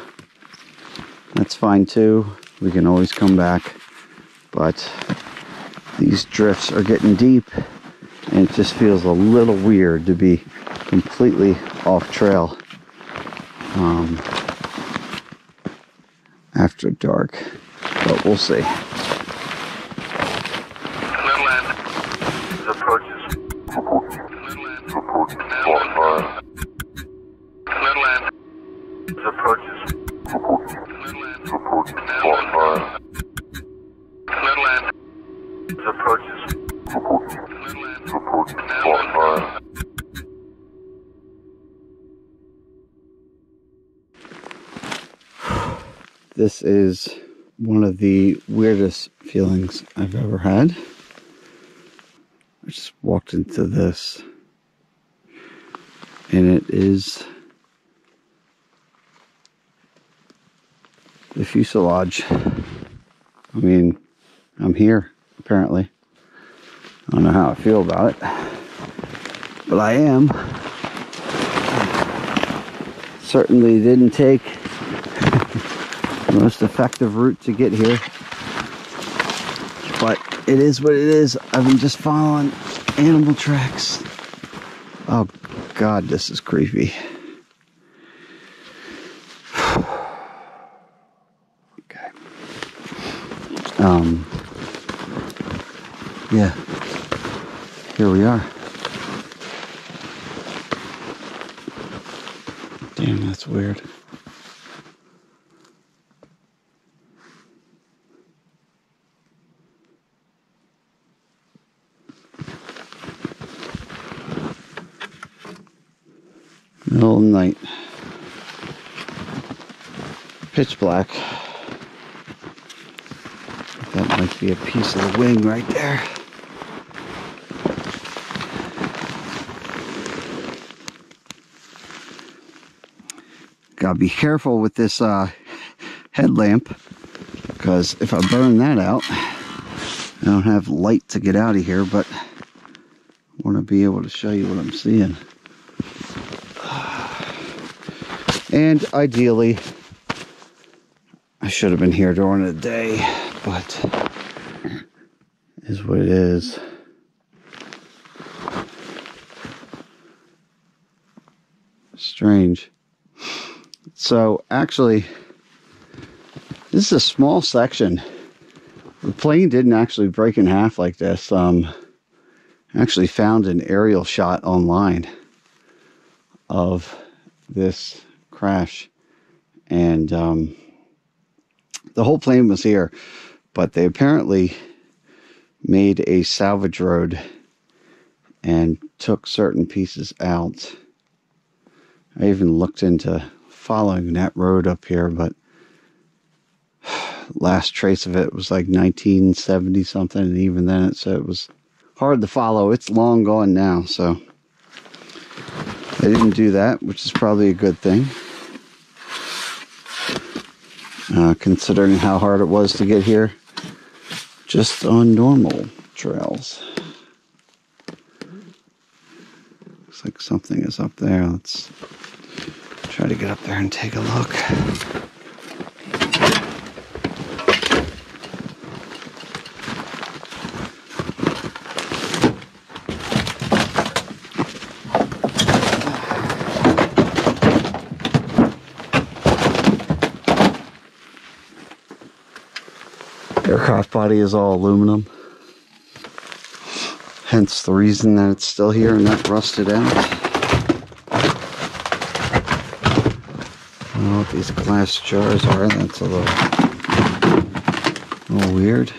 That's fine too. We can always come back. But these drifts are getting deep, and it just feels a little weird to be completely off trail after dark. But we'll see. This is one of the weirdest feelings I've ever had. I just walked into this, and it is the fuselage. I mean, I'm here, apparently. I don't know how I feel about it, but I am. Certainly didn't take the most effective route to get here, but it is what it is. I've been just following animal tracks. Oh God, this is creepy. Okay. Yeah, here we are. Damn, that's weird. Middle of the night. Pitch black. That might be a piece of the wing right there. Gotta be careful with this headlamp, because if I burn that out, I don't have light to get out of here, but I want to be able to show you what I'm seeing. And ideally, I should have been here during the day, but it is what it is. Strange. So actually, this is a small section. The plane didn't actually break in half like this. I actually found an aerial shot online of this crash, and the whole plane was here, but they apparently made a salvage road and took certain pieces out. I even looked into following that road up here, but last trace of it was like 1970 something, and even then it said it was hard to follow. It's long gone now, so I didn't do that, which is probably a good thing, considering how hard it was to get here just on normal trails. Looks like something is up there. Let's try to get up there and take a look. Aircraft body is all aluminum, hence the reason that it's still here and not rusted out. I don't know what these glass jars are. That's a little weird.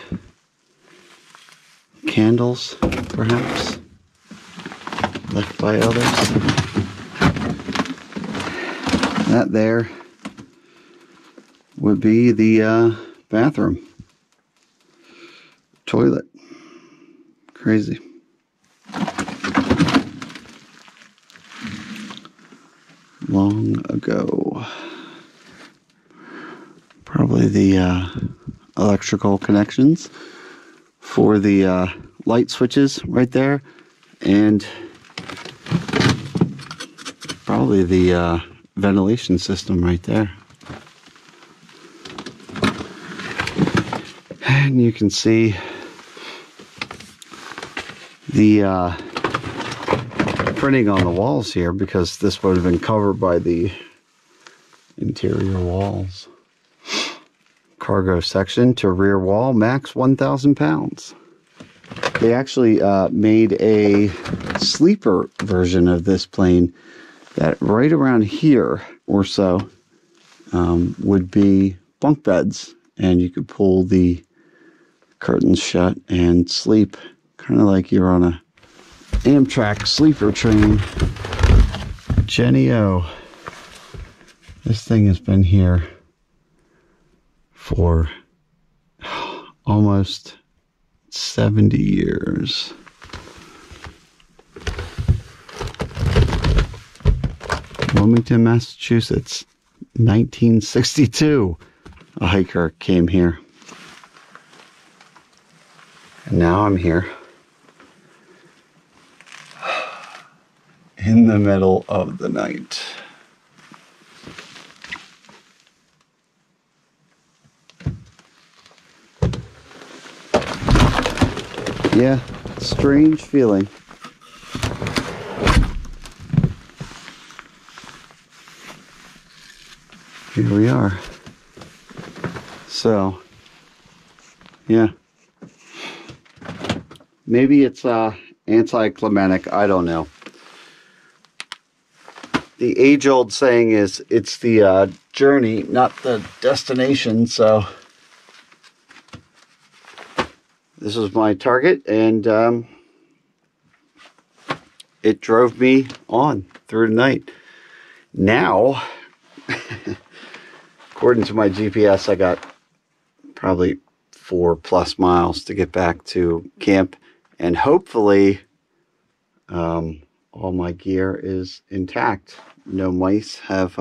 Candles, perhaps, left by others. That there would be the bathroom. Toilet. Crazy. Long ago. Probably the electrical connections for the light switches right there, and probably the ventilation system right there. And you can see the printing on the walls here, because this would have been covered by the interior walls. Cargo section to rear wall, max 1,000 pounds. They actually made a sleeper version of this plane that right around here or so would be bunk beds, and you could pull the curtains shut and sleep, kind of like you're on a Amtrak sleeper train. Jenny O. This thing has been here for almost 70 years. Wilmington, Massachusetts, 1962. A hiker came here. And now I'm here in the middle of the night. Yeah, strange feeling. Here we are. So, yeah. Maybe it's anticlimactic, I don't know. The age-old saying is, it's the journey, not the destination, so this was my target, and it drove me on through the night. Now, according to my GPS, I got probably 4+ miles to get back to camp, and hopefully all my gear is intact. No mice have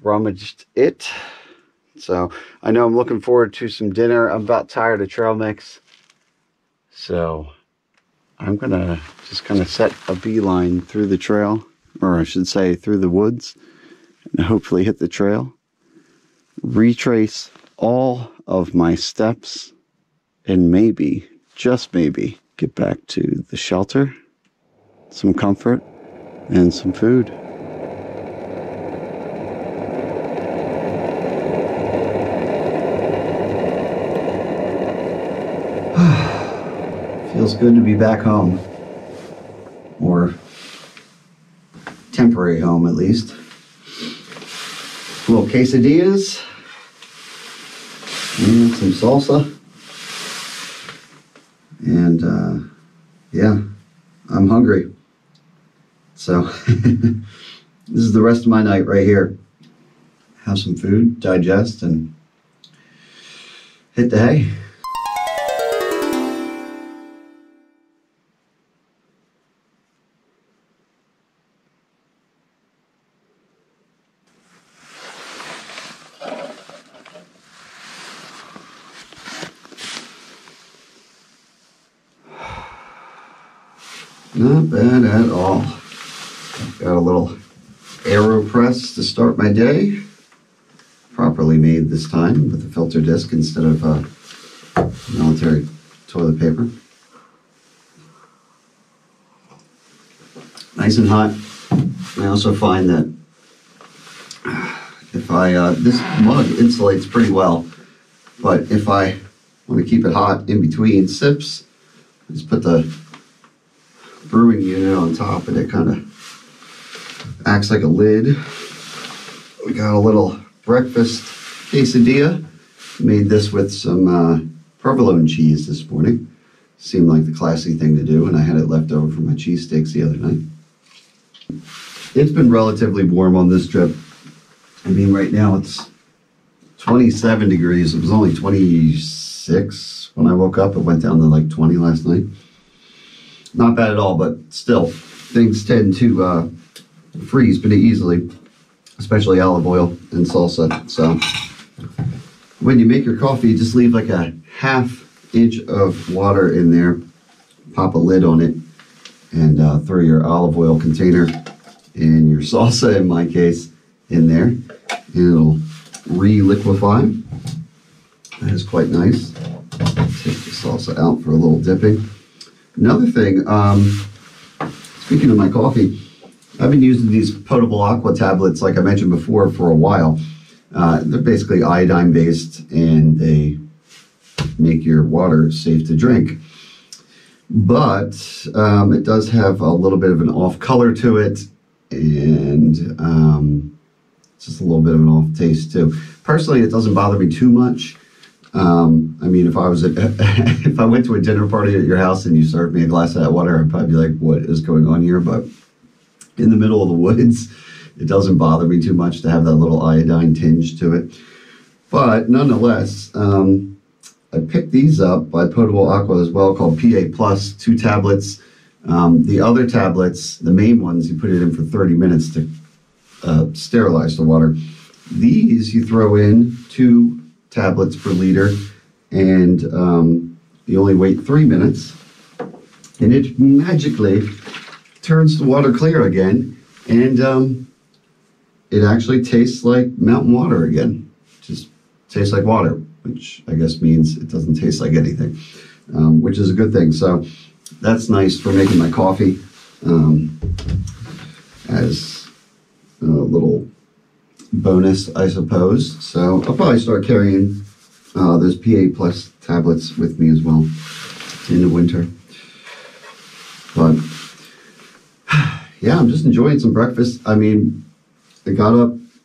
rummaged it. So I know I'm looking forward to some dinner. I'm about tired of trail mix, so I'm gonna just kind of set a beeline through the trail, or I should say through the woods, and hopefully hit the trail, retrace all of my steps, and maybe, just maybe, get back to the shelter, some comfort, and some food. Feels good to be back home, or temporary home at least. Little quesadillas and some salsa, and yeah, I'm hungry. So this is the rest of my night right here. Have some food, digest, and hit the hay. Not bad at all. Got a little AeroPress to start my day. Properly made this time with a filter disc instead of military toilet paper. Nice and hot. I also find that if I, this mug insulates pretty well, but if I want to keep it hot in between sips, I just put the brewing unit on top, and it kind of acts like a lid. We got a little breakfast quesadilla. Made this with some provolone cheese this morning. Seemed like the classy thing to do, and I had it left over from my cheesesteaks the other night. It's been relatively warm on this trip. I mean, right now it's 27 degrees. It was only 26 when I woke up. It went down to like 20 last night. Not bad at all, but still, things tend to freeze pretty easily, especially olive oil and salsa. So when you make your coffee, just leave like a ½ inch of water in there, pop a lid on it, and throw your olive oil container and your salsa, in my case, in there, and it'll re-liquefy.
That is quite nice. Take the salsa out for a little dipping. Another thing, speaking of my coffee, I've been using these potable aqua tablets, like I mentioned before, for a while. They're basically iodine based, and they make your water safe to drink. But it does have a little bit of an off color to it, and it's just a little bit of an off taste too. Personally, it doesn't bother me too much. I mean, if I was if I went to a dinner party at your house and you served me a glass of that water, I'd probably be like, what is going on here? But in the middle of the woods, it doesn't bother me too much to have that little iodine tinge to it. But nonetheless, I picked these up by Potable Aqua as well, called PA Plus, 2 tablets. The other tablets, the main ones, you put it in for 30 minutes to sterilize the water. These you throw in 2 tablets per liter, and you only wait 3 minutes, and it magically turns the water clear again, and it actually tastes like mountain water again. Just tastes like water, which I guess means it doesn't taste like anything, which is a good thing. So that's nice for making my coffee, as a little bonus, I suppose. So I'll probably start carrying those PA Plus tablets with me as well in the winter. But yeah, I'm just enjoying some breakfast. I mean, I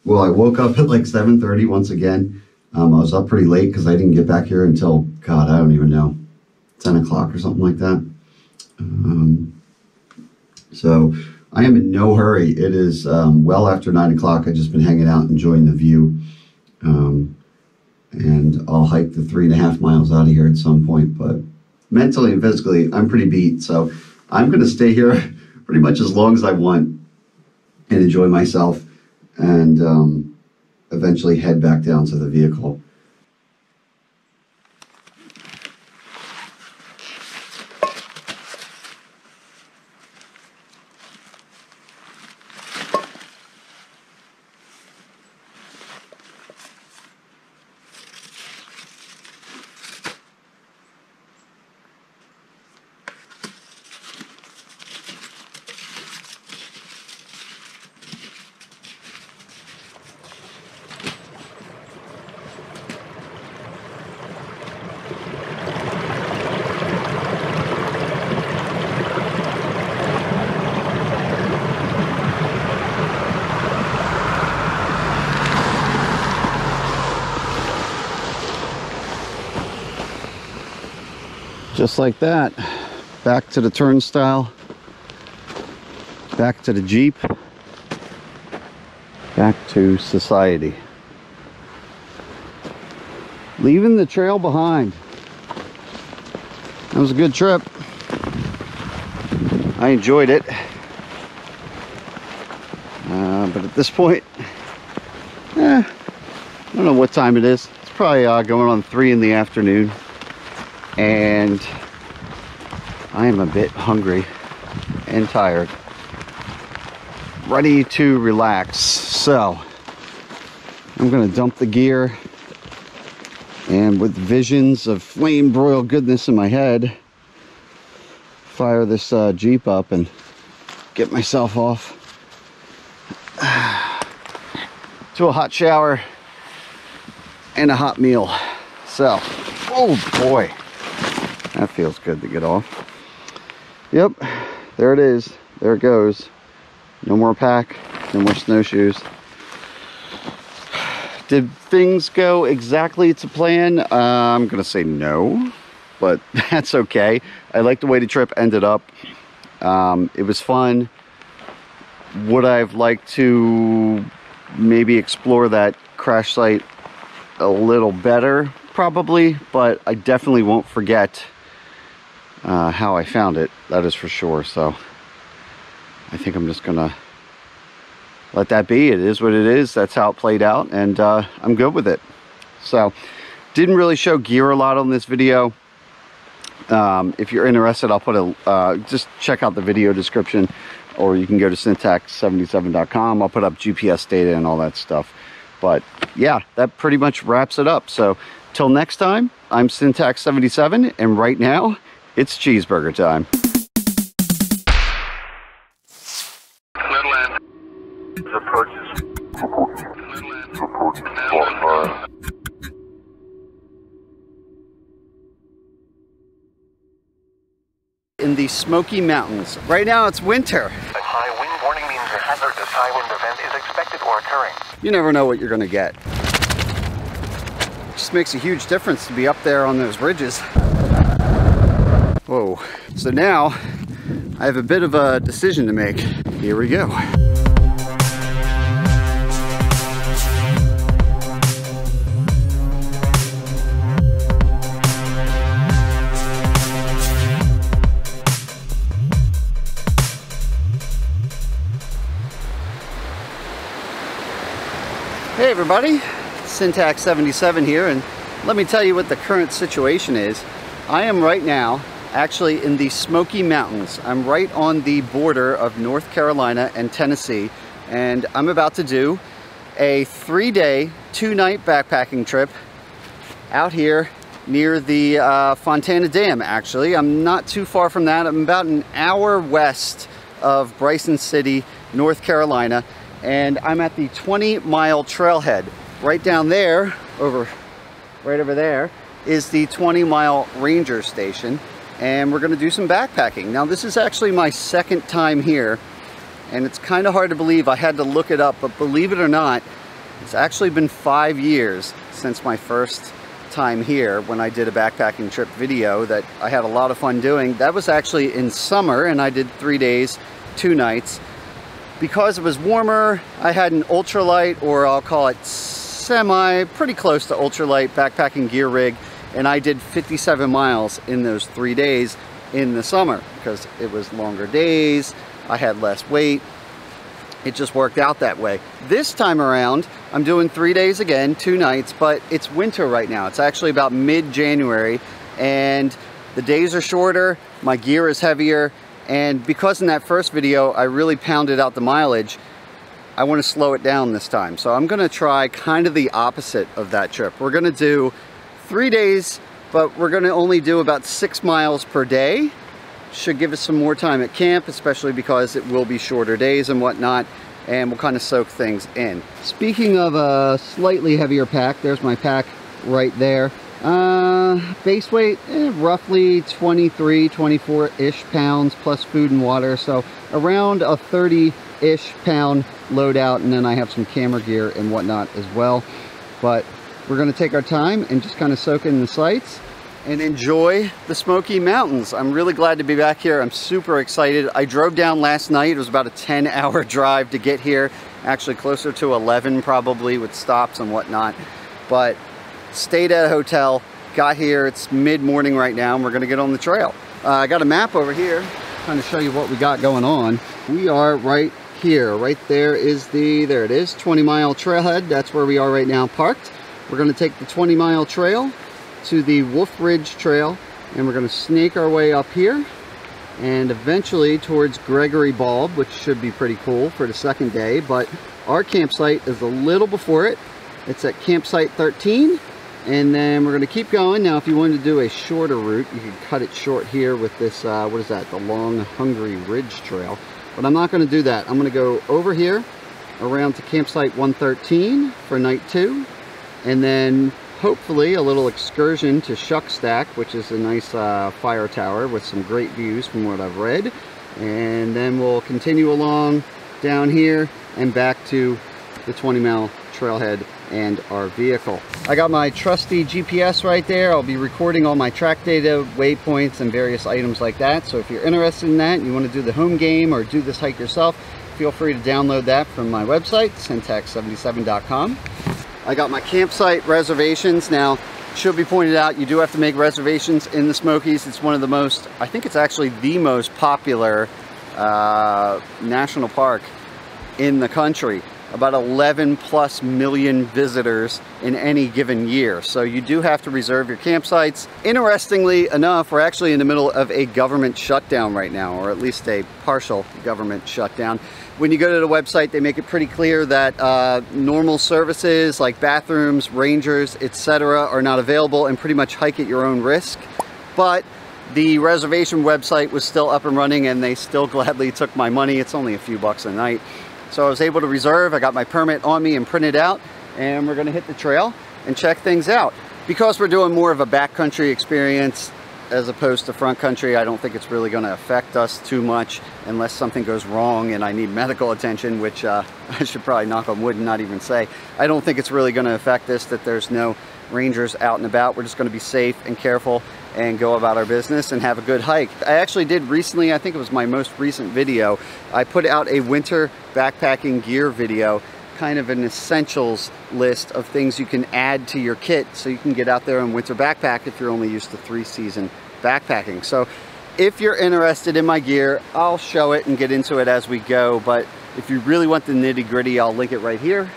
woke up at like 7:30 once again. I was up pretty late because I didn't get back here until, God, I don't even know, 10 o'clock or something like that. So I am in no hurry. It is well after 9 o'clock. I've just been hanging out, enjoying the view. And I'll hike the 3.5 miles out of here at some point. But mentally and physically, I'm pretty beat. So I'm going to stay here pretty much as long as I want and enjoy myself, and eventually head back down to the vehicle. Just like that, back to the turnstile, back to the Jeep, back to society. Leaving the trail behind. That was a good trip. I enjoyed it. But at this point, I don't know what time it is. It's probably going on 3 in the afternoon. And I am a bit hungry and tired, ready to relax. So I'm gonna dump the gear, and with visions of flame broiled goodness in my head, fire this Jeep up and get myself off to a hot shower and a hot meal. So, oh boy, that feels good to get off. Yep, there it is. There it goes. No more pack, no more snowshoes. Did things go exactly to plan? I'm gonna say no, but that's okay. I like the way the trip ended up. It was fun. Would I've liked to maybe explore that crash site a little better? Probably, but I definitely won't forget how I found it, that is for sure. So I think I'm just gonna let that be. It is what it is. That's how it played out, and I'm good with it. So didn't really show gear a lot on this video. If you're interested, I'll put a just check out the video description, or you can go to syntax77.com. I'll put up GPS data and all that stuff. But yeah, that pretty much wraps it up. So
Till next time, I'm Syntax77, and right now, it's cheeseburger time. In the Smoky Mountains. Right now it's winter.
A high wind warning means a hazardous high wind event is expected or occurring.
You never know what you're gonna get. Just makes a huge difference to be up there on those ridges. Whoa. So now I have a bit of a decision to make. Here we go. Hey everybody, Syntax77 here, and let me tell you what the current situation is. I am right now actually in the Smoky Mountains. I'm right on the border of North Carolina and Tennessee, and I'm about to do a 3-day, 2-night backpacking trip out here near the Fontana Dam. Actually, I'm not too far from that. I'm about an hour west of Bryson City, North Carolina, and I'm at the 20-mile trailhead. Right down there, right over there, is the 20-mile ranger station, and we're gonna do some backpacking. Now, this is actually my second time here, and it's kind of hard to believe. I had to look it up, but believe it or not, it's actually been 5 years since my first time here when I did a backpacking trip video that I had a lot of fun doing. That was actually in summer, and I did 3 days, 2 nights. Because it was warmer, I had an ultralight, or I'll call it pretty close to ultralight backpacking gear rig, and I did 57 miles in those 3 days in the summer because it was longer days, I had less weight. It just worked out that way. This time around, I'm doing 3 days again, 2 nights, but it's winter right now. It's actually about mid-January, and the days are shorter, my gear is heavier, and because in that first video I really pounded out the mileage, I want to slow it down this time. So I'm going to try kind of the opposite of that trip. We're going to do 3 days, but we're going to only do about 6 miles per day. Should give us some more time at camp, especially because it will be shorter days and whatnot, and we'll kind of soak things in. Speaking of a slightly heavier pack, there's my pack right there. Base weight, roughly 23, 24-ish pounds plus food and water, so around a 30-ish pound loadout, and then I have some camera gear and whatnot as well. But we're going to take our time and just kind of soak in the sights and enjoy the Smoky Mountains. I'm really glad to be back here. I'm super excited. I drove down last night. It was about a 10-hour drive to get here, actually closer to 11 probably with stops and whatnot, but stayed at a hotel, got here. It's mid-morning right now, and we're gonna get on the trail. I got a map over here, trying to show you what we got going on. We are right here. Right there is there it is, 20-mile trailhead. That's where we are right now parked. We're gonna take the 20-mile trail to the Wolf Ridge Trail, and we're gonna snake our way up here and eventually towards Gregory Bulb, which should be pretty cool for the second day, but our campsite is a little before it. It's at campsite 13. And then we're going to keep going. Now, if you wanted to do a shorter route, you could cut it short here with this, what is that? The Long Hungry Ridge Trail. But I'm not going to do that. I'm going to go over here around to campsite 113 for night 2. And then hopefully a little excursion to Shuck Stack, which is a nice fire tower with some great views from what I've read. And then we'll continue along down here and back to the 20-mile trailhead and our vehicle. I got my trusty GPS right there. I'll be recording all my track data, waypoints, and various items like that. So if you're interested in that and you want to do the home game or do this hike yourself, feel free to download that from my website, syntax77.com. I got my campsite reservations. Now, it should be pointed out, you do have to make reservations in the Smokies. It's one of the most, I think it's actually the most popular national park in the country. about 11+ million visitors in any given year. So you do have to reserve your campsites. Interestingly enough, we're actually in the middle of a government shutdown right now, or at least a partial government shutdown. When you go to the website, they make it pretty clear that normal services like bathrooms, rangers, etc. are not available, and pretty much hike at your own risk. But the reservation website was still up and running, and they still gladly took my money. It's only a few bucks a night. So I was able to reserve. I got my permit on me and printed out, and we're gonna hit the trail and check things out. Because we're doing more of a backcountry experience as opposed to front country, I don't think it's really gonna affect us too much unless something goes wrong and I need medical attention, which I should probably knock on wood and not even say. I don't think it's really gonna affect us that there's no rangers out and about. We're just gonna be safe and careful and go about our business and have a good hike. I actually did recently, I think it was my most recent video, I put out a winter backpacking gear video, kind of an essentials list of things you can add to your kit so you can get out there and winter backpack if you're only used to 3-season backpacking. So if you're interested in my gear, I'll show it and get into it as we go, but if you really want the nitty-gritty, I'll link it right here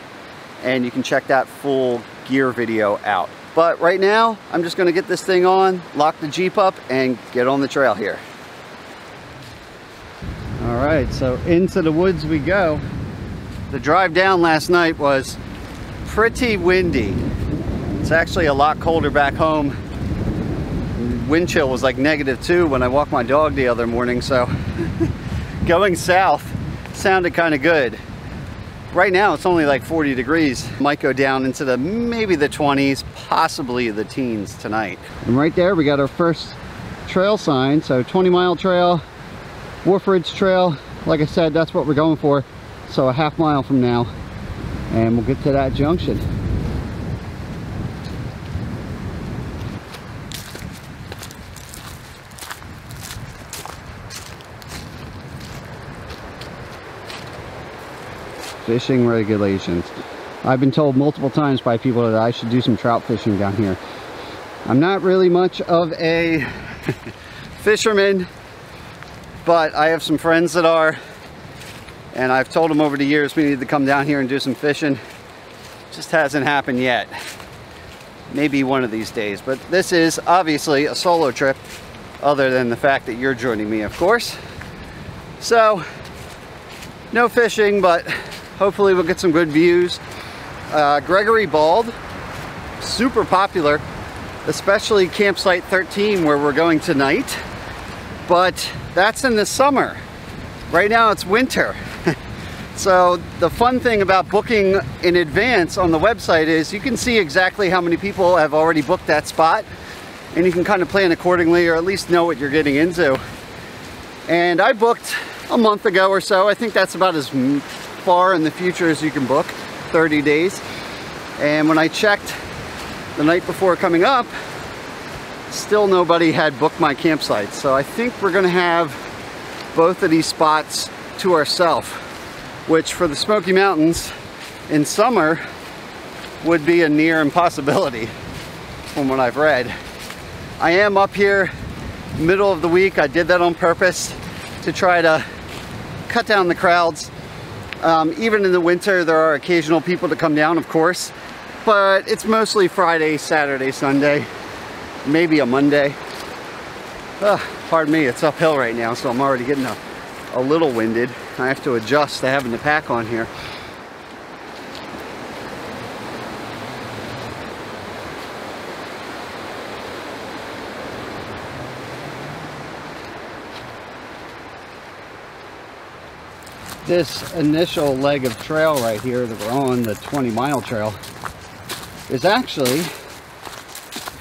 and you can check that full gear video out. But right now, I'm just gonna get this thing on, lock the Jeep up, and get on the trail here. All right, so into the woods we go. The drive down last night was pretty windy. It's actually a lot colder back home. Wind chill was like -2 when I walked my dog the other morning, so going south sounded kind of good. Right now it's only like 40 degrees. Might go down into the maybe the 20s, possibly the teens tonight. And right there we got our first trail sign. So 20-mile trail, Wolf Ridge Trail. Like I said, that's what we're going for. So a half mile from now and we'll get to that junction. Fishing regulations. I've been told multiple times by people that I should do some trout fishing down here. I'm not really much of a fisherman, but I have some friends that are, and I've told them over the years we need to come down here and do some fishing. Just hasn't happened yet. Maybe one of these days, but this is obviously a solo trip, other than the fact that you're joining me, of course. So no fishing, but hopefully we'll get some good views. Gregory Bald, super popular, especially campsite 13 where we're going tonight, but that's in the summer. Right now it's winter. So the fun thing about booking in advance on the website is you can see exactly how many people have already booked that spot, and you can kind of plan accordingly, or at least know what you're getting into. And I booked a month ago or so. I think that's about as far in the future as you can book, 30 days. And when I checked the night before coming up, still nobody had booked my campsite. So I think we're gonna have both of these spots to ourselves, which for the Smoky Mountains in summer would be a near impossibility from what I've read. I am up here middle of the week. I did that on purpose to try to cut down the crowds. Even in the winter, there are occasional people that come down, of course, but it's mostly Friday, Saturday, Sunday, maybe a Monday. Pardon me, it's uphill right now, so I'm already getting a little winded. I have to adjust to having the pack on here. This initial leg of trail right here that we're on, the 20-mile trail, is actually,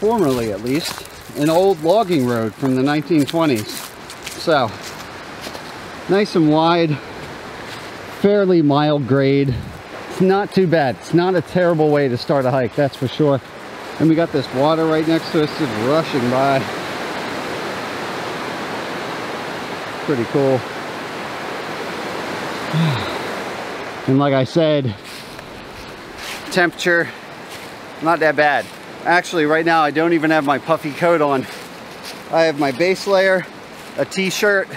formerly at least, an old logging road from the 1920s. So, nice and wide, fairly mild grade. It's not too bad. It's not a terrible way to start a hike, that's for sure. And we got this water right next to us just rushing by. Pretty cool. And like I said, temperature, not that bad. Actually, right now I don't even have my puffy coat on. I have my base layer, a t-shirt,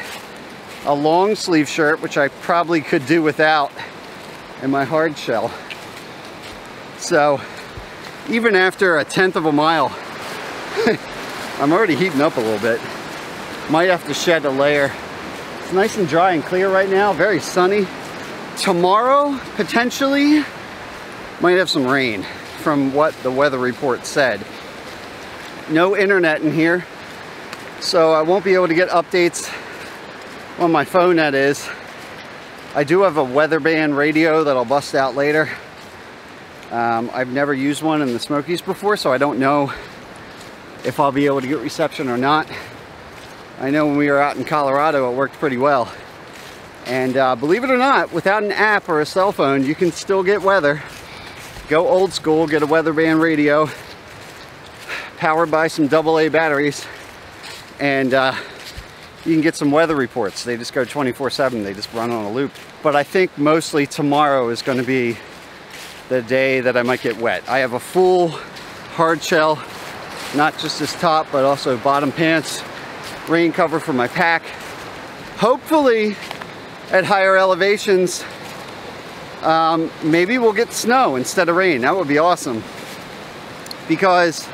a long sleeve shirt, which I probably could do without, and my hard shell. So even after a 1/10 of a mile, I'm already heating up a little bit. Might have to shed a layer. It's nice and dry and clear right now, very sunny. Tomorrow, potentially, might have some rain from what the weather report said. No internet in here, so I won't be able to get updates on my phone, that is. I do have a weather band radio that I'll bust out later. I've never used one in the Smokies before, so I don't know if I'll be able to get reception or not. I know when we were out in Colorado, it worked pretty well. And believe it or not, without an app or a cell phone, you can still get weather. Go old school, get a weather band radio, powered by some AA batteries, and you can get some weather reports. They just go 24/7, they just run on a loop. But I think mostly tomorrow is gonna be the day that I might get wet. I have a full hard shell, not just this top, but also bottom pants, rain cover for my pack. Hopefully at higher elevations, maybe we'll get snow instead of rain. That would be awesome, because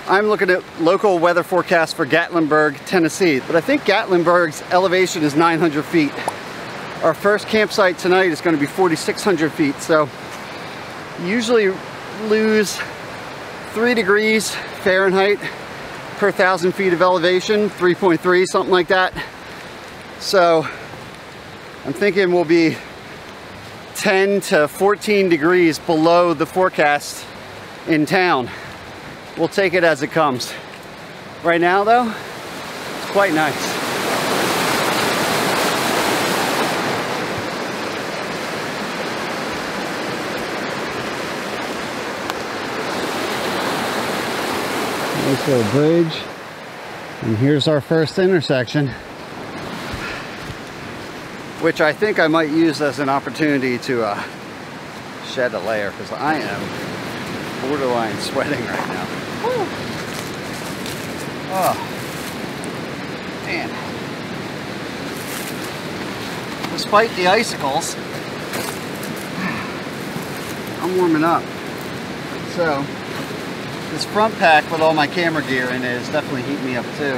I'm looking at local weather forecast for Gatlinburg, Tennessee, but I think Gatlinburg's elevation is 900 feet. Our first campsite tonight is going to be 4,600 feet, so you usually lose 3 degrees Fahrenheit per 1,000 feet of elevation, 3.3, something like that. So I'm thinking we'll be 10 to 14 degrees below the forecast in town. We'll take it as it comes. Right now though, it's quite nice. Nice little bridge. And here's our first intersection, which I think I might use as an opportunity to shed a layer, because I am borderline sweating right now. Woo. Oh, man. Despite the icicles, I'm warming up. So, this front pack with all my camera gear in it is definitely heating me up too.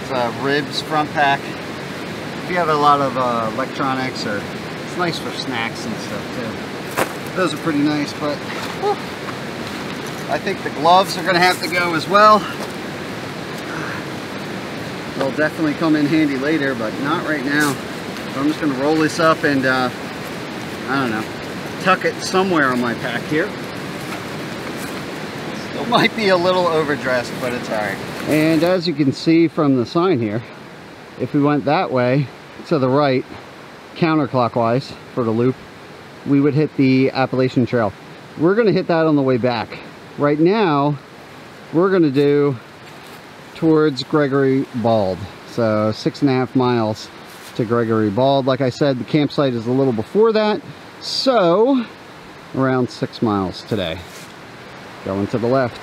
It's a ribs front pack. If you have a lot of electronics, or it's nice for snacks and stuff too. Those are pretty nice, but whew, I think the gloves are gonna have to go as well. They'll definitely come in handy later, but not right now. So I'm just gonna roll this up and I don't know, tuck it somewhere on my pack here. Still might be a little overdressed, but it's all right. And as you can see from the sign here, if we went that way to the right, counterclockwise for the loop, we would hit the Appalachian Trail. We're gonna hit that on the way back. Right now, we're gonna do towards Gregory Bald. So 6.5 miles to Gregory Bald. Like I said, the campsite is a little before that. So around 6 miles today. Going to the left,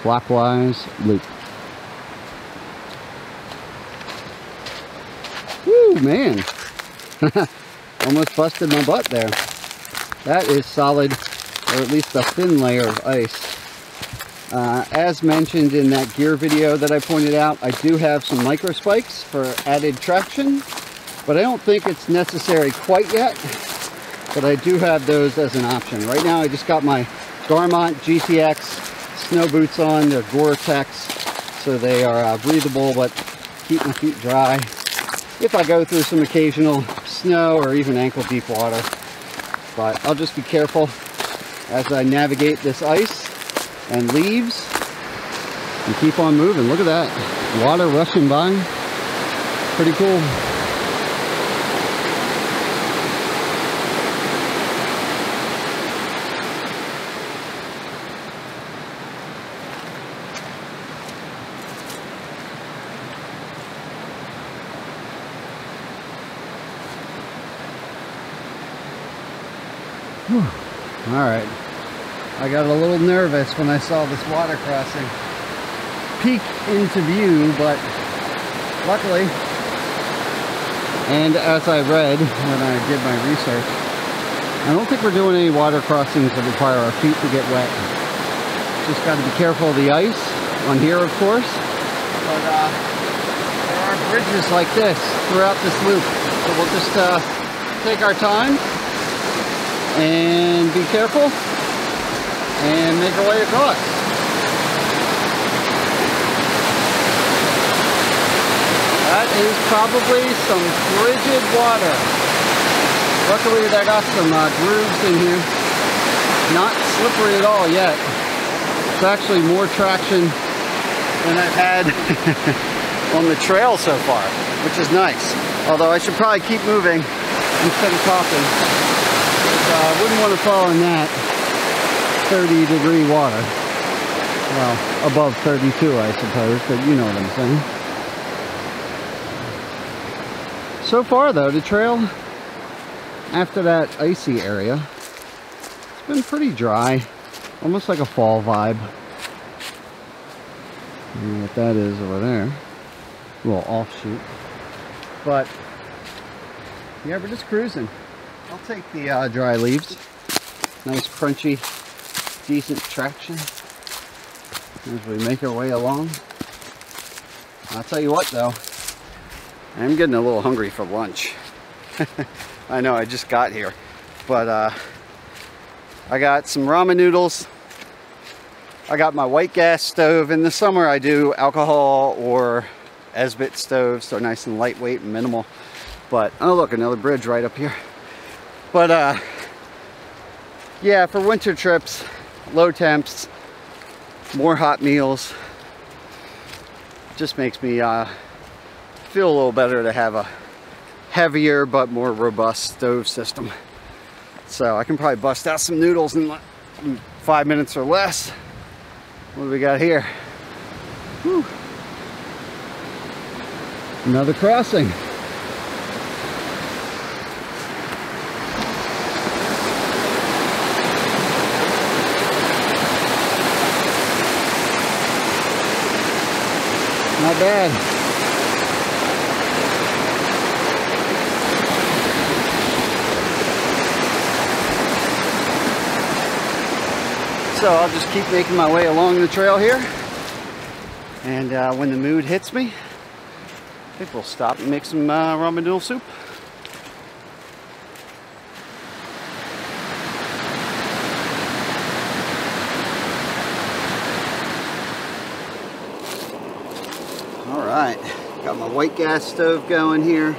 clockwise loop. Woo, man. Almost busted my butt there. That is solid, or at least a thin layer of ice. As mentioned in that gear video that I pointed out, I do have some micro spikes for added traction, but I don't think it's necessary quite yet. But I do have those as an option. Right now I just got my Garmont GTX snow boots on. They're Gore-Tex, so they are breathable but keep my feet dry if I go through some occasional snow or even ankle deep water. But I'll just be careful as I navigate this ice and leaves and keep on moving. Look at that, water rushing by. Pretty cool. All right, I got a little nervous when I saw this water crossing peek into view, but luckily, and as I read when I did my research, I don't think we're doing any water crossings that require our feet to get wet. Just got to be careful of the ice on here, of course. But there are bridges like this throughout this loop. So we'll just take our time and be careful and make our way across. That is probably some frigid water. Luckily, they got some grooves in here. Not slippery at all yet. It's actually more traction than I've had on the trail so far, which is nice. Although I should probably keep moving instead of talking. I wouldn't want to fall in that 30-degree water. Well, above 32, I suppose, but you know what I'm saying. So far, though, the trail after that icy area, it's been pretty dry, almost like a fall vibe. I don't know what that is over there, a little offshoot. But yeah, we're just cruising. I'll take the dry leaves. Nice crunchy, decent traction as we make our way along. I'll tell you what though, I'm getting a little hungry for lunch. I know, I just got here, but I got some ramen noodles. I got my white gas stove. In the summer I do alcohol or Esbit stoves, so nice and lightweight and minimal. But oh look, another bridge right up here. But yeah, for winter trips, low temps, more hot meals, just makes me feel a little better to have a heavier but more robust stove system. So I can probably bust out some noodles in 5 minutes or less. What do we got here? Whew. Another crossing. Not bad. So I'll just keep making my way along the trail here. And when the mood hits me, I think we'll stop and make some ramen noodle soup. Alright, got my white gas stove going here.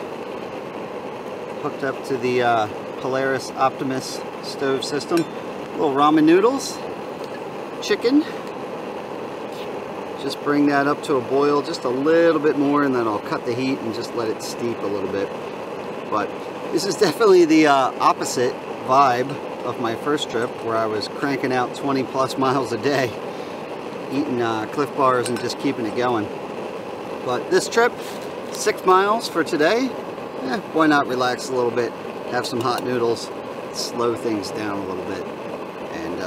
Hooked up to the Polaris Optimus stove system. Little ramen noodles, chicken. Just bring that up to a boil just a little bit more, and then I'll cut the heat and just let it steep a little bit. But this is definitely the opposite vibe of my first trip, where I was cranking out 20 plus miles a day, eating Cliff Bars and just keeping it going. But this trip, 6 miles for today, why not relax a little bit, have some hot noodles, slow things down a little bit, and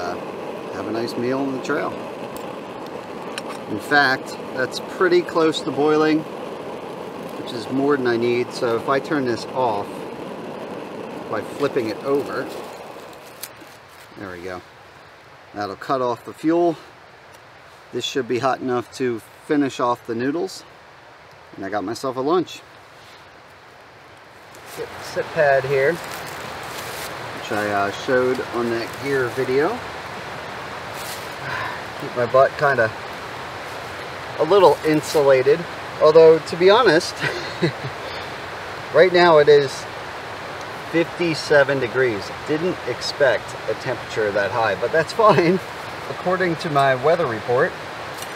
have a nice meal on the trail. In fact, that's pretty close to boiling, which is more than I need. So if I turn this off by flipping it over, there we go. That'll cut off the fuel. This should be hot enough to finish off the noodles. And I got myself a lunch. Sit pad here, which I showed on that gear video. Keep my butt kind of a little insulated, although to be honest, right now it is 57 degrees. Didn't expect a temperature that high, but that's fine. According to my weather report,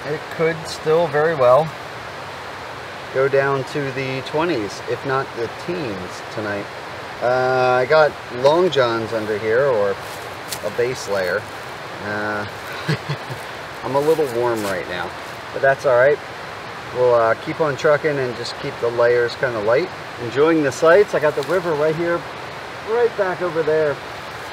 it could still very well go down to the 20s, if not the teens tonight. I got long johns under here, or a base layer. I'm a little warm right now, but that's all right. We'll keep on trucking and just keep the layers kind of light. Enjoying the sights. I got the river right here, right back over there.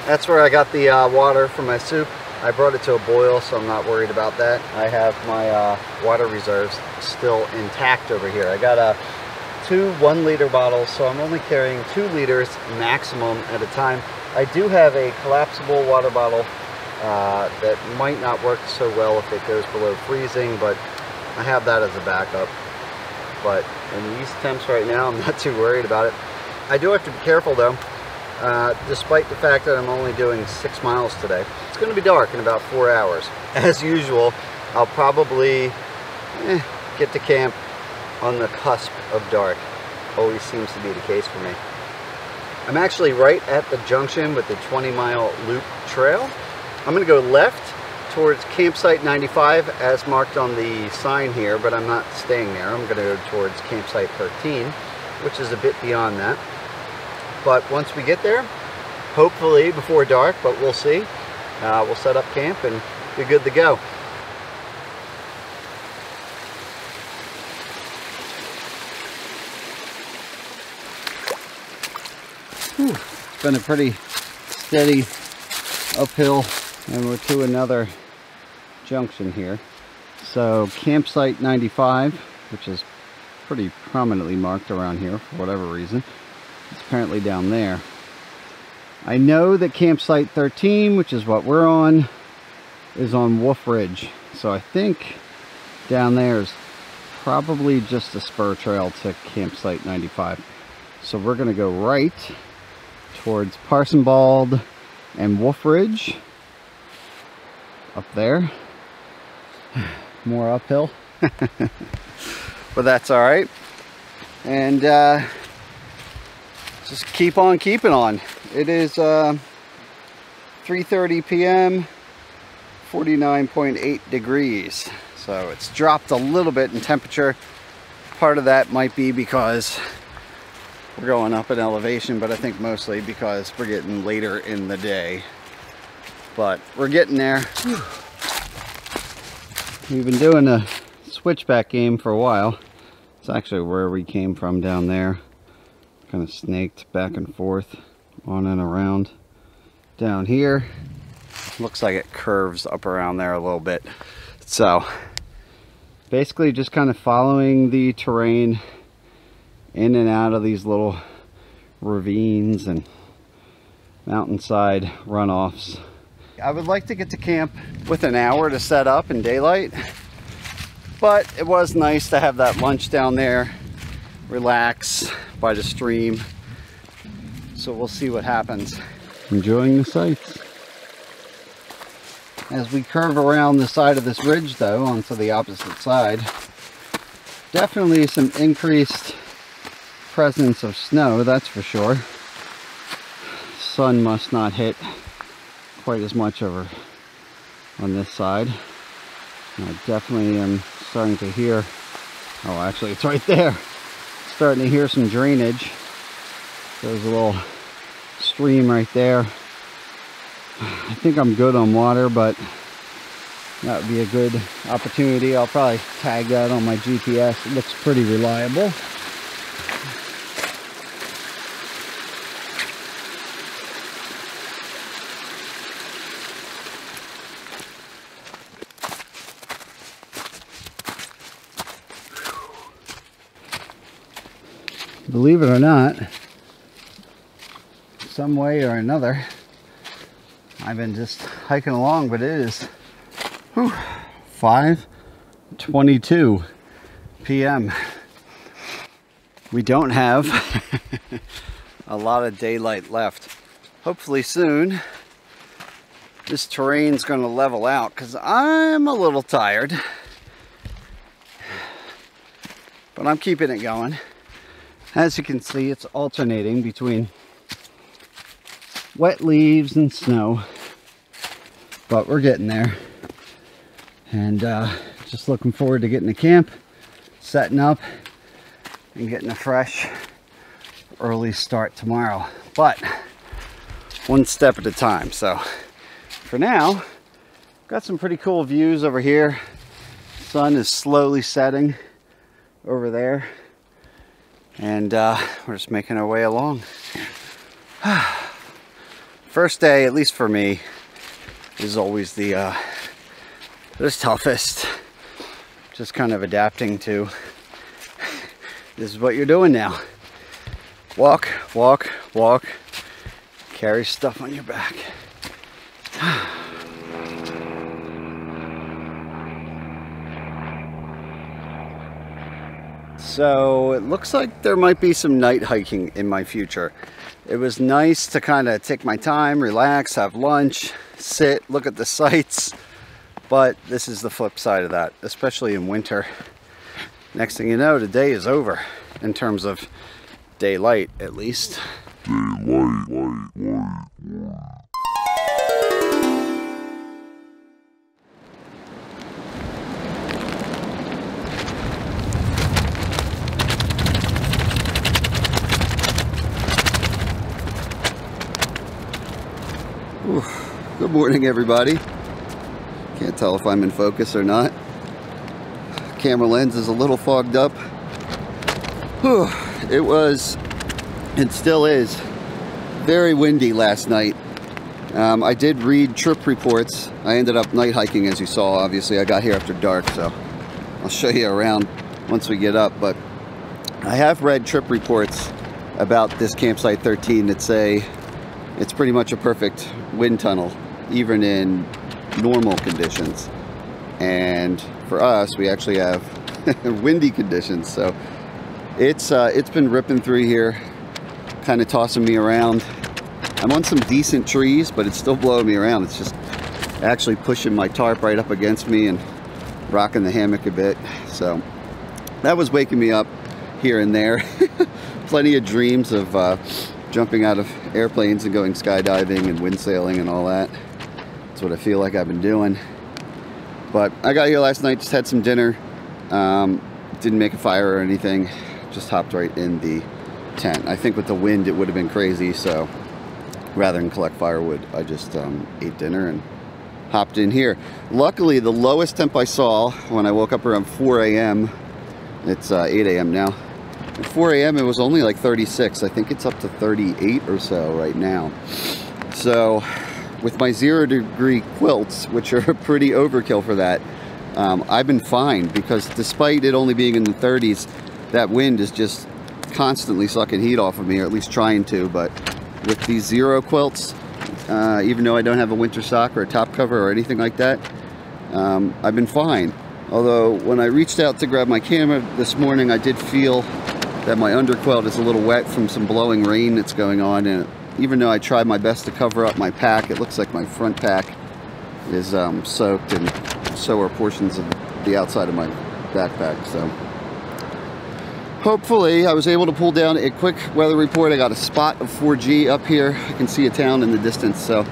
That's where I got the water for my soup. I brought it to a boil, so I'm not worried about that. I have my water reserves still intact over here. I got two 1 liter bottles, so I'm only carrying 2 liters maximum at a time. I do have a collapsible water bottle that might not work so well if it goes below freezing, but I have that as a backup. But in these temps right now, I'm not too worried about it. I do have to be careful though, despite the fact that I'm only doing 6 miles today. It's going to be dark in about 4 hours. As usual, I'll probably get to camp on the cusp of dark. Always seems to be the case for me. I'm actually right at the junction with the 20-mile loop trail. I'm going to go left towards campsite 95 as marked on the sign here, but I'm not staying there. I'm going to go towards campsite 13, which is a bit beyond that. But once we get there, hopefully before dark, but we'll see, we'll set up camp and be good to go. Whew. It's been a pretty steady uphill, and we're to another junction here. So campsite 95, which is pretty prominently marked around here for whatever reason, it's apparently down there. I know that campsite 13, which is what we're on, is on Wolf Ridge. So I think down there is probably just a spur trail to campsite 95. So we're going to go right towards Parsonbald and Wolf Ridge. Up there. More uphill. But that's all right. And just keep on keeping on. It is 3:30 p.m. 49.8 degrees. So it's dropped a little bit in temperature. Part of that might be because we're going up in elevation, but I think mostly because we're getting later in the day. But we're getting there. We've been doing a switchback game for a while. It's actually where we came from down there. Kind of snaked back and forth, on and around. Down here, looks like it curves up around there a little bit. So basically just kind of following the terrain in and out of these little ravines and mountainside runoffs. I would like to get to camp with an hour to set up in daylight, but it was nice to have that lunch down there, relax by the stream. So we'll see what happens. Enjoying the sights. As we curve around the side of this ridge though, onto the opposite side, definitely some increased presence of snow, that's for sure. Sun must not hit quite as much over on this side. And I definitely am starting to hear, oh actually it's right there, starting to hear some drainage. There's a little stream right there. I think I'm good on water, but that would be a good opportunity. I'll probably tag that on my GPS. It looks pretty reliable. Believe it or not, some way or another, I've been just hiking along, but it is 5:22 p.m. We don't have a lot of daylight left. Hopefully soon this terrain's going to level out, because I'm a little tired, but I'm keeping it going. As you can see, it's alternating between wet leaves and snow, but we're getting there. And just looking forward to getting to camp, setting up, and getting a fresh early start tomorrow. But one step at a time. So for now, got some pretty cool views over here. Sun is slowly setting over there. And we're just making our way along. First day, at least for me, is always the toughest. Just kind of adapting to, this is what you're doing now. Walk, walk, walk. carry stuff on your back. So it looks like there might be some night hiking in my future. It was nice to kind of take my time, relax, have lunch, sit, look at the sights. But this is the flip side of that, especially in winter. Next thing you know, the day is over, in terms of daylight at least.
Good morning, everybody. Can't tell if I'm in focus or not. Camera lens is a little fogged up. Whew. It was, and still is, very windy last night. I did read trip reports. I ended up night hiking, as you saw. Obviously, I got here after dark, so I'll show you around once we get up. But I have read trip reports about this campsite 13 that say it's pretty much a perfect wind tunnel, even in normal conditions. And for us, we actually have windy conditions, so it's been ripping through here, kind of tossing me around. I'm on some decent trees, but it's still blowing me around. It's just actually pushing my tarp right up against me and rocking the hammock a bit. So that was waking me up here and there. Plenty of dreams of jumping out of airplanes and going skydiving and windsailing and all that. That's what I feel like I've been doing. But I got here last night, just had some dinner. Didn't make a fire or anything. Just hopped right in the tent. I think with the wind it would have been crazy, so rather than collect firewood, I just ate dinner and hopped in here. Luckily, the lowest temp I saw when I woke up around 4 a.m. It's 8 a.m. now. At 4 a.m. it was only like 36. I think it's up to 38 or so right now. So with my 0-degree quilts, which are pretty overkill for that, I've been fine, because despite it only being in the 30s, that wind is just constantly sucking heat off of me, or at least trying to. But with these 0 quilts, even though I don't have a winter sock or a top cover or anything like that, I've been fine. Although when I reached out to grab my camera this morning, I did feel that my underquilt is a little wet from some blowing rain that's going on, and even though I tried my best to cover up my pack, it looks like my front pack is soaked, and so are portions of the outside of my backpack. So hopefully I was able to pull down a quick weather report. I got a spot of 4G up here. I can see a town in the distance, so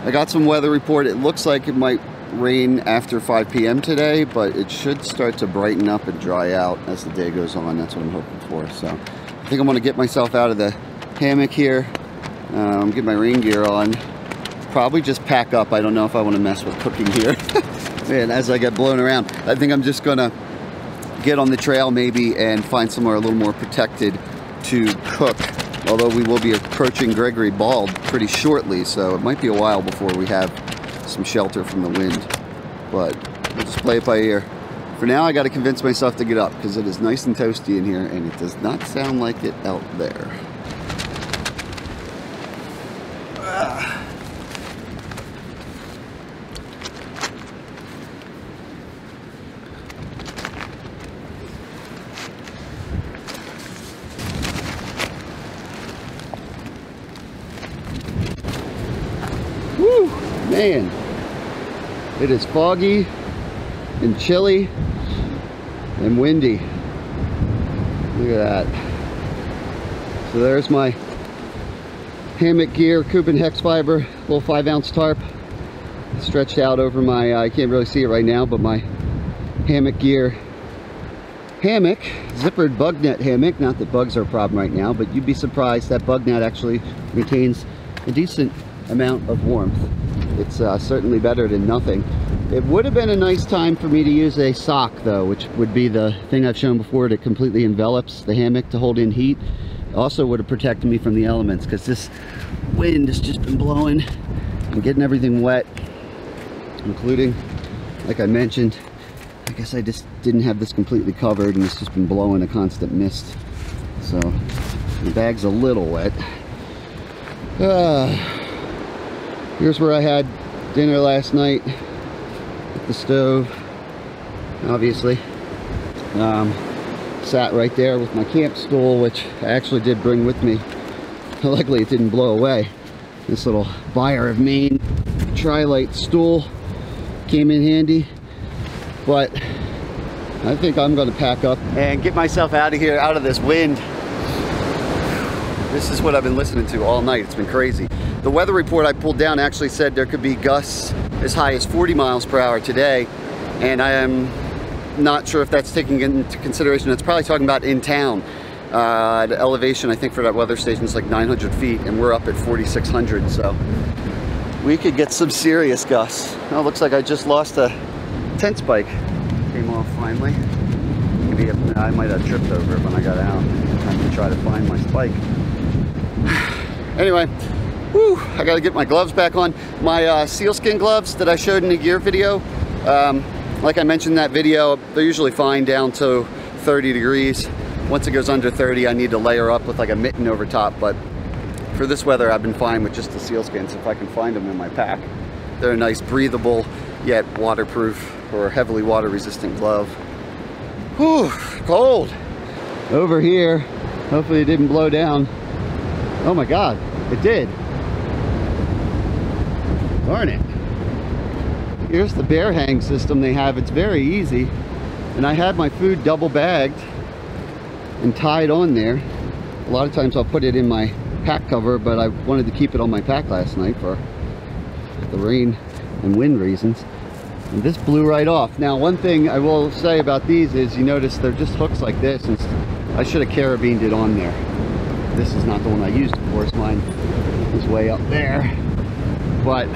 I got some weather report. It looks like it might rain after 5 p.m. today, but it should start to brighten up and dry out as the day goes on. That's what I'm hoping for. So I think I'm going to get myself out of the hammock here, get my rain gear on, probably just pack up. I don't know if I want to mess with cooking here. Man, as I get blown around, I think I'm just going to get on the trail maybe and find somewhere a little more protected to cook. Although we will be approaching Gregory Bald pretty shortly, so it might be a while before we have some shelter from the wind, but we'll just play it by ear. For now, I got to convince myself to get up, because it is nice and toasty in here, and it does not sound like it out there. Woo, man. It is foggy and chilly and windy. Look at that. So there's my hammock gear, Coop and Hex fiber, little 5-ounce tarp stretched out over my, I can't really see it right now, but my hammock gear hammock, zippered bug net hammock. Not that bugs are a problem right now, but you'd be surprised that bug net actually maintains a decent amount of warmth. It's certainly better than nothing. It would have been a nice time for me to use a sock though, which would be the thing I've shown before that completely envelops the hammock to hold in heat. Also would have protected me from the elements, because this wind has just been blowing and getting everything wet, including, like I mentioned, I guess I just didn't have this completely covered, and it's just been blowing a constant mist. So the bag's a little wet. Here's where I had dinner last night at the stove, obviously. Sat right there with my camp stool, which I actually did bring with me. Luckily it didn't blow away. This little Buyer of Maine Tri-Light stool came in handy, but I think I'm going to pack up and get myself out of here, out of this wind. This is what I've been listening to all night. It's been crazy. The weather report I pulled down actually said there could be gusts as high as 40 miles per hour today, and I am not sure if that's taking into consideration. It's probably talking about in town. The elevation I think for that weather station is like 900 feet, and we're up at 4,600, so we could get some serious gusts. Oh, looks like I just lost a tent spike. Came off finally. Maybe I might have tripped over it when I got out. I'm gonna try to find my spike. Anyway, whew, I gotta get my gloves back on. My sealskin gloves that I showed in the gear video, like I mentioned in that video, they're usually fine down to 30 degrees. Once it goes under 30, I need to layer up with like a mitten over top, but for this weather, I've been fine with just the sealskins if I can find them in my pack. They're a nice, breathable, yet waterproof or heavily water-resistant glove. Whew, cold. Over here, hopefully it didn't blow down. Oh my God, it did. Darn it. Here's the bear hang system they have. It's very easy. And I had my food double bagged and tied on there. A lot of times I'll put it in my pack cover, but I wanted to keep it on my pack last night for the rain and wind reasons. And this blew right off. Now, one thing I will say about these is you notice they're just hooks like this, and I should have carabined it on there. This is not the one I used, of course. Mine is way up there, but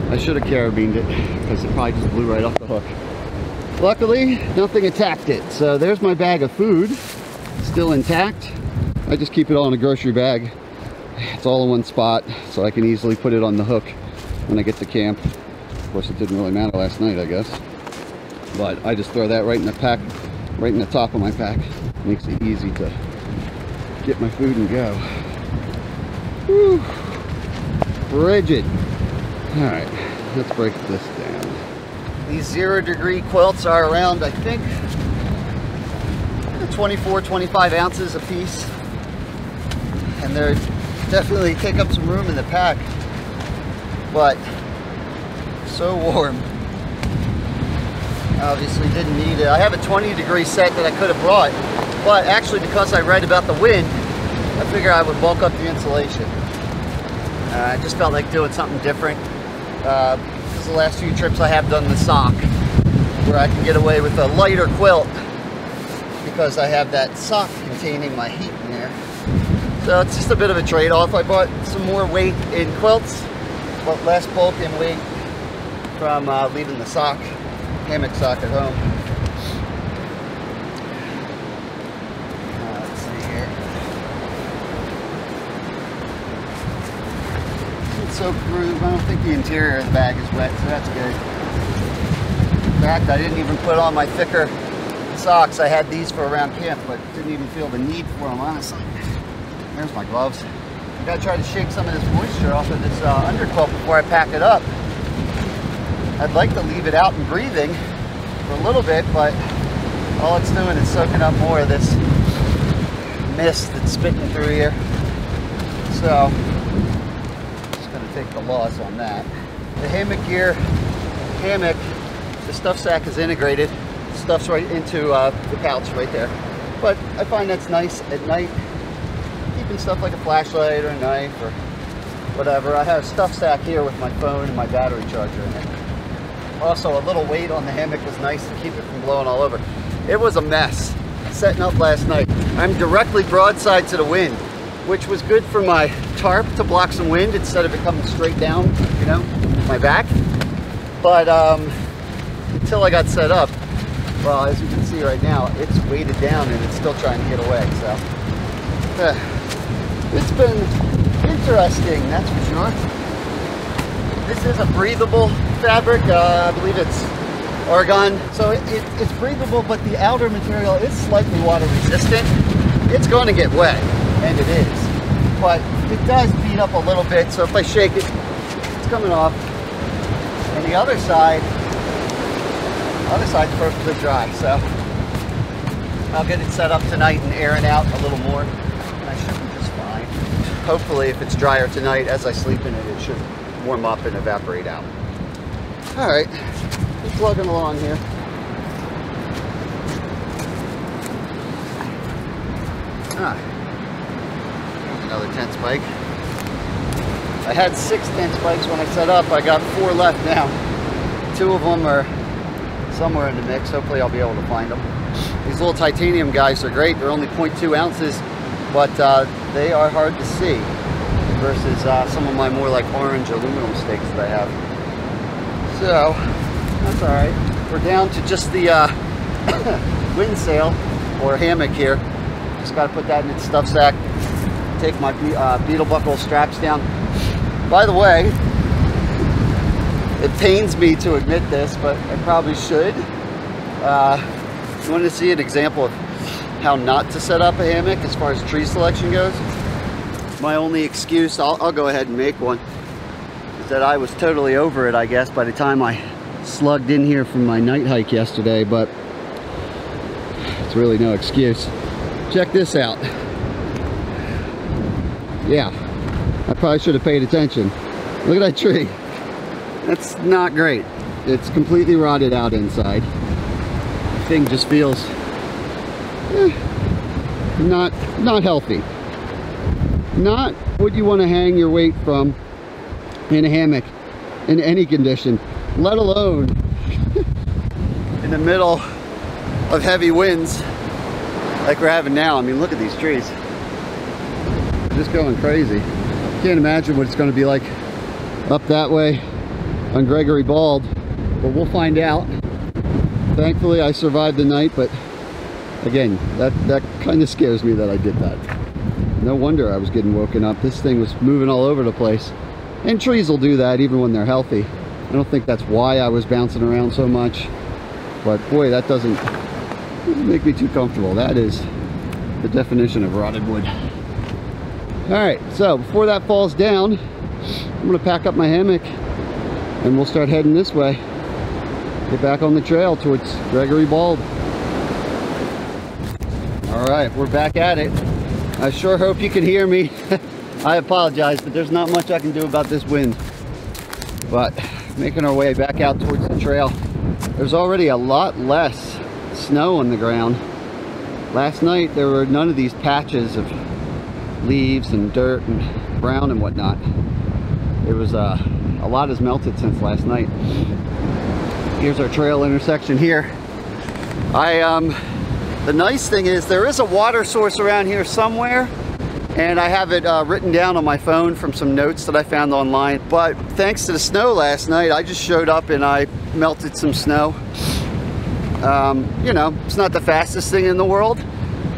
I should have carabined it because it probably just blew right off the hook. Luckily, nothing attacked it. So there's my bag of food, still intact. I just keep it all in a grocery bag. It's all in one spot, so I can easily put it on the hook when I get to camp. Of course, it didn't really matter last night, I guess. But I just throw that right in the pack, right in the top of my pack. Makes it easy to get my food and go. Whew. Frigid. All right, let's break this down. These 0-degree quilts are around, I think, 24, 25 ounces a piece. And they're definitely take up some room in the pack, but so warm. Obviously didn't need it. I have a 20-degree set that I could have brought, but actually because I read about the wind, I figured I would bulk up the insulation. I just felt like doing something different. This is the last few trips I have done the sock, where I can get away with a lighter quilt because I have that sock containing my heat in there. So it's just a bit of a trade-off. I bought some more weight in quilts, but less bulk and weight from leaving the sock, hammock sock at home. Let's see here. It's so crude. I don't think the interior of the bag is wet, so that's good. In fact, I didn't even put on my thicker socks. I had these for around camp, but didn't even feel the need for them, honestly. There's my gloves. I gotta try to shake some of this moisture off of this underquilt before I pack it up. I'd like to leave it out and breathing for a little bit, but all it's doing is soaking up more of this mist that's spitting through here. So, just gonna take the loss on that. The hammock gear, the stuff sack is integrated. Stuff's right into the pouch right there. But I find that's nice at night. Keeping stuff like a flashlight or a knife or whatever. I have a stuff sack here with my phone and my battery charger in it. Also, a little weight on the hammock was nice to keep it from blowing all over. It was a mess setting up last night. I'm directly broadside to the wind, which was good for my tarp to block some wind instead of it coming straight down, you know, my back. But until I got set up, well, as you can see right now, it's weighted down and it's still trying to get away. So it's been interesting, that's for sure. This is a breathable fabric. I believe it's argan. So it's breathable, but the outer material is slightly water resistant. It's going to get wet, and it is. But it does beat up a little bit, so if I shake it,
it's coming off. And the other side's perfectly dry, so I'll get it set up tonight and air it out a little more. And I should be just fine. Hopefully, if it's drier tonight, as I sleep in it, it should warm up and evaporate out. All right, just plugging along here. Here's another tent spike. I had 6 tent spikes when I set up. I got 4 left now. 2 of them are somewhere in the mix. Hopefully I'll be able to find them. These little titanium guys are great. They're only 0.2 ounces, but they are hard to see versus some of my more like orange aluminum stakes that I have. So that's all right. We're down to just the wind sail or hammock here. Just got to put that in its stuff sack. Take my beetle buckle straps down. By the way, it pains me to admit this, but I probably should. You want to see an example of how not to set up a hammock as far as tree selection goes? My only excuse, I'll go ahead and make one, is that I was totally over it, I guess, by the time I slugged in here from my night hike yesterday, but it's really no excuse. Check this out. Yeah, I probably should have paid attention. Look at that tree. That's not great. It's completely rotted out inside. The thing just feels not healthy. Not what you want to hang your weight from in a hammock in any condition, let alone in the middle of heavy winds like we're having now. I mean, look at these trees. They're just going crazy. Can't imagine what it's going to be like up that way on Gregory Bald, but we'll find out. Thankfully I survived the night, but again, that kind of scares me that I did that. No wonder I was getting woken up. This thing was moving all over the place, and trees will do that even when they're healthy. I don't think that's why I was bouncing around so much, but boy, that doesn't make me too comfortable. That is the definition of rotted wood. All right, so before that falls down, I'm gonna pack up my hammock and we'll start heading this way. Get back on the trail towards Gregory Bald. All right, we're back at it. I sure hope you can hear me. I apologize, but there's not much I can do about this wind. But making our way back out towards the trail. There's already a lot less snow on the ground. Last night there were none of these patches of leaves and dirt and brown and whatnot. It was a lot has melted since last night. Here's our trail intersection here. The nice thing is there is a water source around here somewhere, and I have it written down on my phone from some notes that I found online. But thanks to the snow last night, I just showed up and I melted some snow. You know, it's not the fastest thing in the world,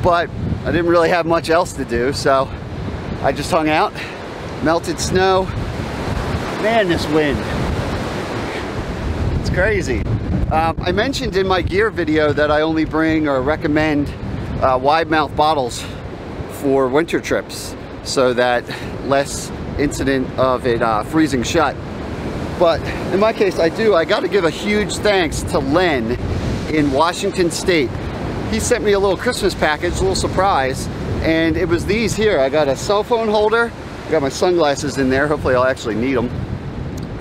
but I didn't really have much else to do, so I just hung out, melted snow. Man, this wind, it's crazy. I mentioned in my gear video that I only bring or recommend wide mouth bottles for winter trips, so that less incident of it freezing shut. But in my case, I got to give a huge thanks to Len in Washington State. He sent me a little Christmas package, a little surprise, and it was these here. I got a cell phone holder, I got my sunglasses in there, hopefully I'll actually need them,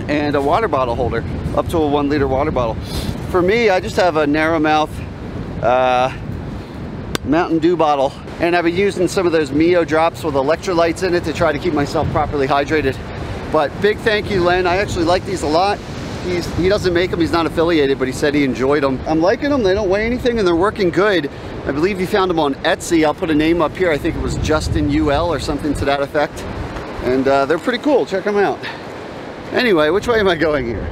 and a water bottle holder, up to a 1 liter water bottle. For me, I just have a narrow mouth Mountain Dew bottle, and I've been using some of those Mio drops with electrolytes in it to try to keep myself properly hydrated. But big thank you, Len. I actually like these a lot. He doesn't make them, he's not affiliated, but he said he enjoyed them. I'm liking them, they don't weigh anything, and they're working good. I believe he found them on Etsy. I'll put a name up here. I think it was Justin UL or something to that effect. And they're pretty cool, check them out. Anyway, which way am I going here?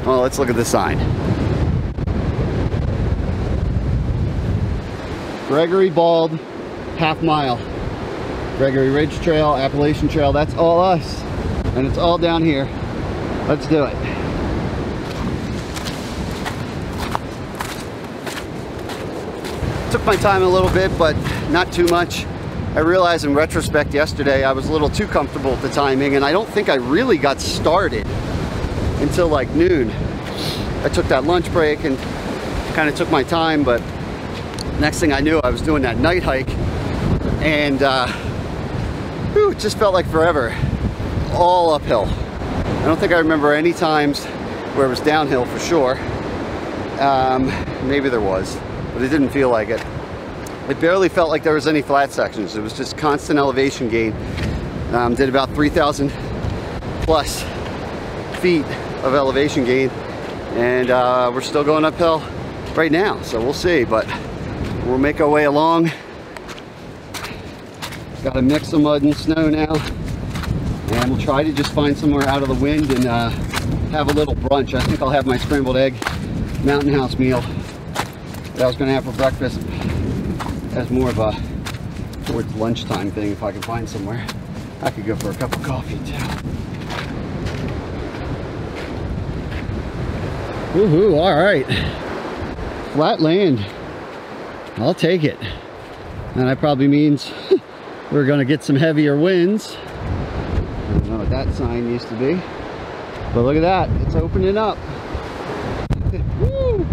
Well, let's look at the sign. Gregory Bald, half mile. Gregory Ridge Trail, Appalachian Trail, that's all us. And it's all down here. Let's do it. Took my time a little bit, but not too much.
I realized in retrospect yesterday I was a little too comfortable with the timing, and I don't think I really got started until like noon. I took that lunch break and kind of took my time, but next thing I knew I was doing that night hike, and it just felt like forever. All uphill. I don't think I remember any times where it was downhill for sure. Maybe there was, but it didn't feel like it. It barely felt like there was any flat sections. It was just constant elevation gain. Did about 3,000 plus feet of elevation gain, and we're still going uphill right now, so we'll see, but we'll make our way along. Got a mix of mud and snow now, and we'll try to just find somewhere out of the wind and have a little brunch. I think I'll have my scrambled egg Mountain House meal that I was going to have for breakfast as more of a towards lunchtime thing. If I can find somewhere, I could go for a cup of coffee too. Woohoo, all right. Flat land. I'll take it. And that probably means we're going to get some heavier winds. I don't know what that sign used to be, but look at that. It's opening up. Woo!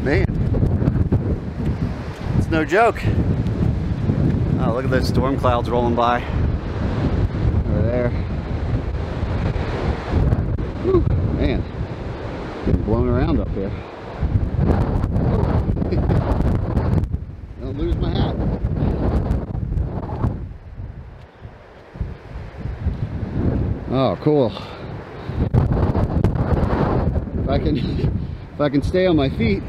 Man, it's no joke. Oh, look at those storm clouds rolling by over there. Whew, man, getting blown around up here. Don't lose my hat. Oh, cool. If I can stay on my feet,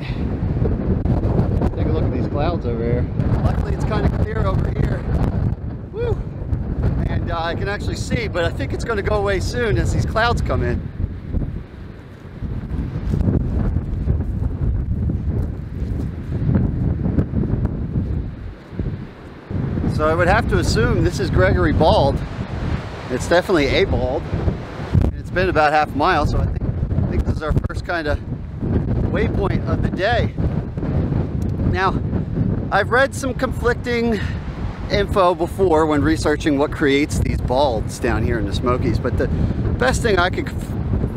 take a look at these clouds over here. Luckily, it's kind of clear over here. Woo! And I can actually see, but I think it's going to go away soon as these clouds come in. So I would have to assume this is Gregory Bald. It's definitely a bald. It's been about half a mile, so I think this is our first kind of waypoint of the day. Now, I've read some conflicting info before when researching what creates these balds down here in the Smokies, but the best thing I could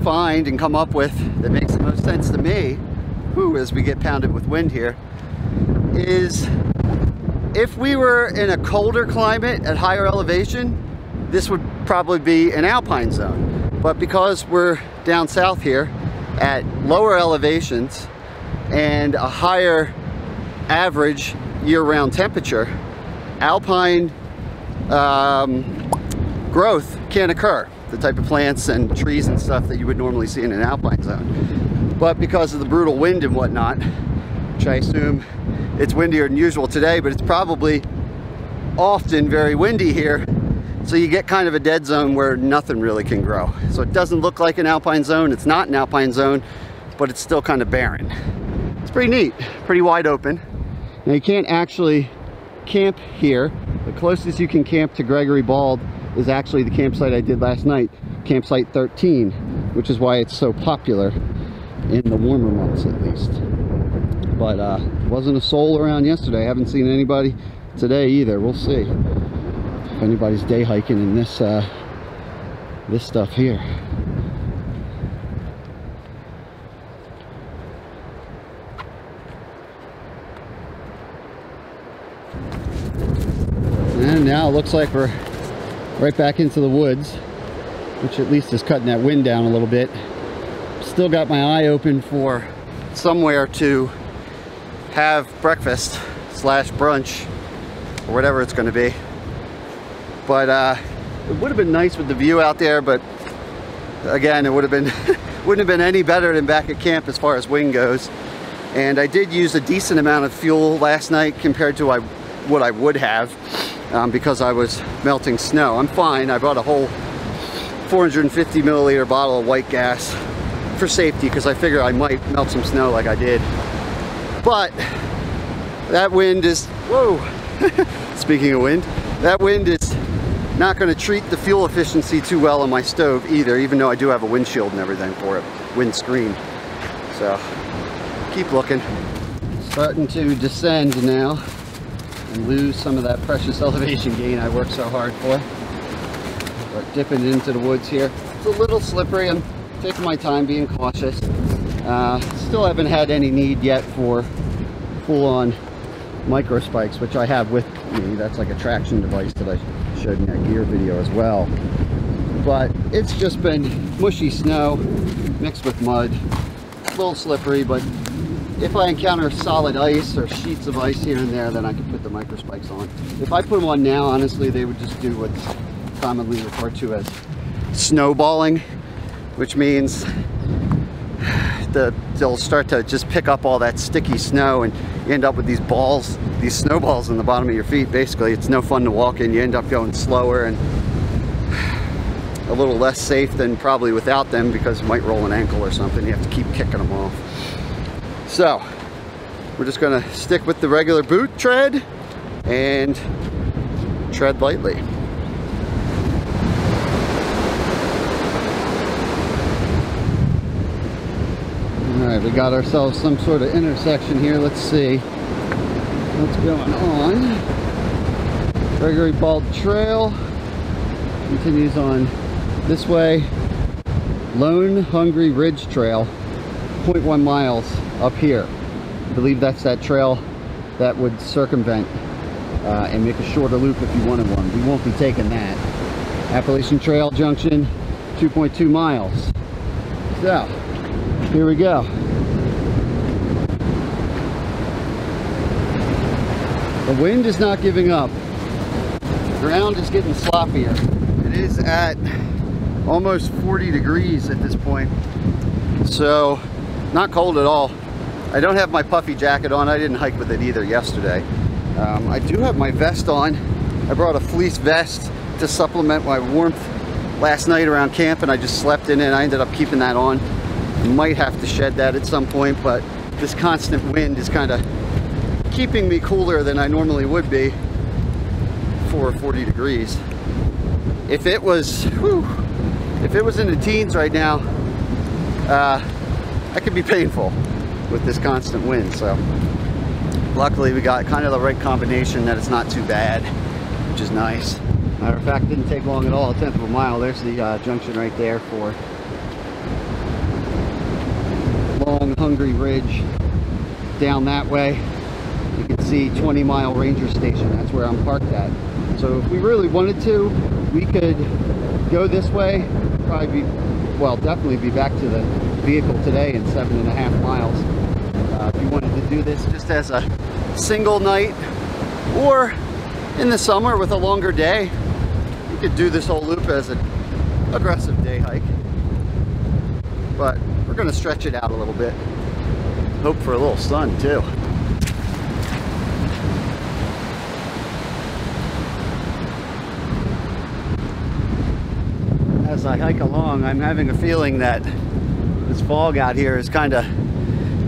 find and come up with that makes the most sense to me, as we get pounded with wind here, is if we were in a colder climate at higher elevation, this would probably be an alpine zone. But because we're down south here at lower elevations and a higher average year-round temperature, alpine growth can't occur. The type of plants and trees and stuff that you would normally see in an alpine zone. But because of the brutal wind and whatnot, which I assume it's windier than usual today, but it's probably often very windy here, so you get kind of a dead zone where nothing really can grow. So it doesn't look like an alpine zone. It's not an alpine zone, but it's still kind of barren. It's pretty neat, pretty wide open. Now you can't actually camp here. The closest you can camp to Gregory Bald is actually the campsite I did last night, campsite 13, which is why it's so popular in the warmer months at least. But wasn't a soul around yesterday. I haven't seen anybody today either. We'll see if anybody's day hiking in this this stuff here. And now it looks like we're right back into the woods, which at least is cutting that wind down a little bit. Still got my eye open for somewhere to have breakfast slash brunch or whatever it's going to be. But it would have been nice with the view out there, but again, it would have been wouldn't have been any better than back at camp as far as wind goes. And I did use a decent amount of fuel last night compared to what I would have because I was melting snow. I'm fine. I brought a whole 450 milliliter bottle of white gas for safety because I figured I might melt some snow like I did. But that wind is, whoa, speaking of wind, that wind is not going to treat the fuel efficiency too well on my stove either, even though I do have a windshield and everything for it, wind screen. So keep looking.
Starting to descend now and lose some of that precious elevation gain I worked so hard for. Start dipping into the woods here. It's a little slippery. I'm taking my time, being cautious. Still haven't had any need yet for full-on micro spikes, which I have with me. That's like a traction device that I showed in that gear video as well. But it's just been mushy snow mixed with mud. A little slippery, but if I encounter solid ice or sheets of ice here and there, then I can put the micro spikes on. If I put them on now, honestly, they would just do what's commonly referred to as snowballing, which means they'll start to just pick up all that sticky snow, and you end up with these balls, these snowballs in the bottom of your feet. Basically, it's no fun to walk in. You end up going slower and a little less safe than probably without them, because you might roll an ankle or something. You have to keep kicking them off. So we're just gonna stick with the regular boot tread and tread lightly. All right, we got ourselves some sort of intersection here. Let's see what's going on. Gregory Bald Trail continues on this way. Lone Hungry Ridge Trail, 0.1 miles up here. I believe that's that trail that would circumvent and make a shorter loop if you wanted one. We won't be taking that. Appalachian Trail Junction, 2.2 miles. So here we go. The wind is not giving up. The ground is getting sloppier. It is at almost 40 degrees at this point. So not cold at all. I don't have my puffy jacket on. I didn't hike with it either yesterday. I do have my vest on. I brought a fleece vest to supplement my warmth last night around camp, and I just slept in it. I ended up keeping that on. Might have to shed that at some point, but this constant wind is kind of keeping me cooler than I normally would be for 40 degrees. If it was, if it was in the teens right now, that could be painful with this constant wind. So luckily we got kind of the right combination that it's not too bad, which is nice. Matter of fact, it didn't take long at all, a 1/10 of a mile. There's the junction right there for Long Hungry Ridge. Down that way you can see 20 Mile Ranger Station. That's where I'm parked at. So if we really wanted to, we could go this way, probably be, well, definitely be back to the vehicle today in 7.5 miles. If you wanted to do this just as a single night, or in the summer with a longer day, you could do this whole loop as an aggressive day hike. But we're going to stretch it out a little bit. Hope for a little sun too. As I hike along, I'm having a feeling that this fog out here is kind of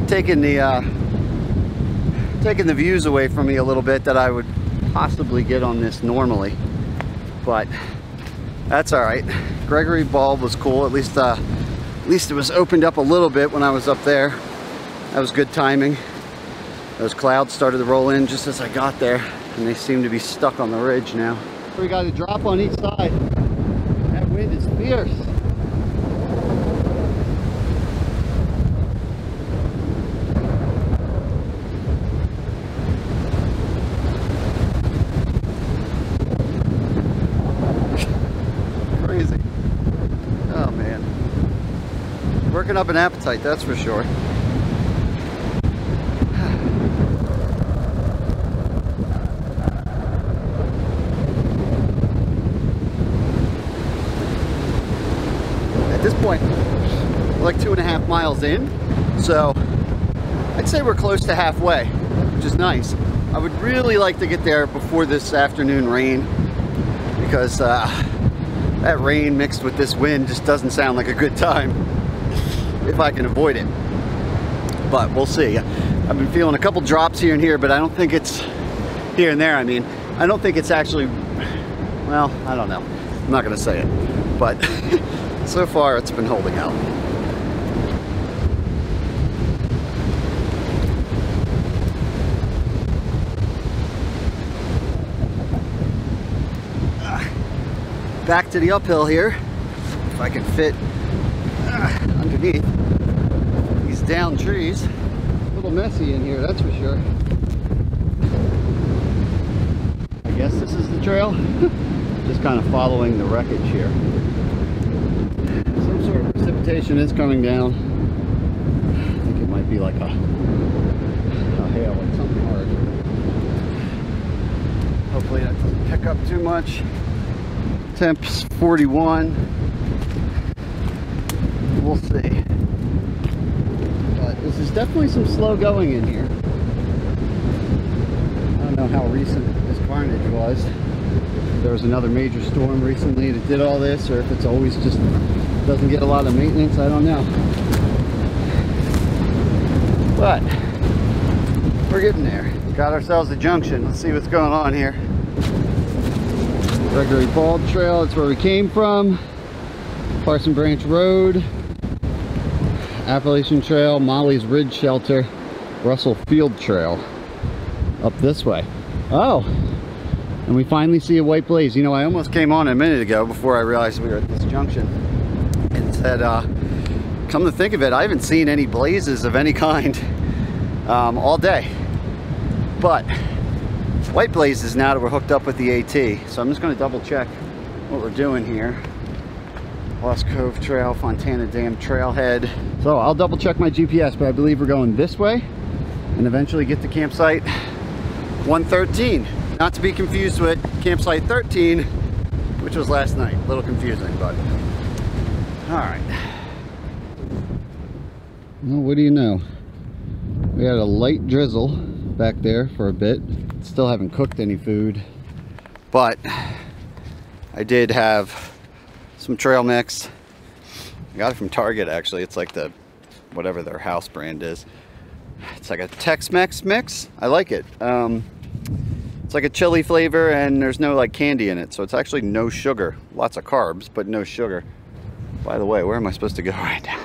taking the views away from me a little bit that I would possibly get on this normally. But that's all right. Gregory Bald was cool. At least it was opened up a little bit when I was up there. That was good timing. Those clouds started to roll in just as I got there, and they seem to be stuck on the ridge now. We got a drop on each side. That wind is fierce. Crazy. Oh man. Working up an appetite, that's for sure. At this point, we're like 2.5 miles in, so I'd say we're close to halfway, which is nice. I would really like to get there before this afternoon rain, because that rain mixed with this wind just doesn't sound like a good time if I can avoid it. But we'll see. I've been feeling a couple drops here and here, but I don't think it's here and there. I mean, I don't think it's actually, well, I don't know. I'm not going to say it, but so far it's been holding out. back to the uphill here, if I can fit underneath these down trees. A little messy in here, that's for sure. I guess this is the trail. Just kind of following the wreckage here. Some sort of precipitation is coming down. I think it might be like a hail or something hard. Hopefully that doesn't pick up too much. Temps 41. We'll see. But this is definitely some slow going in here. I don't know how recent this carnage was. There was another major storm recently that did all this, or if it's always just doesn't get a lot of maintenance, I don't know. But we're getting there. Got ourselves a junction. Let's see what's going on here. Gregory Bald Trail, that's where we came from. Parson Branch Road, Appalachian Trail, Molly's Ridge Shelter, Russell Field Trail. Up this way. Oh, and we finally see a white blaze. You know, I almost came on a minute ago before I realized we were at this junction and said, come to think of it, I haven't seen any blazes of any kind all day. But white blazes now that we're hooked up with the AT. So I'm just going to double check what we're doing here. Lost Cove Trail, Fontana Dam Trailhead. So I'll double check my GPS, but I believe we're going this way and eventually get to campsite 113. Not to be confused with campsite 13, which was last night. A little confusing, but all right. Well, what do you know? We had a light drizzle back there for a bit. Still haven't cooked any food, but I did have some trail mix. I got it from Target, actually. It's like the whatever their house brand is. It's like a Tex-Mex mix. I like it. It's like a chili flavor, and there's no like candy in it, so it's actually no sugar. Lots of carbs, but no sugar. By the way, where am I supposed to go right now?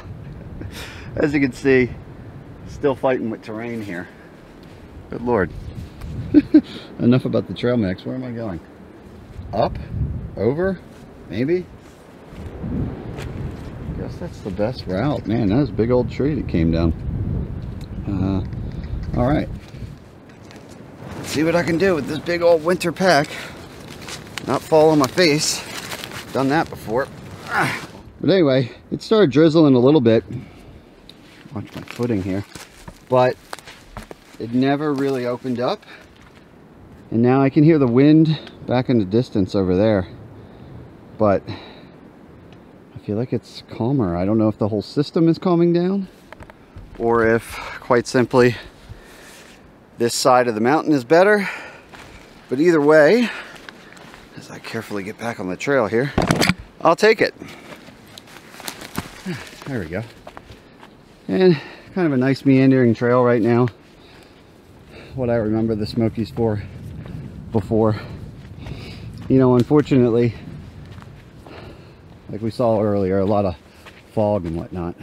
As you can see, still fighting with terrain here. Good Lord. Enough about the trail mix. Where am I going? Up? Over? Maybe? Guess that's the best route. Man, that was a big old tree that came down. All right. Let's see what I can do with this big old winter pack. Not fall on my face. Done that before. But anyway, it started drizzling a little bit. Watch my footing here. But it never really opened up. And now I can hear the wind back in the distance over there. But I feel like it's calmer. I don't know if the whole system is calming down, or if, quite simply, this side of the mountain is better. But either way, as I carefully get back on the trail here, I'll take it. There we go. And kind of a nice meandering trail right now. What I remember the Smokies for before. You know, unfortunately, like we saw earlier, a lot of fog and whatnot.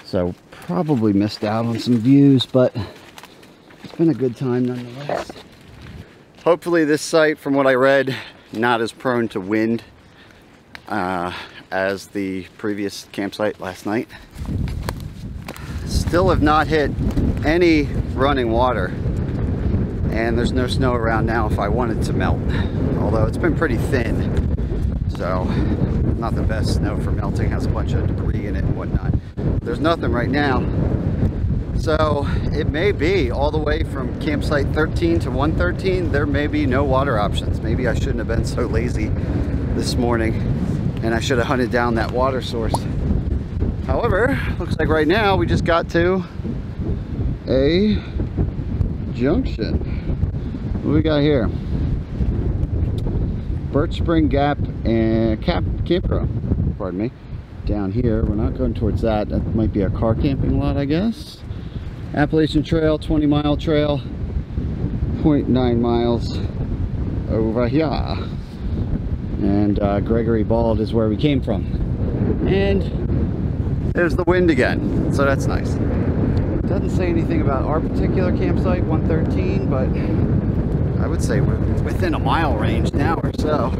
So probably missed out on some views, but it's been a good time nonetheless. Hopefully this site, from what I read, not as prone to wind as the previous campsite last night. Still have not hit any running water, and there's no snow around now if I wanted to melt, although it's been pretty thin, so not the best snow for melting. Has a bunch of debris in it and whatnot. There's nothing right now, so it may be all the way from campsite 13 to 113 there may be no water options. Maybe I shouldn't have been so lazy this morning, and I should have hunted down that water source. However, looks like right now we just got to a junction. What do we got here? Birch Spring Gap and Campground, pardon me. Down here, we're not going towards that. That might be a car camping lot, I guess. Appalachian Trail, 20-mile trail, 0.9 miles over here. And Gregory Bald is where we came from. And there's the wind again, so that's nice. Doesn't say anything about our particular campsite, 113, but I would say we're within a mile range now or so.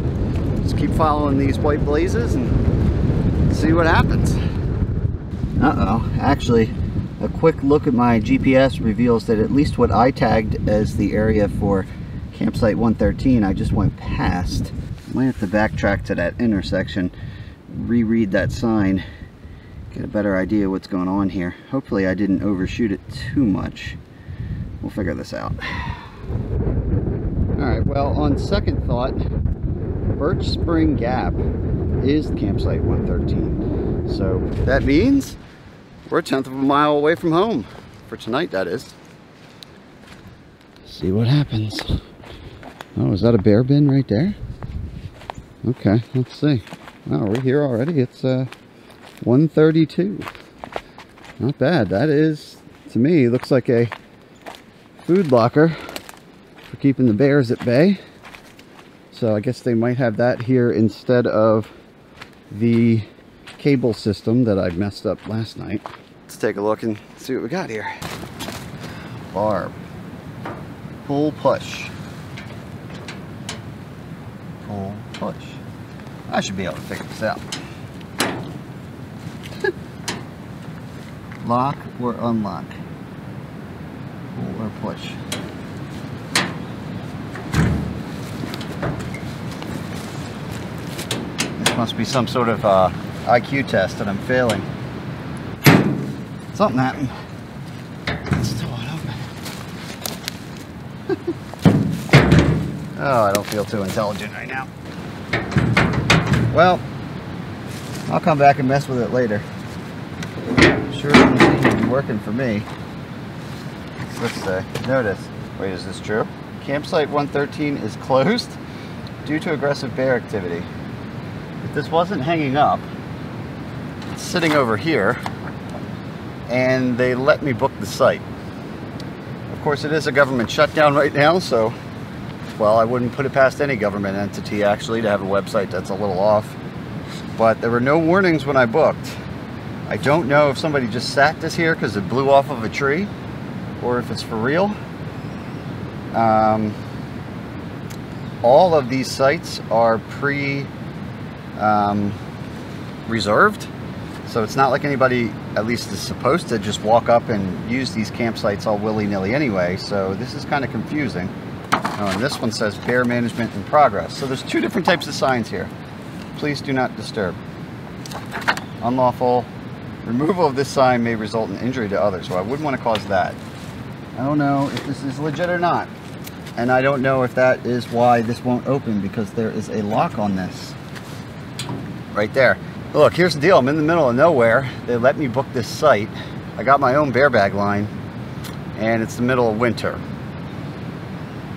Just keep following these white blazes and see what happens. Uh-oh, actually, a quick look at my GPS reveals that at least what I tagged as the area for campsite 113, I just went past. I might have to backtrack to that intersection, reread that sign, get a better idea what's going on here. Hopefully I didn't overshoot it too much. We'll figure this out. Alright, well, on second thought, Birch Spring Gap is campsite 113. So that means we're a 1/10 of a mile away from home. For tonight, that is. See what happens. Oh, is that a bear bin right there? Okay, let's see. Wow, we're here already. It's 1:32. Not bad. That is, to me, looks like a food locker for keeping the bears at bay. So I guess they might have that here instead of the cable system that I messed up last night. Let's take a look and see what we got here. Barb. Pull push. Pull push. I should be able to figure this out. Lock or unlock. Pull or push. This must be some sort of IQ test that I'm failing. Something happened. It's still open. Oh, I don't feel too intelligent right now. Well, I'll come back and mess with it later. Sure doesn't seem to be working for me. Let's say, notice. Wait, is this true? Campsite 113 is closed due to aggressive bear activity. If this wasn't hanging up, it's sitting over here, and they let me book the site. Of course, it is a government shutdown right now, so, well, I wouldn't put it past any government entity, actually, to have a website that's a little off. But there were no warnings when I booked. I don't know if somebody just sat this here because it blew off of a tree, or if it's for real. All of these sites are reserved, so it's not like anybody, at least is supposed to just walk up and use these campsites all willy-nilly anyway, so this is kind of confusing. Oh, and this one says bear management in progress. So there's two different types of signs here. Please do not disturb. Unlawful. Removal of this sign may result in injury to others, so I wouldn't want to cause that. I don't know if this is legit or not. And I don't know if that is why this won't open, because there is a lock on this. Right there. Look, here's the deal. I'm in the middle of nowhere. They let me book this site. I got my own bear bag line, and it's the middle of winter.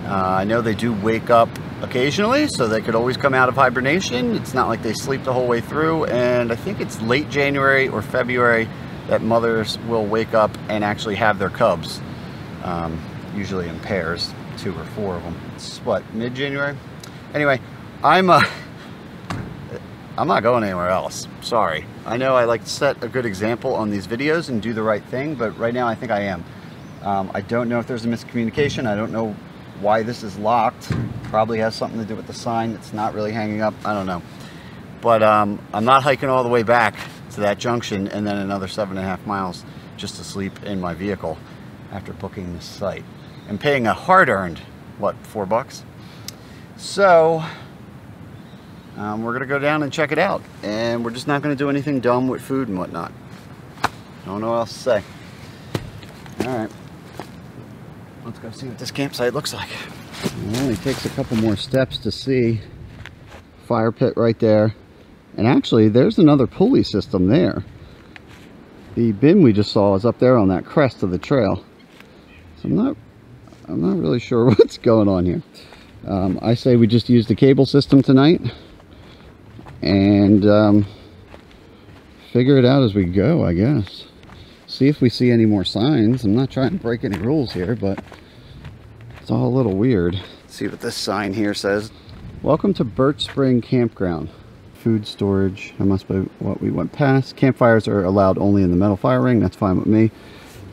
I know they do wake up occasionally, so they could always come out of hibernation. It's not like they sleep the whole way through, and I think it's late January or February that mothers will wake up and actually have their cubs, usually in pairs, 2 or 4 of them. It's what, mid-January? Anyway, I'm not going anywhere else. Sorry. I know I like to set a good example on these videos and do the right thing, but right now I think I am. I don't know if there's a miscommunication. I don't know why this is locked. Probably has something to do with the sign. It's not really hanging up. I don't know. But I'm not hiking all the way back to that junction and then another 7.5 miles just to sleep in my vehicle after booking this site and paying a hard-earned, what, $4? So we're gonna go down and check it out, and we're just not gonna do anything dumb with food and whatnot. I don't know what else to say. All right, let's go see what this campsite looks like. It only takes a couple more steps to see fire pit right there, and actually there's another pulley system there. The bin we just saw is up there on that crest of the trail, so I'm not really sure what's going on here. I say we just use the cable system tonight and figure it out as we go, I guess. See if we see any more signs. I'm not trying to break any rules here, but it's all a little weird. Let's see what this sign here says. Welcome to Birch Spring Campground. Food storage, that must be what we went past. Campfires are allowed only in the metal fire ring. That's fine with me.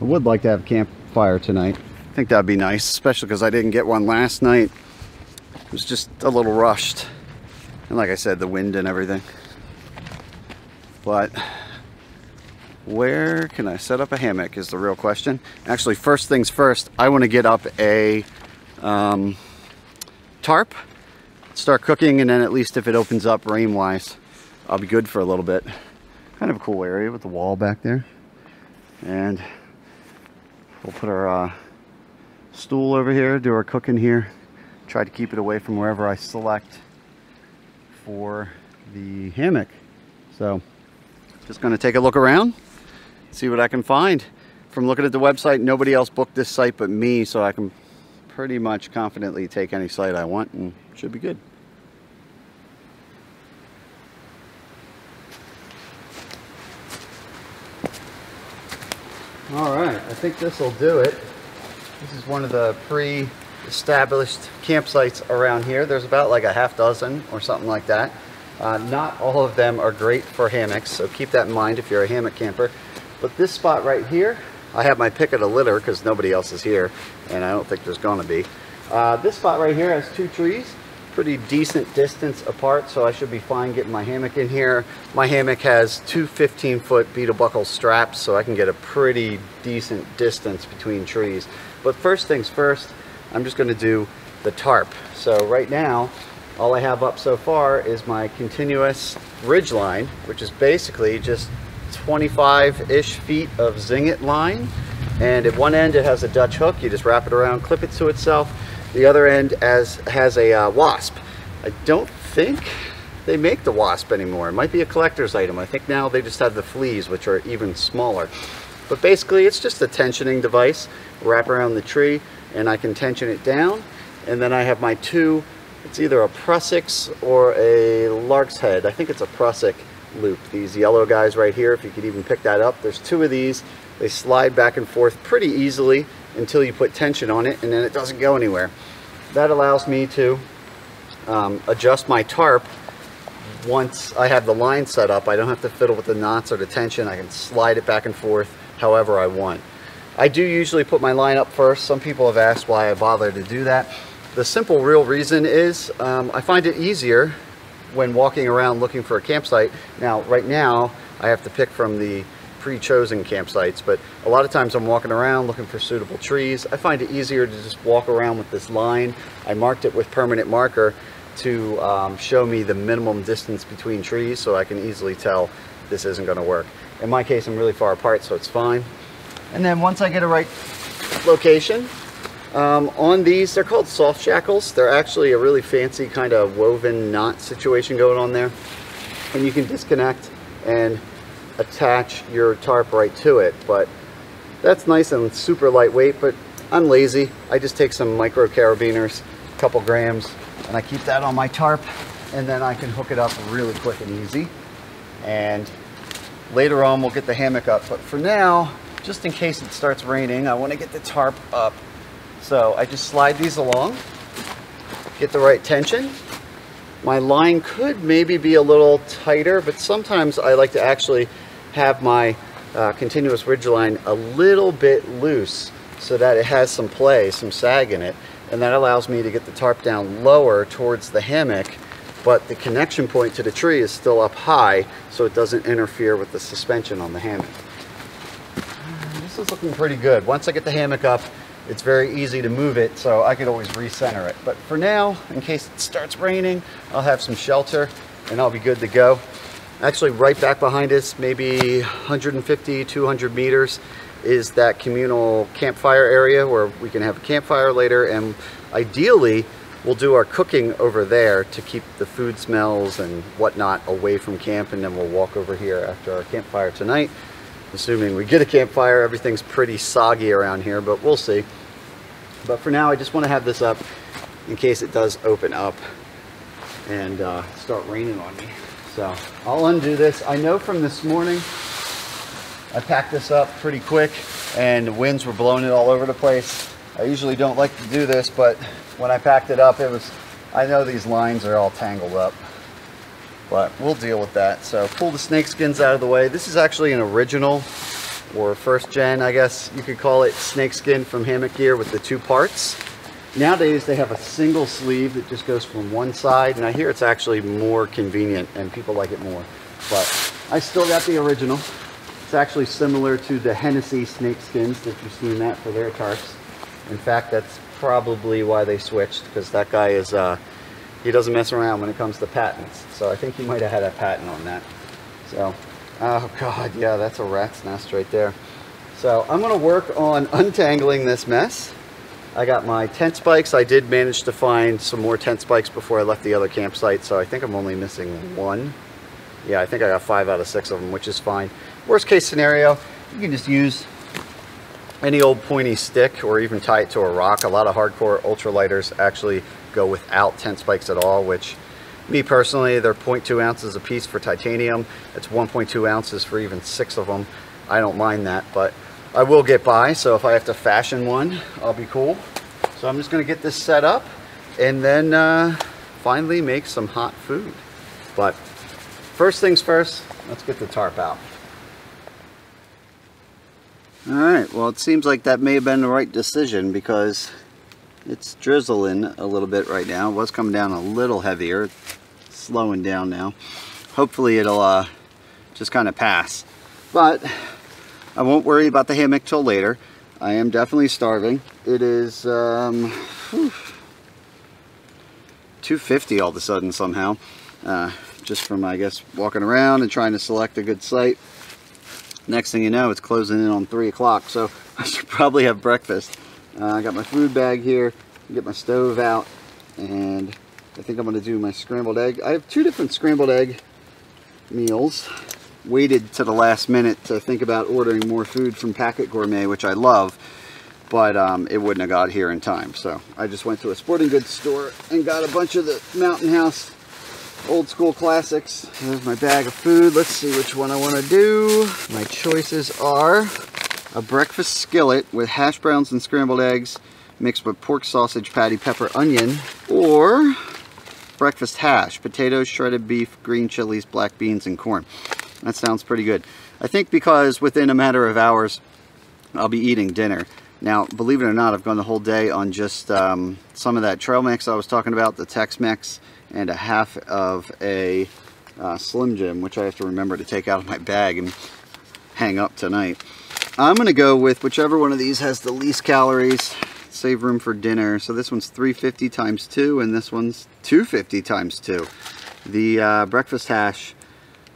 I would like to have a campfire tonight. I think that'd be nice, especially because I didn't get one last night. It was just a little rushed. And like I said, the wind and everything. But where can I set up a hammock is the real question. Actually, first things first, I want to get up a tarp, start cooking, and then at least if it opens up rain-wise, I'll be good for a little bit. Kind of a cool area with the wall back there. And we'll put our stool over here, do our cooking here. Try to keep it away from wherever I select for the hammock. So just going to take a look around, see what I can find. From looking at the website, nobody else booked this site but me, so I can pretty much confidently take any site I want, and it should be good. All right, I think this will do it. This is one of the pre-established campsites around here. There's about like a half dozen or something like that. Not all of them are great for hammocks, so keep that in mind if you're a hammock camper. But this spot right here, I have my pick of the litter because nobody else is here, and I don't think there's gonna be. This spot right here has 2 trees, pretty decent distance apart, so I should be fine getting my hammock in here. My hammock has 2 15-foot beetle buckle straps, so I can get a pretty decent distance between trees. But first things first, I'm just gonna do the tarp. So right now, all I have up so far is my continuous ridge line, which is basically just 25-ish feet of zinget line. And at one end it has a Dutch hook. You just wrap it around, clip it to itself. The other end has a wasp. I don't think they make the wasp anymore. It might be a collector's item. I think now they just have the fleas, which are even smaller. But basically it's just a tensioning device. Wrap around the tree and I can tension it down. And then I have my 2, it's either a Prussics or a Lark's Head. I think it's a Prussic loop. These yellow guys right here, if you could even pick that up. There's 2 of these. They slide back and forth pretty easily until you put tension on it, and then it doesn't go anywhere. That allows me to adjust my tarp once I have the line set up. I don't have to fiddle with the knots or the tension. I can slide it back and forth however I want. I do usually put my line up first. Some people have asked why I bother to do that. The simple real reason is I find it easier when walking around looking for a campsite. Now, right now, I have to pick from the pre-chosen campsites, but a lot of times I'm walking around looking for suitable trees. I find it easier to just walk around with this line. I marked it with permanent marker to show me the minimum distance between trees, so I can easily tell this isn't going to work. In my case, I'm really far apart, so it's fine. And then once I get a right location, on these, they're called soft shackles. They're actually a really fancy kind of woven knot situation going on there. And you can disconnect and attach your tarp right to it. But that's nice and super lightweight, but I'm lazy. I just take some micro carabiners, a couple grams, and I keep that on my tarp, and then I can hook it up really quick and easy. And later on, we'll get the hammock up. But for now, just in case it starts raining, I want to get the tarp up. So I just slide these along, get the right tension. My line could maybe be a little tighter, but sometimes I like to actually have my continuous ridge line a little bit loose so that it has some play, some sag in it. And that allows me to get the tarp down lower towards the hammock, but the connection point to the tree is still up high so it doesn't interfere with the suspension on the hammock. This is looking pretty good. Once I get the hammock up, it's very easy to move it, so I could always recenter it. But for now, in case it starts raining, I'll have some shelter and I'll be good to go. Actually, right back behind us, maybe 150, 200 meters, is that communal campfire area where we can have a campfire later, and ideally, we'll do our cooking over there to keep the food smells and whatnot away from camp, and then we'll walk over here after our campfire tonight. Assuming we get a campfire. Everything's pretty soggy around here, but we'll see. But for now, I just want to have this up in case it does open up and start raining on me. So I'll undo this. I know from this morning, I packed this up pretty quick and the winds were blowing it all over the place. I usually don't like to do this, but when I packed it up, I know these lines are all tangled up. But we'll deal with that. So pull the snake skins out of the way. This is actually an original, or first gen, I guess you could call it, snake skin from Hammock Gear with the 2 parts. Nowadays they have a single sleeve that just goes from one side, and I hear it's actually more convenient and people like it more. But I still got the original. It's actually similar to the Hennessy snake skins that you've seen that for their tarps. In fact, that's probably why they switched, because that guy is he doesn't mess around when it comes to patents. So I think he might have had a patent on that. So, oh god, yeah, that's a rat's nest right there. So I'm gonna work on untangling this mess. I got my tent spikes. I did manage to find some more tent spikes before I left the other campsite, so I think I'm only missing one. Yeah, I think I got 5 out of 6 of them, which is fine. Worst case scenario, you can just use any old pointy stick or even tie it to a rock. A lot of hardcore ultralighters actually go without tent spikes at all, which me personally, they're 0.2 ounces a piece for titanium. It's 1.2 ounces for even 6 of them. I don't mind that, but I will get by, so if I have to fashion one, I'll be cool. So I'm just gonna get this set up and then finally make some hot food. But first things first, let's get the tarp out. All right, well, it seems like that may have been the right decision because it's drizzling a little bit right now. It was coming down a little heavier, it's slowing down now. Hopefully it'll just kind of pass. But I won't worry about the hammock till later. I am definitely starving. It is 2:50 all of a sudden somehow. Just from, I guess, walking around and trying to select a good site. Next thing you know, it's closing in on 3 o'clock, so I should probably have breakfast. I got my food bag here, get my stove out, and I think I'm going to do my scrambled egg. I have 2 different scrambled egg meals. Waited to the last minute to think about ordering more food from Packet Gourmet, which I love, but it wouldn't have got here in time. So I just went to a sporting goods store and got a bunch of the Mountain House old school classics. There's my bag of food. Let's see which one I want to do. My choices are a breakfast skillet with hash browns and scrambled eggs mixed with pork sausage patty, pepper, onion, or breakfast hash, potatoes, shredded beef, green chilies, black beans, and corn. That sounds pretty good. I think because within a matter of hours I'll be eating dinner. Now, believe it or not, I've gone the whole day on just some of that trail mix I was talking about, the Tex-Mex, and a half of a Slim Jim, which I have to remember to take out of my bag and hang up tonight. I'm going to go with whichever one of these has the least calories, save room for dinner. So this one's 350 times 2, and this one's 250 times 2. The breakfast hash,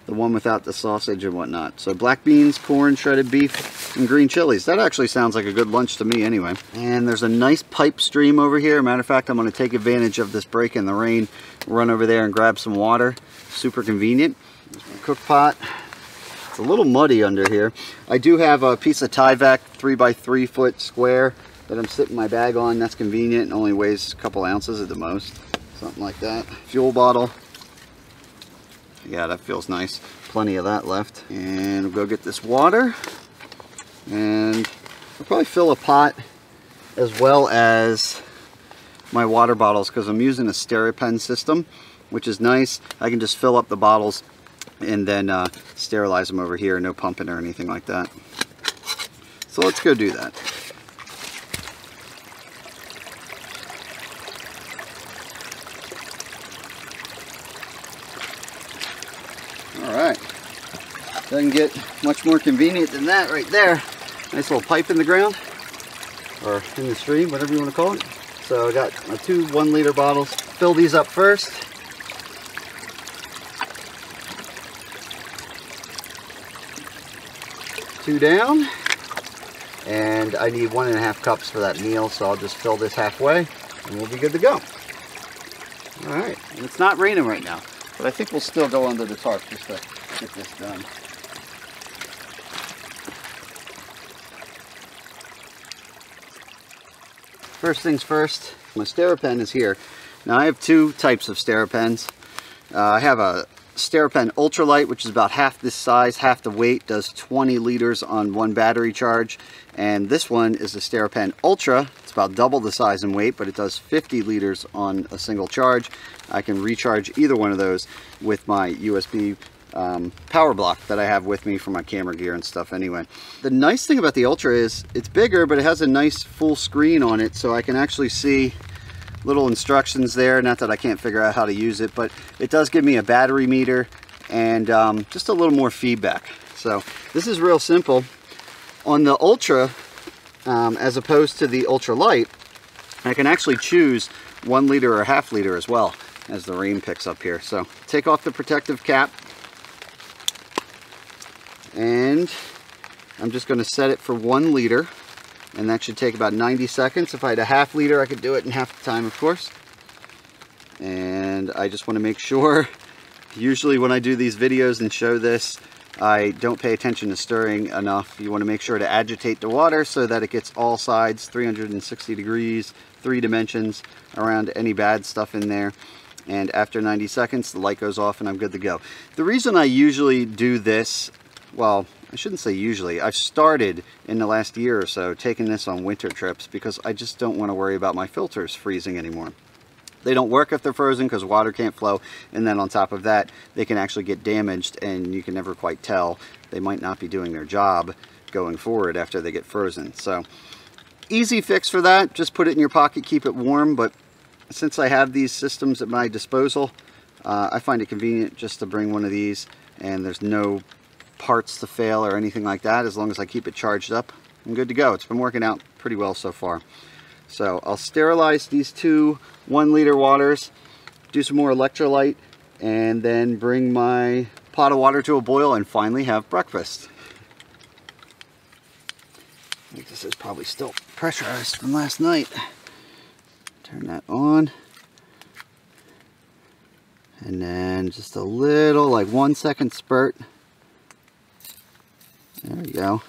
the one without the sausage and whatnot. So black beans, corn, shredded beef, and green chilies. That actually sounds like a good lunch to me anyway. And there's a nice pipe stream over here. Matter of fact, I'm going to take advantage of this break in the rain, run over there and grab some water. Super convenient. There's my cook pot. It's a little muddy under here. I do have a piece of Tyvek 3x3 foot square that I'm sitting my bag on. That's convenient. It only weighs a couple ounces at the most. Something like that. Fuel bottle. Yeah, that feels nice. Plenty of that left. And we'll go get this water. And I'll probably fill a pot as well as my water bottles because I'm using a SteriPen system, which is nice. I can just fill up the bottles and then sterilize them over here. No pumping or anything like that. So let's go do that. Alright, doesn't get much more convenient than that right there. Nice little pipe in the ground, or in the stream, whatever you want to call it. So I got my 2 1-liter bottles. Fill these up first. Two down. And I need 1.5 cups for that meal, so I'll just fill this halfway and we'll be good to go. Alright, and it's not raining right now. But I think we'll still go under the tarp just to get this done. First things first, my SteriPen is here. Now I have 2 types of SteriPens. I have a SteriPen Ultralight, which is about half this size, half the weight, does 20 liters on 1 battery charge. And this one is a SteriPen Ultra. It's about double the size and weight, but it does 50 liters on a single charge. I can recharge either one of those with my USB power block that I have with me for my camera gear and stuff anyway. The nice thing about the Ultra is it's bigger, but it has a nice full screen on it, so I can actually see little instructions there. Not that I can't figure out how to use it, but it does give me a battery meter and just a little more feedback. So this is real simple. On the Ultra, as opposed to the Ultra Light, I can actually choose 1 liter or ½ liter as well, as the rain picks up here. So take off the protective cap, and I'm just going to set it for 1 liter, and that should take about 90 seconds. If I had a ½ liter, I could do it in half the time, of course. And I just want to make sure, usually when I do these videos and show this, I don't pay attention to stirring enough. You want to make sure to agitate the water so that it gets all sides, 360 degrees, 3 dimensions, around any bad stuff in there. And after 90 seconds, the light goes off and I'm good to go. The reason I usually do this, well, I shouldn't say usually, I've started in the last year or so taking this on winter trips because I just don't want to worry about my filters freezing anymore. They don't work if they're frozen because water can't flow, and then on top of that, they can actually get damaged and you can never quite tell. They might not be doing their job going forward after they get frozen. So easy fix for that, just put it in your pocket, keep it warm. But since I have these systems at my disposal, I find it convenient just to bring one of these, and there's no parts to fail or anything like that. As long as I keep it charged up, I'm good to go. It's been working out pretty well so far. So I'll sterilize these 2 1-liter waters, do some more electrolyte, and then bring my pot of water to a boil and finally have breakfast. I think this is probably still pressurized from last night. Turn that on. And then just a little, like 1 second spurt. There we go.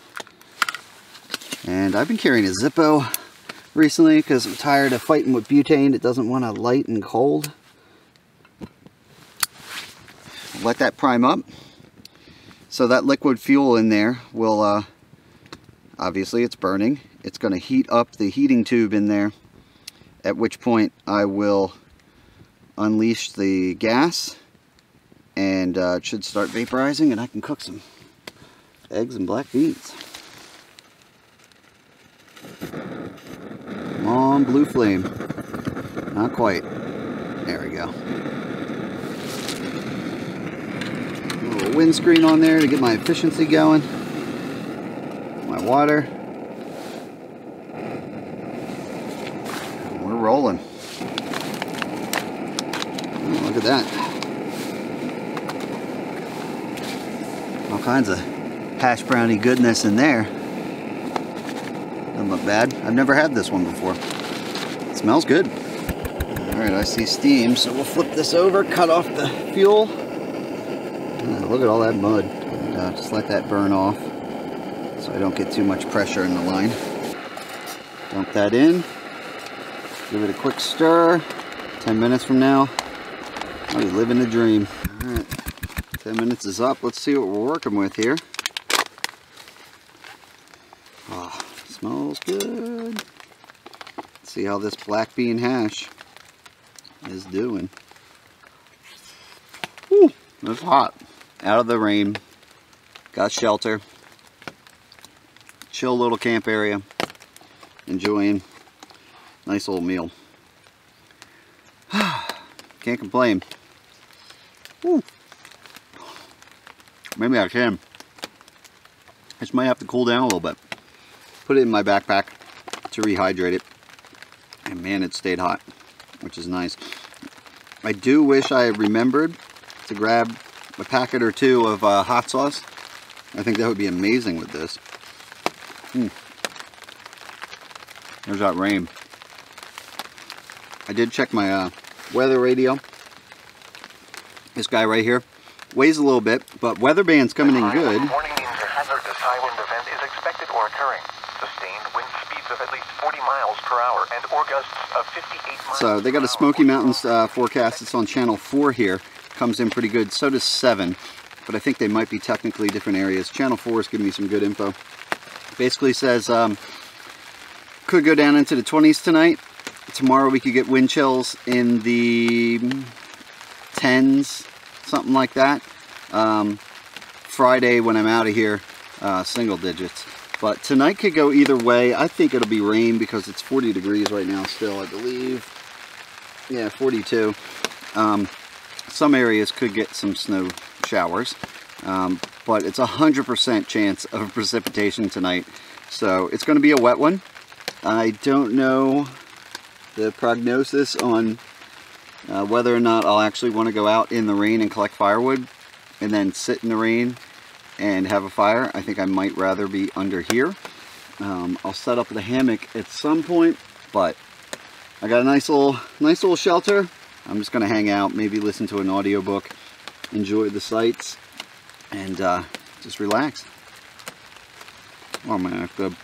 And I've been carrying a Zippo recently because I'm tired of fighting with butane. It doesn't want to light and cold. Let that prime up. So that liquid fuel in there will, obviously it's burning. It's going to heat up the heating tube in there, at which point I will unleash the gas, and it should start vaporizing, and I can cook some eggs and black beans. Come on, blue flame. Not quite. There we go. A little windscreen on there to get my efficiency going. My water. And we're rolling. Oh, look at that. All kinds of hash brownie goodness in there. Doesn't look bad. I've never had this one before. It smells good. Alright, I see steam, so we'll flip this over, cut off the fuel. Look at all that mud. And, just let that burn off so I don't get too much pressure in the line. Dump that in. Give it a quick stir. 10 minutes from now, I'll be living the dream. Alright, 10 minutes is up. Let's see what we're working with here. Oh, smells good. Let's see how this black bean hash is doing. Whew, it's hot. Out of the rain. Got shelter. Chill little camp area. Enjoying. Nice little meal. Can't complain. Whew. Maybe I can. This might have to cool down a little bit. Put it in my backpack to rehydrate it. And man, it stayed hot, which is nice. I do wish I had remembered to grab a packet or 2 of hot sauce. I think that would be amazing with this. There's that rain. I did check my weather radio. This guy right here weighs a little bit, but weather band's coming in good.
Warning means a hazardous high wind event is expected or occurring. Sustained wind speeds of at least 40 miles per hour and or gusts of 58 miles.
So they got a Smoky Mountains forecast. It's on channel 4 here. Comes in pretty good. So does 7, but I think they might be technically different areas. Channel 4 is giving me some good info. Basically says could go down into the 20s tonight. Tomorrow we could get wind chills in the 10s, something like that. Friday when I'm out of here, single digits. But tonight could go either way. I think it'll be rain because it's 40 degrees right now still, I believe. Yeah, 42. Some areas could get some snow showers, but it's 100% chance of precipitation tonight. So it's going to be a wet one. I don't know the prognosis on whether or not I'll actually want to go out in the rain and collect firewood and then sit in the rain and have a fire. I think I might rather be under here. I'll set up the hammock at some point, but I got a nice little shelter. I'm just going to hang out, maybe listen to an audiobook, enjoy the sights, and just relax. Oh man, that's good.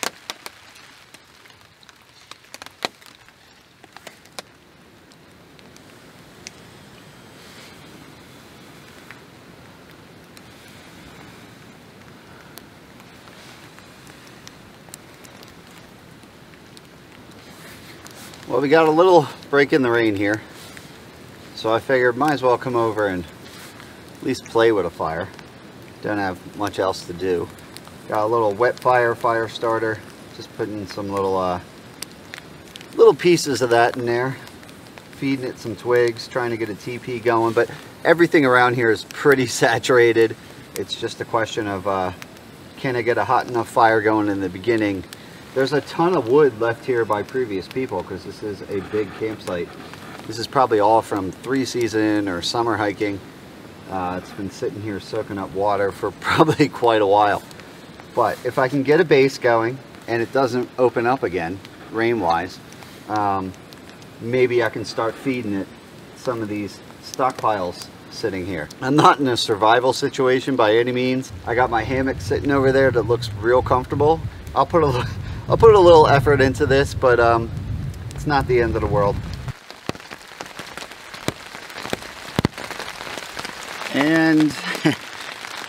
Well, we got a little break in the rain here, so I figured might as well come over and at least play with a fire. Don't have much else to do. Got a little wet fire starter, just putting some little pieces of that in there, feeding it some twigs, trying to get a TP going, but everything around here is pretty saturated. It's just a question of can I get a hot enough fire going in the beginning. There's a ton of wood left here by previous people because this is a big campsite. This is probably all from 3-season or summer hiking. It's been sitting here soaking up water for probably quite a while. But if I can get a base going and it doesn't open up again, rain-wise, maybe I can start feeding it some of these stockpiles sitting here. I'm not in a survival situation by any means. I got my hammock sitting over there that looks real comfortable. I'll put a little effort into this, but it's not the end of the world. And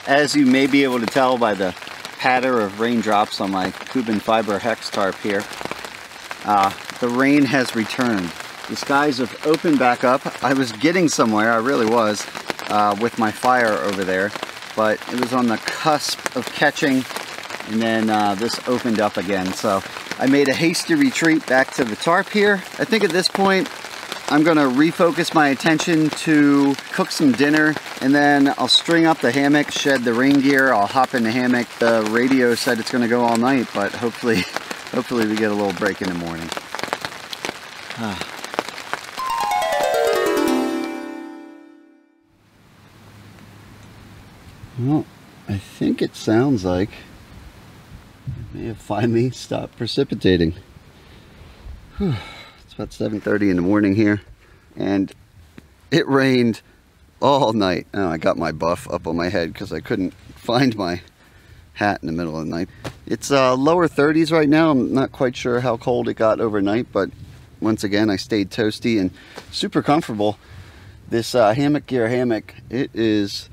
as you may be able to tell by the patter of raindrops on my Cuban fiber hex tarp here, the rain has returned. The skies have opened back up. I was getting somewhere, I really was, with my fire over there, but it was on the cusp of catching, and then this opened up again. So I made a hasty retreat back to the tarp here. I think at this point I'm gonna refocus my attention to cook some dinner, and then I'll string up the hammock, shed the rain gear, I'll hop in the hammock. The radio said it's gonna go all night, but hopefully we get a little break in the morning. Well, I think it sounds like it may have finally stopped precipitating. Whew. It's about 7:30 in the morning here, and it rained all night. Oh, I got my buff up on my head because I couldn't find my hat in the middle of the night. It's lower 30s right now. I'm not quite sure how cold it got overnight, but once again I stayed toasty and super comfortable. This hammock gear hammock, it is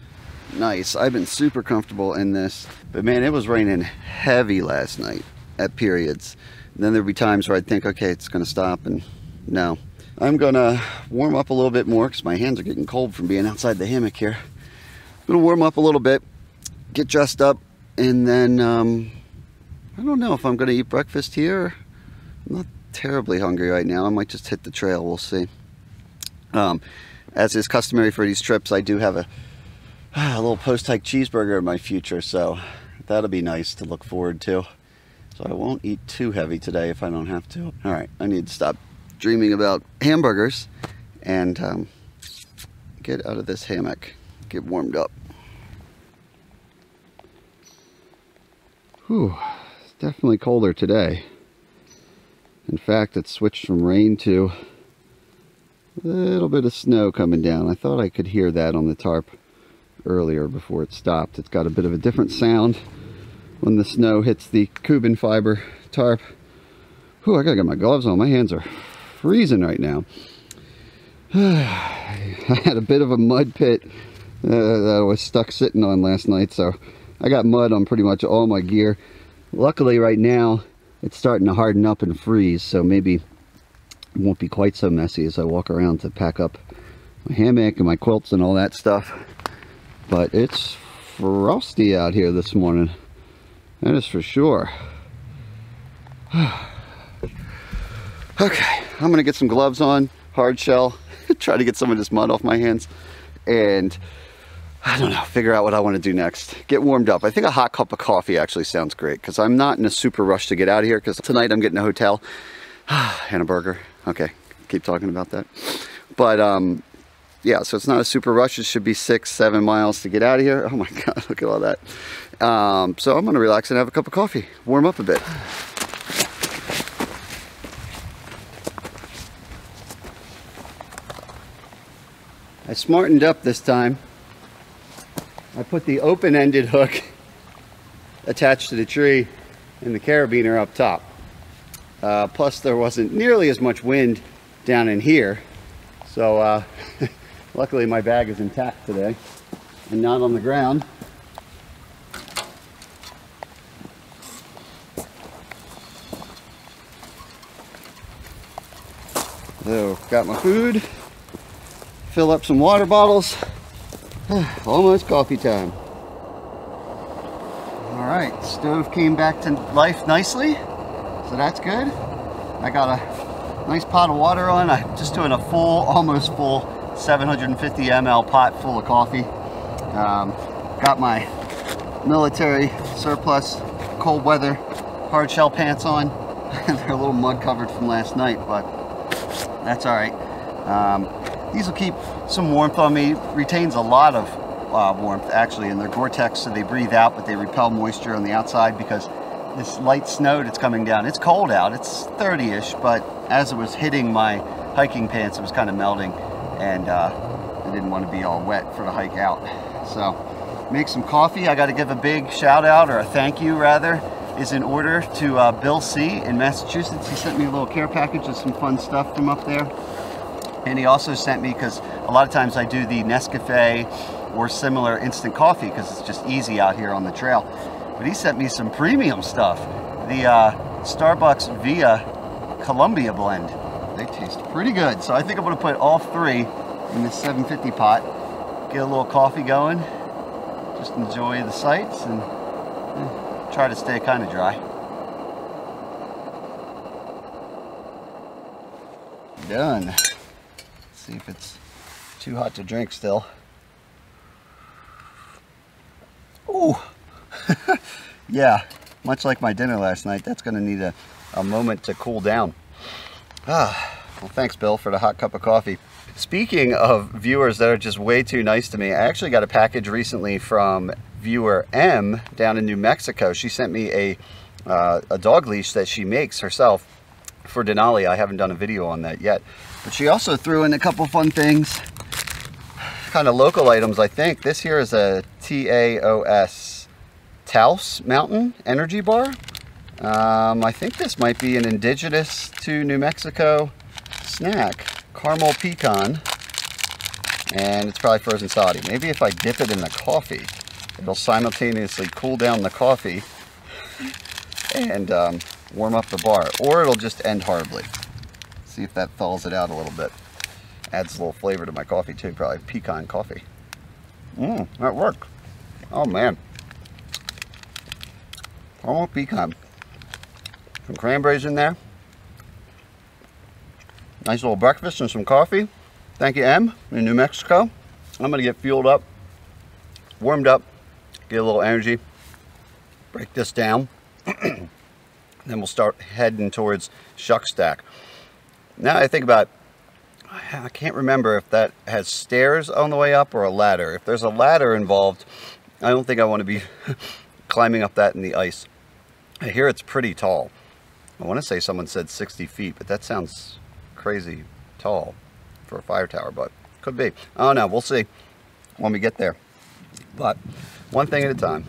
nice. I've been super comfortable in this, but man, it was raining heavy last night at periods. And then there'd be times where I'd think, okay, it's gonna stop, and no. I'm gonna warm up a little bit more because my hands are getting cold from being outside the hammock here. I'm gonna warm up a little bit, get dressed up, and then I don't know if I'm gonna eat breakfast here. I'm not terribly hungry right now. I might just hit the trail, we'll see. As is customary for these trips, I do have a little post-hike cheeseburger in my future, so that'll be nice to look forward to. So I won't eat too heavy today if I don't have to. All right, I need to stop dreaming about hamburgers and get out of this hammock, get warmed up. Whew, it's definitely colder today. In fact, it switched from rain to a little bit of snow coming down. I thought I could hear that on the tarp earlier before it stopped. It's got a bit of a different sound when the snow hits the Cuban fiber tarp. Whew, I gotta get my gloves on. My hands are freezing right now. I had a bit of a mud pit that I was stuck sitting on last night, so I got mud on pretty much all my gear. Luckily right now it's starting to harden up and freeze, so maybe it won't be quite so messy as I walk around to pack up my hammock and my quilts and all that stuff. But it's frosty out here this morning, that is for sure. Okay, I'm gonna get some gloves on, hard shell, try to get some of this mud off my hands, and I don't know, figure out what I want to do next. Get warmed up. I think a hot cup of coffee actually sounds great, because I'm not in a super rush to get out of here, because tonight I'm getting a hotel and a burger. Okay, keep talking about that. But yeah, so it's not a super rush. It should be 6-7 miles to get out of here. Oh my God, look at all that. So I'm gonna relax and have a cup of coffee, warm up a bit. I smartened up this time. I put the open-ended hook attached to the tree and the carabiner up top. Plus there wasn't nearly as much wind down in here. So luckily my bag is intact today and not on the ground. So got my food, fill up some water bottles. Almost coffee time. All right, stove came back to life nicely, so that's good. I got a nice pot of water on. I'm just doing a full, almost full 750 ml pot full of coffee. Got my military surplus cold weather hard shell pants on. They're a little mud covered from last night, but that's all right. These will keep some warmth on me. Retains a lot of warmth actually, and they're Gore-Tex, so they breathe out, but they repel moisture on the outside because this light snow that's coming down. It's cold out, it's 30-ish, but as it was hitting my hiking pants, it was kind of melting, and I didn't want to be all wet for the hike out. So, make some coffee. I got to give a big shout out, or a thank you rather, is in order to Bill C. in Massachusetts. He sent me a little care package of some fun stuff from up there. And he also sent me, because a lot of times I do the Nescafe or similar instant coffee because it's just easy out here on the trail. But he sent me some premium stuff. The Starbucks Via Columbia blend. They taste pretty good. So I think I'm going to put all three in this 750 pot. Get a little coffee going. Just enjoy the sights and try to stay kind of dry. Done. See if it's too hot to drink still. Ooh. Yeah, much like my dinner last night, that's going to need a moment to cool down. Well, thanks, Bill, for the hot cup of coffee. Speaking of viewers that are just way too nice to me, I actually got a package recently from viewer M down in New Mexico. She sent me a dog leash that she makes herself for Denali. I haven't done a video on that yet. But she also threw in a couple fun things, kind of local items, I think. This here is a TAOS Taos Mountain energy bar. I think this might be an indigenous to New Mexico snack. Caramel pecan, and it's probably frozen solid. Maybe if I dip it in the coffee, it'll simultaneously cool down the coffee and warm up the bar, or it'll just end horribly. See if that thaws it out a little bit. Adds a little flavor to my coffee too, probably pecan coffee. That worked. Oh man. Caramel pecan. Some cranberries in there. Nice little breakfast and some coffee. Thank you, M, in New Mexico. I'm gonna get fueled up, warmed up, get a little energy, break this down, then we'll start heading towards Shuck Stack. Now I think about, I can't remember if that has stairs on the way up or a ladder. If there's a ladder involved, I don't think I want to be climbing up that in the ice. I hear it's pretty tall. I want to say someone said 60 feet, but that sounds crazy tall for a fire tower, but could be. I don't know, we'll see when we get there. But one thing at a time.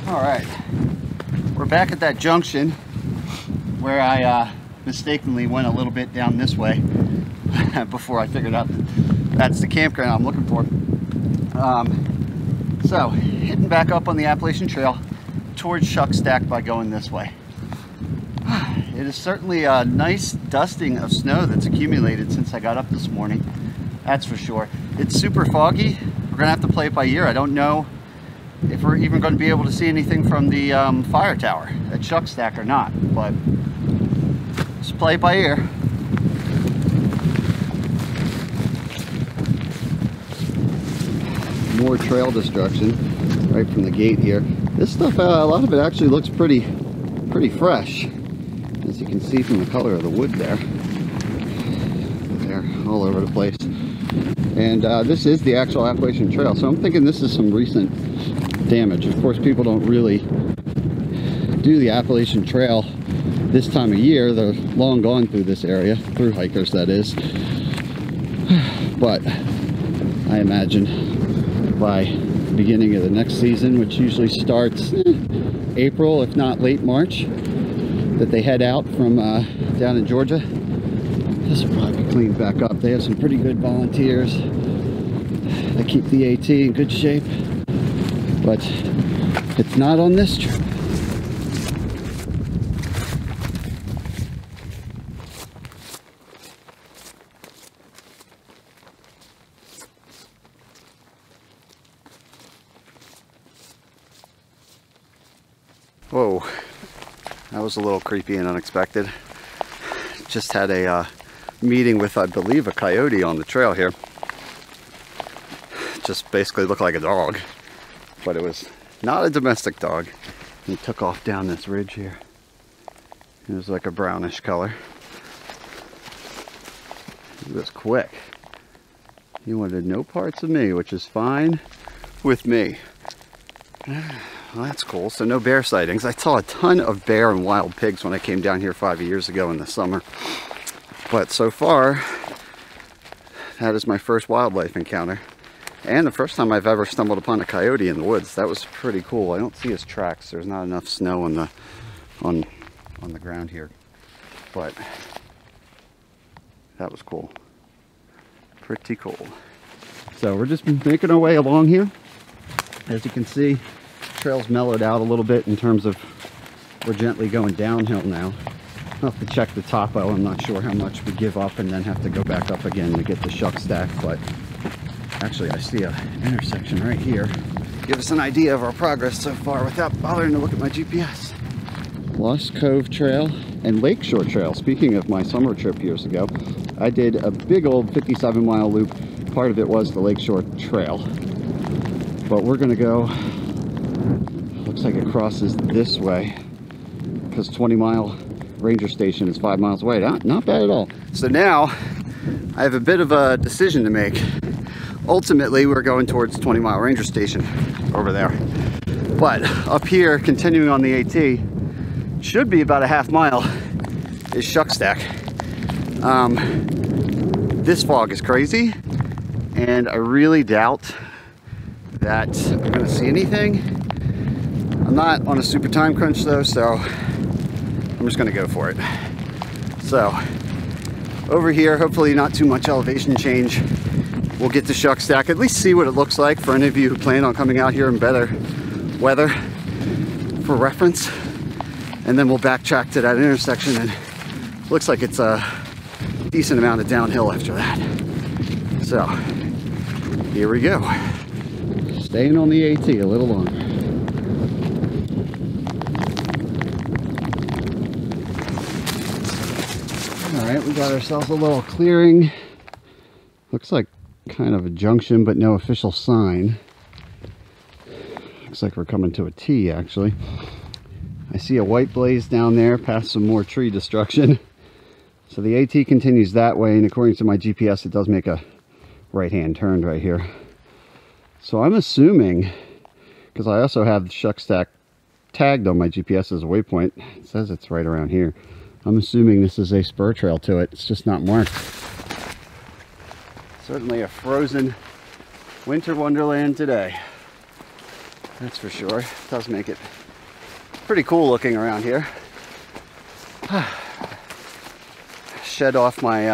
All right, we're back at that junction where I mistakenly went a little bit down this way before I figured out that that's the campground I'm looking for. So hitting back up on the Appalachian Trail towards Shuck Stack by going this way. It is certainly a nice dusting of snow that's accumulated since I got up this morning, that's for sure. It's super foggy. We're gonna have to play it by ear. I don't know if we're even going to be able to see anything from the fire tower at Shuck Stack or not, but let's play it by ear.
More trail destruction right from the gate here. This stuff, a lot of it actually looks pretty fresh, as you can see from the color of the wood there. They're all over the place. And this is the actual Appalachian Trail, so I'm thinking this is some recent damage. Of course, people don't really do the Appalachian Trail this time of year. They're long gone through this area, through hikers that is. But I imagine by the beginning of the next season, which usually starts April, if not late March, that they head out from down in Georgia, this will probably be cleaned back up. They have some pretty good volunteers that keep the AT in good shape, but it's not on this trip.
Whoa, that was a little creepy and unexpected. Just had a meeting with, I believe, a coyote on the trail here. Just basically looked like a dog, but it was not a domestic dog. He took off down this ridge here. It was like a brownish color. He was quick. He wanted no parts of me, which is fine with me. Well, that's cool. So no bear sightings. I saw a ton of bear and wild pigs when I came down here 5 years ago in the summer. But so far, that is my first wildlife encounter. And the first time I've ever stumbled upon a coyote in the woods. That was pretty cool. I don't see his tracks. There's not enough snow on the ground here. But that was cool. Pretty cool. So we're just making our way along here. As you can see, trail's mellowed out a little bit in terms of we're gently going downhill now. I'll have to check the topo. I'm not sure how much we give up and then have to go back up again to get the Shuck Stack, but actually I see an intersection right here. Give us an idea of our progress so far without bothering to look at my GPS. Lost Cove Trail and Lakeshore Trail. Speaking of my summer trip years ago, I did a big old 57-mile loop. Part of it was the Lakeshore Trail, but we're gonna go, looks like it crosses this way, because 20-mile ranger station is 5 miles away. Not bad at all. So now I have a bit of a decision to make. Ultimately, we're going towards 20-mile ranger station over there, but up here, continuing on the AT, should be about a half mile, is Shuck Stack. This fog is crazy, and I really doubt that I'm gonna see anything. I'm not on a super time crunch though, so I'm just gonna go for it. So over here, hopefully not too much elevation change. We'll get to Shuck Stack, at least see what it looks like for any of you who plan on coming out here in better weather for reference. And then we'll backtrack to that intersection, and looks like it's a decent amount of downhill after that. So here we go. Staying on the AT a little longer. All right, we got ourselves a little clearing. Looks like kind of a junction, but no official sign. Looks like we're coming to a T, actually. I see a white blaze down there past some more tree destruction. So the AT continues that way, and according to my GPS, it does make a right-hand turn right here. So I'm assuming, because I also have the Shuck Stack tagged on my GPS as a waypoint, it says it's right around here. I'm assuming this is a spur trail to it. It's just not marked. Certainly a frozen winter wonderland today. That's for sure. It does make it pretty cool looking around here. Shed off my,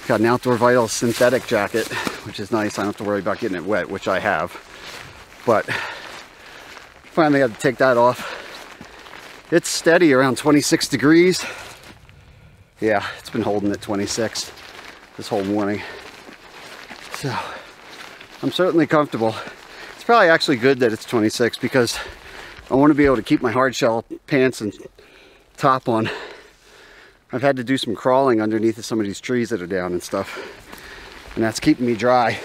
got an Outdoor Vitals synthetic jacket, which is nice. I don't have to worry about getting it wet, which I have. But finally had to take that off. It's steady around 26 degrees. Yeah, it's been holding at 26 this whole morning. So I'm certainly comfortable. It's probably actually good that it's 26 because I want to be able to keep my hard shell pants and top on. I've had to do some crawling underneath of some of these trees that are down and stuff, and that's keeping me dry.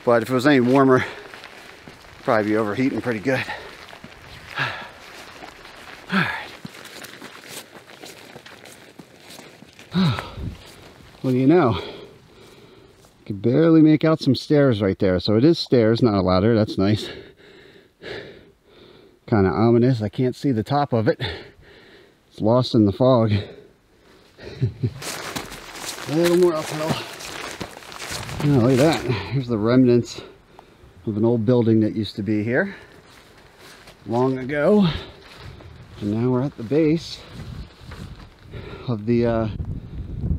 But if it was any warmer, I'd probably be overheating pretty good. All right. What do you know? I can barely make out some stairs right there. So it is stairs, not a ladder. That's nice. Kind of ominous. I can't see the top of it. It's lost in the fog. A little more uphill. Oh, look at that. Here's the remnants of an old building that used to be here long ago. And now we're at the base of the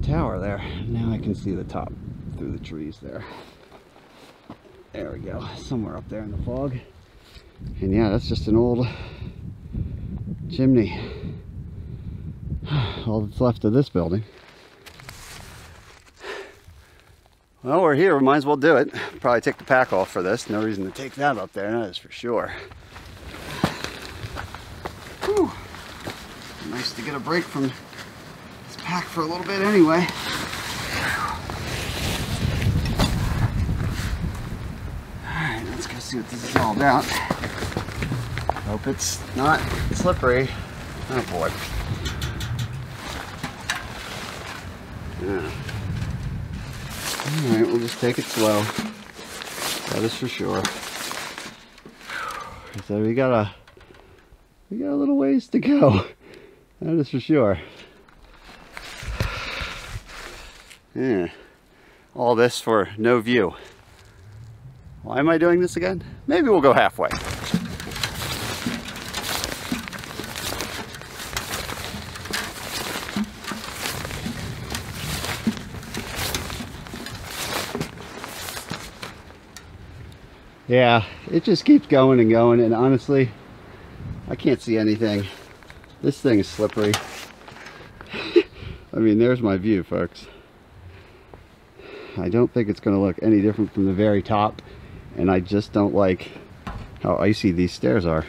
tower there. Now I can see the top through the trees there. There we go. Somewhere up there in the fog. And yeah, that's just an old chimney. All that's left of this building. Well, we're here. We might as well do it. Probably take the pack off for this. No reason to take that up there, that is for sure. Whew. Nice to get a break from this pack for a little bit anyway. Alright, let's go see what this is all about. Hope it's not slippery. Oh boy. Yeah. Alright, we'll just take it slow. That is for sure. So we got a little ways to go. That is for sure. Yeah. All this for no view. Why am I doing this again? Maybe we'll go halfway. Yeah, it just keeps going and going, and honestly, I can't see anything. This thing is slippery. I mean, there's my view, folks. I don't think it's going to look any different from the very top, and I just don't like how icy these stairs are.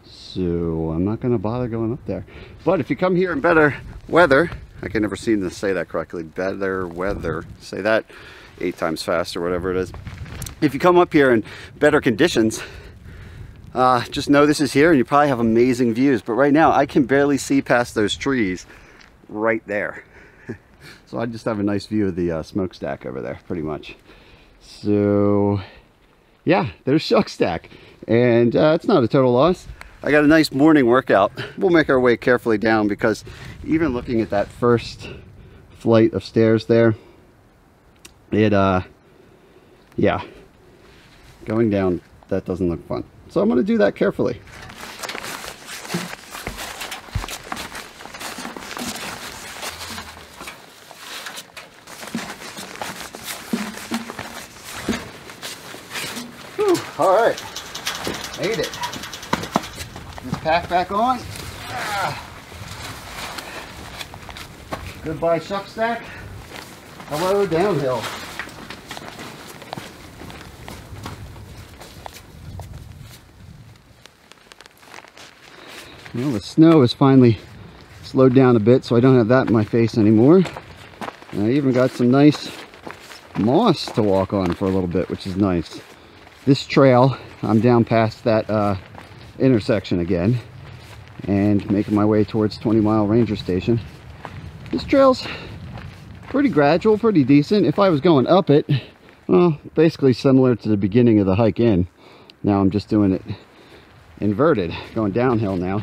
So I'm not going to bother going up there. But if you come here in better weather, I can never seem to say that correctly, better weather, say that 8 times fast or whatever it is. If you come up here in better conditions, just know this is here and you probably have amazing views. But right now I can barely see past those trees right there. So I just have a nice view of the smokestack over there, pretty much. So yeah, there's Smokestack, and it's not a total loss. I got a nice morning workout. We'll make our way carefully down, because even looking at that first flight of stairs there, it yeah, going down, that doesn't look fun. So I'm going to do that carefully. Whew, all right, made it. This pack back on. Goodbye Smokestack. Hello downhill. Well, the snow has finally slowed down a bit, so I don't have that in my face anymore. And I even got some nice moss to walk on for a little bit, which is nice. This trail, I'm down past that intersection again and making my way towards 20 Mile Ranger Station. This trail's pretty gradual, pretty decent. If I was going up it, well, basically similar to the beginning of the hike in. Now I'm just doing it inverted, going downhill now.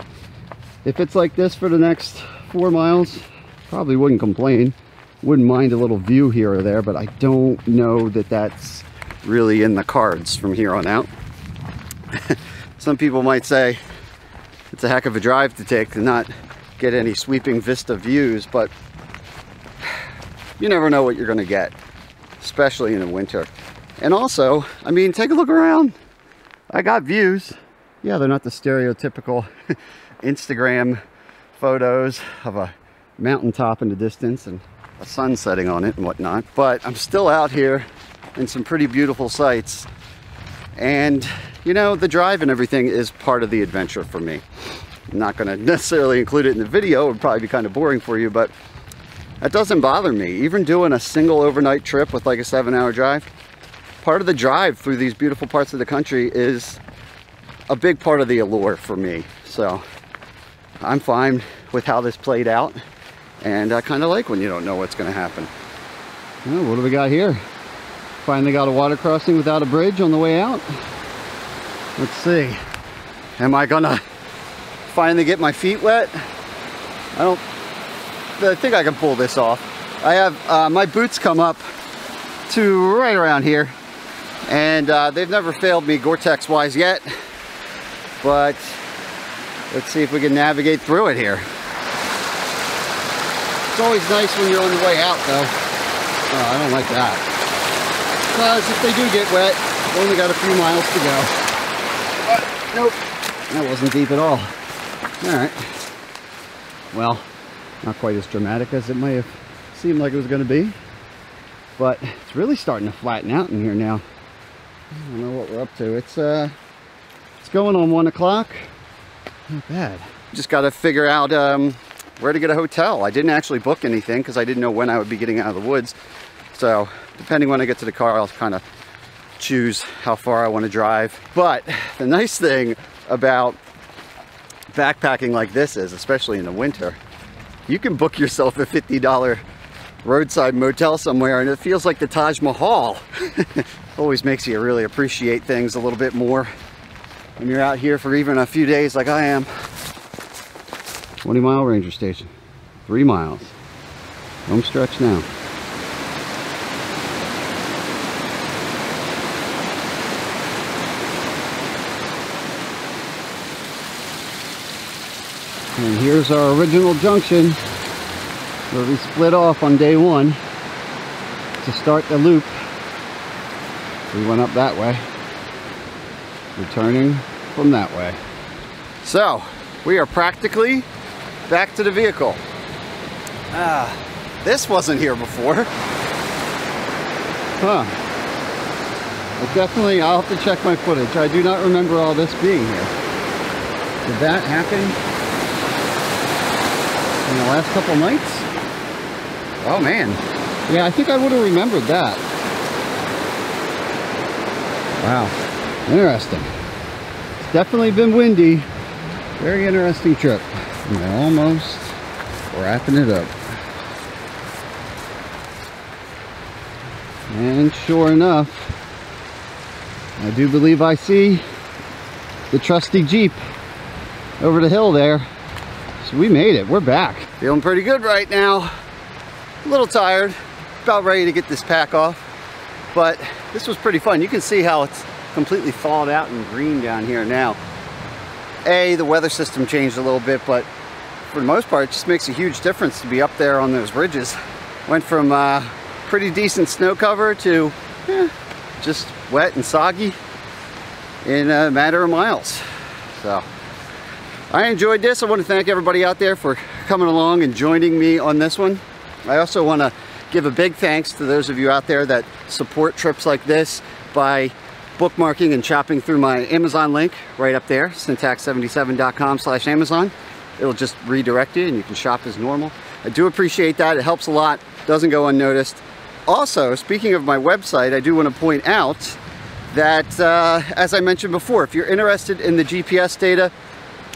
If it's like this for the next 4 miles, probably wouldn't complain. Wouldn't mind a little view here or there, but I don't know that that's really in the cards from here on out. Some people might say it's a heck of a drive to take to not get any sweeping vista views, but you never know what you're going to get, especially in the winter. And also, I mean, take a look around. I got views. Yeah, they're not the stereotypical Instagram photos of a mountaintop in the distance and a sun setting on it and whatnot, but I'm still out here and some pretty beautiful sights. And you know, the drive and everything is part of the adventure for me. I'm not going to necessarily include it in the video, it would probably be kind of boring for you, but that doesn't bother me. Even doing a single overnight trip with like a 7-hour drive, part of the drive through these beautiful parts of the country is a big part of the allure for me. So I'm fine with how this played out, and I kind of like when you don't know what's going to happen. Oh, what do we got here? Finally got a water crossing without a bridge on the way out. Let's see. Am I gonna finally get my feet wet? I think I can pull this off. I have my boots come up to right around here, and they've never failed me Gore-Tex wise yet, but let's see if we can navigate through it here. It's always nice when you're on the way out though. Oh, I don't like that, because if they do get wet, we've only got a few miles to go. But nope, that wasn't deep at all. All right, well, not quite as dramatic as it may have seemed like it was going to be, but it's really starting to flatten out in here now. I don't know what we're up to. It's going on 1 o'clock. Not bad. Just got to figure out where to get a hotel. I didn't actually book anything because I didn't know when I would be getting out of the woods. So depending when I get to the car, I'll kind of choose how far I want to drive. But the nice thing about backpacking like this is, especially in the winter, you can book yourself a $50 roadside motel somewhere and it feels like the Taj Mahal. Always makes you really appreciate things a little bit more when you're out here for even a few days like I am. 20-mile ranger station, 3 miles. Home stretch now. And here's our original junction where we split off on day 1 to start the loop. We went up that way, returning from that way. So we are practically back to the vehicle. This wasn't here before. Huh. But definitely, I'll have to check my footage. I do not remember all this being here. Did that happen in the last couple nights? Oh man. Yeah, I think I would have remembered that. Wow. Interesting. It's definitely been windy. Very interesting trip. We're almost wrapping it up. And sure enough, I do believe I see the trusty Jeep over the hill there. So we made it. We're back. Feeling pretty good right now. A little tired. About ready to get this pack off. But this was pretty fun. You can see how it's completely thawed out and green down here now. The weather system changed a little bit, but for the most part, it just makes a huge difference to be up there on those ridges. Went from pretty decent snow cover to just wet and soggy in a matter of miles. So I enjoyed this. I want to thank everybody out there for coming along and joining me on this one. I also want to give a big thanks to those of you out there that support trips like this by bookmarking and chopping through my Amazon link right up there, syntax77.com/Amazon. It'll just redirect you and you can shop as normal. I do appreciate that. It helps a lot. Doesn't go unnoticed. Also, speaking of my website, I do want to point out that, as I mentioned before, if you're interested in the GPS data,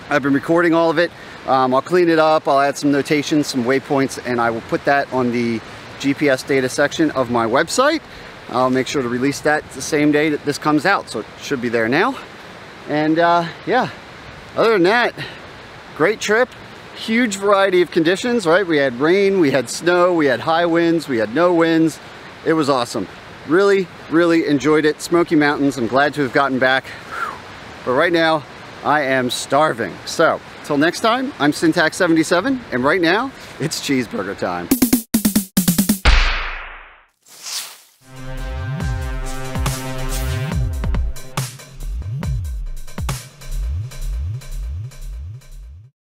I've been recording all of it. I'll clean it up. I'll add some notations, some waypoints, and I will put that on the GPS data section of my website. I'll make sure to release that the same day that this comes out, so it should be there now. And yeah, other than that, great trip. Huge variety of conditions, right? We had rain, we had snow, we had high winds, we had no winds. It was awesome. Really, really enjoyed it. Smoky Mountains, I'm glad to have gotten back. But right now, I am starving. So, till next time, I'm Syntax77, and right now, it's cheeseburger time.